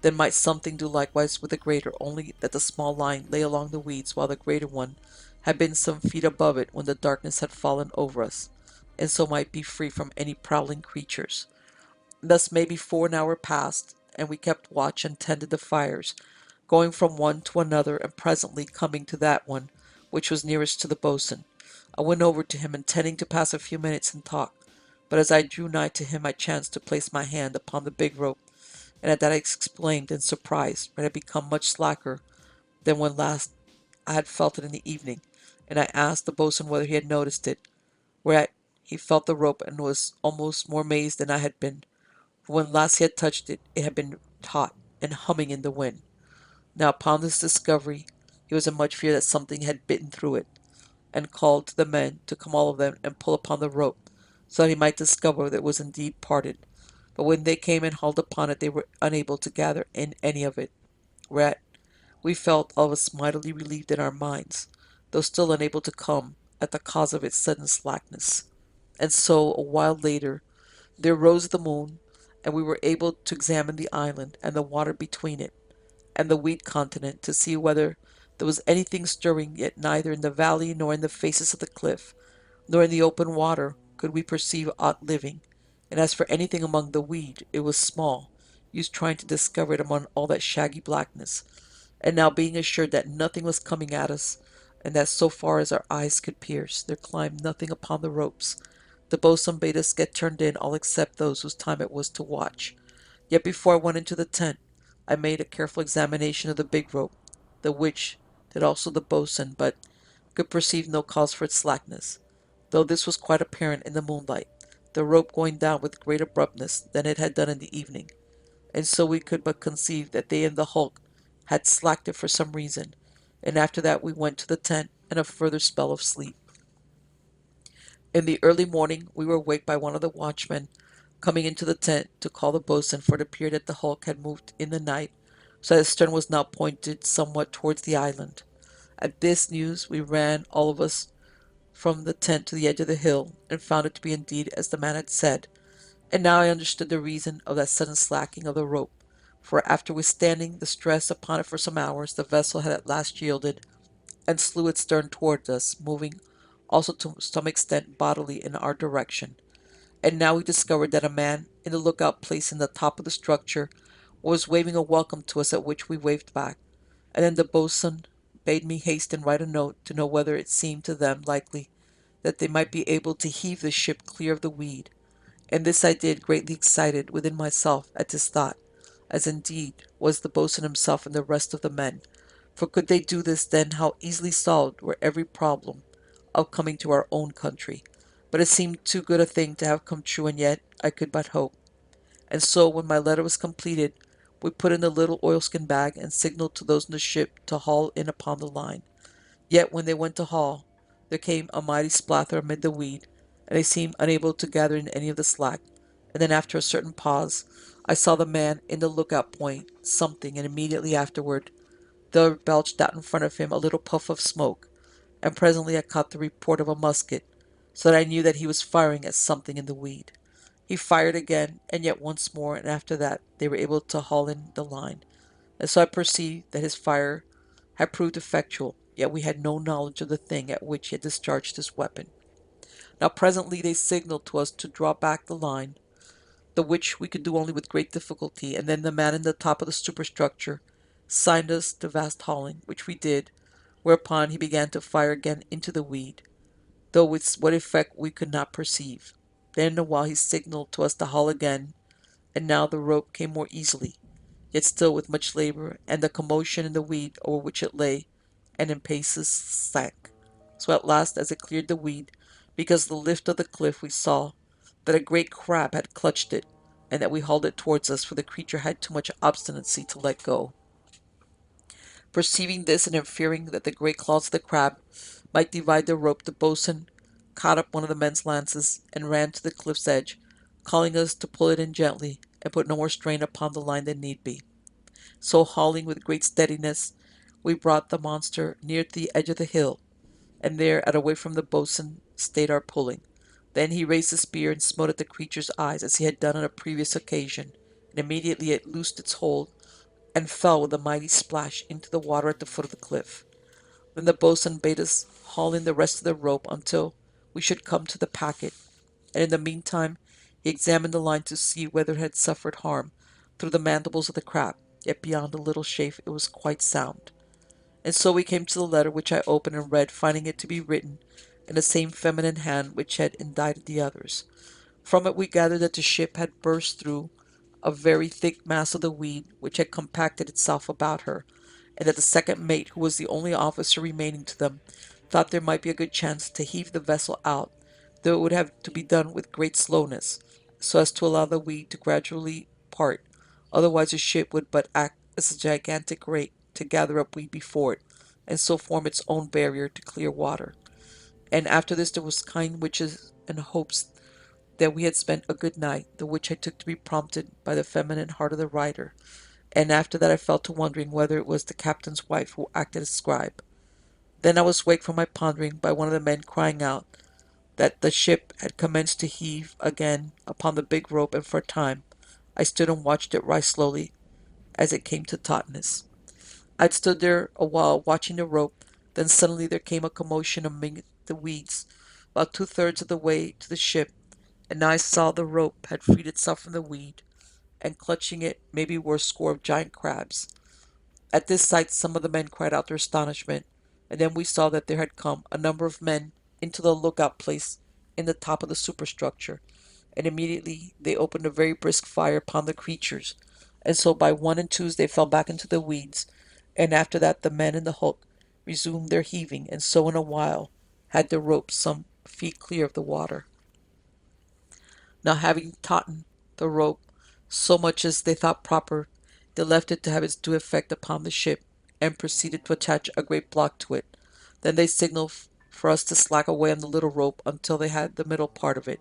then might something do likewise with the greater, only that the small line lay along the weeds, while the greater one had been some feet above it when the darkness had fallen over us, and so might be free from any prowling creatures. Thus maybe 4 an hour passed, and we kept watch and tended the fires, going from one to another, and presently coming to that one which was nearest to the boatswain. I went over to him, intending to pass a few minutes in talk, but as I drew nigh to him I chanced to place my hand upon the big rope, and at that I exclaimed in surprise, for it had become much slacker than when last I had felt it in the evening, and I asked the boatswain whether he had noticed it, whereat he felt the rope and was almost more amazed than I had been, for when last he had touched it, it had been taut and humming in the wind. Now upon this discovery he was in much fear that something had bitten through it, and called to the men to come all of them and pull upon the rope, so that he might discover that it was indeed parted. But when they came and hauled upon it, they were unable to gather in any of it, whereat we felt all of us mightily relieved in our minds, though still unable to come at the cause of its sudden slackness. And so, a while later, there rose the moon, and we were able to examine the island and the water between it, and the weed continent, to see whether there was anything stirring, yet neither in the valley nor in the faces of the cliff, nor in the open water could we perceive aught living, and as for anything among the weed, it was small, used trying to discover it among all that shaggy blackness. And now being assured that nothing was coming at us, and that so far as our eyes could pierce, there climbed nothing upon the ropes, the boatswain bade us get turned in, all except those whose time it was to watch. Yet before I went into the tent, I made a careful examination of the big rope, the which did also the boatswain, but could perceive no cause for its slackness, though this was quite apparent in the moonlight, the rope going down with greater abruptness than it had done in the evening, and so we could but conceive that they in the hulk had slacked it for some reason, and after that we went to the tent and a further spell of sleep. In the early morning we were waked by one of the watchmen coming into the tent to call the boatswain, for it appeared that the hulk had moved in the night, so that its stern was now pointed somewhat towards the island. At this news we ran all of us from the tent to the edge of the hill, and found it to be indeed as the man had said. And now I understood the reason of that sudden slacking of the rope, for after withstanding the stress upon it for some hours, the vessel had at last yielded, and slew its stern towards us, moving also to some extent bodily in our direction. And now we discovered that a man in the lookout place in the top of the structure was waving a welcome to us, at which we waved back, and then the boatswain bade me haste and write a note to know whether it seemed to them likely that they might be able to heave the ship clear of the weed. And this I did, greatly excited within myself at this thought, as indeed was the boatswain himself and the rest of the men. For could they do this, then how easily solved were every problem of coming to our own country. But it seemed too good a thing to have come true, and yet I could but hope. And so, when my letter was completed, we put in the little oilskin bag and signaled to those in the ship to haul in upon the line. Yet when they went to haul, there came a mighty splather amid the weed, and they seemed unable to gather in any of the slack. And then after a certain pause, I saw the man in the lookout point something, and immediately afterward there belched out in front of him a little puff of smoke, and presently I caught the report of a musket, so that I knew that he was firing at something in the weed. He fired again, and yet once more, and after that they were able to haul in the line, and so I perceived that his fire had proved effectual, yet we had no knowledge of the thing at which he had discharged his weapon. Now presently they signalled to us to draw back the line, the which we could do only with great difficulty, and then the man in the top of the superstructure signed us to vast hauling, which we did, whereupon he began to fire again into the weed, though with what effect we could not perceive. Then a while he signalled to us to haul again, and now the rope came more easily. yet still with much labor, and the commotion in the weed over which it lay, and in paces sank. So at last, as it cleared the weed, because of the lift of the cliff, we saw that a great crab had clutched it, and that we hauled it towards us, for the creature had too much obstinacy to let go. Perceiving this, and fearing that the great claws of the crab might divide the rope, the boatswain caught up one of the men's lances, and ran to the cliff's edge, calling us to pull it in gently, and put no more strain upon the line than need be. So hauling with great steadiness, we brought the monster near to the edge of the hill, and there, at a wave from the boatswain, stayed our pulling. Then he raised the spear and smote at the creature's eyes as he had done on a previous occasion, and immediately it loosed its hold and fell with a mighty splash into the water at the foot of the cliff. Then the boatswain bade us haul in the rest of the rope until we should come to the packet, and in the meantime he examined the line to see whether it had suffered harm through the mandibles of the crab, yet beyond a little chafe it was quite sound. And so we came to the letter, which I opened and read, finding it to be written in the same feminine hand which had indited the others. From it we gathered that the ship had burst through a very thick mass of the weed which had compacted itself about her, and that the second mate, who was the only officer remaining to them, thought there might be a good chance to heave the vessel out, though it would have to be done with great slowness, so as to allow the weed to gradually part, otherwise the ship would but act as a gigantic rake to gather up weed before it, and so form its own barrier to clear water. And after this there was kind wishes and hopes that we had spent a good night, the which I took to be prompted by the feminine heart of the writer, and after that I fell to wondering whether it was the captain's wife who acted as scribe. Then I was waked from my pondering by one of the men crying out that the ship had commenced to heave again upon the big rope, and for a time I stood and watched it rise slowly as it came to tautness. I'd stood there a while watching the rope, then suddenly there came a commotion among the weeds, about two-thirds of the way to the ship, and I saw the rope had freed itself from the weed, and clutching it maybe were a score of giant crabs. At this sight some of the men cried out their astonishment, and then we saw that there had come a number of men into the lookout place in the top of the superstructure, and immediately they opened a very brisk fire upon the creatures, and so by one and twos they fell back into the weeds, and after that the men in the hulk resumed their heaving, and so in a while had the rope some feet clear of the water. Now having tautened the rope so much as they thought proper, they left it to have its due effect upon the ship, and proceeded to attach a great block to it. Then they signaled for us to slack away on the little rope until they had the middle part of it,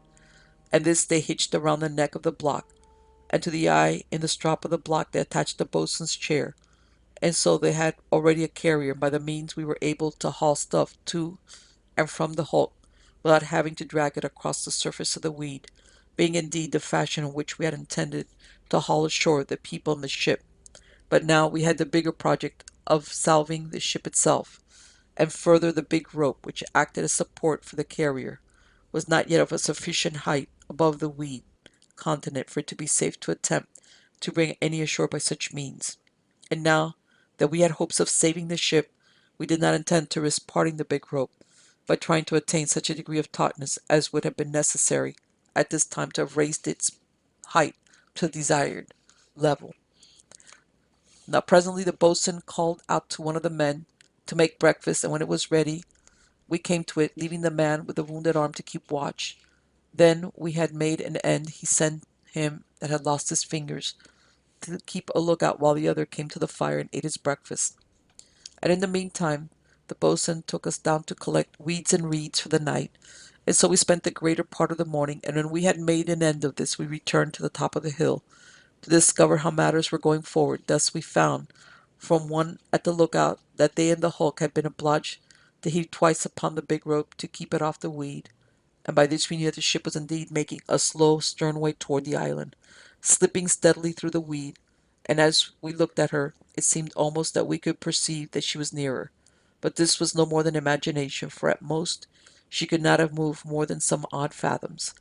and this they hitched around the neck of the block, and to the eye in the strap of the block they attached the boatswain's chair, and so they had already a carrier, by the means we were able to haul stuff to and from the hulk without having to drag it across the surface of the weed, being indeed the fashion in which we had intended to haul ashore the people in the ship. But now we had the bigger project of salving the ship itself, and further the big rope which acted as support for the carrier was not yet of a sufficient height above the weed continent for it to be safe to attempt to bring any ashore by such means. And now that we had hopes of saving the ship, we did not intend to risk parting the big rope by trying to attain such a degree of tautness as would have been necessary at this time to have raised its height to the desired level. Now presently the boatswain called out to one of the men to make breakfast, and when it was ready, we came to it, leaving the man with the wounded arm to keep watch. Then we had made an end, he sent him that had lost his fingers to keep a lookout while the other came to the fire and ate his breakfast. And in the meantime, the boatswain took us down to collect weeds and reeds for the night, and so we spent the greater part of the morning, and when we had made an end of this, we returned to the top of the hill to discover how matters were going forward. Thus we found, from one at the lookout, that they in the hulk had been obliged to heave twice upon the big rope to keep it off the weed, and by this we knew that the ship was indeed making a slow, stern way toward the island, slipping steadily through the weed, and as we looked at her, it seemed almost that we could perceive that she was nearer. But this was no more than imagination, for at most she could not have moved more than some odd fathoms.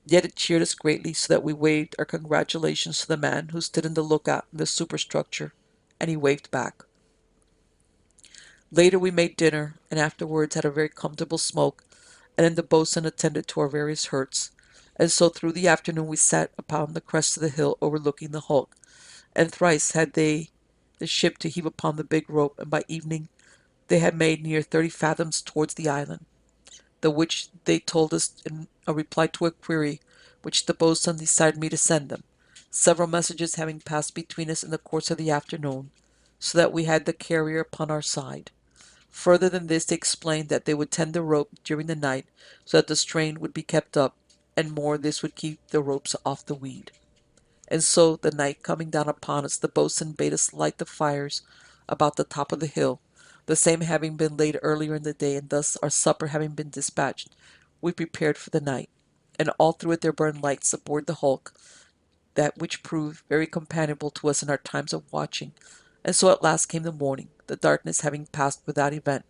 Yet it cheered us greatly, so that we waved our congratulations to the man who stood in the lookout in the superstructure, and he waved back. Later we made dinner, and afterwards had a very comfortable smoke, and then the boatswain attended to our various hurts, and so through the afternoon we sat upon the crest of the hill overlooking the hulk, and thrice had they the ship to heave upon the big rope, and by evening they had made near 30 fathoms towards the island, the which they told us in a reply to a query which the boatswain desired me to send them, several messages having passed between us in the course of the afternoon, so that we had the carrier upon our side. Further than this, they explained that they would tend the rope during the night so that the strain would be kept up, and more, this would keep the ropes off the weed. And so, the night coming down upon us, the boatswain bade us light the fires about the top of the hill, the same having been laid earlier in the day, and thus our supper having been dispatched, we prepared for the night. And all through it there burned lights aboard the hulk, that which proved very companionable to us in our times of watching. And so at last came the morning, the darkness having passed without event,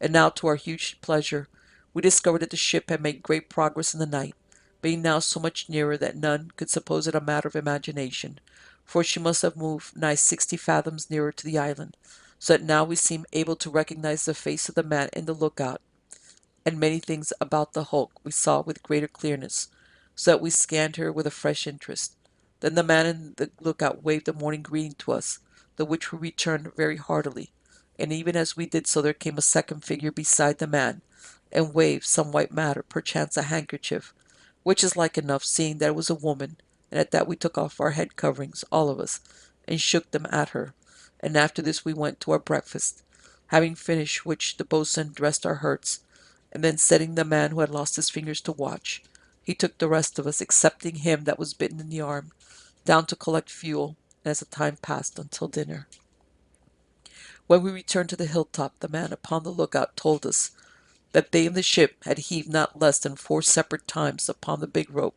and now to our huge pleasure we discovered that the ship had made great progress in the night, being now so much nearer that none could suppose it a matter of imagination, for she must have moved nigh 60 fathoms nearer to the island, so that now we seemed able to recognize the face of the man in the lookout, and many things about the hulk we saw with greater clearness, so that we scanned her with a fresh interest. Then the man in the lookout waved a morning greeting to us, the which we returned very heartily, and even as we did so there came a second figure beside the man, and waved some white matter, perchance a handkerchief, which is like enough, seeing that it was a woman, and at that we took off our head coverings, all of us, and shook them at her, and after this we went to our breakfast, having finished which the boatswain dressed our hurts, and then setting the man who had lost his fingers to watch, he took the rest of us, excepting him that was bitten in the arm, down to collect fuel, and as the time passed until dinner. When we returned to the hilltop, the man upon the lookout told us that they in the ship had heaved not less than 4 separate times upon the big rope,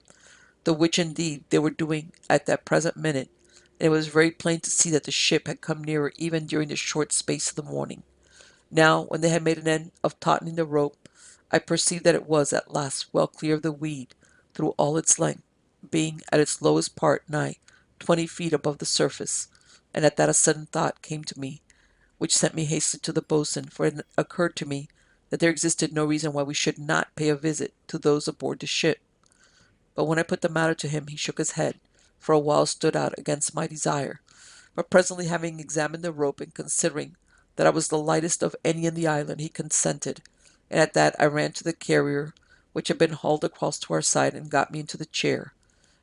the which indeed they were doing at that present minute, and it was very plain to see that the ship had come nearer even during the short space of the morning. Now, when they had made an end of tautening the rope, I perceived that it was at last well clear of the weed through all its length, being at its lowest part nigh 20 feet above the surface, and at that a sudden thought came to me, which sent me hastily to the boatswain, for it occurred to me that there existed no reason why we should not pay a visit to those aboard the ship. But when I put the matter to him, he shook his head, for a while stood out against my desire. But presently, having examined the rope and considering that I was the lightest of any in the island, he consented, and at that I ran to the carrier, which had been hauled across to our side, and got me into the chair.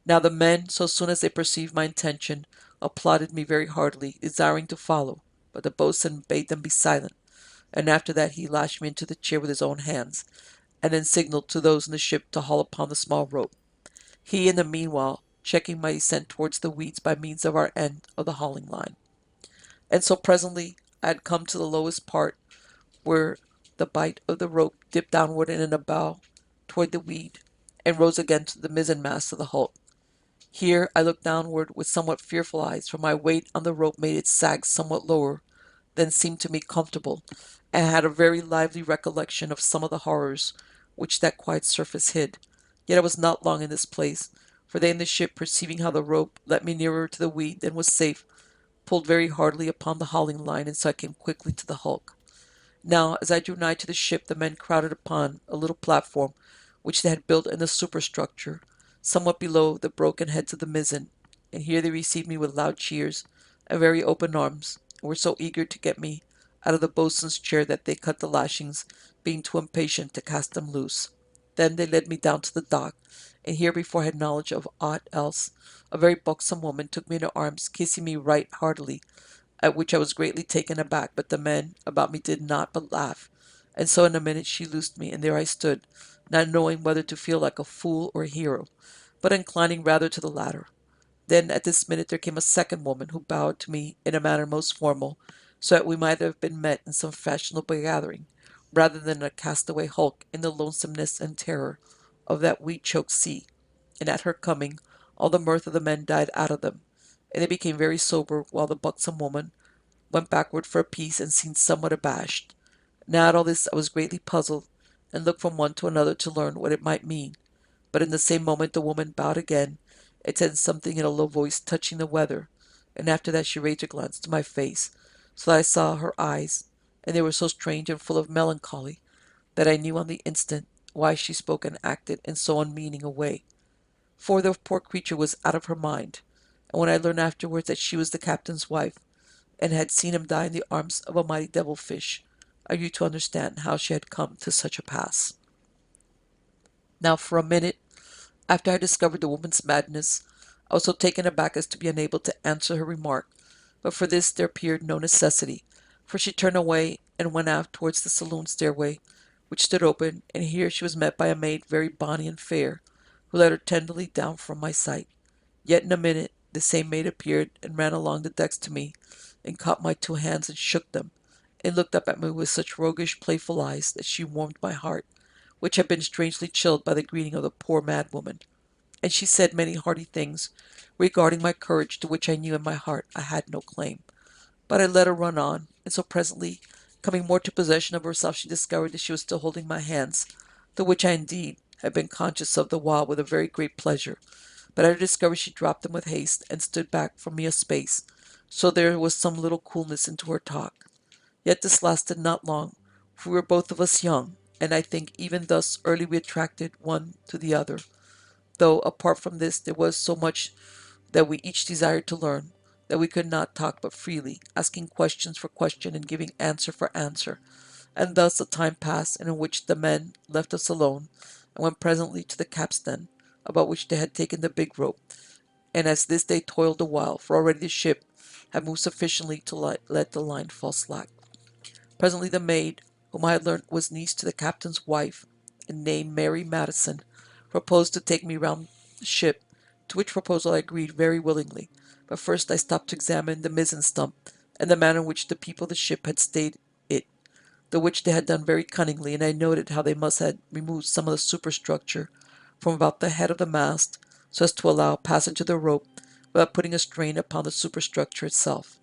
Now the men, so soon as they perceived my intention, applauded me very heartily, desiring to follow, but the boatswain bade them be silent, and after that he lashed me into the chair with his own hands, and then signalled to those in the ship to haul upon the small rope, he in the meanwhile checking my descent towards the weeds by means of our end of the hauling line. And so presently I had come to the lowest part, where the bight of the rope dipped downward in a bow toward the weed, and rose again to the mizzenmast of the hulk. Here I looked downward with somewhat fearful eyes, for my weight on the rope made it sag somewhat lower than seemed to me comfortable, and had a very lively recollection of some of the horrors which that quiet surface hid. Yet I was not long in this place, for they in the ship, perceiving how the rope let me nearer to the weed than was safe, pulled very hardly upon the hauling line, and so I came quickly to the hulk. Now, as I drew nigh to the ship, the men crowded upon a little platform which they had built in the superstructure, somewhat below the broken heads of the mizzen, and here they received me with loud cheers and very open arms, and were so eager to get me out of the boatswain's chair that they cut the lashings, being too impatient to cast them loose. Then they led me down to the dock, and here, before I had knowledge of aught else, a very buxom woman took me in her arms, kissing me right heartily, at which I was greatly taken aback, but the men about me did not but laugh, and so in a minute she loosed me, and there I stood, not knowing whether to feel like a fool or a hero, but inclining rather to the latter. Then at this minute there came a second woman, who bowed to me in a manner most formal, so that we might have been met in some fashionable gathering, rather than in a castaway hulk in the lonesomeness and terror of that weed-choked sea. And at her coming, all the mirth of the men died out of them, and they became very sober, while the buxom woman went backward for a piece and seemed somewhat abashed. Now at all this I was greatly puzzled, and looked from one to another to learn what it might mean. But in the same moment the woman bowed again, and said something in a low voice touching the weather, and after that she raised her glance to my face, so that I saw her eyes, and they were so strange and full of melancholy that I knew on the instant why she spoke and acted in so unmeaning a way. For the poor creature was out of her mind, and when I learned afterwards that she was the captain's wife, and had seen him die in the arms of a mighty devilfish, I grew to understand how she had come to such a pass. Now, for a minute, after I discovered the woman's madness, I was so taken aback as to be unable to answer her remark, but for this there appeared no necessity, for she turned away and went aft towards the saloon stairway, which stood open, and here she was met by a maid very bonny and fair, who led her tenderly down from my sight. Yet in a minute the same maid appeared and ran along the decks to me, and caught my two hands and shook them, and looked up at me with such roguish, playful eyes that she warmed my heart, which had been strangely chilled by the greeting of the poor mad woman. And she said many hearty things regarding my courage, to which I knew in my heart I had no claim. But I let her run on, and so presently, coming more to possession of herself, she discovered that she was still holding my hands, the which I indeed had been conscious of the while with a very great pleasure. But at her discovery she dropped them with haste, and stood back from me a space, so there was some little coolness into her talk. Yet this lasted not long, for we were both of us young, and I think even thus early we attracted one to the other, though apart from this there was so much that we each desired to learn, that we could not talk but freely, asking questions for question and giving answer for answer. And thus a time passed in which the men left us alone, and went presently to the capstan, about which they had taken the big rope, and as this they toiled a while, for already the ship had moved sufficiently to let the line fall slack. Presently the maid, whom I had learnt was niece to the captain's wife, and named Mary Madison, proposed to take me round the ship, to which proposal I agreed very willingly. But first I stopped to examine the mizzen stump, and the manner in which the people of the ship had stayed it, the which they had done very cunningly, and I noted how they must have removed some of the superstructure from about the head of the mast, so as to allow passage of the rope without putting a strain upon the superstructure itself.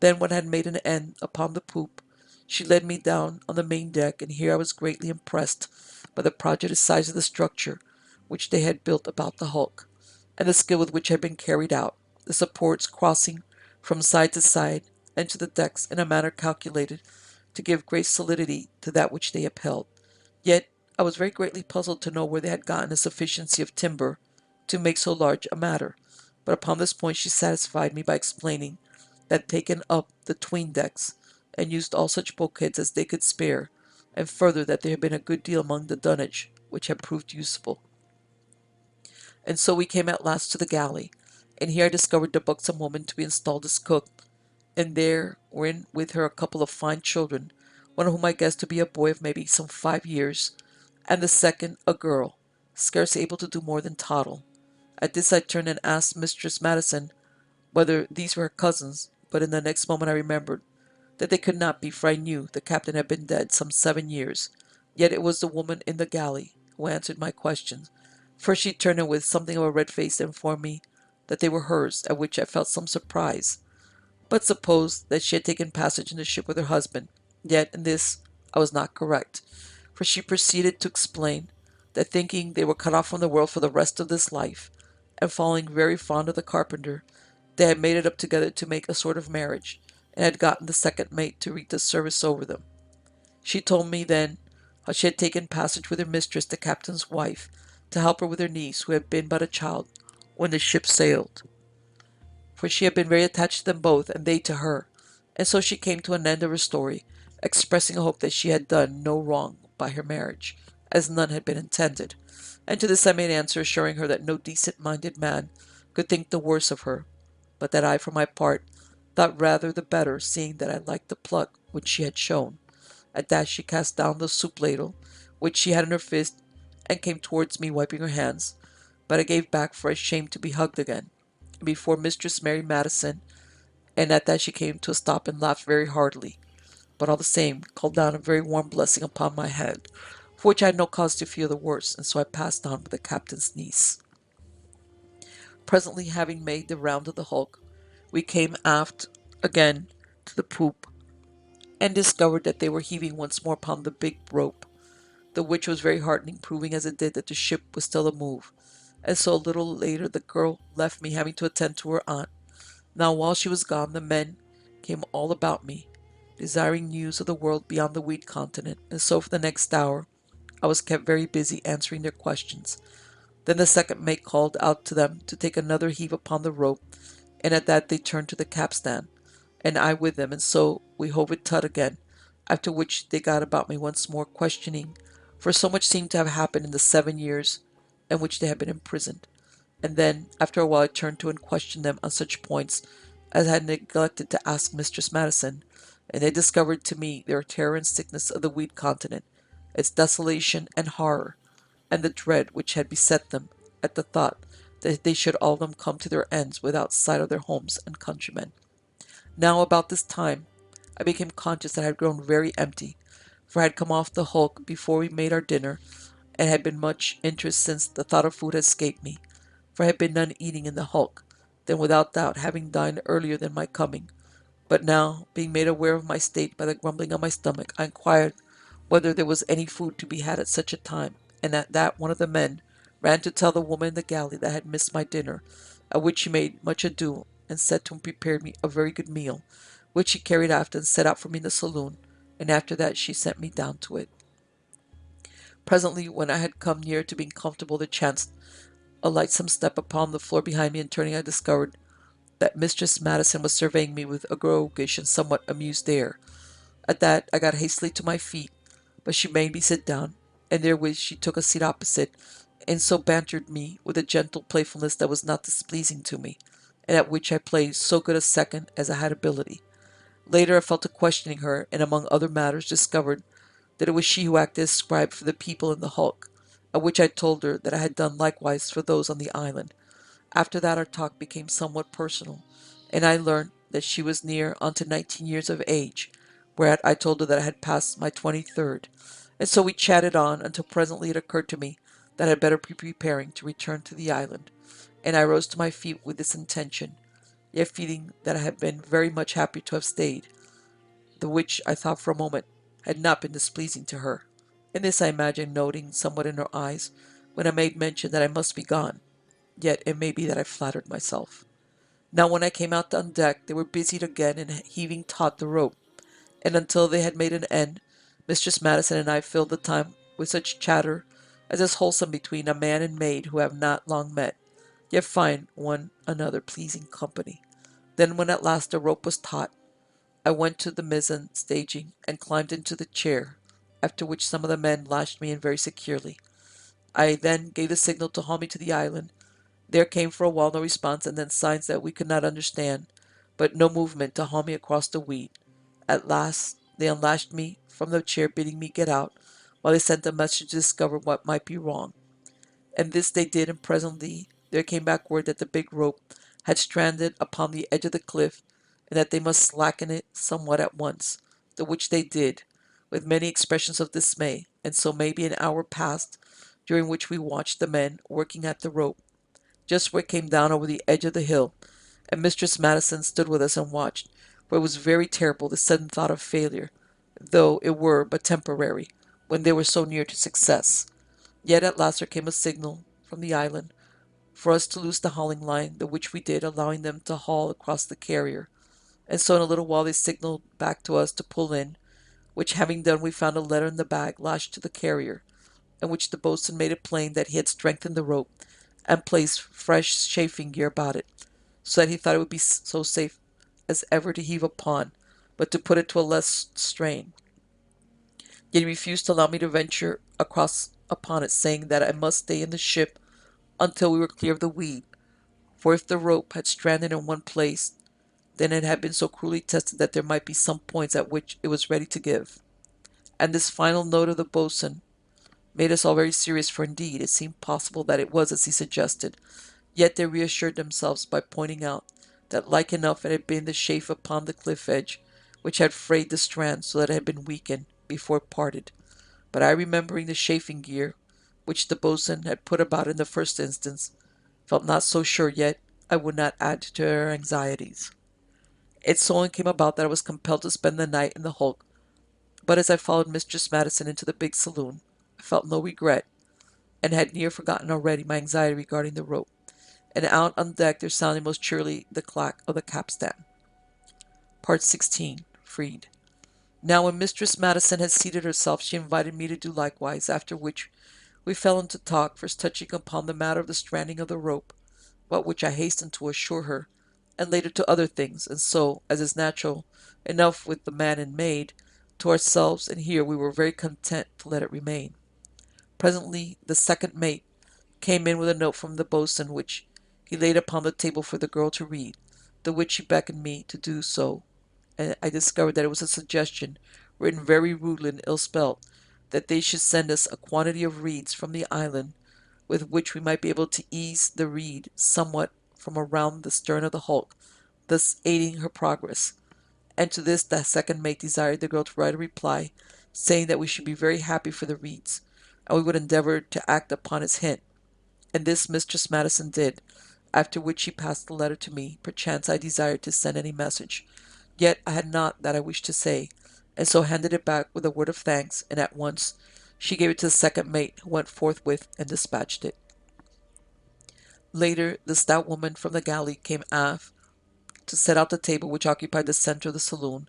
Then, when I had made an end upon the poop, she led me down on the main deck, and here I was greatly impressed by the prodigious size of the structure which they had built about the hulk, and the skill with which it had been carried out, the supports crossing from side to side and to the decks in a manner calculated to give great solidity to that which they upheld. Yet I was very greatly puzzled to know where they had gotten a sufficiency of timber to make so large a matter, but upon this point she satisfied me by explaining that taken up the 'tween decks, and used all such bulkheads as they could spare, and further that there had been a good deal among the dunnage which had proved useful. And so we came at last to the galley, and here I discovered the buxom woman to be installed as cook, and there were in with her a couple of fine children, one of whom I guessed to be a boy of maybe some 5 years, and the second a girl, scarce able to do more than toddle. At this I turned and asked Mistress Madison whether these were her cousins, but in the next moment I remembered that they could not be, for I knew the captain had been dead some 7 years. Yet it was the woman in the galley who answered my questions. First she turned and with something of a red face informed me that they were hers, at which I felt some surprise, but supposed that she had taken passage in the ship with her husband. Yet in this I was not correct, for she proceeded to explain that thinking they were cut off from the world for the rest of this life, and falling very fond of the carpenter, they had made it up together to make a sort of marriage, and had gotten the second mate to read the service over them. She told me then how she had taken passage with her mistress, the captain's wife, to help her with her niece, who had been but a child when the ship sailed, for she had been very attached to them both, and they to her. And so she came to an end of her story, expressing a hope that she had done no wrong by her marriage, as none had been intended. And to this I made answer, assuring her that no decent-minded man could think the worse of her, but that I, for my part, thought rather the better, seeing that I liked the pluck which she had shown. At that she cast down the soup-ladle, which she had in her fist, and came towards me, wiping her hands, but I gave back, for I shamed to be hugged again, and before Mistress Mary Madison, and at that she came to a stop and laughed very heartily, but all the same called down a very warm blessing upon my head, for which I had no cause to fear the worse, and so I passed on with the captain's niece. Presently, having made the round of the hulk, we came aft again to the poop, and discovered that they were heaving once more upon the big rope, the which was very heartening, proving as it did that the ship was still a move. And so a little later the girl left me, having to attend to her aunt. Now while she was gone, the men came all about me, desiring news of the world beyond the wheat continent, and so for the next hour I was kept very busy answering their questions. Then the second mate called out to them to take another heave upon the rope, and at that they turned to the capstan, and I with them, and so we hove it taut again, after which they got about me once more, questioning, for so much seemed to have happened in the 7 years in which they had been imprisoned. And then, after a while, I turned to and questioned them on such points as I had neglected to ask Mistress Madison, and they discovered to me their terror and sickness of the weed continent, its desolation and horror, and the dread which had beset them at the thought that they should all of them come to their ends without sight of their homes and countrymen. Now, about this time, I became conscious that I had grown very empty, for I had come off the hulk before we made our dinner, and had been much interest since the thought of food had escaped me, for I had been none eating in the hulk, then without doubt having dined earlier than my coming. But now, being made aware of my state by the grumbling of my stomach, I inquired whether there was any food to be had at such a time, and at that one of the men ran to tell the woman in the galley that I had missed my dinner, at which she made much ado, and said to him prepared me a very good meal, which she carried after and set out for me in the saloon, and after that she sent me down to it. Presently, when I had come near to being comfortable, there chanced a lightsome step upon the floor behind me, and turning I discovered that Mistress Madison was surveying me with a roguish and somewhat amused air. At that I got hastily to my feet, but she made me sit down, and therewith she took a seat opposite, and so bantered me with a gentle playfulness that was not displeasing to me, and at which I played so good a second as I had ability. Later I fell to questioning her, and among other matters discovered that it was she who acted as scribe for the people in the hulk, at which I told her that I had done likewise for those on the island. After that our talk became somewhat personal, and I learned that she was near unto 19 years of age, whereat I told her that I had passed my 23rd, and so we chatted on until presently it occurred to me that I had better be preparing to return to the island, and I rose to my feet with this intention, yet feeling that I had been very much happy to have stayed, the which I thought for a moment had not been displeasing to her. In this I imagined noting somewhat in her eyes when I made mention that I must be gone, yet it may be that I flattered myself. Now when I came out on deck they were busied again in heaving taut the rope, and until they had made an end, Mistress Madison and I filled the time with such chatter as is wholesome between a man and maid who have not long met, yet find one another pleasing company. Then when at last the rope was taut, I went to the mizzen staging and climbed into the chair, after which some of the men lashed me in very securely. I then gave the signal to haul me to the island. There came for a while no response, and then signs that we could not understand, but no movement to haul me across the weed. At last they unlashed me from the chair, bidding me get out, while they sent a message to discover what might be wrong. And this they did, and presently there came back word that the big rope had stranded upon the edge of the cliff, and that they must slacken it somewhat at once, the which they did, with many expressions of dismay, and so maybe an hour passed, during which we watched the men working at the rope, just where it came down over the edge of the hill, and Mistress Madison stood with us and watched, for it was very terrible the sudden thought of failure, though it were but temporary, when they were so near to success. Yet at last there came a signal from the island for us to loose the hauling line, the which we did, allowing them to haul across the carrier. And so in a little while they signaled back to us to pull in, which having done we found a letter in the bag lashed to the carrier, in which the boatswain made it plain that he had strengthened the rope and placed fresh chafing gear about it, so that he thought it would be so safe as ever to heave upon, but to put it to a less strain. Yet he refused to allow me to venture across upon it, saying that I must stay in the ship until we were clear of the weed, for if the rope had stranded in one place, then it had been so cruelly tested that there might be some points at which it was ready to give. And this final note of the boatswain made us all very serious, for indeed it seemed possible that it was as he suggested. Yet they reassured themselves by pointing out that like enough it had been the chafe upon the cliff edge which had frayed the strand so that it had been weakened before it parted. But I, remembering the chafing gear which the boatswain had put about in the first instance, felt not so sure, yet I would not add to her anxieties. It so came about that I was compelled to spend the night in the hulk, but as I followed Mistress Madison into the big saloon, I felt no regret, and had near forgotten already my anxiety regarding the rope, and out on deck there sounded most cheerily the clack of the capstan. Part 16. Freed. Now when Mistress Madison had seated herself, she invited me to do likewise, after which We fell into talk, first touching upon the matter of the stranding of the rope, about which I hastened to assure her, and later to other things, and so, as is natural enough with the man and maid, to ourselves, and here we were very content to let it remain. Presently the second mate came in with a note from the boatswain, which he laid upon the table for the girl to read, the which she beckoned me to do so, and I discovered that it was a suggestion, written very rudely and ill spelt, that they should send us a quantity of reeds from the island, with which we might be able to ease the reed somewhat from around the stern of the hulk, thus aiding her progress. And to this the second mate desired the girl to write a reply, saying that we should be very happy for the reeds, and we would endeavour to act upon his hint. And this Mistress Madison did, after which she passed the letter to me. Perchance I desired to send any message, yet I had not that I wished to say, and so handed it back with a word of thanks, and at once she gave it to the second mate, who went forthwith and dispatched it. Later, the stout woman from the galley came aft to set out the table which occupied the centre of the saloon,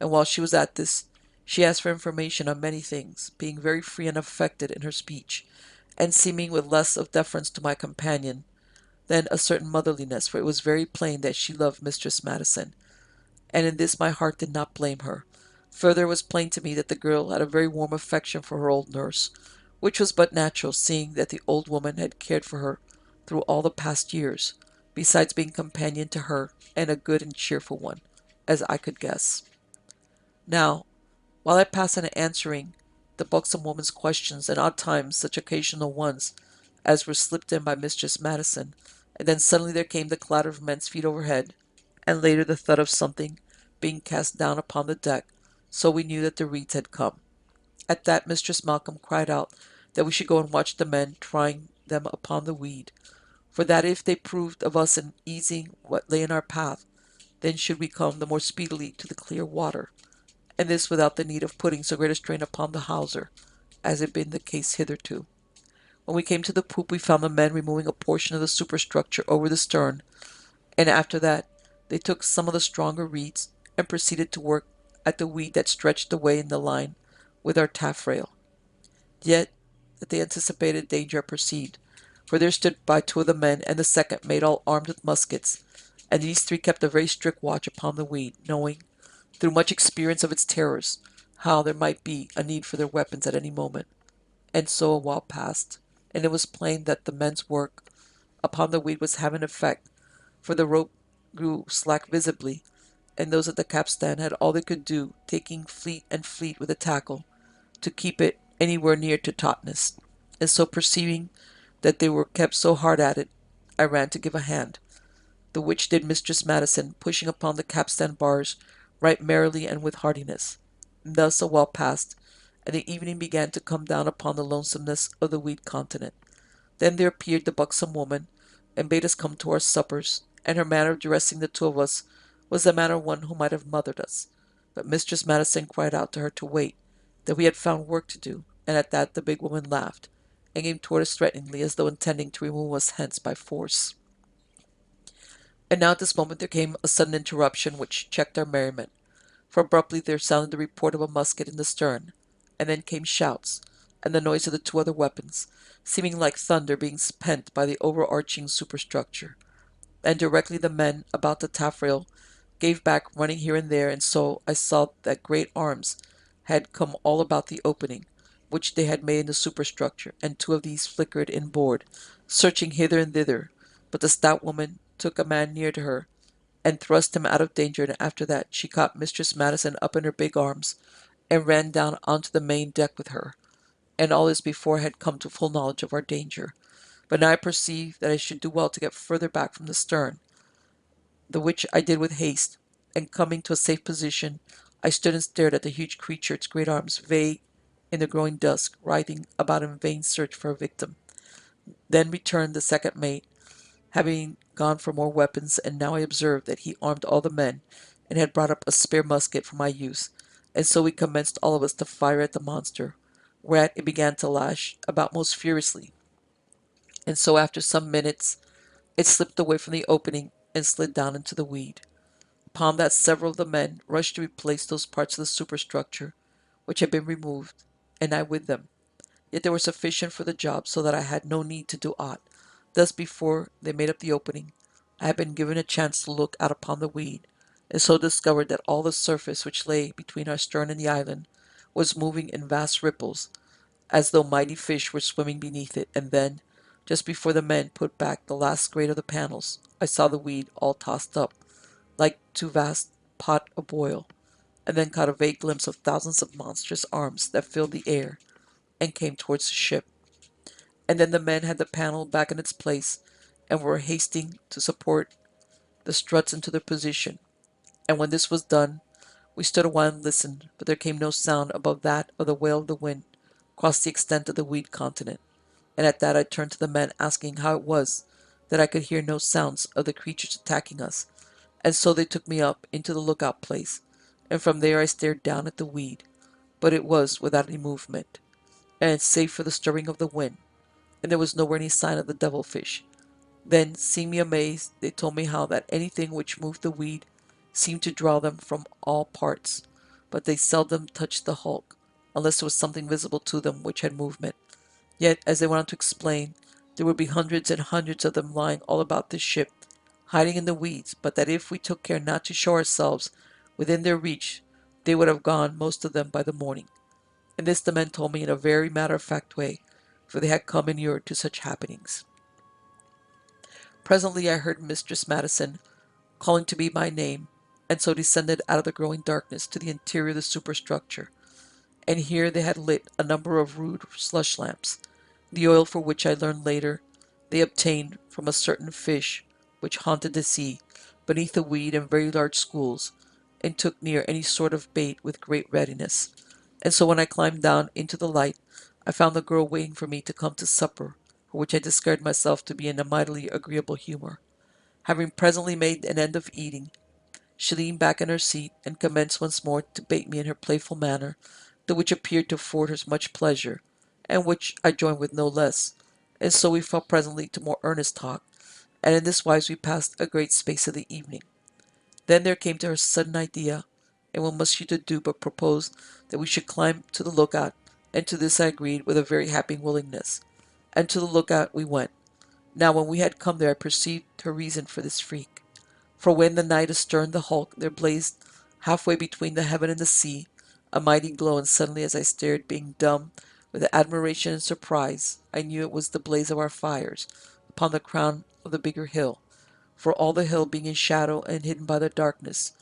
and while she was at this, she asked for information on many things, being very free and affected in her speech, and seeming with less of deference to my companion than a certain motherliness, for it was very plain that she loved Mistress Madison, and in this my heart did not blame her. Further, it was plain to me that the girl had a very warm affection for her old nurse, which was but natural, seeing that the old woman had cared for her through all the past years, besides being companion to her, and a good and cheerful one, as I could guess. Now, while I passed on answering the buxom woman's questions, and odd times such occasional ones as were slipped in by Mistress Madison, and then suddenly there came the clatter of men's feet overhead, and later the thud of something being cast down upon the deck, so we knew that the reeds had come. At that Mistress Malcolm cried out that we should go and watch the men trying them upon the weed, for that if they proved of us in easing what lay in our path, then should we come the more speedily to the clear water, and this without the need of putting so great a strain upon the hawser, as had been the case hitherto. When we came to the poop, we found the men removing a portion of the superstructure over the stern, and after that they took some of the stronger reeds and proceeded to work at the weed that stretched away in the line with our taffrail. Yet that they anticipated danger I perceived, for there stood by two of the men and the second mate all armed with muskets, and these three kept a very strict watch upon the weed, knowing, through much experience of its terrors, how there might be a need for their weapons at any moment. And so a while passed, and it was plain that the men's work upon the weed was having effect, for the rope grew slack visibly, and those at the capstan had all they could do, taking fleet and fleet with the tackle, to keep it anywhere near to tautness. And so perceiving that they were kept so hard at it, I ran to give a hand, the which did Mistress Madison, pushing upon the capstan bars right merrily and with heartiness. Thus a while passed, and the evening began to come down upon the lonesomeness of the weed continent. Then there appeared the buxom woman, and bade us come to our suppers, and her manner of addressing the two of us was the manner of one who might have mothered us. But Mistress Madison cried out to her to wait, that we had found work to do, and at that the big woman laughed, and came toward us threateningly, as though intending to remove us hence by force. And now at this moment there came a sudden interruption which checked our merriment, for abruptly there sounded the report of a musket in the stern, and then came shouts, and the noise of the two other weapons, seeming like thunder being pent by the overarching superstructure. And directly the men about the taffrail gave back, running here and there, and so I saw that great arms had come all about the opening which they had made in the superstructure, and two of these flickered inboard, searching hither and thither. But the stout woman took a man near to her, and thrust him out of danger, and after that she caught Mistress Madison up in her big arms, and ran down onto the main deck with her. And all this before I had come to full knowledge of our danger. But now I perceived that I should do well to get further back from the stern, the which I did with haste, and coming to a safe position, I stood and stared at the huge creature, its great arms vague in the growing dusk, writhing about in vain search for a victim. Then returned the second mate, having gone for more weapons, and now I observed that he armed all the men, and had brought up a spare musket for my use, and so we commenced all of us to fire at the monster, whereat it began to lash about most furiously, and so after some minutes it slipped away from the opening and slid down into the weed. Upon that several of the men rushed to replace those parts of the superstructure which had been removed, and I with them. yet they were sufficient for the job, so that I had no need to do aught. Thus, before they made up the opening, I had been given a chance to look out upon the weed, and so discovered that all the surface which lay between our stern and the island was moving in vast ripples, as though mighty fish were swimming beneath it. And then, just before the men put back the last grade of the panels, I saw the weed all tossed up, like to vast pot a boil, and then caught a vague glimpse of thousands of monstrous arms that filled the air and came towards the ship. And then the men had the panel back in its place, and were hasting to support the struts into their position. And when this was done, we stood awhile and listened, but there came no sound above that of the wail of the wind across the extent of the weed continent. And at that I turned to the men, asking how it was that I could hear no sounds of the creatures attacking us. And so they took me up into the lookout place, and from there I stared down at the weed, but it was without any movement, and save for the stirring of the wind, and there was nowhere any sign of the devilfish. Then, seeing me amazed, they told me how that anything which moved the weed seemed to draw them from all parts, but they seldom touched the hulk, unless there was something visible to them which had movement. Yet, as they went on to explain, there would be hundreds and hundreds of them lying all about this ship, hiding in the weeds, but that if we took care not to show ourselves within their reach, they would have gone, most of them, by the morning. And this the men told me in a very matter-of-fact way, for they had come inured to such happenings. Presently I heard Mistress Madison calling to me by name, and so descended out of the growing darkness to the interior of the superstructure, and here they had lit a number of rude slush lamps, the oil for which I learned later they obtained from a certain fish which haunted the sea beneath the weed in very large schools, and took near any sort of bait with great readiness. And so when I climbed down into the light, I found the girl waiting for me to come to supper, for which I discovered myself to be in a mightily agreeable humor. Having presently made an end of eating, she leaned back in her seat, and commenced once more to bait me in her playful manner, the which appeared to afford her much pleasure, and which I joined with no less. And so we fell presently to more earnest talk, and in this wise we passed a great space of the evening. Then there came to her a sudden idea, and what must she to do but propose that we should climb to the lookout, and to this I agreed with a very happy willingness, and to the lookout we went. Now when we had come there I perceived her reason for this freak. For when the night astern the hulk there blazed halfway between the heaven and the sea a mighty glow, and suddenly as I stared, being dumb with admiration and surprise, I knew it was the blaze of our fires upon the crown of the bigger hill, for all the hill being in shadow and hidden by the darkness,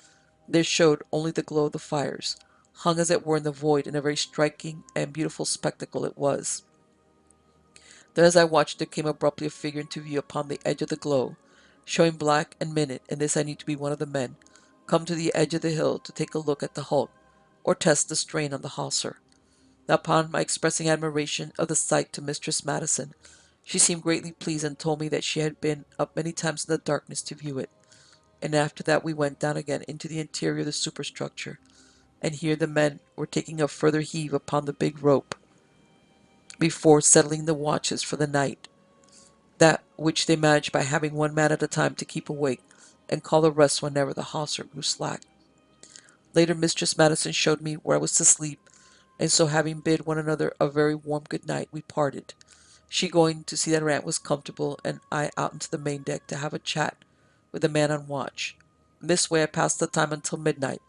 there showed only the glow of the fires, hung as it were in the void, and a very striking and beautiful spectacle it was. Then as I watched there came abruptly a figure into view upon the edge of the glow, showing black and minute, and this I knew to be one of the men, come to the edge of the hill to take a look at the hulk, or test the strain on the hawser. Now upon my expressing admiration of the sight to Mistress Madison, she seemed greatly pleased, and told me that she had been up many times in the darkness to view it. And after that we went down again into the interior of the superstructure, and here the men were taking a further heave upon the big rope before settling the watches for the night, that which they managed by having one man at a time to keep awake, and call the rest whenever the hawser grew slack. Later Mistress Madison showed me where I was to sleep, and so having bid one another a very warm good night, we parted, she going to see that her aunt was comfortable, and I out into the main deck to have a chat with the man on watch. In this way I passed the time until midnight,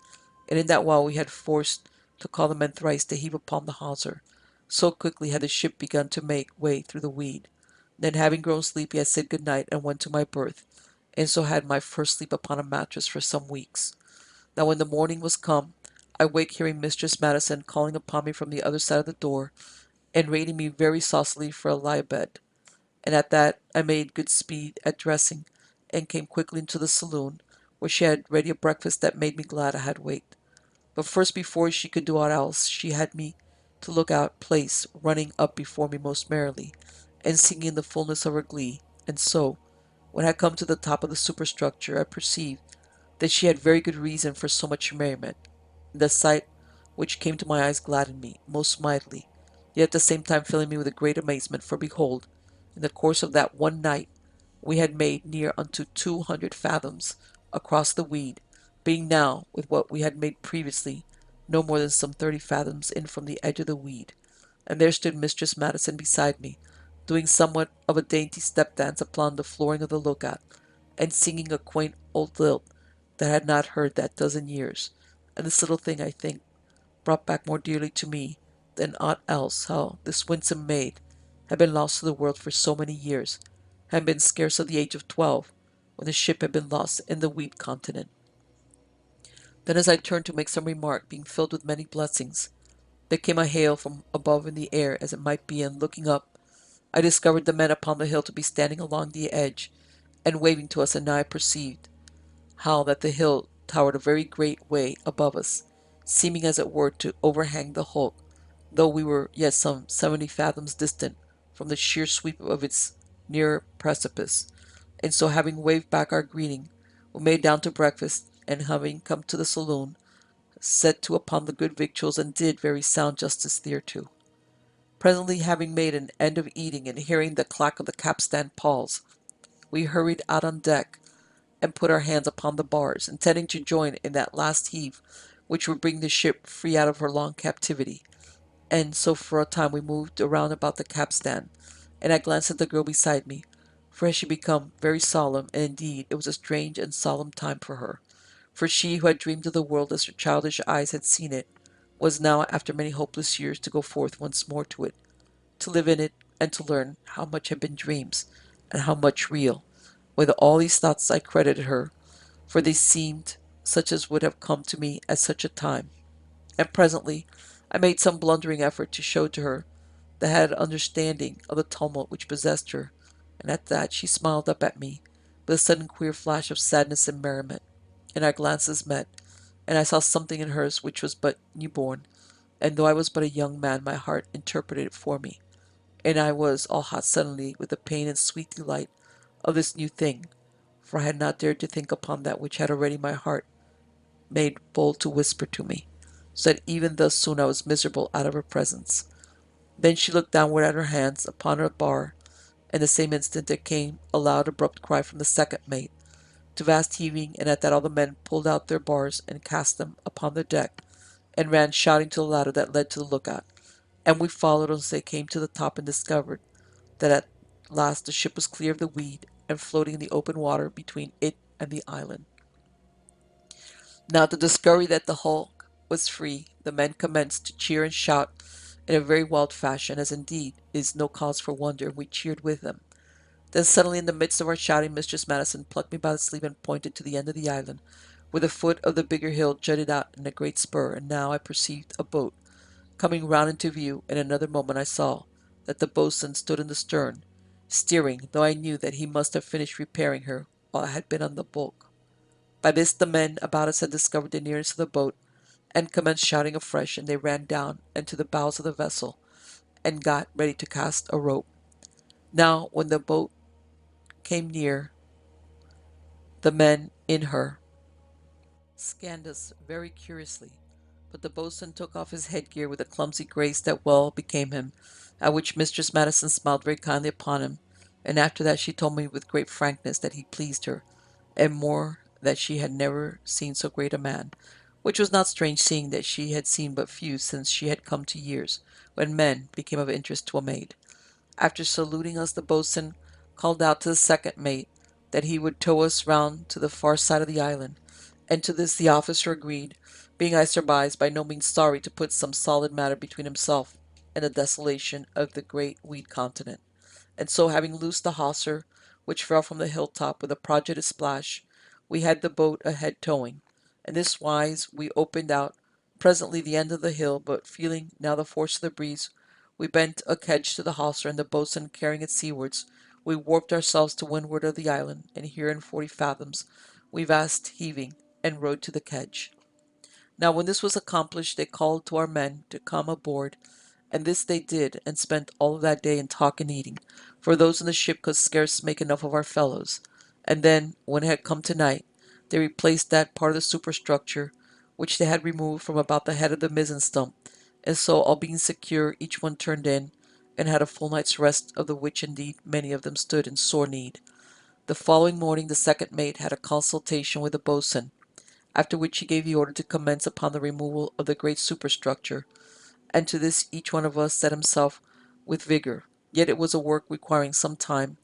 and in that while we had forced to call the men thrice to heave upon the hawser. So quickly had the ship begun to make way through the weed. Then, having grown sleepy, I said good night and went to my berth, and so had my first sleep upon a mattress for some weeks. Now when the morning was come, I waked hearing Mistress Madison calling upon me from the other side of the door, and rating me very saucily for a lie abed. And at that I made good speed at dressing, and came quickly into the saloon, where she had ready a breakfast that made me glad I had waked. But first, before she could do aught else, she had me to look out place running up before me most merrily, and singing in the fullness of her glee. And so, when I had come to the top of the superstructure, I perceived that she had very good reason for so much merriment. The sight which came to my eyes gladdened me most mightily, yet at the same time filling me with a great amazement, for behold, in the course of that one night we had made near unto 200 fathoms across the weed, being now, with what we had made previously, no more than some 30 fathoms in from the edge of the weed. and there stood Mistress Madison beside me, doing somewhat of a dainty step dance upon the flooring of the lookout, and singing a quaint old lilt that I had not heard that dozen years. And this little thing, I think, brought back more dearly to me than aught else how this winsome maid had been lost to the world for so many years, had been scarce of the age of 12 when the ship had been lost in the wheat continent. Then, as I turned to make some remark, being filled with many blessings, there came a hail from above in the air, as it might be, and looking up, I discovered the men upon the hill to be standing along the edge and waving to us, and now I perceived how that the hill towered a very great way above us, seeming as it were to overhang the hulk, though we were yet some 70 fathoms distant from the sheer sweep of its nearer precipice. And so, having waved back our greeting, we made down to breakfast, and having come to the saloon, set to upon the good victuals, and did very sound justice thereto. Presently, having made an end of eating, and hearing the clack of the capstan pawls, we hurried out on deck, and put our hands upon the bars, intending to join in that last heave which would bring the ship free out of her long captivity. And so for a time we moved around about the capstan, and I glanced at the girl beside me, for she had become very solemn, and indeed it was a strange and solemn time for her. For she, who had dreamed of the world as her childish eyes had seen it, was now, after many hopeless years, to go forth once more to it, to live in it, and to learn how much had been dreams, and how much real. With all these thoughts I credited her, for they seemed such as would have come to me at such a time. And presently I made some blundering effort to show to her that I had understanding of the tumult which possessed her, and at that she smiled up at me with a sudden queer flash of sadness and merriment, and our glances met, and I saw something in hers which was but newborn, and though I was but a young man, my heart interpreted it for me, and I was all hot suddenly with the pain and sweet delight of this new thing, for I had not dared to think upon that which had already my heart made bold to whisper to me, so that even thus soon I was miserable out of her presence. Then she looked downward at her hands upon her bar, and the same instant there came a loud abrupt cry from the second mate, to vast heaving, and at that all the men pulled out their bars and cast them upon the deck, and ran shouting to the ladder that led to the lookout, and we followed until they came to the top and discovered that at last the ship was clear of the weed and floating in the open water between it and the island. Now, the discovery that the hulk was free, the men commenced to cheer and shout in a very wild fashion, as indeed is no cause for wonder, and we cheered with them. Then suddenly, in the midst of our shouting, Mistress Madison plucked me by the sleeve and pointed to the end of the island, where the foot of the bigger hill jutted out in a great spur, and now I perceived a boat coming round into view. In another moment I saw that the boatswain stood in the stern, steering, though I knew that he must have finished repairing her while I had been on the bulk. By this the men about us had discovered the nearness of the boat, and commenced shouting afresh, and they ran down into the bows of the vessel, and got ready to cast a rope. Now, when the boat came near, the men in her scanned us very curiously, but the boatswain took off his headgear with a clumsy grace that well became him, at which Mistress Madison smiled very kindly upon him, and after that she told me with great frankness that he pleased her, and more that she had never seen so great a man, which was not strange, seeing that she had seen but few since she had come to years, when men became of interest to a maid. After saluting us, the boatswain called out to the second mate that he would tow us round to the far side of the island, and to this the officer agreed, being, I surmised, by no means sorry to put some solid matter between himself and the desolation of the great weed continent. And so, having loosed the hawser, which fell from the hilltop with a prodigious splash, we had the boat ahead towing. In this wise we opened out presently the end of the hill, but feeling now the force of the breeze, we bent a kedge to the hawser, and the boatswain carrying it seawards, we warped ourselves to windward of the island, and here in 40 fathoms we vast heaving, and rode to the kedge. Now when this was accomplished, they called to our men to come aboard, and this they did, and spent all of that day in talk and eating, for those in the ship could scarce make enough of our fellows. And then, when it had come to night, they replaced that part of the superstructure which they had removed from about the head of the mizzen stump, and so, all being secure, each one turned in, and had a full night's rest, of the which indeed many of them stood in sore need. The following morning the second mate had a consultation with the boatswain, after which he gave the order to commence upon the removal of the great superstructure, and to this each one of us set himself with vigor. Yet it was a work requiring some time,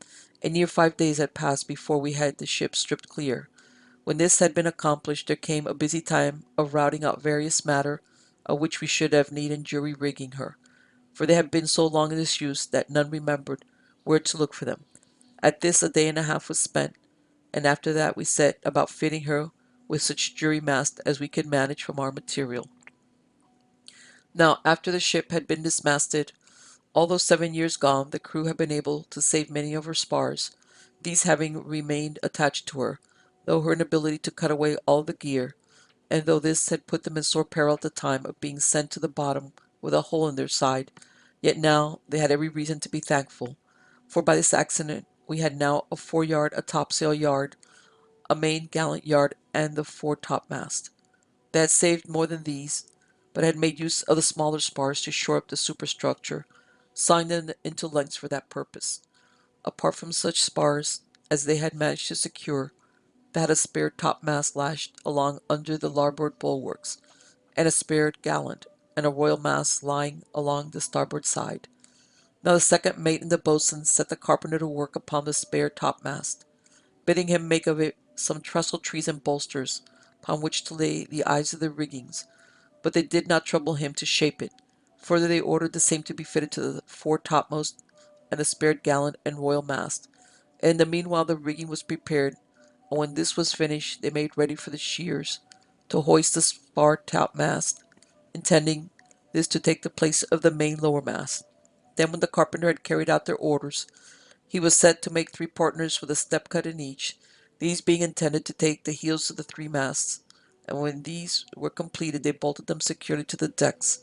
and near 5 days had passed before we had the ship stripped clear. When this had been accomplished, there came a busy time of routing out various matter of which we should have need and jury rigging her, for they had been so long in disuse that none remembered where to look for them. At this a day and a half was spent, and after that we set about fitting her with such jury mast as we could manage from our material. Now, after the ship had been dismasted, although 7 years gone, the crew had been able to save many of her spars, these having remained attached to her, though her inability to cut away all the gear, and though this had put them in sore peril at the time of being sent to the bottom with a hole in their side, yet now they had every reason to be thankful, for by this accident we had now a foreyard, a topsail yard, a main gallant yard, and the fore topmast. They had saved more than these, but had made use of the smaller spars to shore up the superstructure, sawing them into lengths for that purpose. Apart from such spars as they had managed to secure, they had a spare topmast lashed along under the larboard bulwarks, and a spare gallant, and a royal mast lying along the starboard side. Now the second mate and the boatswain set the carpenter to work upon the spare topmast, bidding him make of it some trestle trees and bolsters, upon which to lay the eyes of the riggings, but they did not trouble him to shape it. Further, they ordered the same to be fitted to the fore topmost and the spare gallant and royal mast, and in the meanwhile the rigging was prepared, and when this was finished they made ready for the shears to hoist the spar topmast, intending this to take the place of the main lower mast. Then when the carpenter had carried out their orders, he was set to make 3 partners with a step cut in each, these being intended to take the heels of the 3 masts, and when these were completed they bolted them securely to the decks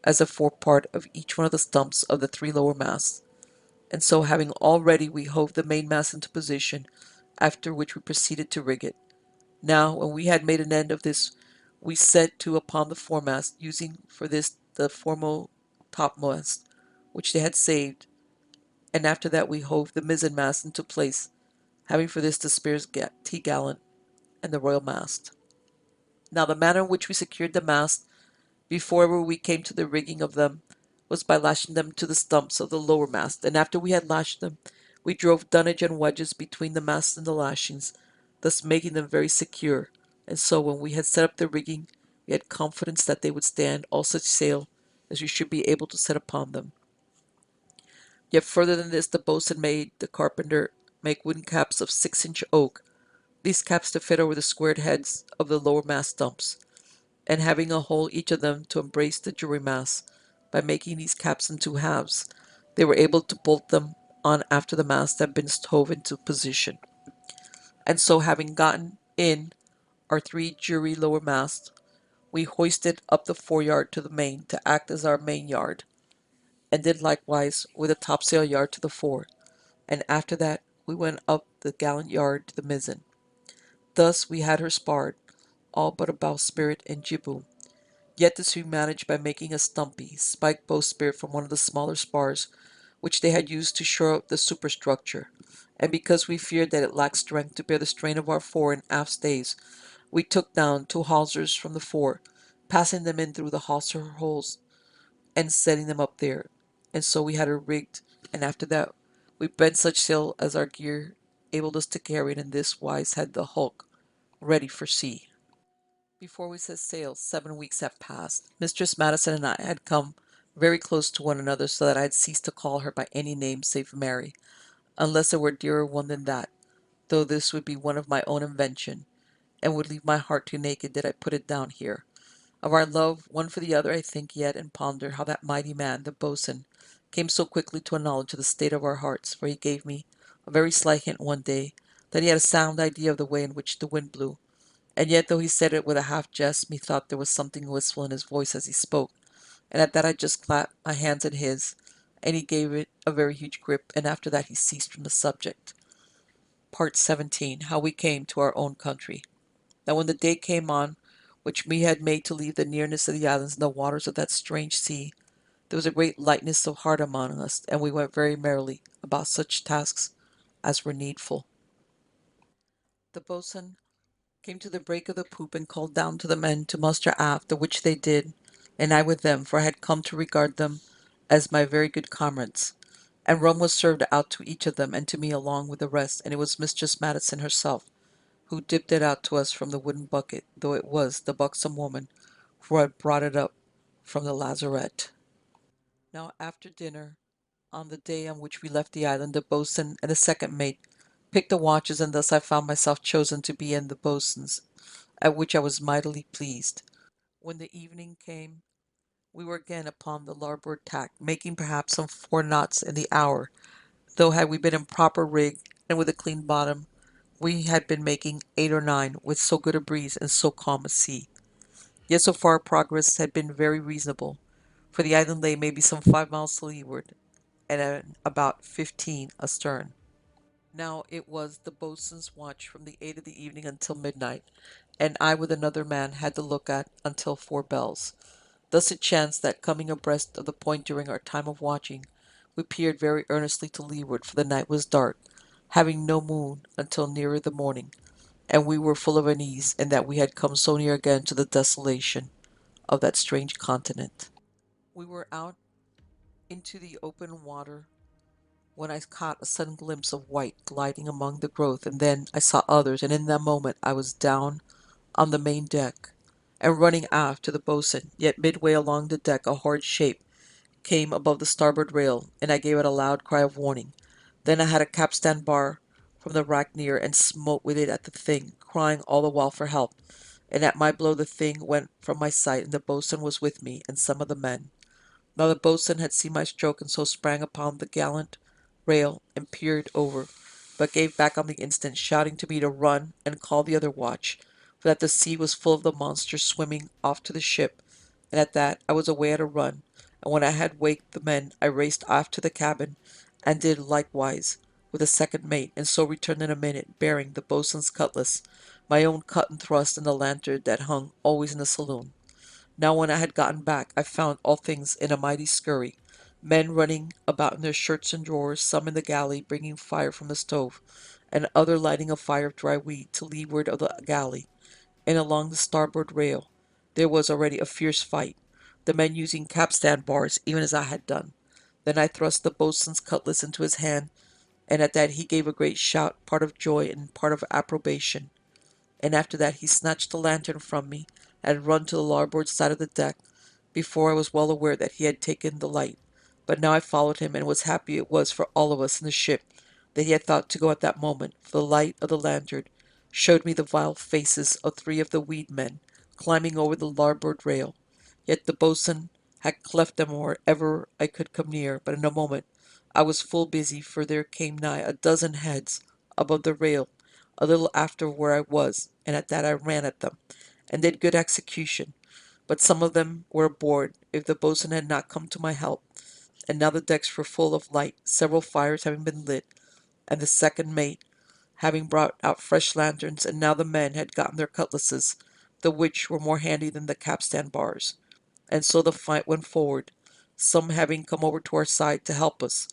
as a forepart of each one of the stumps of the 3 lower masts. And so having all ready we hove the mainmast into position, after which we proceeded to rig it. Now when we had made an end of this we set to upon the foremast, using for this the foremo topmast which they had saved, and after that we hove the mizzenmast into place, having for this the spare topgallant and the royal mast. Now the manner in which we secured the mast before ever we came to the rigging of them was by lashing them to the stumps of the lower mast, and after we had lashed them, we drove dunnage and wedges between the masts and the lashings, thus making them very secure, and so when we had set up the rigging, we had confidence that they would stand all such sail as we should be able to set upon them. Yet further than this, the boatswain made the carpenter make wooden caps of 6-inch oak, these caps to fit over the squared heads of the lower mast stumps, and having a hole each of them to embrace the jury mast, by making these caps in 2 halves, they were able to bolt them on after the mast had been hove into position. And so having gotten in our 3 jury lower masts, we hoisted up the foreyard to the main to act as our main yard, and did likewise with the topsail yard to the fore, and after that we went up the gallant yard to the mizzen. Thus we had her sparred, all but a bowsprit and jibboom. Yet this we managed by making a stumpy, spiked bowsprit from one of the smaller spars which they had used to shore up the superstructure, and because we feared that it lacked strength to bear the strain of our fore and aft stays, we took down 2 hawsers from the fore, passing them in through the hawser holes and setting them up there, and so we had her rigged, and after that we bent such sail as our gear enabled us to carry, and in this wise had the hulk ready for sea. Before we set sail, 7 weeks had passed. Mistress Madison and I had come very close to one another, so that I had ceased to call her by any name save Mary, unless there were a dearer one than that, though this would be one of my own invention, and would leave my heart too naked did I put it down here. Of our love, one for the other, I think yet, and ponder how that mighty man, the boatswain, came so quickly to a knowledge of the state of our hearts, for he gave me a very slight hint one day that he had a sound idea of the way in which the wind blew, and yet though he said it with a half jest, methought there was something wistful in his voice as he spoke, and at that I just clapped my hands in his, and he gave it a very huge grip, and after that he ceased from the subject. Part 17. How we came to our own country. Now when the day came on, which we had made to leave the nearness of the islands and the waters of that strange sea, there was a great lightness of heart among us, and we went very merrily about such tasks as were needful. The boatswain came to the break of the poop and called down to the men to muster aft, the which they did, and I with them, for I had come to regard them as my very good comrades. And rum was served out to each of them, and to me along with the rest, and it was Mistress Madison herself who dipped it out to us from the wooden bucket, though it was the buxom woman who had brought it up from the lazarette. Now after dinner, on the day on which we left the island, the boatswain and the second mate picked the watches, and thus I found myself chosen to be in the boatswain's, at which I was mightily pleased. When the evening came, we were again upon the larboard tack, making perhaps some 4 knots in the hour, though had we been in proper rig and with a clean bottom, we had been making 8 or 9 with so good a breeze and so calm a sea. Yet so far our progress had been very reasonable, for the island lay maybe some 5 miles to leeward, and at about 15 astern. Now it was the boatswain's watch from the 8 of the evening until midnight, and I with another man had to look at until 4 bells. Thus it chanced that coming abreast of the point during our time of watching, we peered very earnestly to leeward, for the night was dark, having no moon until nearer the morning, and we were full of unease in that we had come so near again to the desolation of that strange continent. We were out into the open water when I caught a sudden glimpse of white gliding among the growth, and then I saw others, and in that moment I was down on the main deck and running aft to the boatswain. Yet midway along the deck a horrid shape came above the starboard rail, and I gave it a loud cry of warning. Then I had a capstan bar from the rack near, and smote with it at the thing, crying all the while for help. And at my blow the thing went from my sight, and the boatswain was with me, and some of the men. Now the boatswain had seen my stroke, and so sprang upon the gallant rail and peered over, but gave back on the instant, shouting to me to run and call the other watch, for that the sea was full of the monsters swimming off to the ship. And at that I was away at a run, and when I had waked the men, I raced aft to the cabin, and did likewise with the second mate, and so returned in a minute, bearing the boatswain's cutlass, my own cut and thrust, and the lantern that hung always in the saloon. Now when I had gotten back, I found all things in a mighty scurry, men running about in their shirts and drawers, some in the galley bringing fire from the stove, and other lighting a fire of dry weed to leeward of the galley, and along the starboard rail there was already a fierce fight, the men using capstan bars, even as I had done. Then I thrust the boatswain's cutlass into his hand, and at that he gave a great shout, part of joy and part of approbation, and after that he snatched the lantern from me, and had run to the larboard side of the deck, before I was well aware that he had taken the light. But now I followed him, and was happy it was for all of us in the ship that he had thought to go at that moment, for the light of the lantern showed me the vile faces of 3 of the weed men climbing over the larboard rail. Yet the boatswain had cleft them or ever I could come near, but in a moment I was full busy, for there came nigh a dozen heads above the rail, a little after where I was, and at that I ran at them, and did good execution. But some of them were aboard, if the boatswain had not come to my help, and now the decks were full of light, several fires having been lit, and the second mate having brought out fresh lanterns, and now the men had gotten their cutlasses, the which were more handy than the capstan bars. And so the fight went forward, some having come over to our side to help us,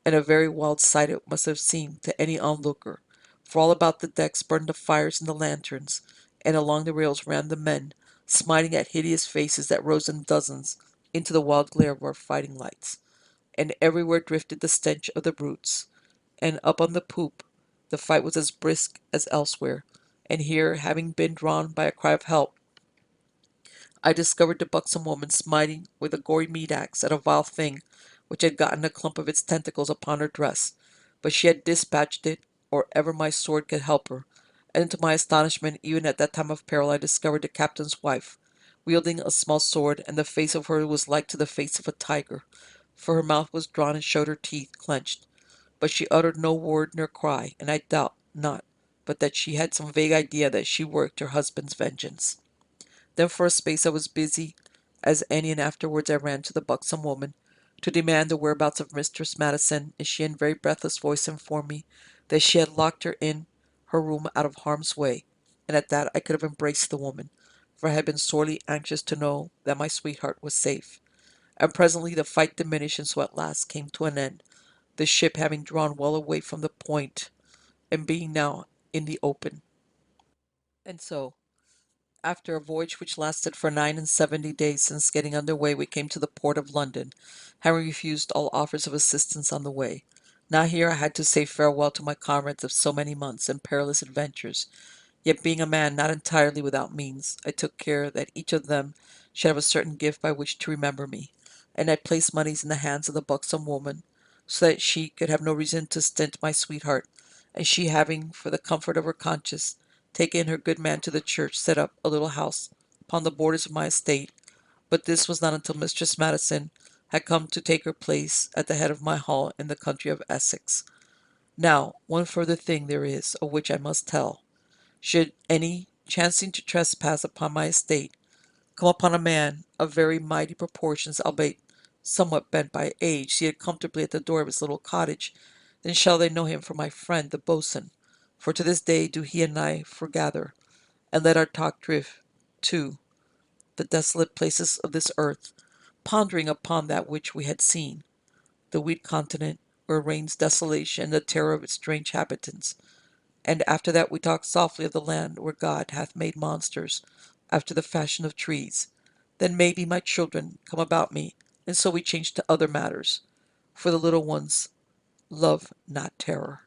and a very wild sight it must have seemed to any onlooker, for all about the decks burned the fires and the lanterns, and along the rails ran the men, smiting at hideous faces that rose in dozens into the wild glare of our fighting lights, and everywhere drifted the stench of the brutes. And up on the poop the fight was as brisk as elsewhere, and here, having been drawn by a cry of help, I discovered the buxom woman smiting with a gory meat axe at a vile thing which had gotten a clump of its tentacles upon her dress, but she had dispatched it, or ever my sword could help her, and to my astonishment, even at that time of peril, I discovered the captain's wife, wielding a small sword, and the face of her was like to the face of a tiger, for her mouth was drawn and showed her teeth clenched, but she uttered no word nor cry, and I doubt not but that she had some vague idea that she worked her husband's vengeance. Then for a space I was busy as any, and afterwards I ran to the buxom woman to demand the whereabouts of Mistress Madison, and she in very breathless voice informed me that she had locked her in her room out of harm's way, and at that I could have embraced the woman, for I had been sorely anxious to know that my sweetheart was safe. And presently the fight diminished, and so at last came to an end, the ship having drawn well away from the point, and being now in the open. And so After a voyage which lasted for 9 and 70 days, since getting under way, we came to the port of London, having refused all offers of assistance on the way. Now here I had to say farewell to my comrades of so many months and perilous adventures. Yet being a man not entirely without means, I took care that each of them should have a certain gift by which to remember me, and I placed moneys in the hands of the buxom woman, so that she could have no reason to stint my sweetheart, and she having, for the comfort of her conscience, taken her good man to the church, set up a little house upon the borders of my estate. But this was not until Mistress Madison had come to take her place at the head of my hall in the country of Essex. Now, one further thing there is, of which I must tell. Should any, chancing to trespass upon my estate, come upon a man of very mighty proportions, albeit somewhat bent by age, seated comfortably at the door of his little cottage, then shall they know him for my friend the boatswain, for to this day do he and I foregather, and let our talk drift to the desolate places of this earth, pondering upon that which we had seen, the weed continent, where reigns desolation and the terror of its strange habitants. And after that we talk softly of the land where God hath made monsters after the fashion of trees. Then maybe my children come about me, and so we change to other matters, for the little ones love not terror.